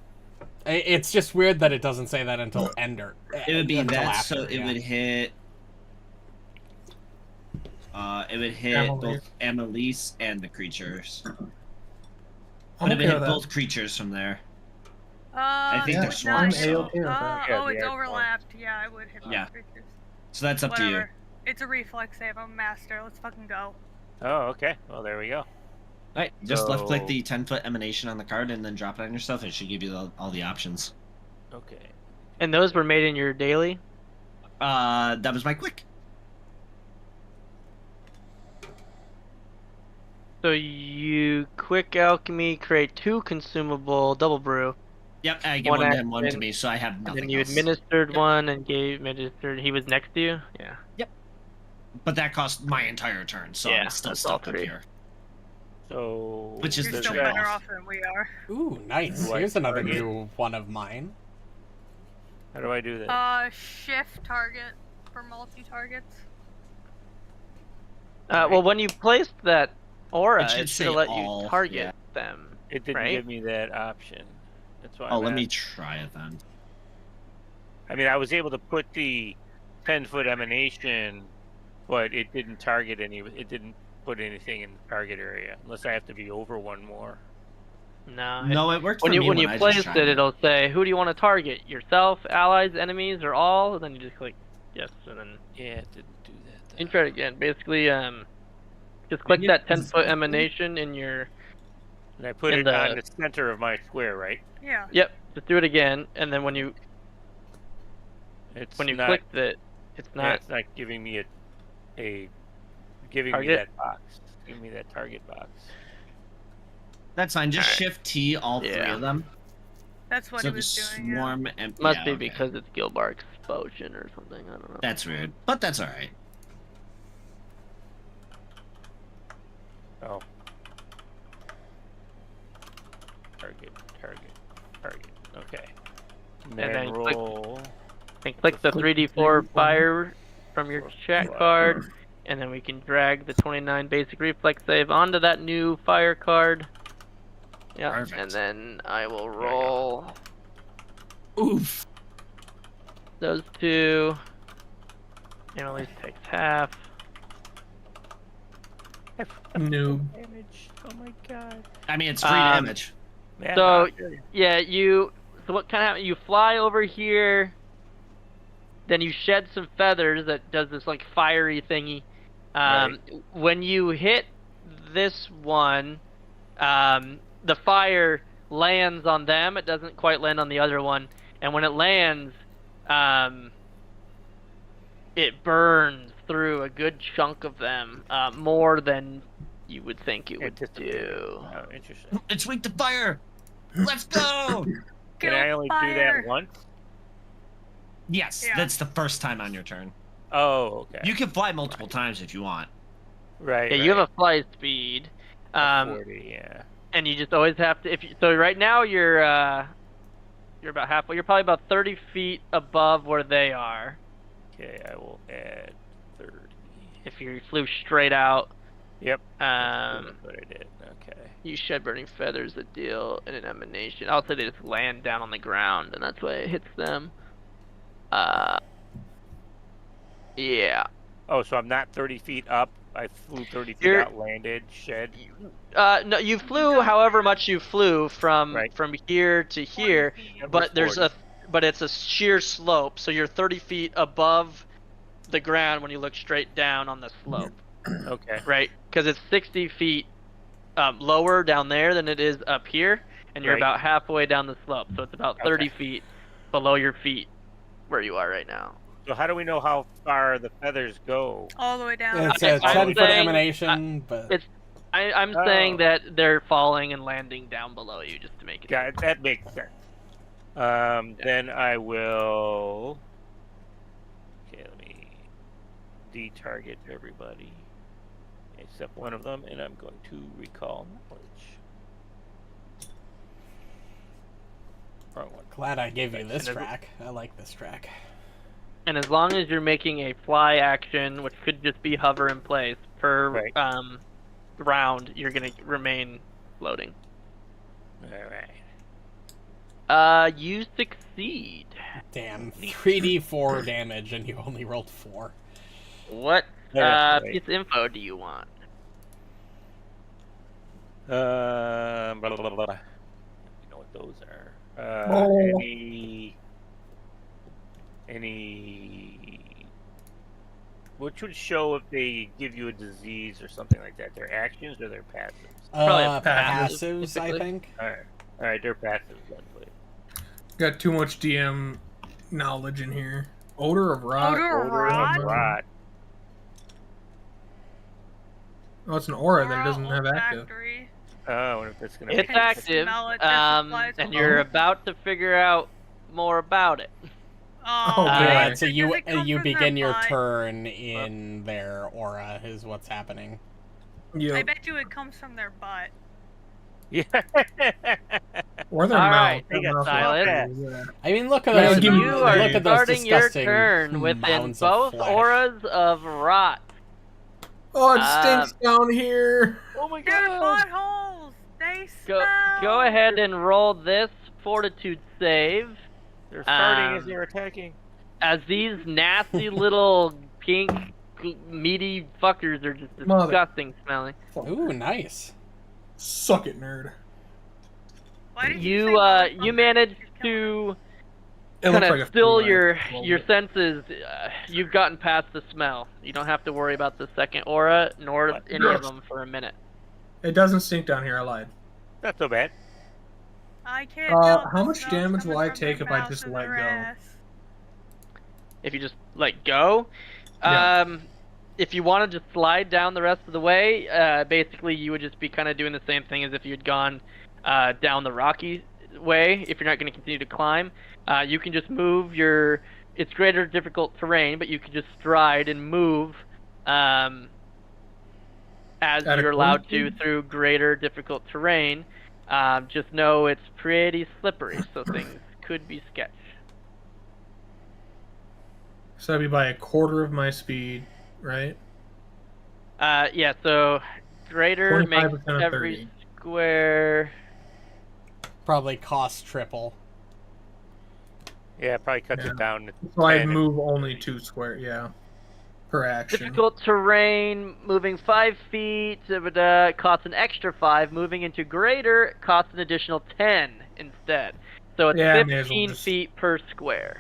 A: It's just weird that it doesn't say that until Ender.
B: It would be
A: until
B: that,
A: after,
B: so it
A: yeah.
B: would hit... it would hit
D: Amalisce.
B: both Amalisce and the creatures.
D: I'm
B: But it would
D: okay
B: hit
D: with that.
B: both creatures from there.
G: I
B: think they're
D: I'm
B: swarms,
D: A-okay
B: so...
D: with that.
C: Yeah,
G: oh,
C: they
G: it's
C: are
G: overlapped. Yeah, I would hit both
B: Yeah.
G: creatures.
B: So that's up to you.
G: Whatever. It's a reflex save. I'm a master. Let's fucking go.
C: Oh, okay. Well, there we go.
B: Alright, just left click
C: So-
B: the 10-foot emanation on the card and then drop it on yourself. It should give you all the options.
C: Okay.
F: And those were made in your daily?
B: That was my quick.
F: So you quick alchemy, create 2 consumable double brew,
B: Yep, I give
F: One
B: one to him, one to
F: action,
B: me, so I have
F: and
B: nothing
F: then you
B: else.
F: administered
B: Yep.
F: one and administered. He was next to you. Yeah.
B: But that cost my entire turn, so
F: Yeah,
B: I'm still
F: that's all
B: stuck up
F: 3.
B: here.
C: So.
B: Which is
G: You're
B: the
G: still
B: trade-off.
G: better off than we are.
A: Ooh, nice.
C: Right
A: Here's another
C: target.
A: new one of mine.
C: How do I do that?
G: Shift target for multi-targets.
F: Well, when you placed that aura,
B: It should
F: it should
B: say
F: have let
B: all,
F: you target
B: yeah.
F: them.
C: It didn't
F: right?
C: give me that option. That's why.
B: Oh,
C: I'm
B: let me
C: asking.
B: try it then.
C: I mean, I was able to put the 10-foot emanation, but it didn't target any. It didn't put anything in the target area, unless I have to be over one more.
F: No.
B: No, it worked
F: When
B: for
F: you
B: me
F: when you
B: I just
F: placed
B: tried
F: it, it'll say, "Who do you want to target? Yourself, allies, enemies, or all?" And then you just click yes, and then
C: Yeah, it didn't do that.
F: you try it again. Basically, just click
B: Maybe
F: that
B: it's-
F: 10-foot emanation in your.
C: And I put
F: in
C: it
F: the-
C: on the center of my square, right?
G: Yeah.
F: Yep. Just do it again, and then when you
C: It's
F: when you
C: not,
F: clicked it, it's
C: yeah,
F: not.
C: it's not giving me a giving me
F: Target?
C: that box. Give me that target box.
B: That's fine. Just
F: Alright.
B: shift T all 3
F: Yeah.
B: of them.
G: That's what
B: So
G: he
B: the
G: was doing. Yeah.
B: swarm and
F: Must
B: yeah,
F: be
B: okay.
F: because it's Gilbark's potion or something. I don't know.
B: That's weird, but that's all right.
C: Oh. Target. Okay. And
F: then
C: then
F: you click-
C: roll.
F: And click the 3d4 fire from your chat card, and then we can drag the 29 basic reflex save onto that new fire card. Yeah,
B: Perfect.
F: and then I will roll
B: Oof.
F: those 2. Annalise takes half.
D: Noob.
C: Damage. Oh my god.
B: I mean, it's free
F: Um,
B: damage.
C: Man,
F: So-
C: not good.
F: Yeah, so what kind of happens? You fly over here, then you shed some feathers that does this like fiery thingy. When you hit this one, the fire lands on them. It doesn't quite land on the other one, and when it lands, it burns through a good chunk of them, more than you would think it would
C: Anticipated.
F: do.
C: Oh, interesting.
B: It's weak to fire. Let's go.
C: Can I only do
G: Fire.
C: that once?
B: Yes,
G: Yeah.
B: that's the first time on your turn.
C: Oh, okay.
B: You can fly multiple times if you want.
C: Right.
F: Yeah, you have a fly speed.
C: 40, yeah.
F: And you just always have to. So right now you're about halfway. You're probably about 30 feet above where they are.
C: Okay, I will add 30.
F: If you flew straight out,
C: Yep.
F: um,
C: That's what I did. Okay.
F: you shed burning feathers that deal an emanation. I'll say they just land down on the ground, and that's why it hits them. Yeah.
C: Oh, so I'm not 30 feet up. I flew 30 feet
F: You're-
C: out, landed, shed.
F: No, you flew however much you flew from
C: Right.
F: here to here,
C: That
F: but
C: was 40.
F: but it's a sheer slope, so you're 30 feet above the ground when you look straight down on the slope,
C: Okay.
F: right? Because it's 60 feet lower down there than it is up here, and you're
C: Right.
F: about halfway down the slope, so it's about 30 feet below your feet where you are right now.
C: So how do we know how far the feathers go?
G: All the way down.
A: It's
F: Okay,
A: a
F: I'm
A: 10-foot
F: saying,
A: emanation, but
F: it's I'm
C: Oh.
F: saying that they're falling and landing down below you just to make it.
C: Yeah, that makes sense. Then I will. Okay, let me de-target everybody except one of them, and I'm going to recall knowledge. Wrong one.
A: glad I gave you this
C: And
A: track. I like this track.
F: And as long as you're making a fly action, which could just be hover in place per
C: Right.
F: round, you're gonna remain floating.
C: All right.
F: You succeed.
A: Damn, 3d4 damage, and you only rolled 4.
F: What
C: Yeah, right.
F: piece of info do you want?
C: Blah, blah, blah, blah. You know what those are.
D: Oh.
C: Any which would show if they give you a disease or something like that. Their actions or their passives?
F: Probably
A: Passives, I
F: typically.
A: think.
C: Alright, their passives then, please.
D: Got too much DM knowledge in here. Odor of rot.
G: Odor of rot?
C: Rot.
D: Oh, it's an aura that it
G: Aura
D: doesn't have active.
G: olfactory.
C: Oh, I wonder if that's gonna
F: It's
C: make
F: active,
G: smell it, just applies
F: and
G: to
F: you're
G: all.
F: about to figure out more about it.
G: Oh,
D: Oh,
A: Yeah,
D: boy.
A: so
G: Does
A: you
G: it come
A: you
G: from their
A: begin your
G: butt?
A: turn in their aura, is what's happening.
G: I
D: Yeah.
G: bet you it comes from their butt.
C: Yeah.
D: Or their
F: All
D: mouth.
F: right,
C: they got
D: Mouth
F: Silas.
D: is- yeah.
A: I mean, look at
D: Yeah,
A: those.
D: give me-
F: You are
A: look at those
F: starting your
A: disgusting
F: turn within
A: mounds of
F: both
A: flesh.
F: auras of rot.
D: Oh, it stinks down here.
C: Oh my
G: They're
C: god.
G: buttholes. They
F: Go
G: smell.
F: ahead and roll this fortitude save.
C: They're farting as
F: Um,
C: they're attacking.
F: As these nasty little pink meaty fuckers are just
D: Mother-
F: disgusting smelling.
A: Ooh, nice.
D: Suck it, nerd.
G: Why did
F: You
G: say motherfucker?
F: you managed
G: You're killing
F: to
D: It
F: kind
D: looks
F: of
D: like a
F: still
D: free
F: your
D: ride.
F: senses. You've gotten past the smell. You don't have to worry about the second aura nor
C: What?
F: any of
D: Yes.
F: them for a minute.
D: It doesn't stink down here, I lied.
C: Not so bad.
G: I can't tell if
D: how
G: the
D: much
G: smell's
D: damage
G: coming
D: will I
G: from
D: take
G: their
D: if I
G: mouth
D: just
G: or
D: let
G: their
D: go?
G: ass.
F: If you just let go.
D: Yeah.
F: If you want to just slide down the rest of the way, basically you would just be kind of doing the same thing as if you'd gone down the rocky way. If you're not going to continue to climb, you can just move your. It's greater difficult terrain, but you can just stride and move as
D: At a
F: you're allowed to
D: speed?
F: through greater difficult terrain. Just know it's pretty slippery, so things could be sketch.
D: So that'd be by a quarter of my speed, right?
F: Yeah, so greater makes
D: 25% of
F: every
D: 30.
F: square.
A: Probably cost triple.
C: Yeah, it probably cuts
D: Yeah.
C: it down.
D: So I'd
C: 10.
D: move only 2 square, yeah. Per action.
F: Difficult terrain, moving 5 feet, costs an extra 5. Moving into greater costs an additional 10 instead. So it's
D: Yeah, I may as well
F: 15
D: just-
F: feet per square.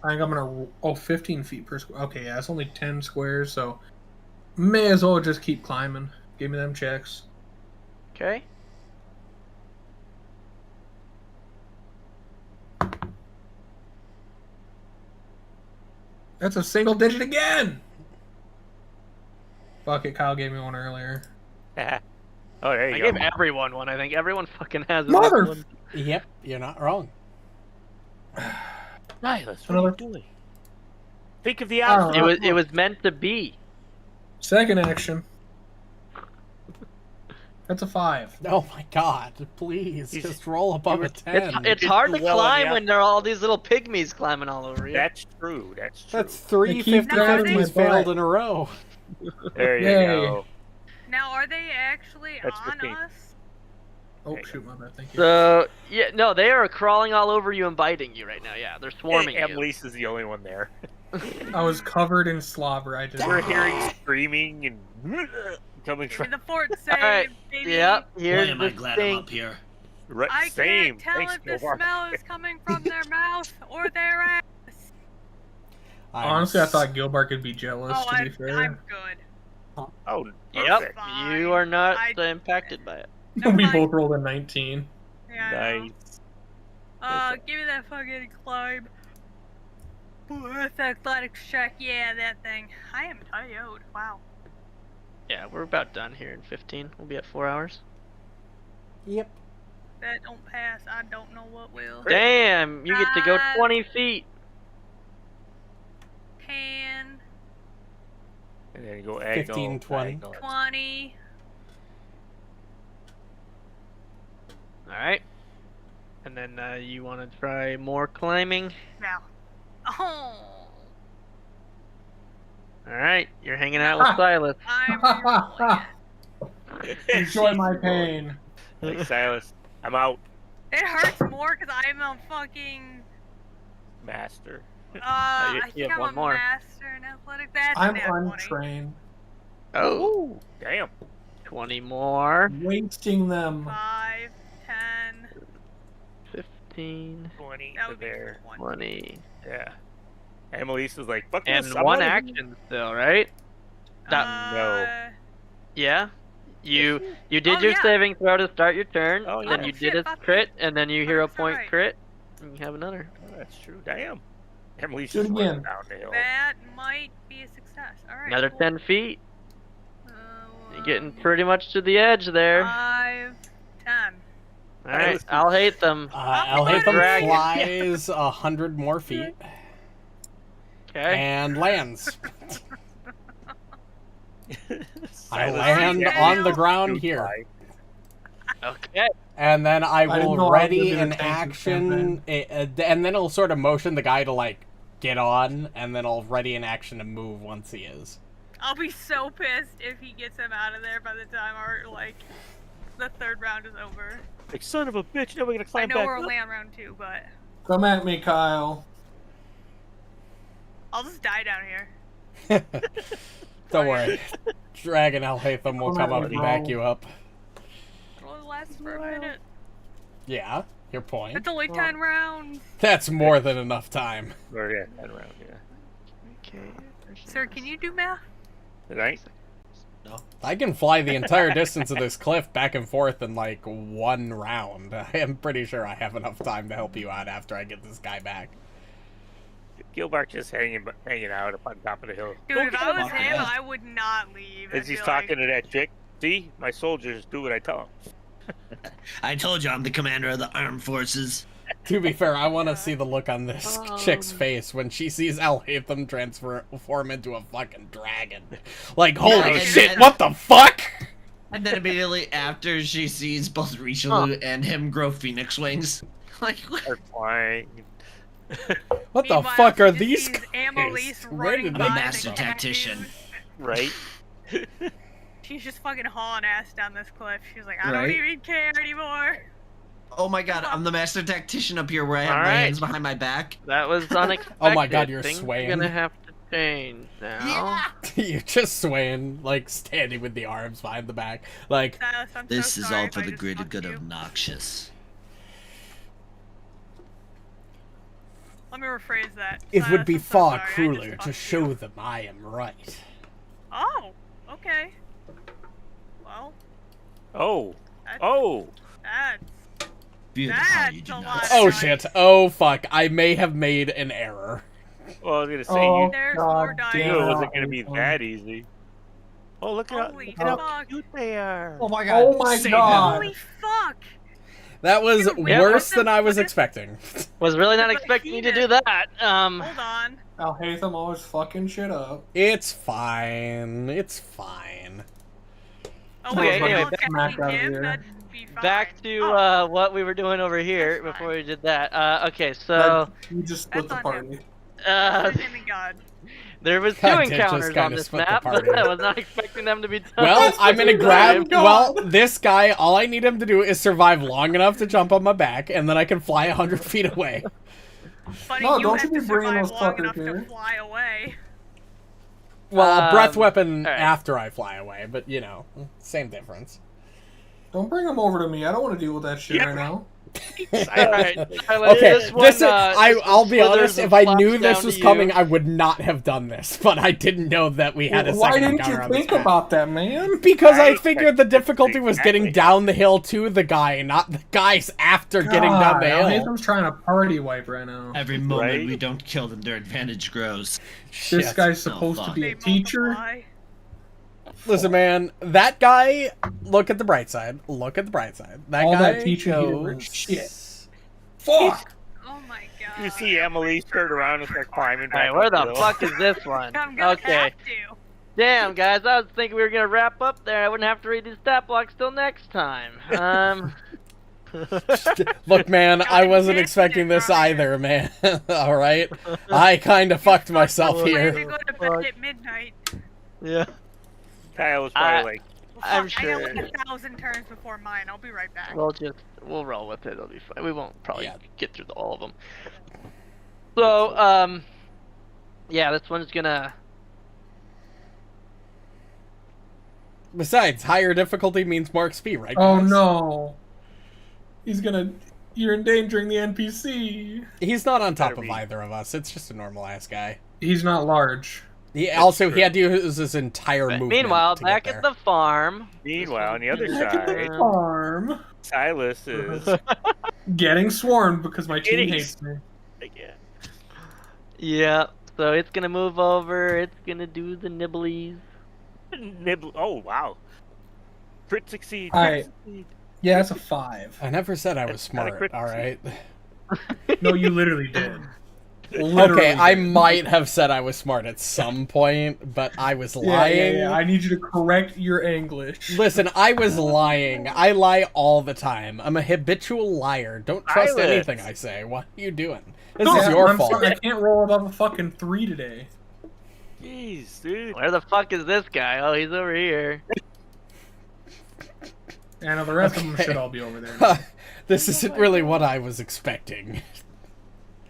D: I think I'm gonna. Oh, 15 feet per square. Okay, yeah, it's only 10 squares, so. May as well just keep climbing. Give me them checks.
F: Okay.
D: That's a single digit again! Fuck it, Kyle gave me one earlier.
C: Oh, there you
F: I
C: go.
F: gave everyone one. I think everyone fucking has a
D: Mother-
F: one.
A: Yep, you're not wrong.
C: Silas, what
D: Another-
C: are you doing? Think of the
D: Oh.
C: outcome.
F: It was meant to be.
D: Second action. That's a 5.
A: Oh my god, please,
C: He's-
A: just roll above a 10.
F: It's
C: did
F: hard
C: do
F: to
C: well on
F: climb
C: the
F: when there are all these little pygmies climbing all over you.
C: That's true. That's true.
A: That's 3
D: I keep
G: grabbing
A: 50-50s
D: my butt.
A: failed in a row.
C: There you
D: Yay.
C: go.
G: Now, are they actually
C: That's
G: on
C: 15.
G: us?
D: Oh,
C: There you
D: shoot, my bad, thank you.
F: So Yeah, no, they are crawling all over you and biting you right now. Yeah, they're swarming you.
C: Amalisce is the only one there.
D: I was covered in slobber. I just.
C: We're hearing screaming and coming
G: Give me
C: from
G: the fort save,
F: Alright,
G: baby.
F: yep,
E: Boy,
F: here's
E: am
F: the
E: I glad I'm
F: thing.
E: up here.
C: right.
G: I
C: Same.
G: can't tell
C: Thanks,
G: if the
C: Gilbark.
G: smell is coming from their mouth or their ass.
D: Honestly, I thought Gilbark would be jealous.
G: Oh,
D: to be fair,
G: I'm good.
C: Oh,
F: Yep,
C: perfect.
G: Fine.
F: you are not
G: I-
F: impacted by it.
G: Never
D: we
G: mind.
D: both rolled a 19.
G: Yeah, I know.
C: Nice.
G: Give me that fucking climb. With athletics check, yeah, that thing. I am tired. Wow.
F: Yeah, we're about done here in 15. We'll be at 4 hours.
A: Yep.
G: That don't pass. I don't know what will.
F: Damn, you get to go 20 feet.
G: 10,
C: And then you go
A: 15, 20.
G: 20.
F: Alright. And then you want to try more climbing.
G: Now. Oh,
F: Alright, you're hanging out with Sylas.
G: I'm rolling.
D: Enjoy my pain.
C: Like Sylas, I'm out,
G: It hurts more because I'm a fucking.
C: master.
G: I
F: you
G: think
F: have
G: I'm
F: one
G: a
F: more.
G: master in athletics. That's
D: I'm
G: a nat 20.
D: untrained.
F: Oh,
C: Damn.
F: 20 more.
D: Wasting them.
G: 5, 10.
F: 15,
C: 20
G: That
C: to
G: would be
C: there.
F: 20.
C: Yeah. Amalisce was like, fuck
F: And
C: this. I'm
F: one
C: out of here.
F: action still, right? That,
C: No.
F: yeah. You did
G: Oh,
F: your
G: yeah.
F: saving throw to start your turn,
C: Oh,
F: then
C: yeah.
F: you
G: Shit,
F: did a
G: fuck
F: crit, and then you hero
G: 100%
F: point
G: right.
F: crit, and you have another.
C: Oh, that's true. Damn. Amalisce
D: Do it
C: is running
D: again.
C: down the hill.
G: That might be a success. Alright.
F: Another
G: cool.
F: 10 feet.
G: Uh,
F: You're getting pretty much to the edge there.
G: 5, 10.
F: Alright, Alhatham.
A: Alhatham
F: Dragon.
A: flies 100 more feet
F: Okay.
A: and lands. I
C: Sylas
A: land
C: is
A: on the
C: a
A: ground
C: dude
A: here.
C: fly.
F: Okay.
A: And then I
D: didn't
A: will
D: know I was
A: ready
D: gonna
A: an
D: tank this
A: action, and then it'll sort of motion the guy to, like, get on, and then I'll ready an action to move once he is.
G: I'll be so pissed if he gets him out of there by the time our, like, the third round is over.
C: Like, son of a bitch, now we're gonna
G: I
C: climb
G: know
C: back
G: we're
C: up.
G: only on round 2, but
D: Come at me, Kyle.
G: I'll just die down here.
A: Don't worry. Dragon Alhatham will come up and back you up.
G: It only lasts for a minute.
A: Yeah, your point.
G: It's only 10 rounds.
A: That's more than enough time.
C: Or, yeah, that round, yeah.
F: Okay.
G: Sir, can you do math?
C: Right?
A: I can fly the entire distance of this cliff back and forth in, like, 1 round. I am pretty sure I have enough time to help you out after I get this guy back.
C: Gilbark just hanging out up on top of the hill.
G: Dude,
C: Go
G: if
C: get
G: I
C: him.
G: was him, I would not leave.
C: As
G: I'd
C: he's
G: be
C: talking
G: like,
C: to that chick, see? My soldiers do what I tell them.
E: I told you I'm the commander of the armed forces.
A: To be fair, I want to see the look on this chick's face when she sees Alhatham transform into a fucking dragon. Like, holy
E: and
A: shit,
E: then-
A: what the fuck?
E: And then immediately after she sees both Rishalou and him grow phoenix wings. Like, what?
C: They're flying.
A: What the
G: meanwhile,
A: fuck
G: she
A: are
G: just
A: these
G: sees
A: guys?
G: Amalisce
A: Where
G: running
A: did
G: by
A: they
E: I'm a
G: the
E: master
G: cactus.
E: tactician.
C: Right?
G: She's just fucking hauling ass down this cliff. She's like, I don't
E: Right?
G: even care anymore.
E: Oh my god, I'm the master tactician up here where I have my
F: Alright.
E: hands behind my back.
F: That was unexpected.
A: Oh my God, you're
F: Things
A: swaying.
F: are gonna have to change now.
E: Yeah!
A: You're just swaying, like, standing with the arms behind the back. Like,
G: Silas, I'm
E: This
G: so
E: is
G: sorry
E: all
G: if
E: for
G: I
E: the
G: just
E: greater
G: fucked
E: good
G: you.
E: of Noxious.
G: Let me rephrase that.
A: it
G: Silas,
A: would be
G: I'm so
A: far
G: sorry, I
A: crueler
G: just
A: to
G: fucked
A: show
G: you.
A: them I am right.
G: Oh, okay. Well,
C: Oh.
G: that's,
C: Oh.
G: that's
E: Beautiful,
G: That's
E: you do
G: a
E: not.
G: lot.
A: Oh
G: Nice.
A: shit, oh fuck, I may have made an error.
C: Well, I was gonna say
D: Oh,
G: There's
D: God
G: more dice.
C: you knew it wasn't gonna be
D: damn.
C: that easy. Oh, look at
G: Holy
C: how
G: fuck.
C: cute they are.
E: Oh my
D: Oh my
E: save
D: God.
E: him.
G: Holy fuck!
A: That was
G: Dude, we
A: worse
G: have
A: than I was
G: to-
A: expecting.
F: Was really not
G: But
F: expecting
G: he
F: you to
G: did-
F: do that.
G: Hold on.
D: Alhatham always fucking shit up.
A: It's fine, it's fine.
G: Oh,
F: Okay,
G: wait,
F: anyway,
G: no,
D: back
G: attacking
D: out of
G: him,
D: here.
G: that'd be fine.
F: Back to
G: Oh,
F: what we were doing over here
G: That's
F: before
G: fine.
F: we did that. Okay, so
D: You just split
G: That's
D: the
G: on him.
D: party.
F: uh,
G: Him and God.
F: There was 2
A: God, it just
F: encounters on
A: kinda
F: this
A: split the
F: map,
A: party.
F: but I was not expecting them to be done.
A: Well, I'm gonna grab.
D: God.
A: Well, this guy. All I need him to do is survive long enough to jump on my back, and then I can fly 100 feet away.
G: Buddy,
H: No,
G: you
H: don't
G: have
H: you
G: to
H: be bringing
G: survive
H: those
G: long
H: fuckers
G: enough
H: here.
G: to fly away.
A: Well, a breath weapon
F: alright.
A: after I fly away, but you know, same difference.
H: Don't bring them over to me. I don't want to deal with that shit right now.
F: Alright,
A: Okay, I'll be honest. If I knew this
F: down
A: was
F: to
A: coming,
F: you.
A: I would not have done this. But I didn't know that we had a
H: Why
A: second
H: didn't
A: encounter
H: you
A: on this
H: think
A: map.
H: about that, man?
A: Because I
C: Right,
A: figured the difficulty was getting
C: exactly.
A: down the hill to the guy, not the guys after getting down the hill.
D: Alhatham's trying to party wipe right now.
B: Every moment
C: Right?
B: we don't kill them, their advantage grows.
A: Shit.
D: This guy's supposed to
B: fuck.
D: be
G: They
D: a teacher.
G: multiply.
A: Listen, man, that guy. Look at the bright side. Look at the bright side. That
H: All
A: guy
H: that teaching he didn't learn
A: goes-
H: shit. Fuck!
G: Oh my god.
C: You see Amalisce turn around and start climbing back.
F: Alright, where
C: up
F: the
C: hill.
F: fuck is this one?
G: I'm gonna
F: Okay.
G: have to.
F: Damn, guys, I was thinking we were gonna wrap up there. I wouldn't have to read these stat blocks till next time.
A: Look, man, I wasn't
G: damn
A: expecting
G: it,
A: this
G: Ryan.
A: either, man. All right, I kind of fucked myself
G: Plan to
A: here.
G: go to bed at midnight.
F: yeah.
C: Kyle was probably like,
F: I'm
G: Fuck, I got
F: sure.
G: like 1,000 turns before mine. I'll be right back.
F: We'll roll with it. It'll be fine. We won't probably
A: Yeah.
F: get through all of them. So, yeah, this one's gonna.
A: Besides, higher difficulty means more XP, right?
H: Oh
A: guys?
H: no. You're endangering the NPC.
A: He's not on top
C: Better
A: of
C: be.
A: either of us. It's just a normal ass guy.
D: He's not large.
A: He
C: true.
A: had to use his entire movement.
F: Meanwhile,
A: to
F: back
A: get
F: at
A: there.
F: the farm.
C: meanwhile, on the other
H: Back at the
C: side,
H: farm.
C: Sylas is.
D: Getting swarmed because my team
C: Getting
D: hates me.
C: Yeah.
F: Yeah. So it's gonna move over. It's gonna do the nibblies.
C: Nibble. Oh, wow. Crit succeed.
H: Alright.
C: Crit succeed.
H: Yeah, that's a 5.
A: I never said I was
C: That's not a
A: smart.
C: crit
A: All right.
D: No, you literally did.
A: Okay,
D: Literally
A: I
D: did.
A: might have said I was smart at some point, but I was
H: Yeah,
A: lying.
H: yeah. I need you to correct your English.
A: Listen, I was lying. I lie all the time. I'm a habitual liar. Don't trust
C: Silas.
A: anything I say. What are you doing? This
H: No,
A: is your
H: I'm
A: fault.
H: sorry, I can't roll above a fucking 3 today.
C: Jeez, dude.
F: Where the fuck is this guy? Oh, he's over here.
H: And the rest of
A: Okay.
H: them should all be over there.
A: This isn't really what I was expecting.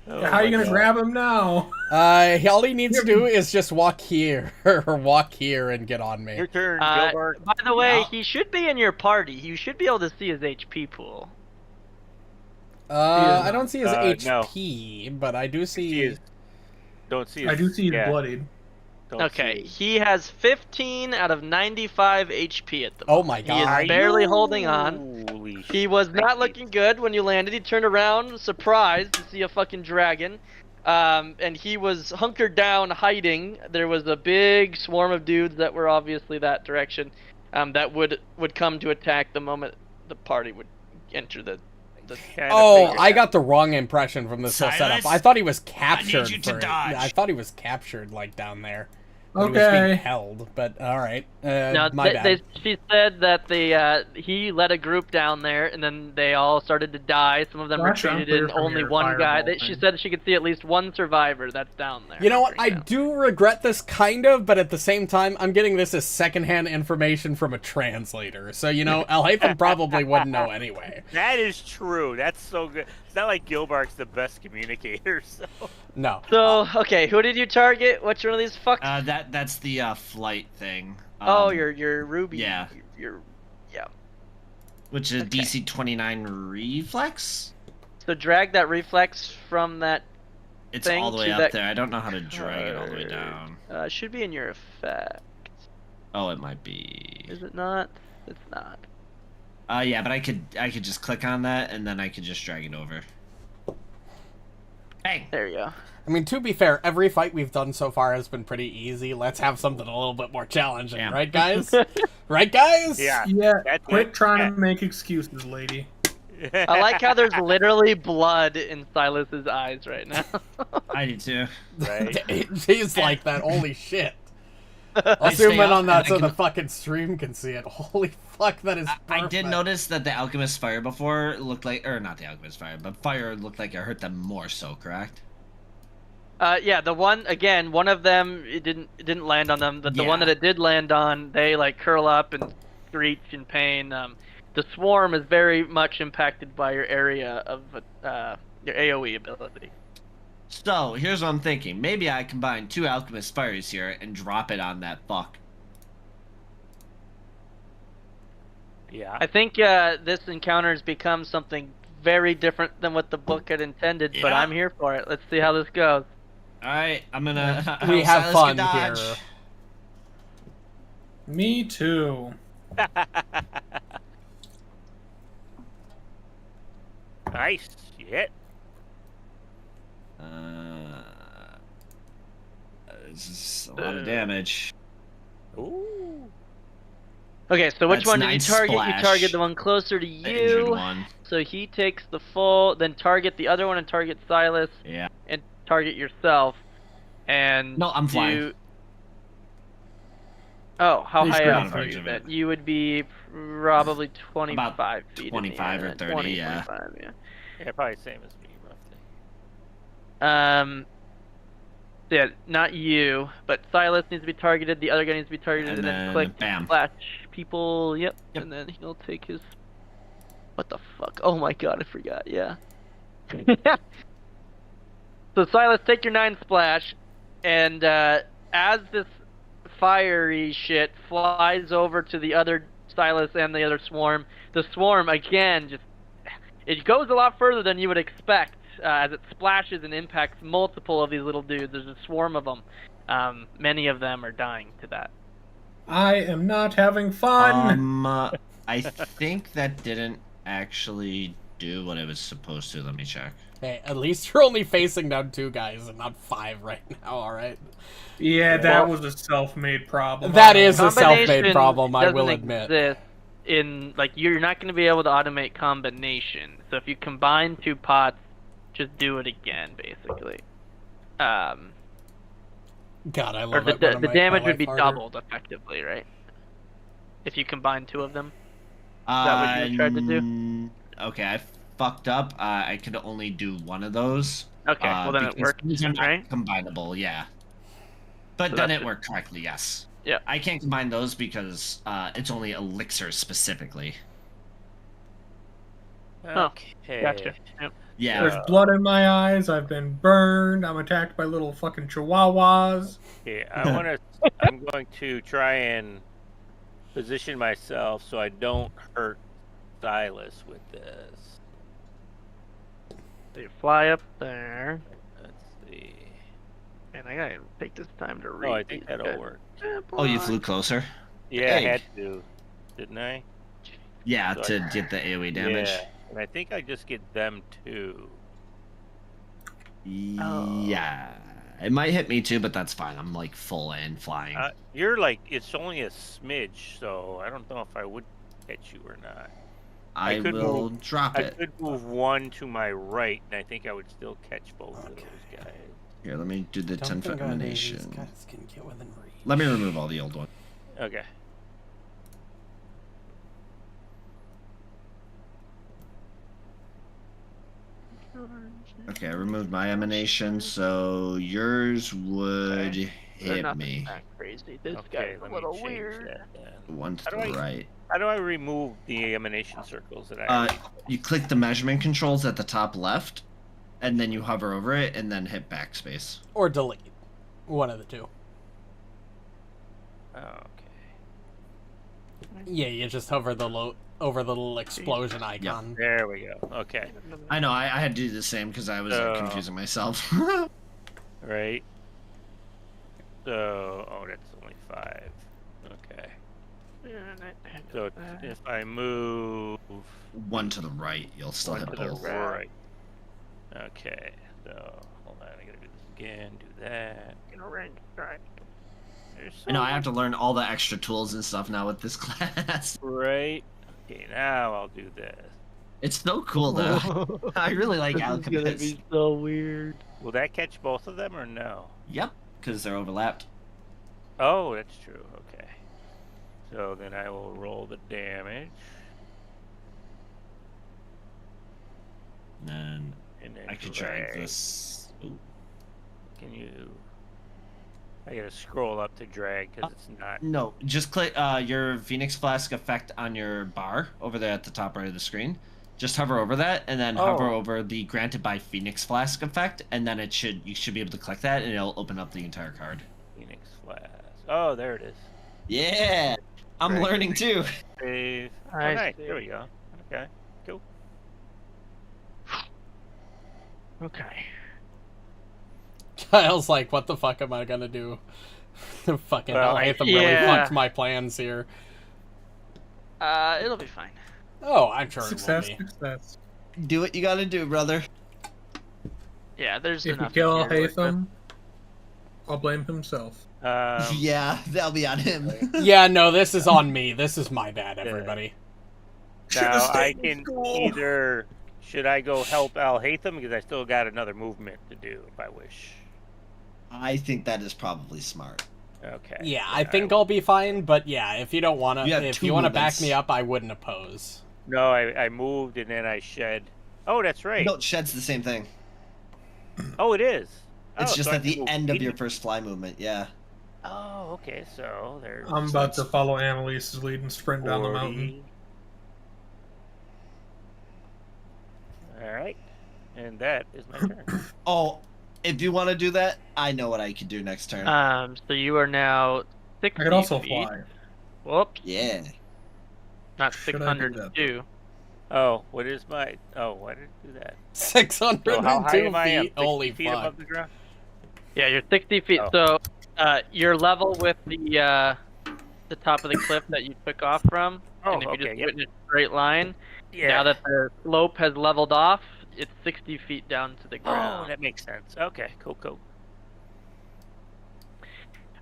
C: Oh
H: How are you
C: my
H: gonna
C: God.
H: grab him now?
A: All he needs to do is just walk here, or walk here and get on me.
C: Your turn,
F: Uh,
C: Gilbark.
F: By the way,
B: Yeah.
F: he should be in your party. You should be able to see his HP pool.
A: I don't see his
C: no.
A: HP, but I do see...
C: He is. Don't see.
H: I do see he's
C: yeah,
H: bloodied.
C: don't
F: Okay,
C: see.
F: he has 15 out of 95 HP at the
A: Oh
F: moment.
A: my
F: He is
A: god.
F: barely holding on.
C: Holy
F: He was not looking good when you landed. He turned around, surprised to see a fucking dragon. And he was hunkered down, hiding. There was a big swarm of dudes that were obviously that direction, that would come to attack the moment the party would enter the.
C: Kinda
A: Oh,
C: figured
A: I
C: that.
A: got the wrong impression from this whole setup.
B: Silas,
A: I thought he was captured
B: you to
A: for
B: dodge.
A: I thought he was captured, like, down there. He was being
H: Okay.
A: held, but alright.
F: No,
A: My bad.
F: she said that he led a group down there, and then they all started to die. Some of them
H: Gotcha,
F: retreated,
H: clear
F: and
H: from
F: only
H: your
F: one guy.
H: fireball
F: She
H: thing.
F: said she could see at least one survivor that's down there.
A: You know what? I
F: right now.
A: do regret this kind of, but at the same time, I'm getting this as secondhand information from a translator. So, you know, Alhatham probably wouldn't know anyway.
C: That is true. That's so good. It's not like Gilbark's the best communicator, so.
A: No.
F: So, okay, who did you target? Which one of these fucks?
B: That's the flight thing.
F: Oh, your ruby.
B: yeah.
F: Your
B: Which is
F: okay.
B: DC 29 reflex.
F: So drag that reflex from that.
B: It's
F: Thing
B: all the way
F: to
B: up
F: that
B: there. I don't know how to drag it all the way
F: card.
B: down.
F: Should be in your effect.
B: Oh, it might be.
F: Is it not? It's not.
B: Yeah, but I could just click on that and then I could just drag it over. Bang.
F: There you go.
A: I mean, to be fair, every fight we've done so far has been pretty easy. Let's have something a little bit more challenging,
B: Yeah.
A: right, guys? Right, guys?
C: Yeah.
H: Yeah,
C: That's
H: quit
C: it.
H: trying to make excuses, lady.
F: I like how there's literally blood in Silas's eyes right now.
B: I do too.
C: Right.
A: He's like that. Holy shit. I'll
B: I
A: zoom
B: stay
A: in
B: up
A: on that
B: and
A: so
B: I
A: the
B: can-
A: fucking stream can see it. Holy fuck, that is perfect.
B: I did notice that the alchemist fire before looked like, or not the alchemist fire, but fire looked like it hurt them more so, correct?
F: Yeah, the one again, one of them it didn't land on them, but the one
B: Yeah.
F: that it did land on, they like curl up and screech in pain. The swarm is very much impacted by your area of your AOE ability.
B: So here's what I'm thinking. Maybe I combine 2 alchemist fires here and drop it on that fuck.
C: Yeah.
F: I think this encounter has become something very different than what the book had intended, but
B: Yeah.
F: I'm here for it. Let's see how this goes.
B: All right, I'm gonna.
A: We have
B: Sylas
A: fun
B: can dodge.
A: here.
H: Me too.
C: Nice shit.
B: This is a lot of damage.
C: Ooh.
F: Okay, so which
B: That's
F: one did you
B: 9
F: target?
B: splash.
F: You target the one closer to
B: The injured
F: you.
B: one.
F: So he takes the full, then target the other one and target Sylas.
B: Yeah.
F: And target yourself. And
B: No, I'm flying.
F: Oh, how
A: He's
F: high
A: pretty
F: up are
B: range
F: you
B: of
F: then?
B: it.
F: You would be probably 25
B: About
F: feet.
B: 25 or 30,
F: 20,
B: yeah.
F: 25, yeah.
C: Yeah, probably same as me, roughly.
F: Yeah, not you, but Sylas needs to be targeted. The other guy needs to be targeted,
B: And
F: and then
B: then
F: click
B: bam.
F: splash people. Yep.
B: Yep.
F: And then he'll take his. What the fuck? Oh my god, I forgot. Yeah. So Sylas, take your 9 splash, and as this fiery shit flies over to the other Sylas and the other swarm, the swarm again just it goes a lot further than you would expect as it splashes and impacts multiple of these little dudes. There's a swarm of them. Many of them are dying to that.
H: I am not having fun.
B: I think that didn't actually do what it was supposed to. Let me check.
A: Hey, at least you're only facing down 2 guys and not 5 right now, alright?
H: Yeah, that was a self-made problem.
A: That is a
F: Combination
A: self-made problem, I
F: doesn't
A: will admit.
F: exist in like you're not going to be able to automate combination. So if you combine 2 pots, just do it again, basically.
A: God, I
F: Or
A: love
F: the,
A: it. when I
F: the
A: make
F: damage
A: my
F: would be
A: life harder.
F: doubled effectively, right? If you combine 2 of them. Is that what you tried to do?
B: Okay, I fucked up. I could only do one of those.
F: Okay, well then it
B: because
F: worked,
B: these are not
F: right?
B: combinable, yeah. But
F: So
B: then
F: that's
B: it worked correctly, yes.
F: Yeah.
B: I can't combine those because it's only elixir specifically.
C: Okay.
F: Gotcha. Yep.
B: Yeah.
H: There's blood in my eyes. I've been burned. I'm attacked by little fucking chihuahuas.
C: Okay, I'm going to try and position myself so I don't hurt Sylas with this.
F: So you fly up there.
C: Let's see.
F: And I gotta take this time to read.
C: Oh, I think
F: these
C: that'll
F: guys.
C: work.
B: Oh, you flew closer?
C: Yeah, I
B: Hey.
C: had to, didn't I?
B: Yeah,
C: So
B: to get the AoE damage.
C: Yeah, and I think I just get them too.
B: Yeah. It might hit me too, but that's fine. I'm like full in flying.
C: You're like, it's only a smidge, so I don't know if I would catch you or not.
B: I
C: could
B: will
C: move-
B: drop
C: I
B: it.
C: could move one to my right, and I think I would still catch both of those guys.
B: Here, let me do the
A: Don't
B: 10-foot
A: think any of these
B: emanation.
A: guys can get within reach.
B: Let me remove all the old ones.
C: Okay.
B: Okay, I removed my emanation, so yours would
F: They're
B: hit
F: not
B: me.
F: that crazy. This
C: Okay,
F: guy's a
C: let me
F: little
C: change
F: weird.
C: that then.
B: One to
C: How
B: the
C: do I-
B: right.
C: How do I remove the emanation circles that I?
B: You click the measurement controls at the top left, and then you hover over it, and then hit backspace.
A: Or delete. One of the 2.
C: Oh, okay.
A: Yeah, you just hover the over the little explosion icon.
C: There we go. Okay.
B: I know, I had to do the same because I was confusing myself.
C: Right. So, oh, that's only 5. Okay. So if I move
B: One to the right, you'll still
C: one
B: hit
C: to the
B: both.
C: right. Okay. So hold on, I gotta do this again. Do that. There's
B: I know, I have to learn all the extra tools and stuff now with this class.
C: Right. Okay, now I'll do this.
B: It's so cool, though. I really like alchemists.
F: So weird.
C: Will that catch both of them or no?
B: Yep, because they're overlapped.
C: Oh, that's true. Okay. So then I will roll the damage.
B: And then
C: And then
B: I could drag
C: drag.
B: this. Ooh.
C: Can you? I gotta scroll up to drag because it's not.
B: No, just click your Phoenix Flask effect on your bar over there at the top right of the screen. Just hover over that, and then hover over the granted by Phoenix Flask effect, and then you should be able to click that, and it'll open up the entire card.
C: Phoenix Flask. Oh, there it is.
B: Yeah, I'm
C: Drag.
B: learning too.
C: Save. Oh,
F: I
C: nice.
F: see.
C: There we go. Okay. Cool.
F: Okay.
A: Kyle's like, what the fuck am I gonna do? Fucking
C: Well,
A: Alhatham really
F: yeah.
A: fucked my plans here.
F: It'll be fine.
A: Oh, I'm sure
H: Success,
A: it will be.
H: success.
B: Do what you gotta do, brother.
F: Yeah, there's
H: If you
F: enough.
H: kill
F: here to work with.
H: Alhatham, I'll blame himself.
B: Yeah, that'll be on him.
A: Yeah, no, this is on me. This is my bad, everybody.
C: Now I can either. Should I go help Alhatham because I still got another movement to do if I wish.
B: I think that is probably smart.
C: Okay.
A: Yeah, I think I'll be fine, but yeah, if you don't want to,
B: You have
A: if
B: 2
A: you want to back
B: movements.
A: me up, I wouldn't oppose.
C: No, I moved and then I shed. Oh, that's right.
B: No, shed's the same thing.
C: Oh, it is.
B: It's
C: Oh,
B: just
C: so I
B: at
C: can
B: the
C: move
B: end of your
C: immediately.
B: first fly movement, yeah.
C: Oh, okay. So there's.
H: I'm about to follow Amalisce's lead and sprint down the
C: 40.
H: mountain.
C: All right, and that is my turn.
B: Oh, if you want to do that, I know what I could do next turn.
F: So you are now 60
H: I could also
F: feet.
H: fly.
F: Whoops,
B: Yeah.
F: not
H: Should I do that?
F: 602.
C: Oh, what is my? Oh, why did it do that?
A: 602
C: So how high am I? I'm
A: feet.
C: 60
A: Holy
C: feet
A: fuck.
C: above the ground.
F: Yeah, you're 60 feet.
C: Oh.
F: So you're level with the top of the cliff that you took off from.
C: Oh,
F: and if you
C: okay,
F: just
C: yep.
F: do it in a straight line,
C: Yeah.
F: now that the slope has leveled off, it's 60 feet down to the
C: Oh,
F: ground.
C: that makes sense. Okay, cool.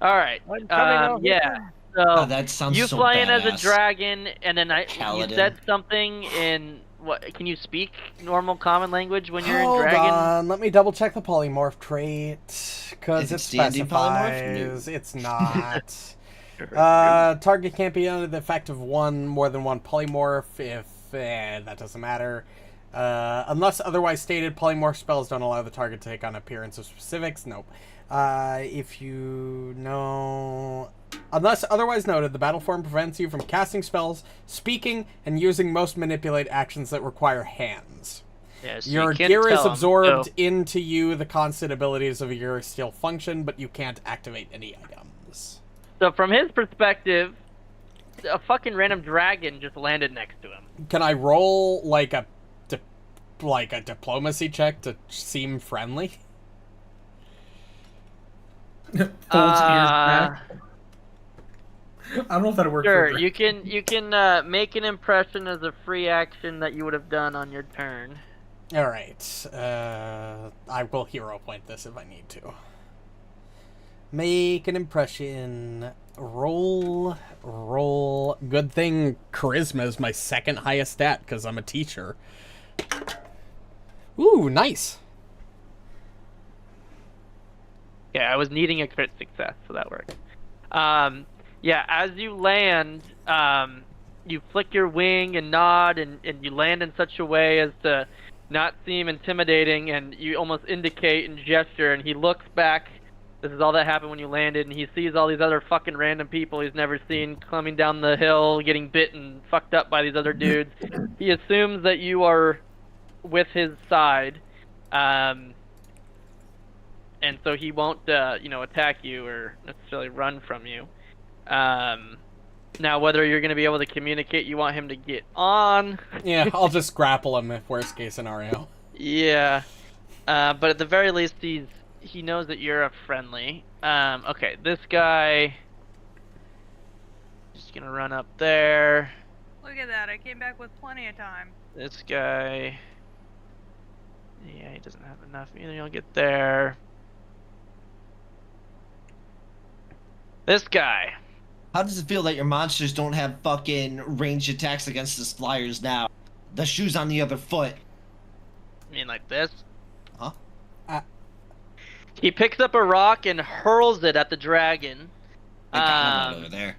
F: All right.
C: I'm coming over.
F: Yeah.
B: Oh,
F: So
B: that sounds
F: you
B: so
F: fly in as a
B: badass.
F: dragon, and then you
B: Paladin.
F: said something in what? Can you speak normal common language when you're
A: Hold
F: in dragon?
A: on, let me double check the polymorph trait, because
B: Is
A: it
B: it standing polymorph?
A: specifies. It's not. Target can't be under the effect of more than one polymorph if that doesn't matter. Unless otherwise stated, polymorph spells don't allow the target to take on appearance of specifics. Nope. If you know... Unless otherwise noted, the battle form prevents you from casting spells, speaking, and using most manipulate actions that require hands.
F: Yeah, so
A: Your
F: you can't
A: gear is
F: tell 'em,
A: absorbed
F: so-
A: into you. The constant abilities of your gear still function, but you can't activate any items.
F: So from his perspective, a fucking random dragon just landed next to him.
A: Can I roll like a diplomacy check to seem friendly?
H: Folds ears back. I don't know if that'll work.
F: Sure,
H: for
F: you can make an impression as a free action that you would have done on your turn.
A: All right. I will hero point this if I need to. Make an impression. Roll. Good thing charisma is my second highest stat because I'm a teacher. Ooh, nice.
F: Yeah, I was needing a crit success, so that worked. Yeah, as you land, you flick your wing and nod, and you land in such a way as to not seem intimidating, and you almost indicate and gesture, and he looks back. This is all that happened when you landed, and he sees all these other fucking random people he's never seen coming down the hill, getting bit and fucked up by these other dudes. He assumes that you are with his side, and so he won't, attack you or necessarily run from you. Now, whether you're going to be able to communicate you want him to get on.
A: Yeah, I'll just grapple him if worst case scenario.
F: Yeah. But at the very least, he knows that you're a friendly. Okay, this guy... Just going to run up there.
G: Look at that, I came back with plenty of time.
F: This guy... Yeah, he doesn't have enough either. You'll get there. This guy.
B: How does it feel that your monsters don't have fucking ranged attacks against the flyers now? The shoe's on the other foot.
F: I mean, like this?
B: Huh?
F: He picks up a rock and hurls it at the dragon.
B: They got him over there.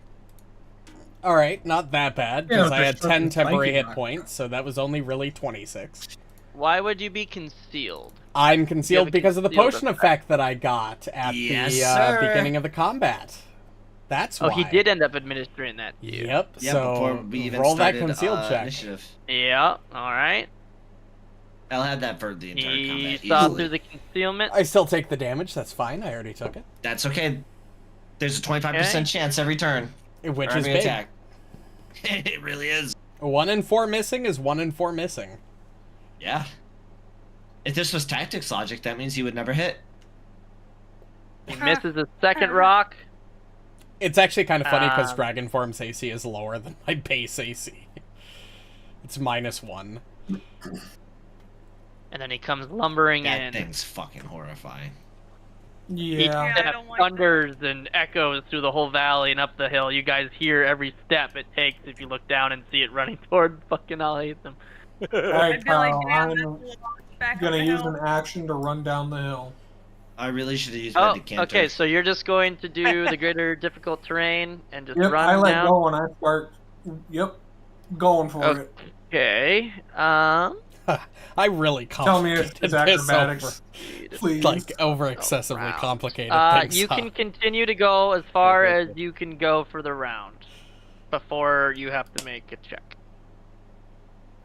A: All right, not that bad
H: Yeah,
A: because I
H: just
A: had 10
H: fucking
A: temporary
H: spiky
A: hit
H: rock.
A: points, so that was only really 26.
F: Why would you be concealed?
A: I'm concealed
F: a
A: because of the
F: concealed
A: potion
F: effect.
A: effect that I got at
B: Yes,
A: the
B: sir.
A: beginning of the combat. That's why.
F: Oh, he did end up administering that to you.
A: Yep.
B: Yeah,
A: so
B: before we even
A: roll that
B: started
A: concealed check.
B: initiative.
F: Yeah. All right.
B: I'll have that for the entire
F: He
B: combat.
F: saw
B: Easily.
F: through the concealment.
A: I still take the damage. That's fine. I already took it,
B: That's okay. There's a 25%
F: Okay.
B: chance every turn.
A: which
B: or
A: is
B: every
A: big.
B: attack. It really is.
A: 1 in 4 missing is 1 in 4 missing.
B: Yeah. If this was tactics logic, that means he would never hit.
F: He misses his second rock.
A: It's actually kind of funny because
F: Um,
A: Dragon Form's AC is lower than my base AC. It's -1.
F: And then he comes lumbering
B: That
F: in.
B: thing's fucking horrifying.
F: He
H: Yeah.
G: I
F: kind of
G: don't like
F: thunders and echoes through the whole valley and up the hill. You guys hear every step it takes if you look down and see it running toward fucking Alhatham.
H: Alright,
G: I'd be like,
H: pal,
G: damn, that's a
H: I'm
G: long back up
H: gonna
G: the
H: use
G: hill.
H: an action to run down the hill.
B: I really should have used my
F: Oh,
B: decanter.
F: okay, so you're just going to do the greater difficult terrain and just
H: Yep,
F: run
H: I let
F: down?
H: go and I start. Yep, going for
F: Okay.
H: it.
F: Okay.
A: I really
H: Tell me
A: complicated
H: it's
A: this
H: acrobatics, please.
A: like over excessively
F: round.
A: complicated things.
F: You
A: up.
F: can continue to go as far as you can go for the round before you have to make a check.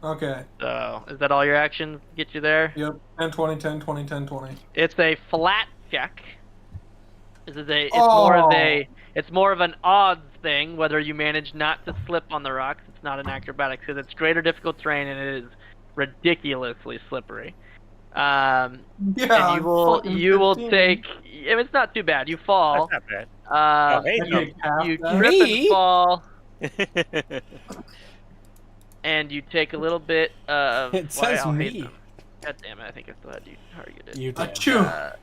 H: Okay.
F: So, is that all your actions get you there?
H: Yep. 10, 20, 10, 20, 10, 20.
F: It's a flat check. It's more of an odds thing whether you manage not to slip on the rocks. It's not an acrobatics because it's greater difficult terrain and it is ridiculously slippery.
H: Yeah.
F: And you will
H: 15.
F: take. It's not too bad. You fall.
C: That's not
F: Uh,
C: hey,
H: I
C: no.
H: take half
F: you
H: that.
F: trip
A: Me?
F: and fall,
C: bad.
F: and you take a little bit of.
A: It says
F: I'll
A: me.
F: hate them. God damn it! I think I still had you targeted.
A: You did.
H: Achoo.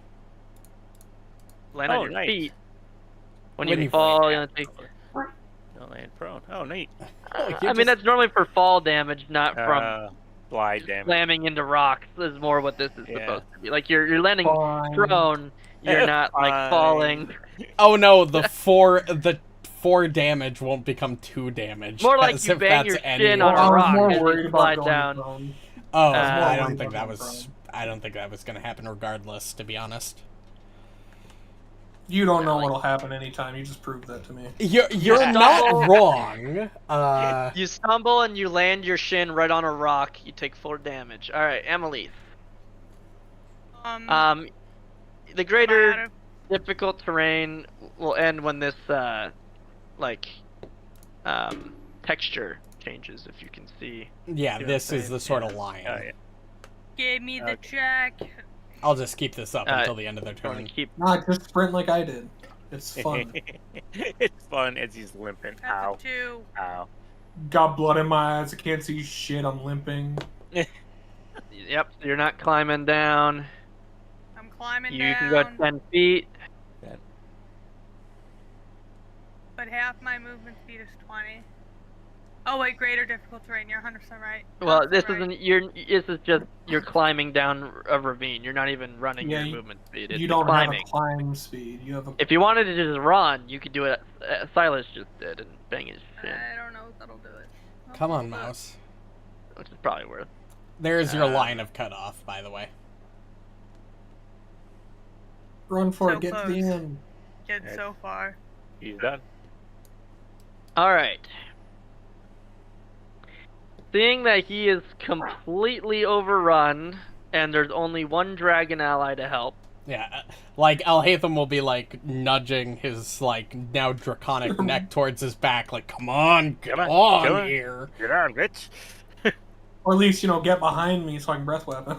F: Land
C: Oh,
F: on your
C: nice.
F: feet. When
A: When
F: you
A: you
F: fall, you only take.
C: Don't land prone. Oh, neat.
F: I mean, that's normally for fall damage, not from
C: Slide damage.
F: slamming into rocks. Is more what this is
C: Yeah.
F: supposed to be. Like you're landing
H: Fine.
F: prone. You're not like
C: Fine.
F: falling.
A: Oh no, the 4 damage won't become 2 damage.
F: More like
A: as
F: you
A: if
F: bang
A: that's
F: your
A: any
F: shin
H: Well,
F: on
A: worse.
F: a
H: I was
F: rock
H: more
F: as you
H: worried about
F: slide
H: going
F: down.
H: prone.
A: Oh,
H: I was more
A: I don't
H: worried
A: think that
H: about
A: was.
H: going
A: I don't think that was going to happen regardless. To be honest,
H: You don't know
F: like-
H: what'll happen anytime. You just proved that to me.
A: you're
F: Yeah.
A: not wrong.
F: You stumble and you land your shin right on a rock. You take 4 damage. All right, Amalisce. The
G: out
F: greater
G: of-
F: difficult terrain will end when this texture changes. If you can see.
A: Yeah,
F: Yeah,
A: this is
F: same,
A: the sort
F: yeah.
A: of line.
C: Oh, yeah.
G: Give me the
C: Okay.
G: check.
A: I'll just keep this up until the end of their
F: Going to
A: turn.
F: keep.
H: Nah, just sprint like I did. It's fun.
C: It's fun as he's limping.
G: That's
C: Ow.
G: a 2.
C: Ow.
H: Got blood in my eyes. I can't see shit. I'm limping.
F: Yep. So you're not climbing down.
G: I'm climbing
F: You
G: down.
F: can go 10 feet.
G: But half my movement speed is 20. Oh wait, greater difficult terrain. You're 100% right.
F: Well,
G: 100%
F: this
G: right.
F: isn't. This is just you're climbing down a ravine. You're not even running
H: Yeah,
F: your
H: you-
F: movement speed. It's
H: You don't
F: climbing.
H: have a climb speed. You have a.
F: If you wanted to just run, you could do it. Sylas just did and bang his shin,
G: I don't know if that'll do it.
A: Come on, mouse.
F: which is probably worth.
A: There's your
F: Uh,
A: line of cutoff, by the way.
H: Run for
G: So
H: it. Get to
G: close.
H: the end.
G: Get so far.
C: He's done.
F: All right. Seeing that he is completely overrun, and there's only one dragon ally to help.
A: Yeah, like Alhatham will be like nudging his like now draconic neck towards his back, like, "Come on, get
C: Come on,
A: on
C: come on."
A: here."
C: Get on, bitch.
H: Or at least, get behind me so I can breath weapon.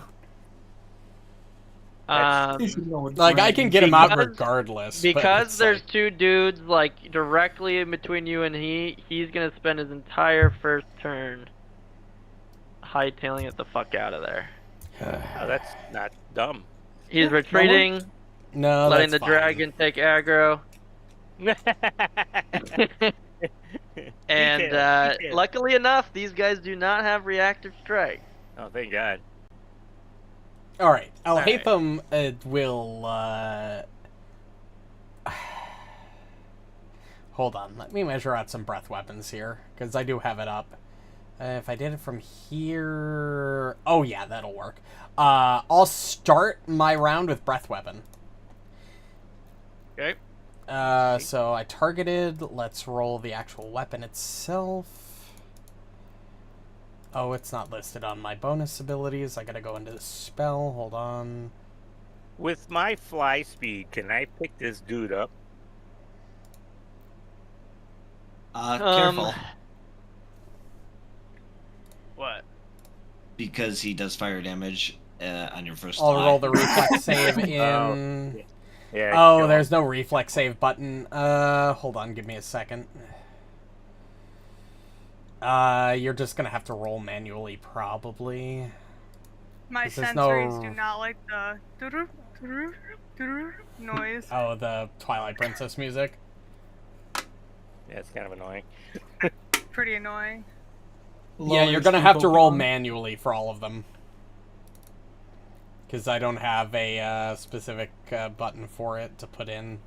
H: At least you know what
A: Like I can get him out
F: Because-
A: regardless. but
F: Because
A: it's
F: there's
A: like-
F: 2 dudes like directly in between you and he's gonna spend his entire first turn hightailing it the fuck out of there.
C: Oh, that's not dumb.
F: He's retreating,
A: no,
F: letting the
A: that's fine.
F: dragon take aggro, and
C: Details, details.
F: luckily enough, these guys do not have reactive strike.
C: Oh, thank God.
A: All right,
C: right.
A: Alhatham will. Hold on, let me measure out some breath weapons here because I do have it up. If I did it from here... Oh, yeah, that'll work. I'll start my round with Breath Weapon.
F: Okay.
A: So I targeted. Let's roll the actual weapon itself. Oh, it's not listed on my bonus abilities. I gotta go into the spell. Hold on.
C: With my fly speed, can I pick this dude up?
B: Careful.
F: What?
B: Because he does fire damage on your first
A: I'll
B: fly.
A: roll the reflex save in...
C: Yeah.
A: Oh,
C: go
A: there's no reflex save button. Hold on, give me a second. You're just gonna have to roll manually, probably.
G: My
A: 'Cause there's
G: sensories
A: no-
G: do not like the noise.
A: Oh, the Twilight Princess music.
C: Yeah, it's kind of annoying.
G: Pretty annoying.
A: Yeah, you're gonna have to roll manually for all of them. Because I don't have a specific button for it to put in.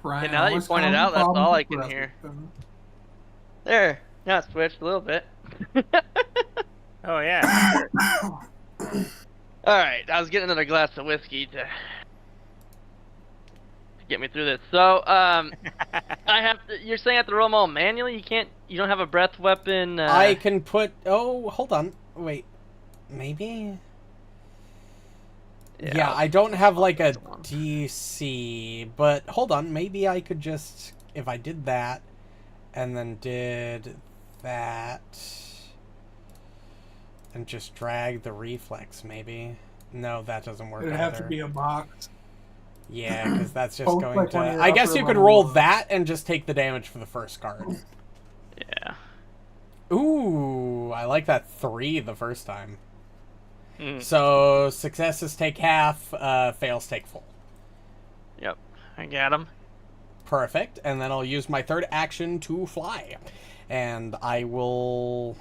H: Ryan,
F: Okay, now that you
H: always
F: pointed
H: common
F: out, that's
H: problem
F: all I
H: with
F: can
H: breath
F: hear.
H: weapon.
F: There. Now it switched a little bit.
C: Oh yeah.
F: Alright, I was getting another glass of whiskey to get me through this. So, I have to, you're saying I have to roll them all manually? You don't have a breath weapon?
A: I can put... Oh, hold on. Wait. Maybe? Yeah, I don't have like a DC, but hold on. Maybe I could just... If I did that, and then did that... And just drag the reflex, maybe. No, that doesn't work
H: It'd
A: either.
H: have to be a box.
A: Yeah, because that's just
H: Both
A: going
H: like
A: to...
H: when you're
A: I guess
H: upper
A: you could
H: level
A: roll
H: one.
A: that and just take the damage for the first card.
F: Yeah.
A: Ooh, I like that 3 the first time.
F: Mm.
A: So, successes take half, fails take full.
F: Yep. I got him.
A: Perfect. And then I'll use my third action to fly. And I will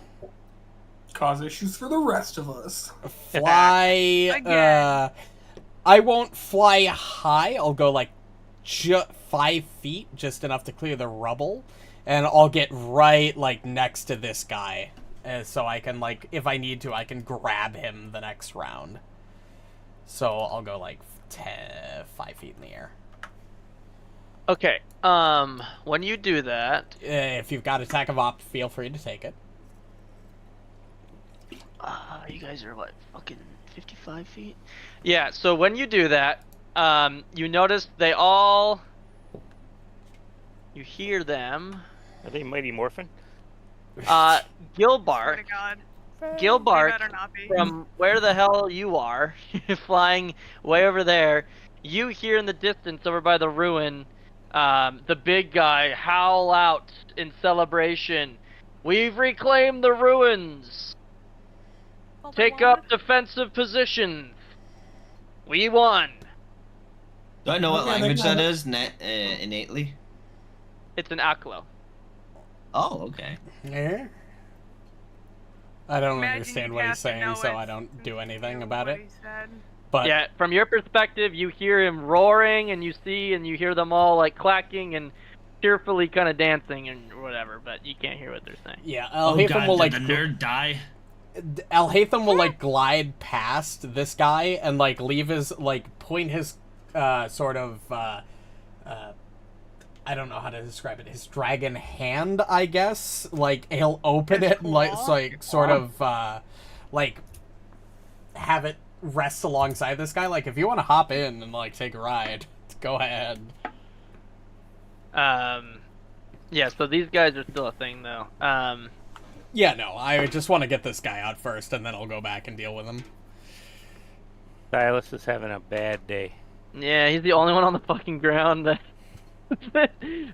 H: Cause issues for the rest of us.
A: fly...
G: Again.
A: I won't fly high. I'll go like 5 feet, just enough to clear the rubble. And I'll get right like next to this guy. So I can like, if I need to, I can grab him the next round. So I'll go like 5 feet in the air.
F: Okay. When you do that,
A: If you've got attack of opt, feel free to take it.
F: you guys are what, fucking 55 feet? Yeah. So when you do that, you notice they all. You hear them.
C: Are they Mighty Morphin?
G: Swear
F: Gilbark.
G: to God. They
F: Gilbark,
G: better not be.
F: from where the hell you are, flying way over there, you hear in the distance over by the ruin, the big guy howl out in celebration. We've reclaimed the ruins.
G: Hold
F: Take
G: on.
F: up defensive positions. We won.
B: Do I know what
H: Okay,
B: language
H: they-
B: that is innately?
F: It's an Aklo.
B: Oh, okay.
A: Yeah. I don't
G: Imagine
A: understand
G: you'd
A: what
G: have
A: he's
G: to
A: saying,
G: know
A: so
G: it
A: I don't do anything
G: knew
A: about
G: what
A: it.
G: he said.
A: But
F: Yeah, from your perspective, you hear him roaring, and you hear them all like clacking and cheerfully kind of dancing and whatever, but you can't hear what they're saying.
A: yeah,
B: Oh
A: Alhatham
B: god,
A: will
B: did
A: like
B: the nerd die?
A: Alhatham will like glide past this guy and like leave his like point his sort of I don't know how to describe it. His dragon hand, I guess. Like he'll open
G: His
A: it and like
G: claw?
A: sort of like have it rest alongside this guy. Like if you want to hop in and like take a ride, go ahead.
F: Yeah, so these guys are still a thing though.
A: Yeah, no, I just want to get this guy out first, and then I'll go back and deal with him.
C: Sylas is having a bad day.
F: Yeah, he's the only one on the fucking ground that's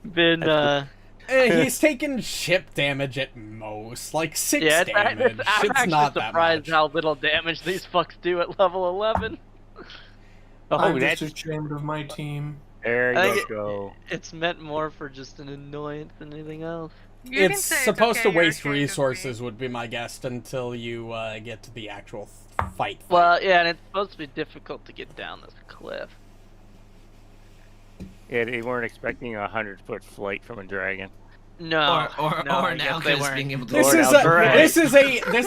F: been
A: He's taken ship damage at most, like 6
F: yeah,
A: damage.
F: I'm
A: It's
F: actually
A: not that
F: surprised
A: much.
F: how little damage these fucks do at level 11.
C: Oh,
H: I'm
C: that's
H: just ashamed of my team.
C: there
F: I
C: you
F: think
C: go.
F: It's meant more for just an annoyance than anything else.
G: You can
A: It's
G: say
A: supposed
G: okay,
A: to
G: you're
A: waste
G: ashamed of me.
A: resources, would be my guess, until you get to the actual fight.
F: Well, yeah, and it's supposed to be difficult to get down this cliff.
C: Yeah, they weren't expecting a 100-foot flight from a dragon.
F: No.
B: Or
F: no, I
B: now
F: guess they
B: because
F: weren't.
B: being able to.
A: This
C: Lord,
A: is
C: I'll try.
A: this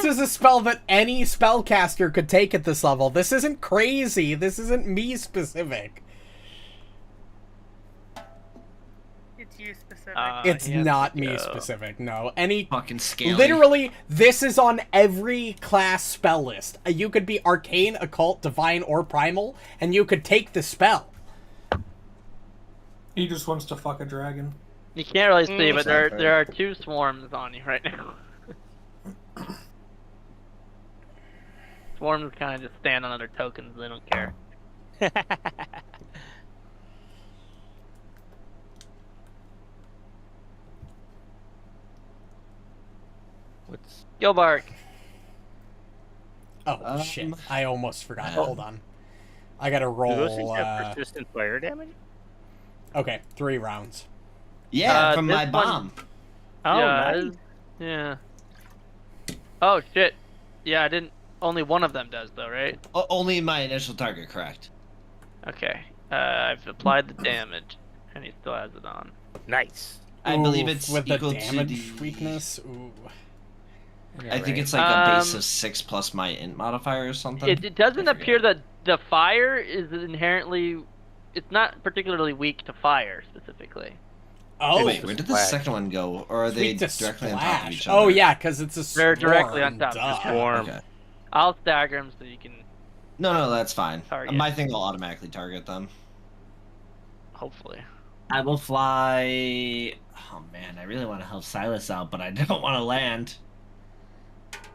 A: is a spell that any spellcaster could take at this level. This isn't crazy. This isn't me specific.
G: It's you specific.
A: It's
F: he has
A: not
F: to
A: me
F: go.
A: specific. No, any
B: Fucking scaly.
A: literally this is on every class spell list. You could be arcane, occult, divine, or primal, and you could take the spell.
H: He just wants to fuck a dragon.
F: You can't really see, but
B: that's not fair.
F: there are 2 swarms on you right now. Swarms kind of just stand on other tokens. They don't care.
C: What's
F: Gilbark.
A: Oh shit! I almost forgot.
B: Oh.
A: Hold on. I gotta
C: do those things
A: roll.
C: have persistent fire damage?
A: Okay, 3 rounds.
B: Yeah, from
F: this
B: my
F: one-
B: bomb.
C: Oh,
F: yeah,
C: nice.
F: yeah. Oh shit. Yeah, I didn't. Only one of them does though, right?
B: Only my initial target, correct?
F: Okay. I've applied the damage, and he still has it on.
C: Nice.
B: I believe
A: Ooh,
B: it's
A: with the
B: equal
A: damage
B: to the
A: weakness. Ooh.
B: I think it's like a base
F: Um,
B: of 6 plus my int modifier or something.
F: It doesn't
B: I
F: appear
B: forget.
F: that the fire is inherently. It's not particularly weak to fire specifically.
A: Oh,
B: Wait, where did the
C: Splash.
B: second one go? Or are they
A: weak to
B: directly on top of
A: splash.
B: each other?
A: Oh yeah, because it's a swarm.
F: They're directly on top of each
A: duh.
F: other.
C: Swarm.
B: Okay.
F: I'll stagger them so you can
B: No, that's fine.
F: Target.
B: My thing will automatically target them.
F: hopefully.
B: I will fly. Oh man, I really want to help Sylas out, but I don't want to land.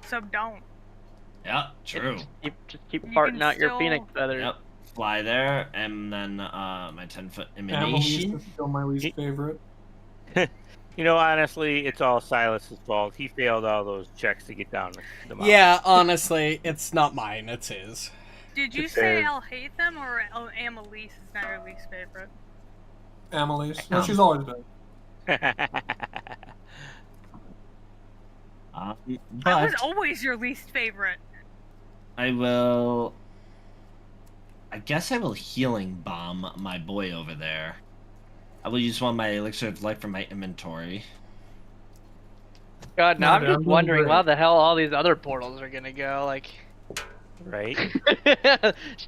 G: So don't.
B: Yeah, true.
F: Just keep
G: You
F: farting
G: can
F: out your
G: still-
F: phoenix feathers.
B: Yep. Fly there, and then my 10-foot
H: Amalisce
B: emanation.
H: is still my least favorite.
C: You know, honestly, it's all Silas's fault. He failed all those checks to get down the mountain.
A: Yeah, honestly, it's not mine. It's his.
G: Did you
C: It's
G: say
C: fair.
G: Alhatham or Amalisce is not your least favorite?
H: Amalisce. No, she's always been.
G: I
B: But
G: was always your least favorite.
B: I will. I guess I will healing bomb my boy over there. I will use one of my elixir of life from my inventory.
F: God, now
H: No,
F: I'm
H: dude,
F: just
H: I'm doing
F: wondering
H: great.
F: how the hell all these other portals are gonna go. Like,
C: Right?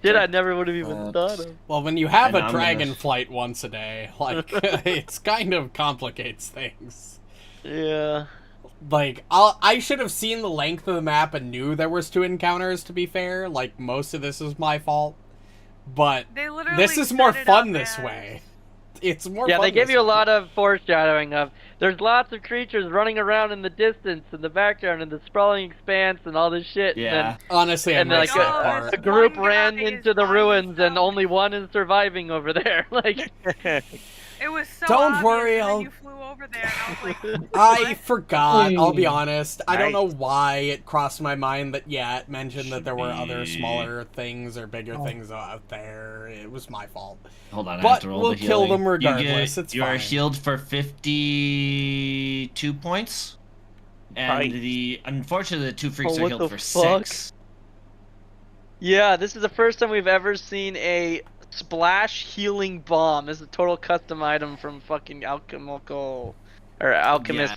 F: shit, I never would have even thought of.
A: Well, when you have
B: And
A: a
B: I'm
A: dragon
B: gonna-
A: flight once a day, like it's kind of complicates things.
F: Yeah.
A: Like I should have seen the length of the map and knew there was 2 encounters. To be fair, like most of this is my fault, but
G: They literally
A: this is more
G: set it
A: fun
G: up
A: this
G: as-
A: way. It's more.
F: Yeah,
A: fun
F: they give
A: this
F: you a
A: way.
F: lot of foreshadowing of there's lots of creatures running around in the distance, in the background, in the sprawling expanse, and all this shit.
B: Yeah.
A: Honestly, I
F: And then,
A: missed
F: like,
A: that
G: Oh,
A: part.
F: The
G: One
F: group
G: guy
F: ran
G: is
F: into the
G: by
F: ruins, and
G: himself.
F: only one is surviving over there. Like,
G: It was so
A: Don't
G: obvious,
A: worry,
G: and then
A: I'll-
G: you flew over there, and I was like,
A: I forgot. I'll be honest. I don't
C: Nice.
A: know why it crossed my mind that it mentioned that there were other
B: Should be-
A: smaller things or bigger things out there. It was my fault.
B: Hold on, I
A: But
B: have to roll
A: we'll
B: the
A: kill
B: healing.
A: them regardless, it's
B: you are
A: fine.
B: healed for 52 points, and
C: Nice.
B: unfortunately the 2 freaks
F: Oh,
B: are
F: what
B: healed
F: the
B: for
F: fuck?
B: 6.
F: yeah, this is the first time we've ever seen a splash healing bomb. This is a total custom item from fucking alchemical or alchemist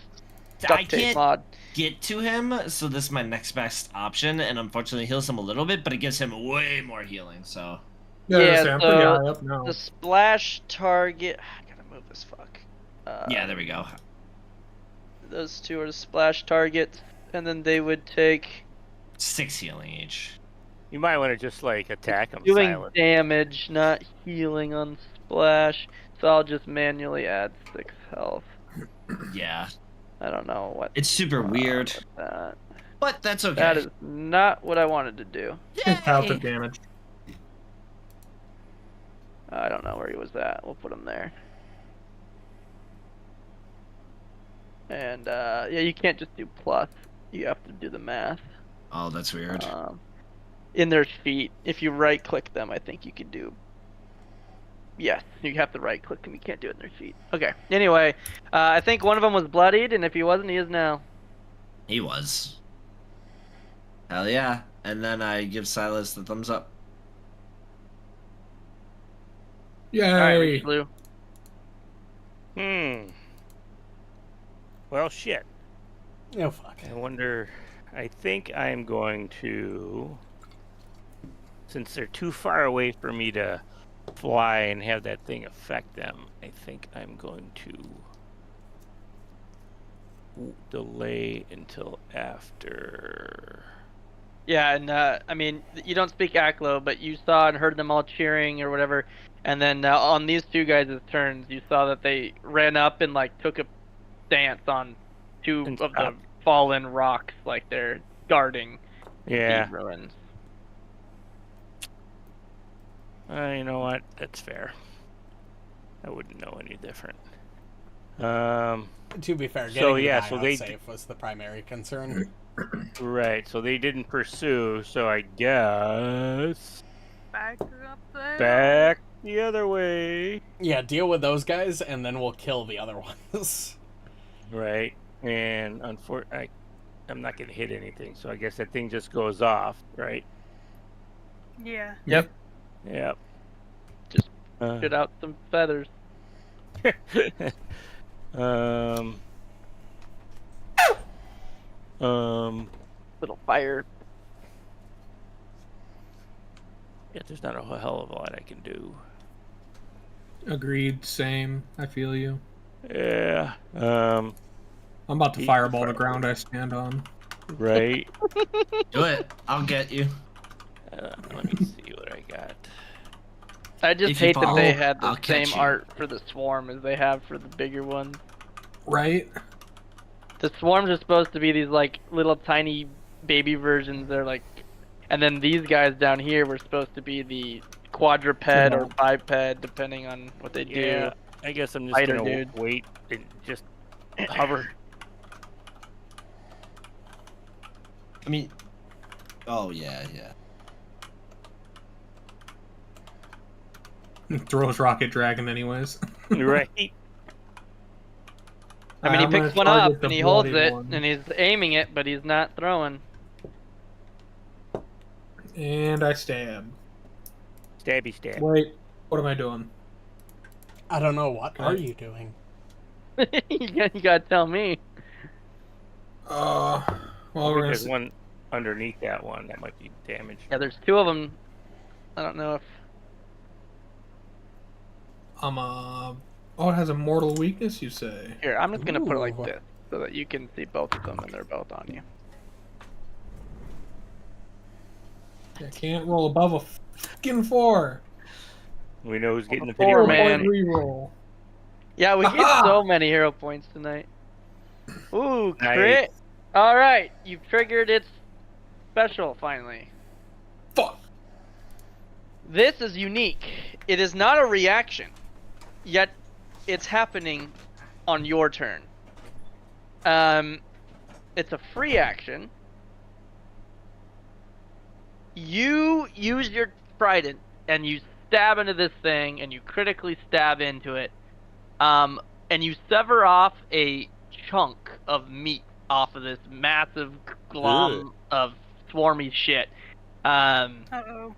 B: I
F: duct tape
B: can't
F: mod.
B: get to him, so this is my next best option, and unfortunately heals him a little bit, but it gives him way more healing. So
H: Yeah,
F: Yeah,
H: I'm pretty
F: so
H: high up now.
F: The splash target. I gotta move this fuck.
B: yeah, there we go.
F: Those 2 are the splash targets, and then they would take
B: 6 healing each.
C: You might want to just like attack him.
F: doing
C: Silas.
F: damage, not healing on splash. So I'll just manually add 6 health.
B: Yeah,
F: I don't know what.
B: it's super weird,
F: with that.
B: but that's okay.
F: That is not what I wanted to do.
H: Palpable damage.
F: I don't know where he was at. We'll put him there. And yeah, you can't just do plus. You have to do the math.
B: Oh, that's weird.
F: In their feet, if you right click them, I think you can do. Yes, you have to right click them. You can't do it in their feet. Okay. Anyway, I think one of them was bloodied, and if he wasn't, he is now.
B: He was. Hell yeah. And then I give Sylas the thumbs up.
H: Yay!
F: All right, Rishalou.
C: Well, shit.
A: Oh, fuck.
C: I wonder... I think I'm going to... Since they're too far away for me to fly and have that thing affect them, I think I'm going to delay until after...
F: Yeah, and I mean, you don't speak Aklo, but you saw and heard them all cheering or whatever. And then on these two guys' turns, you saw that they ran up and like took a stance on two
C: And
F: of the
C: stopped.
F: fallen rocks, like they're guarding
C: Yeah.
F: the ruins.
C: You know what? That's fair. I wouldn't know any different.
A: To be fair, getting
C: So,
A: the
C: yeah,
A: guy
C: so
A: out
C: they
A: safe was the primary concern.
C: Right, so they didn't pursue, so I guess...
G: Back up there.
C: Back the other way.
A: Yeah, deal with those guys, and then we'll kill the other ones.
C: Right, and I'm not going to hit anything, so I guess that thing just goes off, right?
G: Yeah.
F: Yep.
C: Yep.
F: Just
C: Uh,
F: Shoot out some feathers. Little fire.
C: Yeah, there's not a hell of a lot I can do.
D: Agreed. Same. I feel you.
C: Yeah.
D: I'm about to
C: Eat the
D: fireball the
C: fireball.
D: ground I stand on.
C: Right.
E: Do it. I'll get you.
C: Let me see what I got.
F: I just
E: If you
F: hate that they
E: fall,
F: had the
E: I'll catch
F: same
E: you.
F: art for the swarm as they have for the bigger ones.
D: Right?
F: The swarms are supposed to be these like little tiny baby versions. They're like, and then these guys down here were supposed to be the quadruped or biped, depending on what they do.
C: Yeah, I guess I'm just
F: Fighter
C: gonna
F: dude.
C: wait and just hover.
E: I mean, oh yeah.
D: Throws Rocket Dragon anyways.
C: Right.
F: I mean, he
D: I'm gonna
F: picks one
D: target
F: up
D: the
F: and he holds
D: bloody
F: it
D: one.
F: and he's aiming it, but he's not throwing.
D: And I stab.
C: Stabby stab.
D: Wait, what am I doing?
A: I don't know. What
D: Okay.
A: are you doing?
F: You gotta tell me.
D: Well, we're gonna
C: There's
D: see.
C: one underneath that one that might be damaged.
F: Yeah, there's two of them. I don't know if.
D: Oh, it has a mortal weakness, you say?
F: Here, I'm just gonna put it like
A: Ooh.
F: this so that you can see both of them and they're both on you.
D: I can't roll above a fucking 4.
C: We know who's getting the
F: Four,
C: video.
F: man.
D: Reroll.
F: Yeah, we get
D: Aha!
F: so many hero points tonight. Ooh,
C: Nice.
F: crit! Alright, you've triggered its special finally.
D: Fuck.
F: This is unique. It is not a reaction, yet it's happening on your turn. It's a free action. You use your trident and you stab into this thing and you critically stab into it. And you sever off a chunk of meat off of this massive glom of swarmy shit.
G: Uh-oh.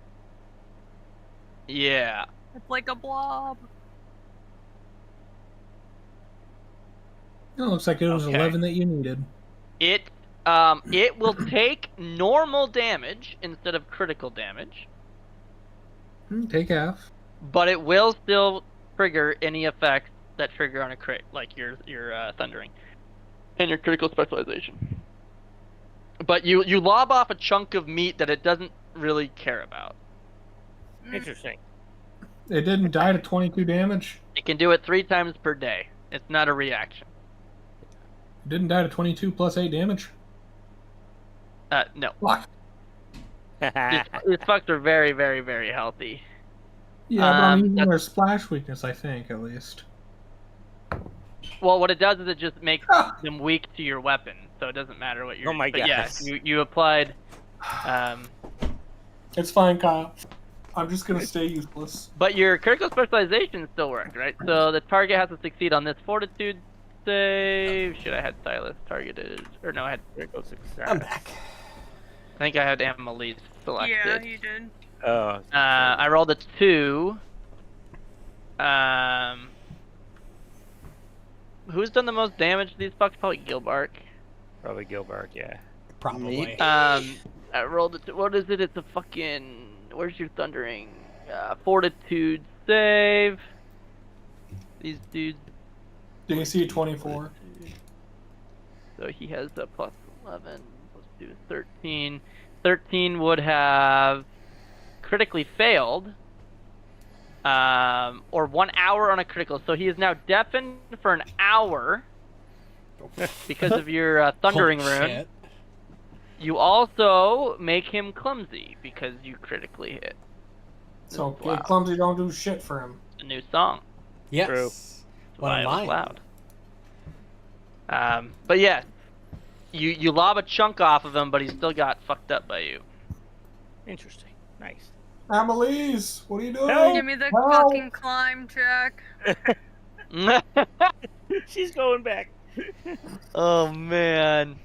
F: Yeah.
G: It's like a blob.
D: It looks like it was
C: Okay.
D: 11 that you needed.
F: It will take normal damage instead of critical damage,
D: Take half.
F: but it will still trigger any effects that trigger on a crit, like your thundering and your critical specialization. But you lob off a chunk of meat that it doesn't really care about.
C: Interesting.
D: It didn't die to 22 damage.
F: It can do it 3 times per day. It's not a reaction.
D: It didn't die to 22 plus 8 damage.
F: No.
D: Fuck.
F: These fucks are very, very, very healthy.
D: Yeah, but I'm using
F: that's-
D: their splash weakness, I think, at least.
F: Well, what it does is it just makes
D: Ah!
F: them weak to your weapon, so it doesn't matter what you're.
C: Oh my
F: but yes,
C: gosh.
F: you applied.
D: It's fine, Kyle. I'm just gonna stay useless.
F: But your critical specialization still worked, right? So the target has to succeed on this fortitude save. Should I had Sylas targeted? Or no, I had.
C: Critical success.
A: I'm back.
F: I think I had Amalisce selected.
G: Yeah, you did.
C: Oh.
F: I rolled a 2. Who's done the most damage to these fucks? Probably Gilbark.
C: Probably Gilbark, yeah.
A: Probably.
F: I rolled it. What is it? It's a fucking. Where's your thundering? Fortitude save. These dudes.
H: DC 24.
F: So he has a plus 11. Let's do 13. 13 would have critically failed. Or 1 hour on a critical. So he is now deafened for an hour because of your thundering
A: Holy
F: rune.
A: shit.
F: You also make him clumsy because you critically hit.
H: So
F: Wow.
H: clumsy don't do shit for him.
F: A new song.
A: Yes.
C: True.
A: One
F: Why
A: of
F: it was
A: mine.
F: loud. But yeah, you lob a chunk off of him, but he still got fucked up by you.
C: Interesting. Nice.
H: Amalisce, what are you doing?
C: No.
G: Give me the
H: Help.
G: fucking climb check.
C: She's going back.
F: Oh man.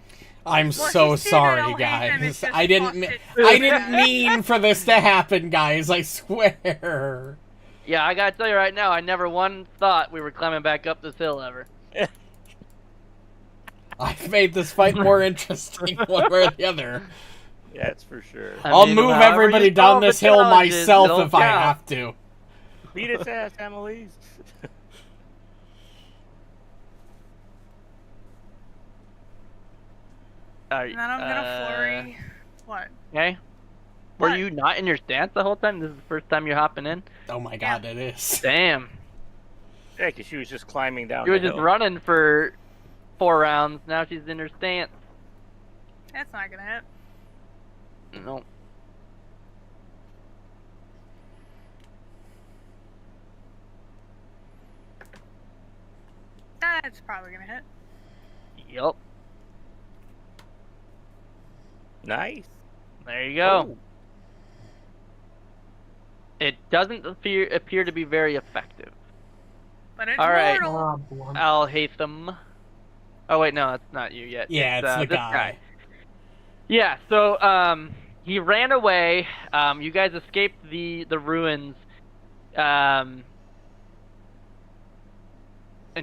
A: I'm
G: Well,
A: so
G: he's seen it
A: sorry,
G: all happen,
A: guys.
G: it's just
A: I didn't.
G: fucked it
A: I
G: so
A: didn't
G: bad.
A: mean for this to happen, guys. I swear.
F: Yeah, I gotta tell you right now, I never once thought we were climbing back up this hill ever.
A: I've made this fight more interesting one way or the other.
C: Yeah, that's for sure.
A: I'll
F: mean,
A: move
F: however
A: everybody
F: you
A: down
F: solve the
A: this hill
F: challenges,
A: myself
F: it'll
A: if I
F: count.
A: have to.
C: Beat its ass, Amalisce.
G: And then I'm gonna flurry. What?
F: Okay. Were
G: What?
F: you not in your stance the whole time? This is the first time you're hopping in?
A: Oh my god, it is.
F: Damn.
C: Yeah, because she was just climbing down
F: You were
C: the
F: just
C: hill.
F: running for 4 rounds. Now she's in her stance.
G: That's not gonna hit.
F: No.
G: That's probably gonna hit.
F: Yup.
C: Nice.
F: There you go.
C: Oh.
F: It doesn't appear to be very effective.
G: But it's
F: All right.
G: mortal.
H: Ah, boy.
F: Alhatham. Oh wait, no, that's not you yet.
A: Yeah, it's the
F: this
A: guy.
F: Yeah, so he ran away. You guys escaped the ruins. And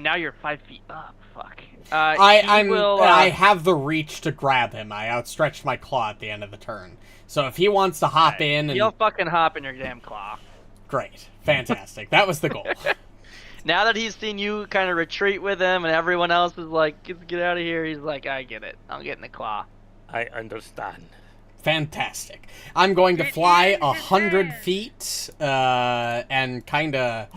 F: now you're 5 feet up. Fuck.
A: I have the reach to grab him. I outstretched my claw at the end of the turn. So if he wants to hop in and
F: He'll fucking hop in your damn claw.
A: great, fantastic. That was the goal.
F: Now that he's seen you kind of retreat with him, and everyone else is like, "Get out of here," he's like, "I get it. I'll get in the claw."
C: I understand.
A: Fantastic. I'm going to
G: Get
A: fly
G: in his
A: 100
G: head.
A: feet and kind of.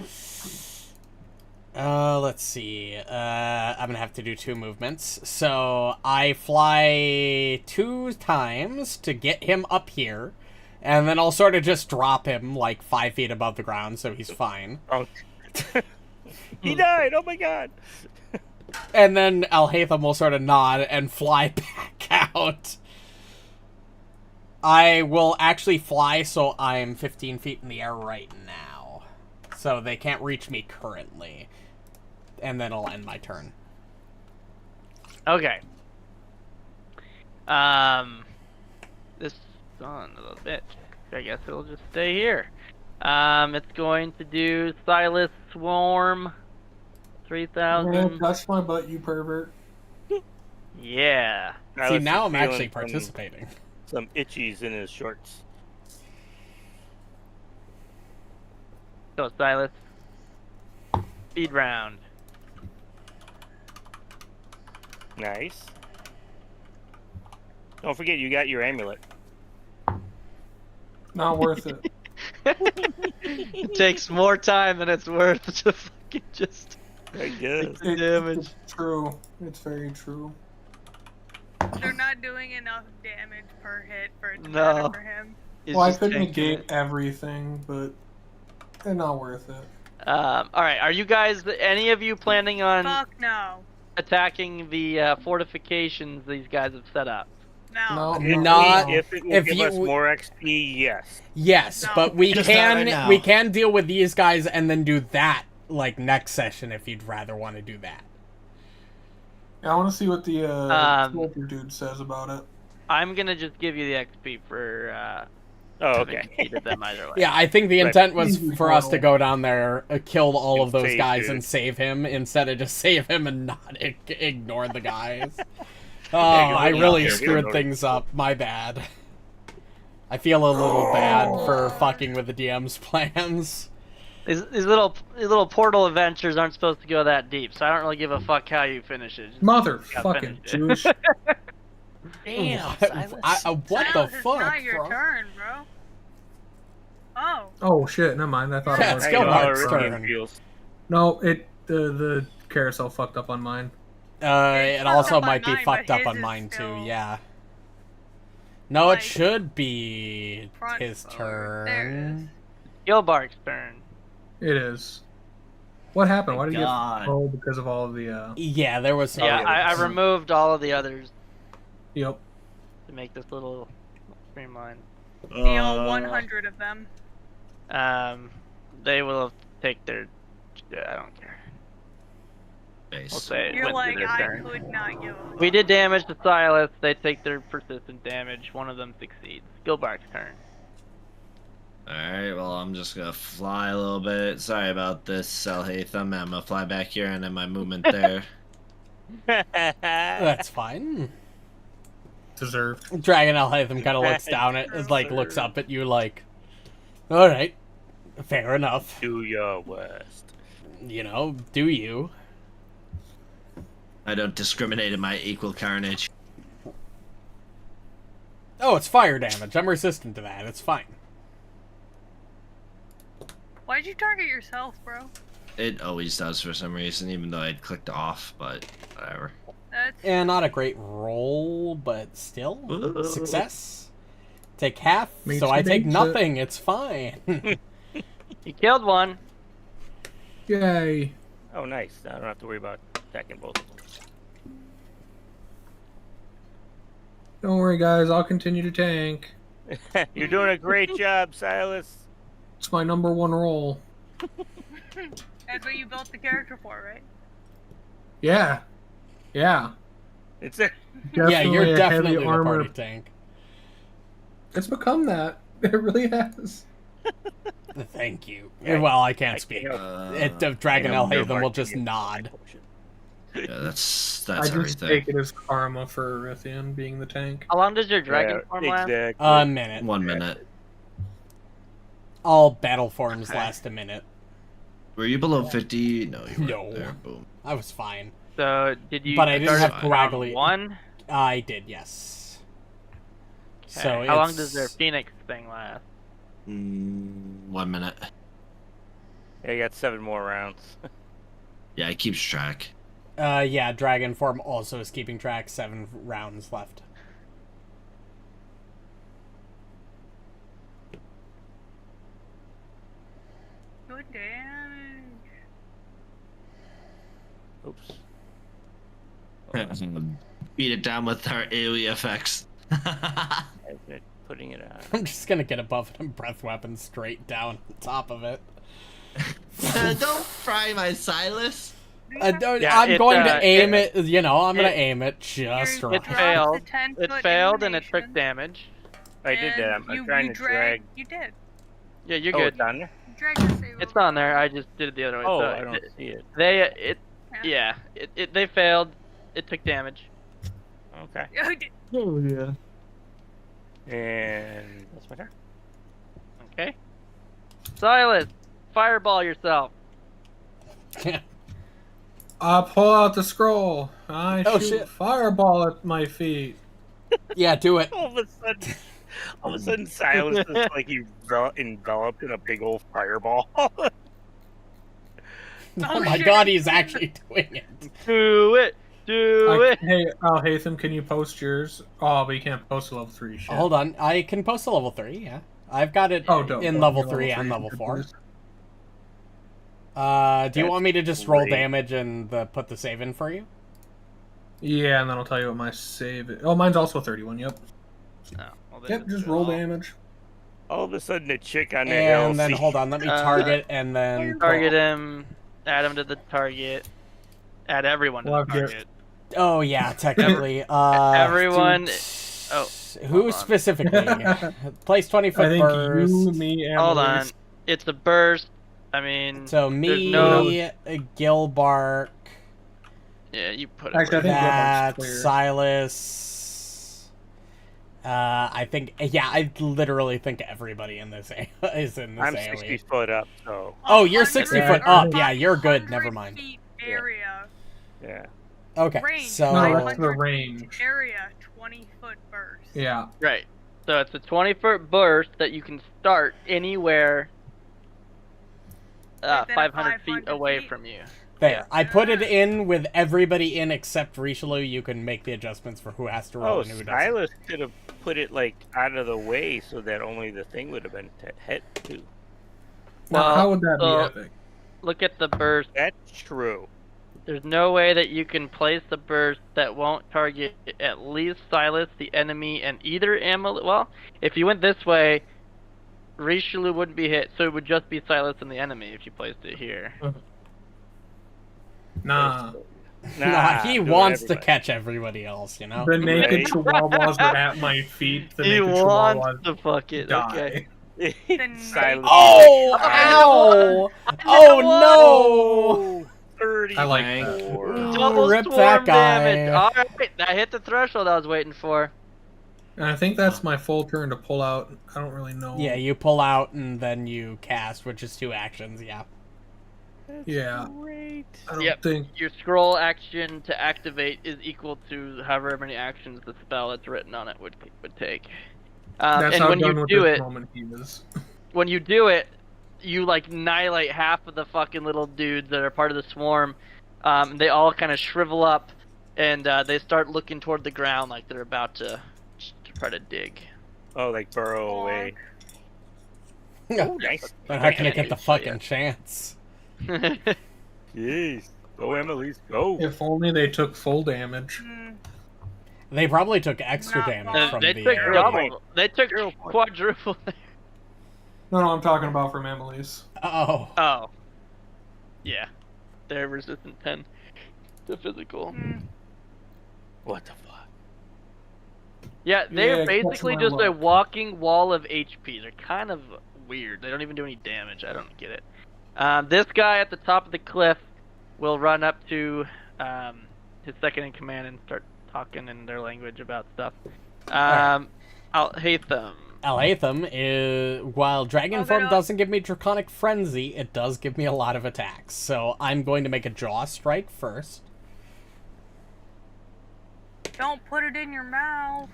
A: Let's see. I'm gonna have to do 2 movements. So I fly 2 times to get him up here, and then I'll sort of just drop him like 5 feet above the ground, so he's fine.
C: Oh. He died! Oh my god!
A: And then Alhatham will sort of nod and fly back out. I will actually fly, so I'm 15 feet in the air right now. So they can't reach me currently. And then I'll end my turn.
F: Okay. This son of a bitch. I guess it'll just stay here. It's going to do Sylas Swarm.
H: Man,
F: 3,000.
H: touch my butt, you pervert.
F: Yeah.
A: See, now I'm
C: feeling
A: actually participating.
C: Some itchies in his shorts.
F: So Sylas. Speed round.
C: Nice. Don't forget, you got your amulet.
H: Not worth it.
F: It takes more time than it's worth to fucking just.
C: I guess.
F: Damage.
H: It's true. It's very true.
G: They're not doing enough damage per hit for it to
F: No.
G: matter for him.
F: He's
H: Well, I
F: just
H: could
F: tanking
H: negate
F: it.
H: everything, but they're not worth it.
F: All right. Are you guys? Any of you planning on
G: Fuck no.
F: attacking the fortifications these guys have set up?
G: No.
A: Not-
C: If it will
A: if
C: give
A: you-
C: us more XP, yes.
A: Yes,
G: No.
A: but we
B: Just not
A: can
B: right now.
A: we can deal with these guys and then do that like next session if you'd rather want to do that.
H: I want to see what the
F: Um,
H: soldier dude says about it.
F: I'm gonna just give you the XP for
C: Oh,
F: haven't
C: okay.
F: defeated them either way.
A: Yeah, I think the
C: Right.
A: intent was
H: Easy
A: for us to
H: portal.
A: go down there, kill all of
C: And
A: those
C: save
A: guys
C: dude.
A: and save him, instead of just save him and not ignore the guys. Oh,
C: Yeah,
A: I
C: we don't
A: really
C: care. We don't
A: screwed
C: know
A: things
C: these
A: up. My bad. I feel a little bad for fucking with the DM's plans.
F: These little portal adventures aren't supposed to go that deep, so I don't really give a fuck how you finish it. Just
H: Motherfucking
F: finish
H: douche.
C: Damn,
A: What,
C: Sylas.
A: what the
G: Silas, it's
A: fuck,
G: not your
A: bro?
G: turn, bro. Oh.
H: Oh shit, never mind. I thought
A: Yeah,
H: it was.
A: it's
C: I know how
A: Gilbark's
C: Iridium
A: turn.
C: feels.
H: No, the carousel fucked up on mine.
A: It
G: fucked
A: also
G: up on
A: might be
G: mine,
A: fucked
G: but
A: up
G: his
A: on
G: is
A: mine too,
G: still,
A: yeah. No,
G: like,
A: it should be
G: front
A: his
G: forward. There it
A: turn.
F: Gilbark's turn.
H: It is. What happened? Why did you get
B: God.
H: oh because of all of the
A: Yeah, there was some.
F: Yeah, I removed all of the others
H: Yep.
F: to make this little streamline.
G: Steal 100 of them.
F: They will take their. I don't care. We'll
B: Base.
F: say it
G: You're
F: went
G: like,
F: through their
G: I
F: turn.
G: could not give a
F: We did damage to Sylas. They take their persistent damage. One of them succeeds. Gilbark's turn.
B: Alright, well, I'm just gonna fly a little bit. Sorry about this, Alhatham. I'm gonna fly back here and then my movement there.
A: That's fine.
H: Deserved.
A: Dragon Alhatham kind of looks down at, like, looks up at you like, alright, fair enough.
C: Do your worst.
A: You know, do you?
B: I don't discriminate in my equal carnage.
A: Oh, it's fire damage. I'm resistant to that. It's fine.
G: Why'd you target yourself, bro?
B: It always does for some reason, even though I'd clicked off, but whatever.
G: That's
A: And not a great roll, but still, success. Take half,
H: Means
A: so I
H: you
A: take
H: beat it.
A: nothing. It's fine.
F: You killed one.
H: Yay.
C: Oh, nice. I don't have to worry about attacking both of them.
H: Don't worry, guys. I'll continue to tank.
C: You're doing a great job, Sylas.
H: It's my number one role.
G: that's what you built the character for, right?
H: Yeah. Yeah.
C: It's a
A: Yeah, you're
H: a
A: definitely
H: heavy
A: the
H: armor.
A: party tank.
H: It's become that. It really has.
A: Thank you.
C: Yeah,
A: Well, I can't speak. Dragon
C: I know
A: Alhatham will
C: Gilbark
A: just
C: can get
A: nod.
B: Yeah, that's
H: I just
B: everything.
H: take it as karma for Erythian being the tank.
F: How long does your dragon form last?
C: exactly.
A: A minute.
B: 1 minute.
A: All battle forms last a minute.
B: Were you below 50? No, you weren't.
A: No.
B: There, boom.
A: I was fine.
F: So did you?
A: But I didn't
F: start
A: have
F: at
A: graggly.
F: round one.
A: I did, yes. So
F: Okay. How long
A: it's-
F: does their phoenix thing last?
B: 1 minute.
C: Yeah, you got 7 more rounds.
B: Yeah, it keeps track.
A: Yeah, dragon form also is keeping track. 7 rounds left.
G: Good damage.
C: Oops.
B: Beat it down with our AoE effects.
C: I've been putting it on.
A: I'm just gonna get above it and breath weapon straight down on top of it.
B: Don't fry my Sylas.
C: Yeah,
A: I'm going to aim
F: it-
A: it. You know, I'm gonna
F: it-
A: aim it just
G: You're-
A: right.
F: It failed.
G: It's a 10
F: It
G: foot
F: failed and it took
G: illumination,
F: damage.
C: I did that.
G: and
C: I'm trying to drag.
G: You did.
F: Yeah, you're
C: Oh,
F: good.
C: it's on there?
G: You dragged the save
F: It's
G: over.
F: on there. I just did it the other way.
C: Oh,
F: so
C: I don't see it.
F: They failed. It took damage.
C: Okay.
G: Oh, you did.
B: Oh yeah.
C: And that's my turn.
F: Okay. Sylas, fireball yourself.
H: I pull out the scroll. I
A: Oh,
H: shoot
A: shit.
H: fireball at my feet.
A: Yeah, do it.
C: All of a sudden, Sylas is like enveloped in a big old fireball.
A: Oh my
G: shit.
A: god, he's actually doing it.
F: Do it. Do it.
H: Hey, Alhatham, can you post yours? Oh, but you can't post to level 3. Shit.
A: Hold on, I can post to level 3, yeah. I've got it
H: Oh, dope.
A: in
H: Oh,
A: level
H: you're
A: 3 and
H: 3,
A: level
H: good
A: 4.
H: news.
A: Do you
C: That's
A: want me to just roll
C: great.
A: damage and put the save in for you?
H: Yeah, and then I'll tell you what my save is. Oh, mine's also 31, yep.
F: Oh, well, then
H: Yep,
F: it's
H: just
F: good.
H: roll damage.
C: All of a sudden, the chick on the hill.
A: And then, hold on, let me target and then...
F: Target him. Add him to the target. Add everyone to
H: Well,
F: the
H: I've got-
F: target.
A: Oh, yeah, technically.
F: Everyone-
A: dude,
F: Oh,
A: Who
F: hold on.
A: specifically? Place 20
H: I
A: foot
H: think
A: burst.
H: you, me, and
F: Hold on.
H: Elise.
F: It's a burst. I mean,
A: So
F: there's
A: me,
F: no.
A: Gilbark,
F: Yeah, you put it.
H: Actually, I think
A: that,
H: Gilbark's clear.
A: Sylas. I think, yeah, I literally think everybody in this is in this
C: I'm
A: AoE.
C: 60 foot up, so
A: Oh, you're 60
H: Yeah,
A: foot
H: I
A: up.
H: think-
A: Yeah, you're good.
G: 500
A: Never mind.
G: feet area.
C: yeah.
A: Okay,
G: Range.
A: so
H: No, that's
G: 500
H: the
G: feet
H: range.
G: Area, 20-foot burst.
H: Yeah.
F: Right. So it's a 20-foot burst that you can start anywhere
G: Within
F: 500 feet
G: 500
F: away
G: feet.
F: from you.
A: there. I put it in with everybody in except Rishalou. You can make the adjustments for who has to roll
C: Oh,
A: and who doesn't.
C: Sylas could have put it like out of the way so that only the thing would have been hit too.
H: Now,
F: Well,
H: how would that
F: so-
H: be epic?
F: Look at the burst.
C: That's true.
F: There's no way that you can place the burst that won't target at least Sylas, the enemy, and either Amalisce. Well, if you went this way, Rishalou wouldn't be hit, so it would just be Sylas and the enemy if you placed it here.
H: Nah.
A: Nah, he
C: do
A: wants to
C: everybody.
A: catch everybody else, you know?
H: The naked
C: Right.
H: chihuahuas are at my feet. The
F: He
H: naked
F: wants
H: chihuahuas
F: to fuck it. Okay.
H: die.
C: Sylas.
A: Oh, ow! Oh, no!
C: 30.
H: I like that.
F: Double
A: Rip
F: swarm
A: that guy.
F: damage. Alright, that hit the threshold I was waiting for.
H: And I think that's my full turn to pull out. I don't really know.
A: Yeah, you pull out and then you cast, which is 2 actions, yeah.
H: Yeah.
C: Great.
H: I don't
F: Yep.
H: think.
F: Your scroll action to activate is equal to however many actions the spell that's written on it would take.
H: That's
F: and
H: how
F: when
H: done
F: you
H: with
F: do
H: this
F: it,
H: moment he is.
F: when you do it, you like annihilate half of the fucking little dudes that are part of the swarm. They all kind of shrivel up, and they start looking toward the ground like they're about to try to dig.
C: Oh, like burrow away.
A: Oh,
C: Nice.
A: but how can I
F: can't
A: get the
F: do so
A: fucking
F: yet.
A: chance?
C: Jeez. Go, Amalisce, go.
H: If only they took full damage.
G: Mm,
A: They probably took extra
G: Not
A: damage
G: wrong.
A: from
F: they
A: the
F: took
A: area.
F: double. They took quadruple.
H: No, I'm talking about from Amalisce.
A: Oh.
F: Oh. Yeah. They're resistant 10 to physical.
G: mm.
C: What the fuck?
F: Yeah, they're
H: Yeah,
F: basically
H: catch my
F: just a
H: luck.
F: walking wall of HP. They're kind of weird. They don't even do any damage. I don't get it. This guy at the top of the cliff will run up to his second in command and start talking in their language about stuff. Alhatham.
A: Alhatham is, while Dragon
G: Oh, they
A: Form
G: don't-
A: doesn't give me Draconic Frenzy, it does give me a lot of attacks. So I'm going to make a Jaw Strike first.
G: Don't put it in your mouth.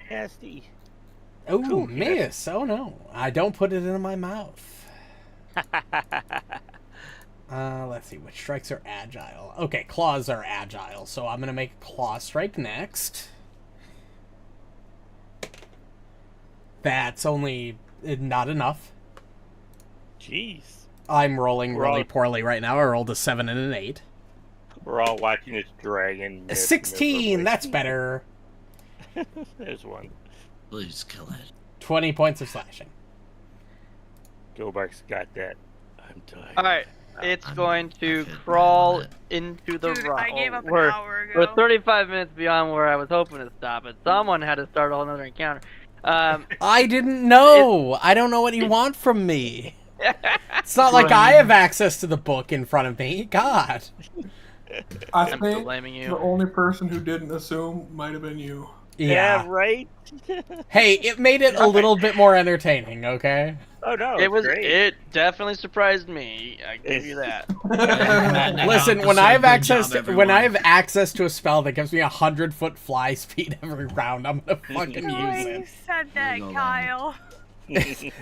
C: Nasty.
A: Oh,
C: Cool.
A: miss. Oh, no. I don't put it in my mouth. Let's see. Which strikes are agile? Okay, claws are agile. So I'm going to make a Claw Strike next. That's only not enough.
C: Jeez.
A: I'm rolling
C: We're
A: really
C: all-
A: poorly right now. I rolled a 7 and an 8.
C: We're all watching this dragon. miss
A: 16!
C: miserably.
A: That's better.
C: There's one.
B: Please kill it.
A: 20 points of slashing.
C: Gilbark's got that. I'm tired.
F: Alright, it's
B: I'm-
F: going to
B: I feel bad
F: crawl
B: on it.
F: into the
G: Dude,
F: rock.
G: I gave up an
F: we're,
G: hour ago.
F: we're 35 minutes beyond where I was hoping to stop it. Someone had to start a whole nother encounter.
A: I didn't know. I don't know what you want from me. It's not like I have access to the book in front of me. God.
H: I
F: I'm
H: think
F: blaming
H: the
F: you.
H: only person who didn't assume might have been you.
A: Yeah.
C: right?
A: Hey, it made it a little bit more entertaining, okay?
C: Oh no,
F: It was.
C: great.
F: It definitely surprised me. I give you that.
A: Listen,
E: Yeah,
A: when I have
E: good
A: access
E: job,
A: to, when I
E: everyone.
A: have access to a spell that gives me 100-foot fly speed every round, I'm gonna fucking
G: The way
A: use
G: you
A: it.
G: said that,
B: There you go,
G: Kyle.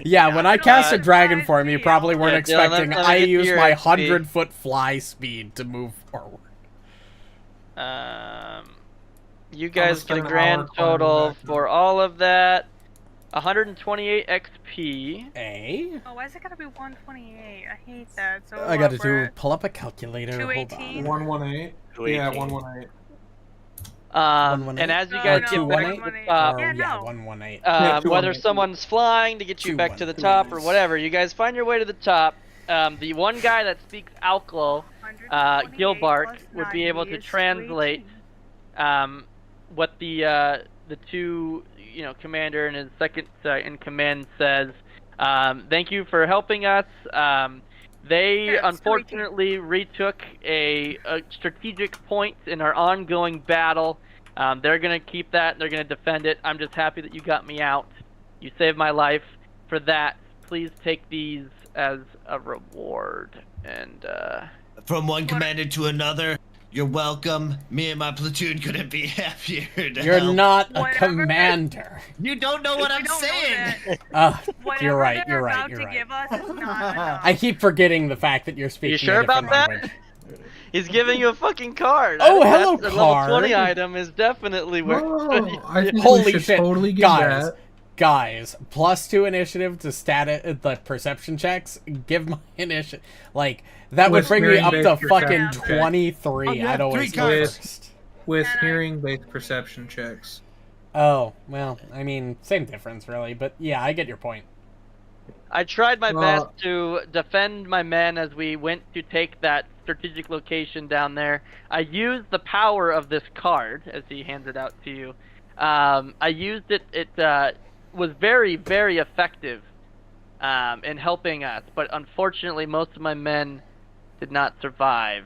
A: Yeah, when I cast a
G: Uh,
A: dragon form, you probably weren't
F: Yeah, Dylan,
A: expecting
F: let me
A: I
F: get
A: use
F: your
A: my
F: XP.
A: 100-foot fly speed to move forward.
F: You guys
H: just
F: get a
H: get an
F: grand
H: hour climbing
F: total
H: back
F: for all of that. 128 XP.
A: Eh?
G: Oh, why is it gotta be 128? I hate that. So
A: I gotta
G: what, we're
A: pull up a calculator. Hold
G: 218?
A: on.
H: 118.
C: 218.
H: Yeah, 118.
A: 118?
F: And as you
G: No,
F: guys
G: no,
F: get back to
G: 118.
F: the top,
A: Or,
G: Yeah,
A: yeah,
G: no.
A: 118.
H: Yeah,
F: whether
H: 218.
F: someone's flying to get you back to the top or whatever, you guys find your way to the top. The one guy that speaks Alclo,
G: 128
F: Gilbark,
G: plus
F: would be able to
G: 90 is
F: translate
G: 218.
F: what the the two, commander and his second in command says, "Thank you for helping us. They unfortunately retook a strategic point in our ongoing battle. They're gonna keep that. They're gonna defend it. I'm just happy that you got me out. You saved my life. For that, please take these as a reward." And
E: From one commander to another, you're welcome. Me and my platoon couldn't be happier to
A: You're
E: help.
A: not a
G: Whatever.
A: commander.
E: You don't know what
G: We
E: I'm
G: don't know
E: saying.
G: that.
A: You're
G: Whatever
A: right.
G: they're
A: You're right.
G: about
A: You're
G: to
A: right.
G: give us is not enough.
A: I keep forgetting the fact that you're speaking
F: sure
A: a different
F: about that?
A: language.
F: he's giving you a fucking card.
A: Oh,
F: That's
A: hello,
F: a level 20
A: card.
F: item is definitely worth.
H: Oh, I think
A: Holy
H: we should
A: shit,
H: totally give
A: guys!
H: that.
A: Guys, +2 initiative to the perception checks. Give my initiative that would
H: With
A: bring me up to
H: hearing-based
A: fucking
H: perception check.
A: 23.
E: Oh, you
A: I'd
E: have
A: always
E: 3
A: go
H: cards.
A: first.
H: With
G: And I-
H: hearing-based perception checks.
A: Oh well, I mean, same difference really, but yeah, I get your point.
F: I tried my
H: Well-
F: best to defend my men as we went to take that strategic location down there. I used the power of this card as he hands it out to you. I used it. It was very, very effective in helping us, but unfortunately, most of my men did not survive.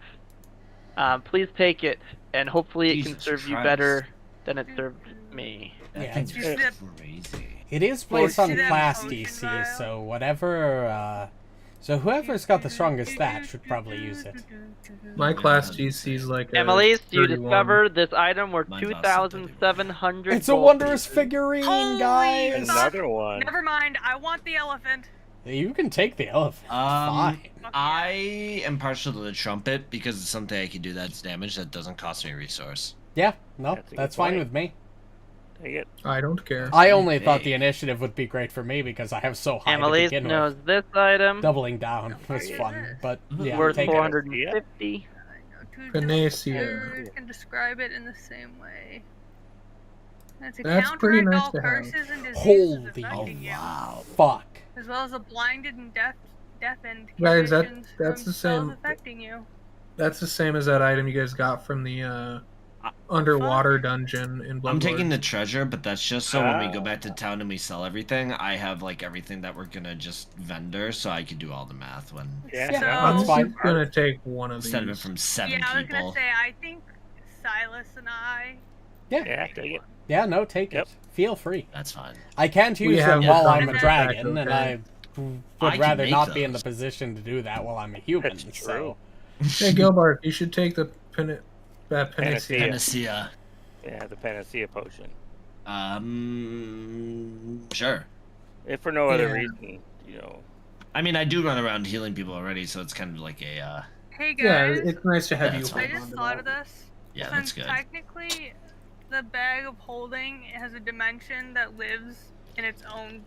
F: Please take it, and hopefully, it can
E: Jesus
F: serve you
E: Christ.
F: better than it served me.
E: That
A: Yeah,
E: thing's
G: it's-
E: crazy.
A: It is based on
G: See that
A: class
G: potion
A: DC,
G: vial?
A: so whatever. So whoever's got the strongest stat should probably use it.
H: My class GC's like a
F: Amalisce, you
H: 31.
F: discovered this item worth
E: Mine's also
F: 2,700.
A: It's a
F: gold
A: wondrous
F: pieces.
A: figurine,
G: Holy
A: guys.
G: fuck.
C: Another one.
G: Never mind. I want the elephant.
A: You can take the elephant. Fine.
E: I am partial to the trumpet because it's something I can do that's damage that doesn't cost me a resource.
A: Yeah, no,
C: That's a good
A: that's fine
C: point.
A: with me.
C: Take it.
H: I don't care.
A: I only thought
E: Hey.
A: the initiative would be great for me because I have so high to
F: Amalisce
A: begin
F: knows
A: with.
F: this item
A: Doubling down was
G: Yeah.
A: fun, but yeah,
F: worth
A: take it.
F: 450.
H: Panacea.
G: Can describe it in the same way. It's a
H: That's
G: counter
H: pretty
G: to
H: nice
G: all
H: to have.
G: curses and diseases
A: Holy
G: affecting you,
E: Wow.
A: Fuck.
G: as well as a blinded and deafened
H: Guys, that-
G: conditions
H: that's
G: from
H: the
G: spells
H: same-
G: affecting you.
H: That's the same as that item you guys got from the underwater dungeon in Bloodborne.
E: I'm taking the treasure, but that's just so when we go back to town and we sell everything, I have everything that we're gonna just vendor, so I can do all the math when
C: Yeah,
A: Yeah,
G: So-
H: I'm
A: that's fine.
H: just gonna take one of these.
E: instead of it from 7
G: Yeah, I was
E: people.
G: gonna say, I think Sylas and I.
C: Yeah, take it.
A: Yeah, no, take
C: Yep.
A: it. Feel free.
E: That's fine.
A: I can't
H: We
A: use
H: have
A: them while
E: the
A: I'm a
G: common
A: dragon,
H: fact,
A: and I
H: okay.
A: would
E: I can
A: rather
E: make
A: not be in the
E: those.
A: position to do that while I'm a human.
C: That's
A: So
H: Hey, Gilbark, you should take the Panacea.
C: Panacea.
E: Panacea.
C: Yeah, the Panacea potion.
E: Sure.
C: If for no other
H: Yeah.
C: reason,
E: I mean, I do run around healing people already, so it's kind of like a,
G: Hey
H: Yeah,
G: guys,
H: it's nice to have
E: Yeah,
H: you
E: that's
G: I
H: hold
G: just
H: on to
G: thought of
H: that.
G: this.
E: yeah,
G: Since
E: that's good.
G: technically, the bag of holding has a dimension that lives in its own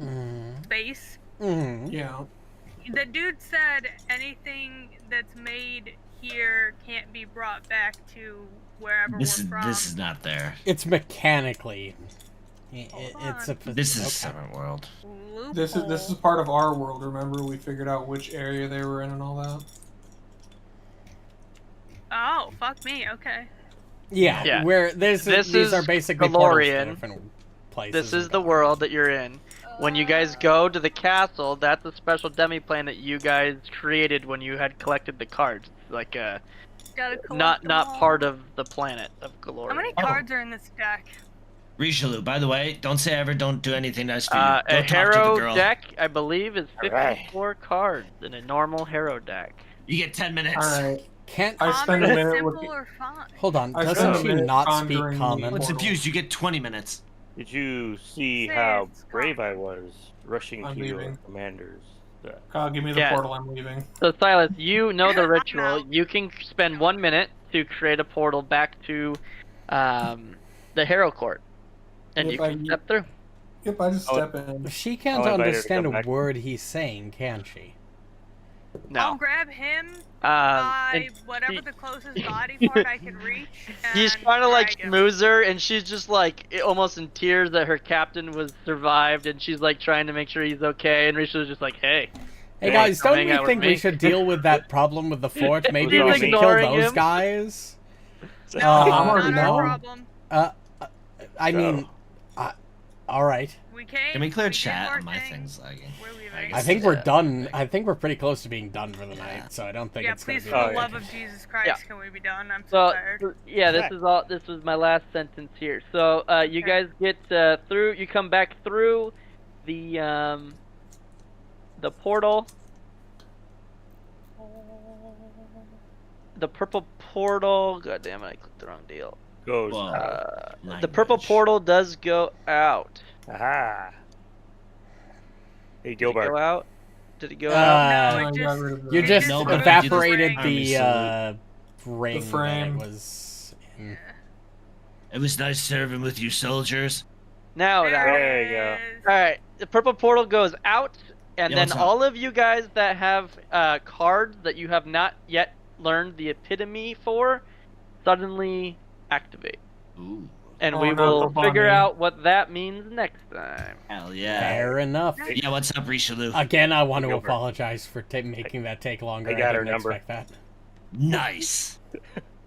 A: Mm.
G: space.
A: Mm.
H: Yeah.
G: The dude said anything that's made here can't be brought back to wherever
E: This
G: we're
E: is
G: from.
E: this is not there.
A: It's mechanically. It's a.
E: This is
A: okay.
E: a separate world.
H: This is part of our world. Remember, we figured out which area they were in and all that.
G: Oh, fuck me. Okay.
A: Yeah,
F: Yeah.
A: where
F: This
A: these
F: is
A: are basically portals to
F: Galorian.
A: different places.
F: This is
A: and
F: the
A: stuff.
F: world that you're in. When you guys go to the castle, that's a special demi-plane that you guys created when you had collected the cards. Like
G: Gotta collect
F: not
G: them all.
F: part of the planet of
G: How
F: Glory.
G: many cards are in this deck?
E: Rishalou, by the way, don't say I ever don't do anything nice for you.
F: A
E: Go talk to the
F: Hero
E: girl.
F: deck, I believe, is
C: Alright.
F: 54 cards in a normal Hero deck.
E: You get 10 minutes.
H: Alright.
A: Can't.
H: I spend a
G: Common,
H: minute
G: simple,
H: looking.
G: or font?
A: Hold on.
H: I
A: Doesn't
H: spent a
A: she
H: minute
A: not speak
H: pondering
A: common?
H: the-
E: What's abused? You get 20 minutes.
C: Did you see
G: Say
C: how
G: it's
C: brave I
G: common.
C: was rushing
H: I'm
C: to your
H: leaving.
C: commanders?
H: Kyle, give me the
F: Yeah.
H: portal. I'm leaving.
F: So Silas, you know the
G: I'm
F: ritual.
G: out.
F: You can spend 1 minute to create a portal back to the Hero Court, and
H: If
F: you can
H: I-
F: step through.
H: Yep, I just
C: Oh,
H: step in.
A: She can't
C: I'll invite her to
A: understand a
C: come back.
A: word he's saying, can she?
G: I'll
F: No.
G: grab him
F: and
G: by whatever
F: she-
G: the closest body part I can reach.
F: he's
G: and
F: trying to like
G: drag him.
F: schmooze her, and she's just like almost in tears that her captain was survived, and she's like trying to make sure he's okay. And Rishal's just like, "Hey,
A: Hey
F: Hey,
A: guys,
F: come
A: don't
F: hang
A: we
F: out with
A: think we
F: me.
A: should deal with that problem with the fort? Maybe
F: He's
A: we should kill
F: ignoring
A: those
F: him.
A: guys.
G: No,
A: I'm
G: not
H: already
G: our
H: down.
G: problem.
A: I mean, all right.
G: We came.
B: Can we clear
G: did
B: chat?
G: our
B: My
G: thing.
B: thing's lagging.
G: We're leaving.
B: I
A: I
B: guess
A: think
B: it's
A: we're
B: that.
A: done. I think we're pretty close to being done for the
B: Yeah.
A: night, so I don't think
G: Yeah,
A: it's going
G: please,
A: to
G: for
A: be.
G: the
C: yeah.
G: love of Jesus Christ,
F: Yeah.
G: can we be done? I'm so
F: So
G: tired.
F: yeah, this
C: Okay.
F: is all. This was my last sentence here. So you guys get through. You come back through the portal. The purple portal. God damn it! I clicked the wrong deal.
C: Goes.
B: Whoa.
F: The purple
B: Language.
F: portal does go out.
C: Aha. Hey,
F: Did it go
C: Gilbark.
F: out? Did it go out?
G: No,
H: I
G: it
H: got
G: just.
H: rid of
A: You
H: that.
A: just
B: No, but
A: evaporated
B: I
A: the
B: did
A: ring that
H: frame.
A: it was in.
B: It was nice serving with you soldiers.
F: Now.
C: There you go.
F: All right. The purple portal goes out, and
B: Yeah,
F: then
B: what's up?
F: all of you guys that have cards that you have not yet learned the epitome for suddenly activate.
B: Ooh.
F: And
H: Oh,
F: we
H: not
F: will
H: for
F: figure
H: Bonnie.
F: out what that means next time.
B: Hell yeah.
A: Fair enough.
B: Yeah, what's up, Rishalou?
A: Again, I want to
C: Gilbert.
A: apologize for making that take longer.
C: I got her
A: didn't
C: number.
A: expect that.
B: Nice.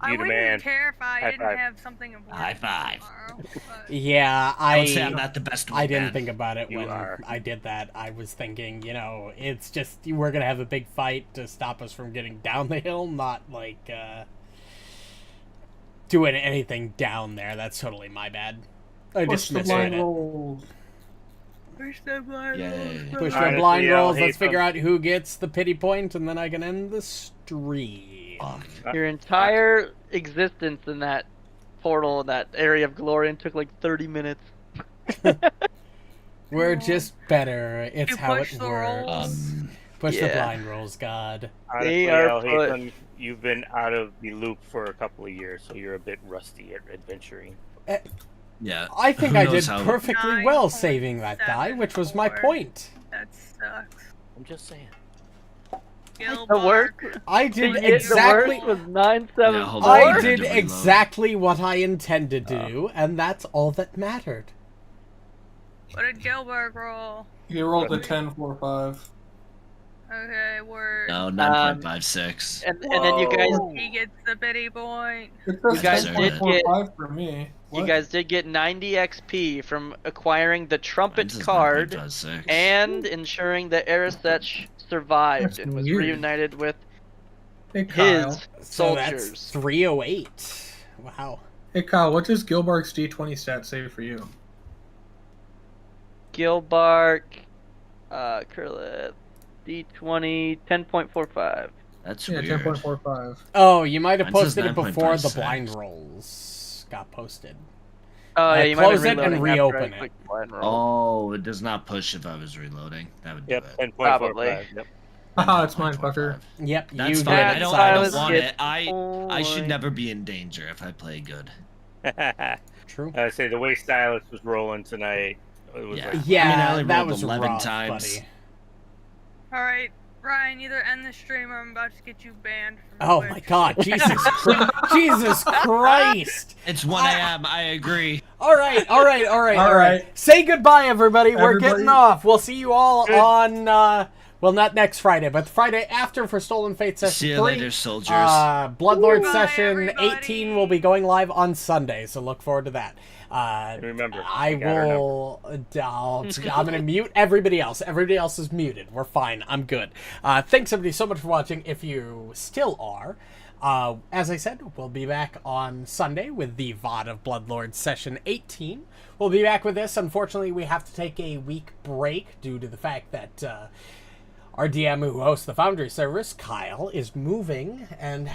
G: I
C: You the
G: wouldn't
C: man.
G: care if I
C: High
G: didn't
C: five.
G: have something important
B: High five.
G: tomorrow, but-
A: Yeah,
B: I would say I'm not the best one.
A: I didn't think about it
C: You
A: when
C: are.
A: I did that. I was thinking, it's just we're gonna have a big fight to stop us from getting down the hill, not like doing anything down there. That's totally my bad. I
H: Push
A: just
H: the blind
A: misread it.
H: rolls.
G: Push the blind
B: Yay.
G: rolls.
A: Push
C: Honestly,
A: the blind rolls.
C: Alhatham-
A: Let's figure out who gets the pity point, and then I can end the stream.
B: Fuck.
F: Your entire existence in that portal, in that area of Glorian, took like 30 minutes.
A: We're just better. It's
G: You
A: how
G: push
A: it
G: the
A: works.
G: rolls.
A: Push the
F: Yeah.
A: blind rolls, God.
C: Honestly,
F: They are
C: Alhatham, you've been out of the loop for a couple of years, so you're a bit rusty at adventuring.
B: Yeah.
A: I think
B: Who
A: I did
B: knows how-
A: perfectly well saving that die, which was my
G: 9.74.
A: point.
G: That sucks.
C: I'm just saying.
F: The worst,
G: Gilbark.
A: I did
F: the
A: exactly.
F: worst was 974.
B: Yeah, hold on.
A: I
B: had
A: did
B: to reload.
A: exactly what I intended to do, and that's all that mattered.
G: What did Gilbark roll?
H: You rolled a 10-4-5.
G: Okay, word.
B: No, 9.56.
F: And then you guys,
G: He gets the pity point.
H: It says
F: You guys
B: did
H: 10.45 for me.
F: you
H: What?
F: guys did get 90 XP from acquiring the trumpet
B: Mine says
F: card
B: 9.56.
F: and ensuring that Erisech survived
H: That's
F: and was
H: weird.
F: reunited with
H: Hey Kyle.
F: his
A: So that's
F: soldiers.
A: 308. Wow.
H: Hey Kyle, what does Gilbark's D20 stat say for you?
F: Gilbark, Kurleth, D20, 10.45.
B: That's
H: Yeah,
B: weird.
H: 10.45.
A: Oh, you might have
B: Mine says
A: posted it before the
B: 9.56.
A: blind rolls got posted.
F: Oh, yeah, you might
A: close
F: be
A: it and
F: reloading after I
A: reopen it.
F: clicked blind roll.
B: Oh, it does not push if I was reloading. That would do
C: Yep,
B: it.
C: 10.45.
F: Probably.
C: Yep.
H: Haha, it's mine, fucker.
A: Yep,
B: That's
A: you
B: fine.
A: did
B: I
A: it,
B: don't
A: Silas.
B: want
F: get
B: it. I should
F: point.
B: never be in danger if I play good.
A: True.
C: I say the way Sylas was rolling tonight, it was
B: Yeah.
C: like,
A: Yeah,
B: I mean, I only
A: that
B: rolled
A: was
B: 11
A: rough,
B: times.
A: buddy.
G: Alright, Ryan, either end the stream or I'm about to get you banned from
A: Oh
G: Twitch.
A: my God, Jesus Christ!
B: It's 1 a.m. I agree.
A: All right.
H: All right.
A: Say goodbye, everybody. We're
H: Everybody-
A: getting off. We'll see you all on, well, not next Friday, but the Friday after for Stolen Fate Session
B: See you
A: 3.
B: later, soldiers.
A: Bloodlord
G: Bye,
A: Session
G: everybody.
A: 18 will be going live on Sunday, so look forward to that.
C: remember,
A: I
C: you got her
A: will. I'm gonna mute everybody else. Everybody else is muted. We're fine. I'm good. Thanks everybody so much for watching. If you still are, as I said, we'll be back on Sunday with the VOD of Bloodlord Session 18. We'll be back with this. Unfortunately, we have to take a week break due to the fact that our DM who hosts the Foundry service, Kyle, is moving and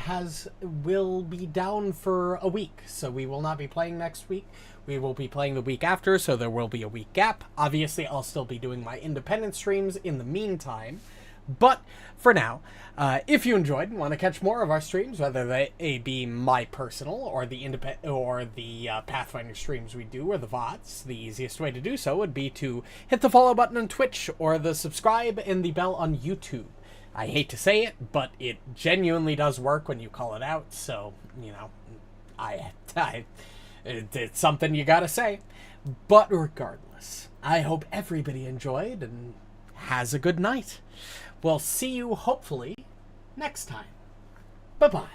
A: will be down for a week. So we will not be playing next week. We will be playing the week after, so there will be a week gap. Obviously, I'll still be doing my independent streams in the meantime. But for now, if you enjoyed and want to catch more of our streams, whether they be my personal or the Pathfinder streams we do, or the VODs, the easiest way to do so would be to hit the follow button on Twitch or the subscribe and the bell on YouTube. I hate to say it, but it genuinely does work when you call it out. So it's something you gotta say. But regardless, I hope everybody enjoyed and has a good night. We'll see you hopefully next time. Bye-bye.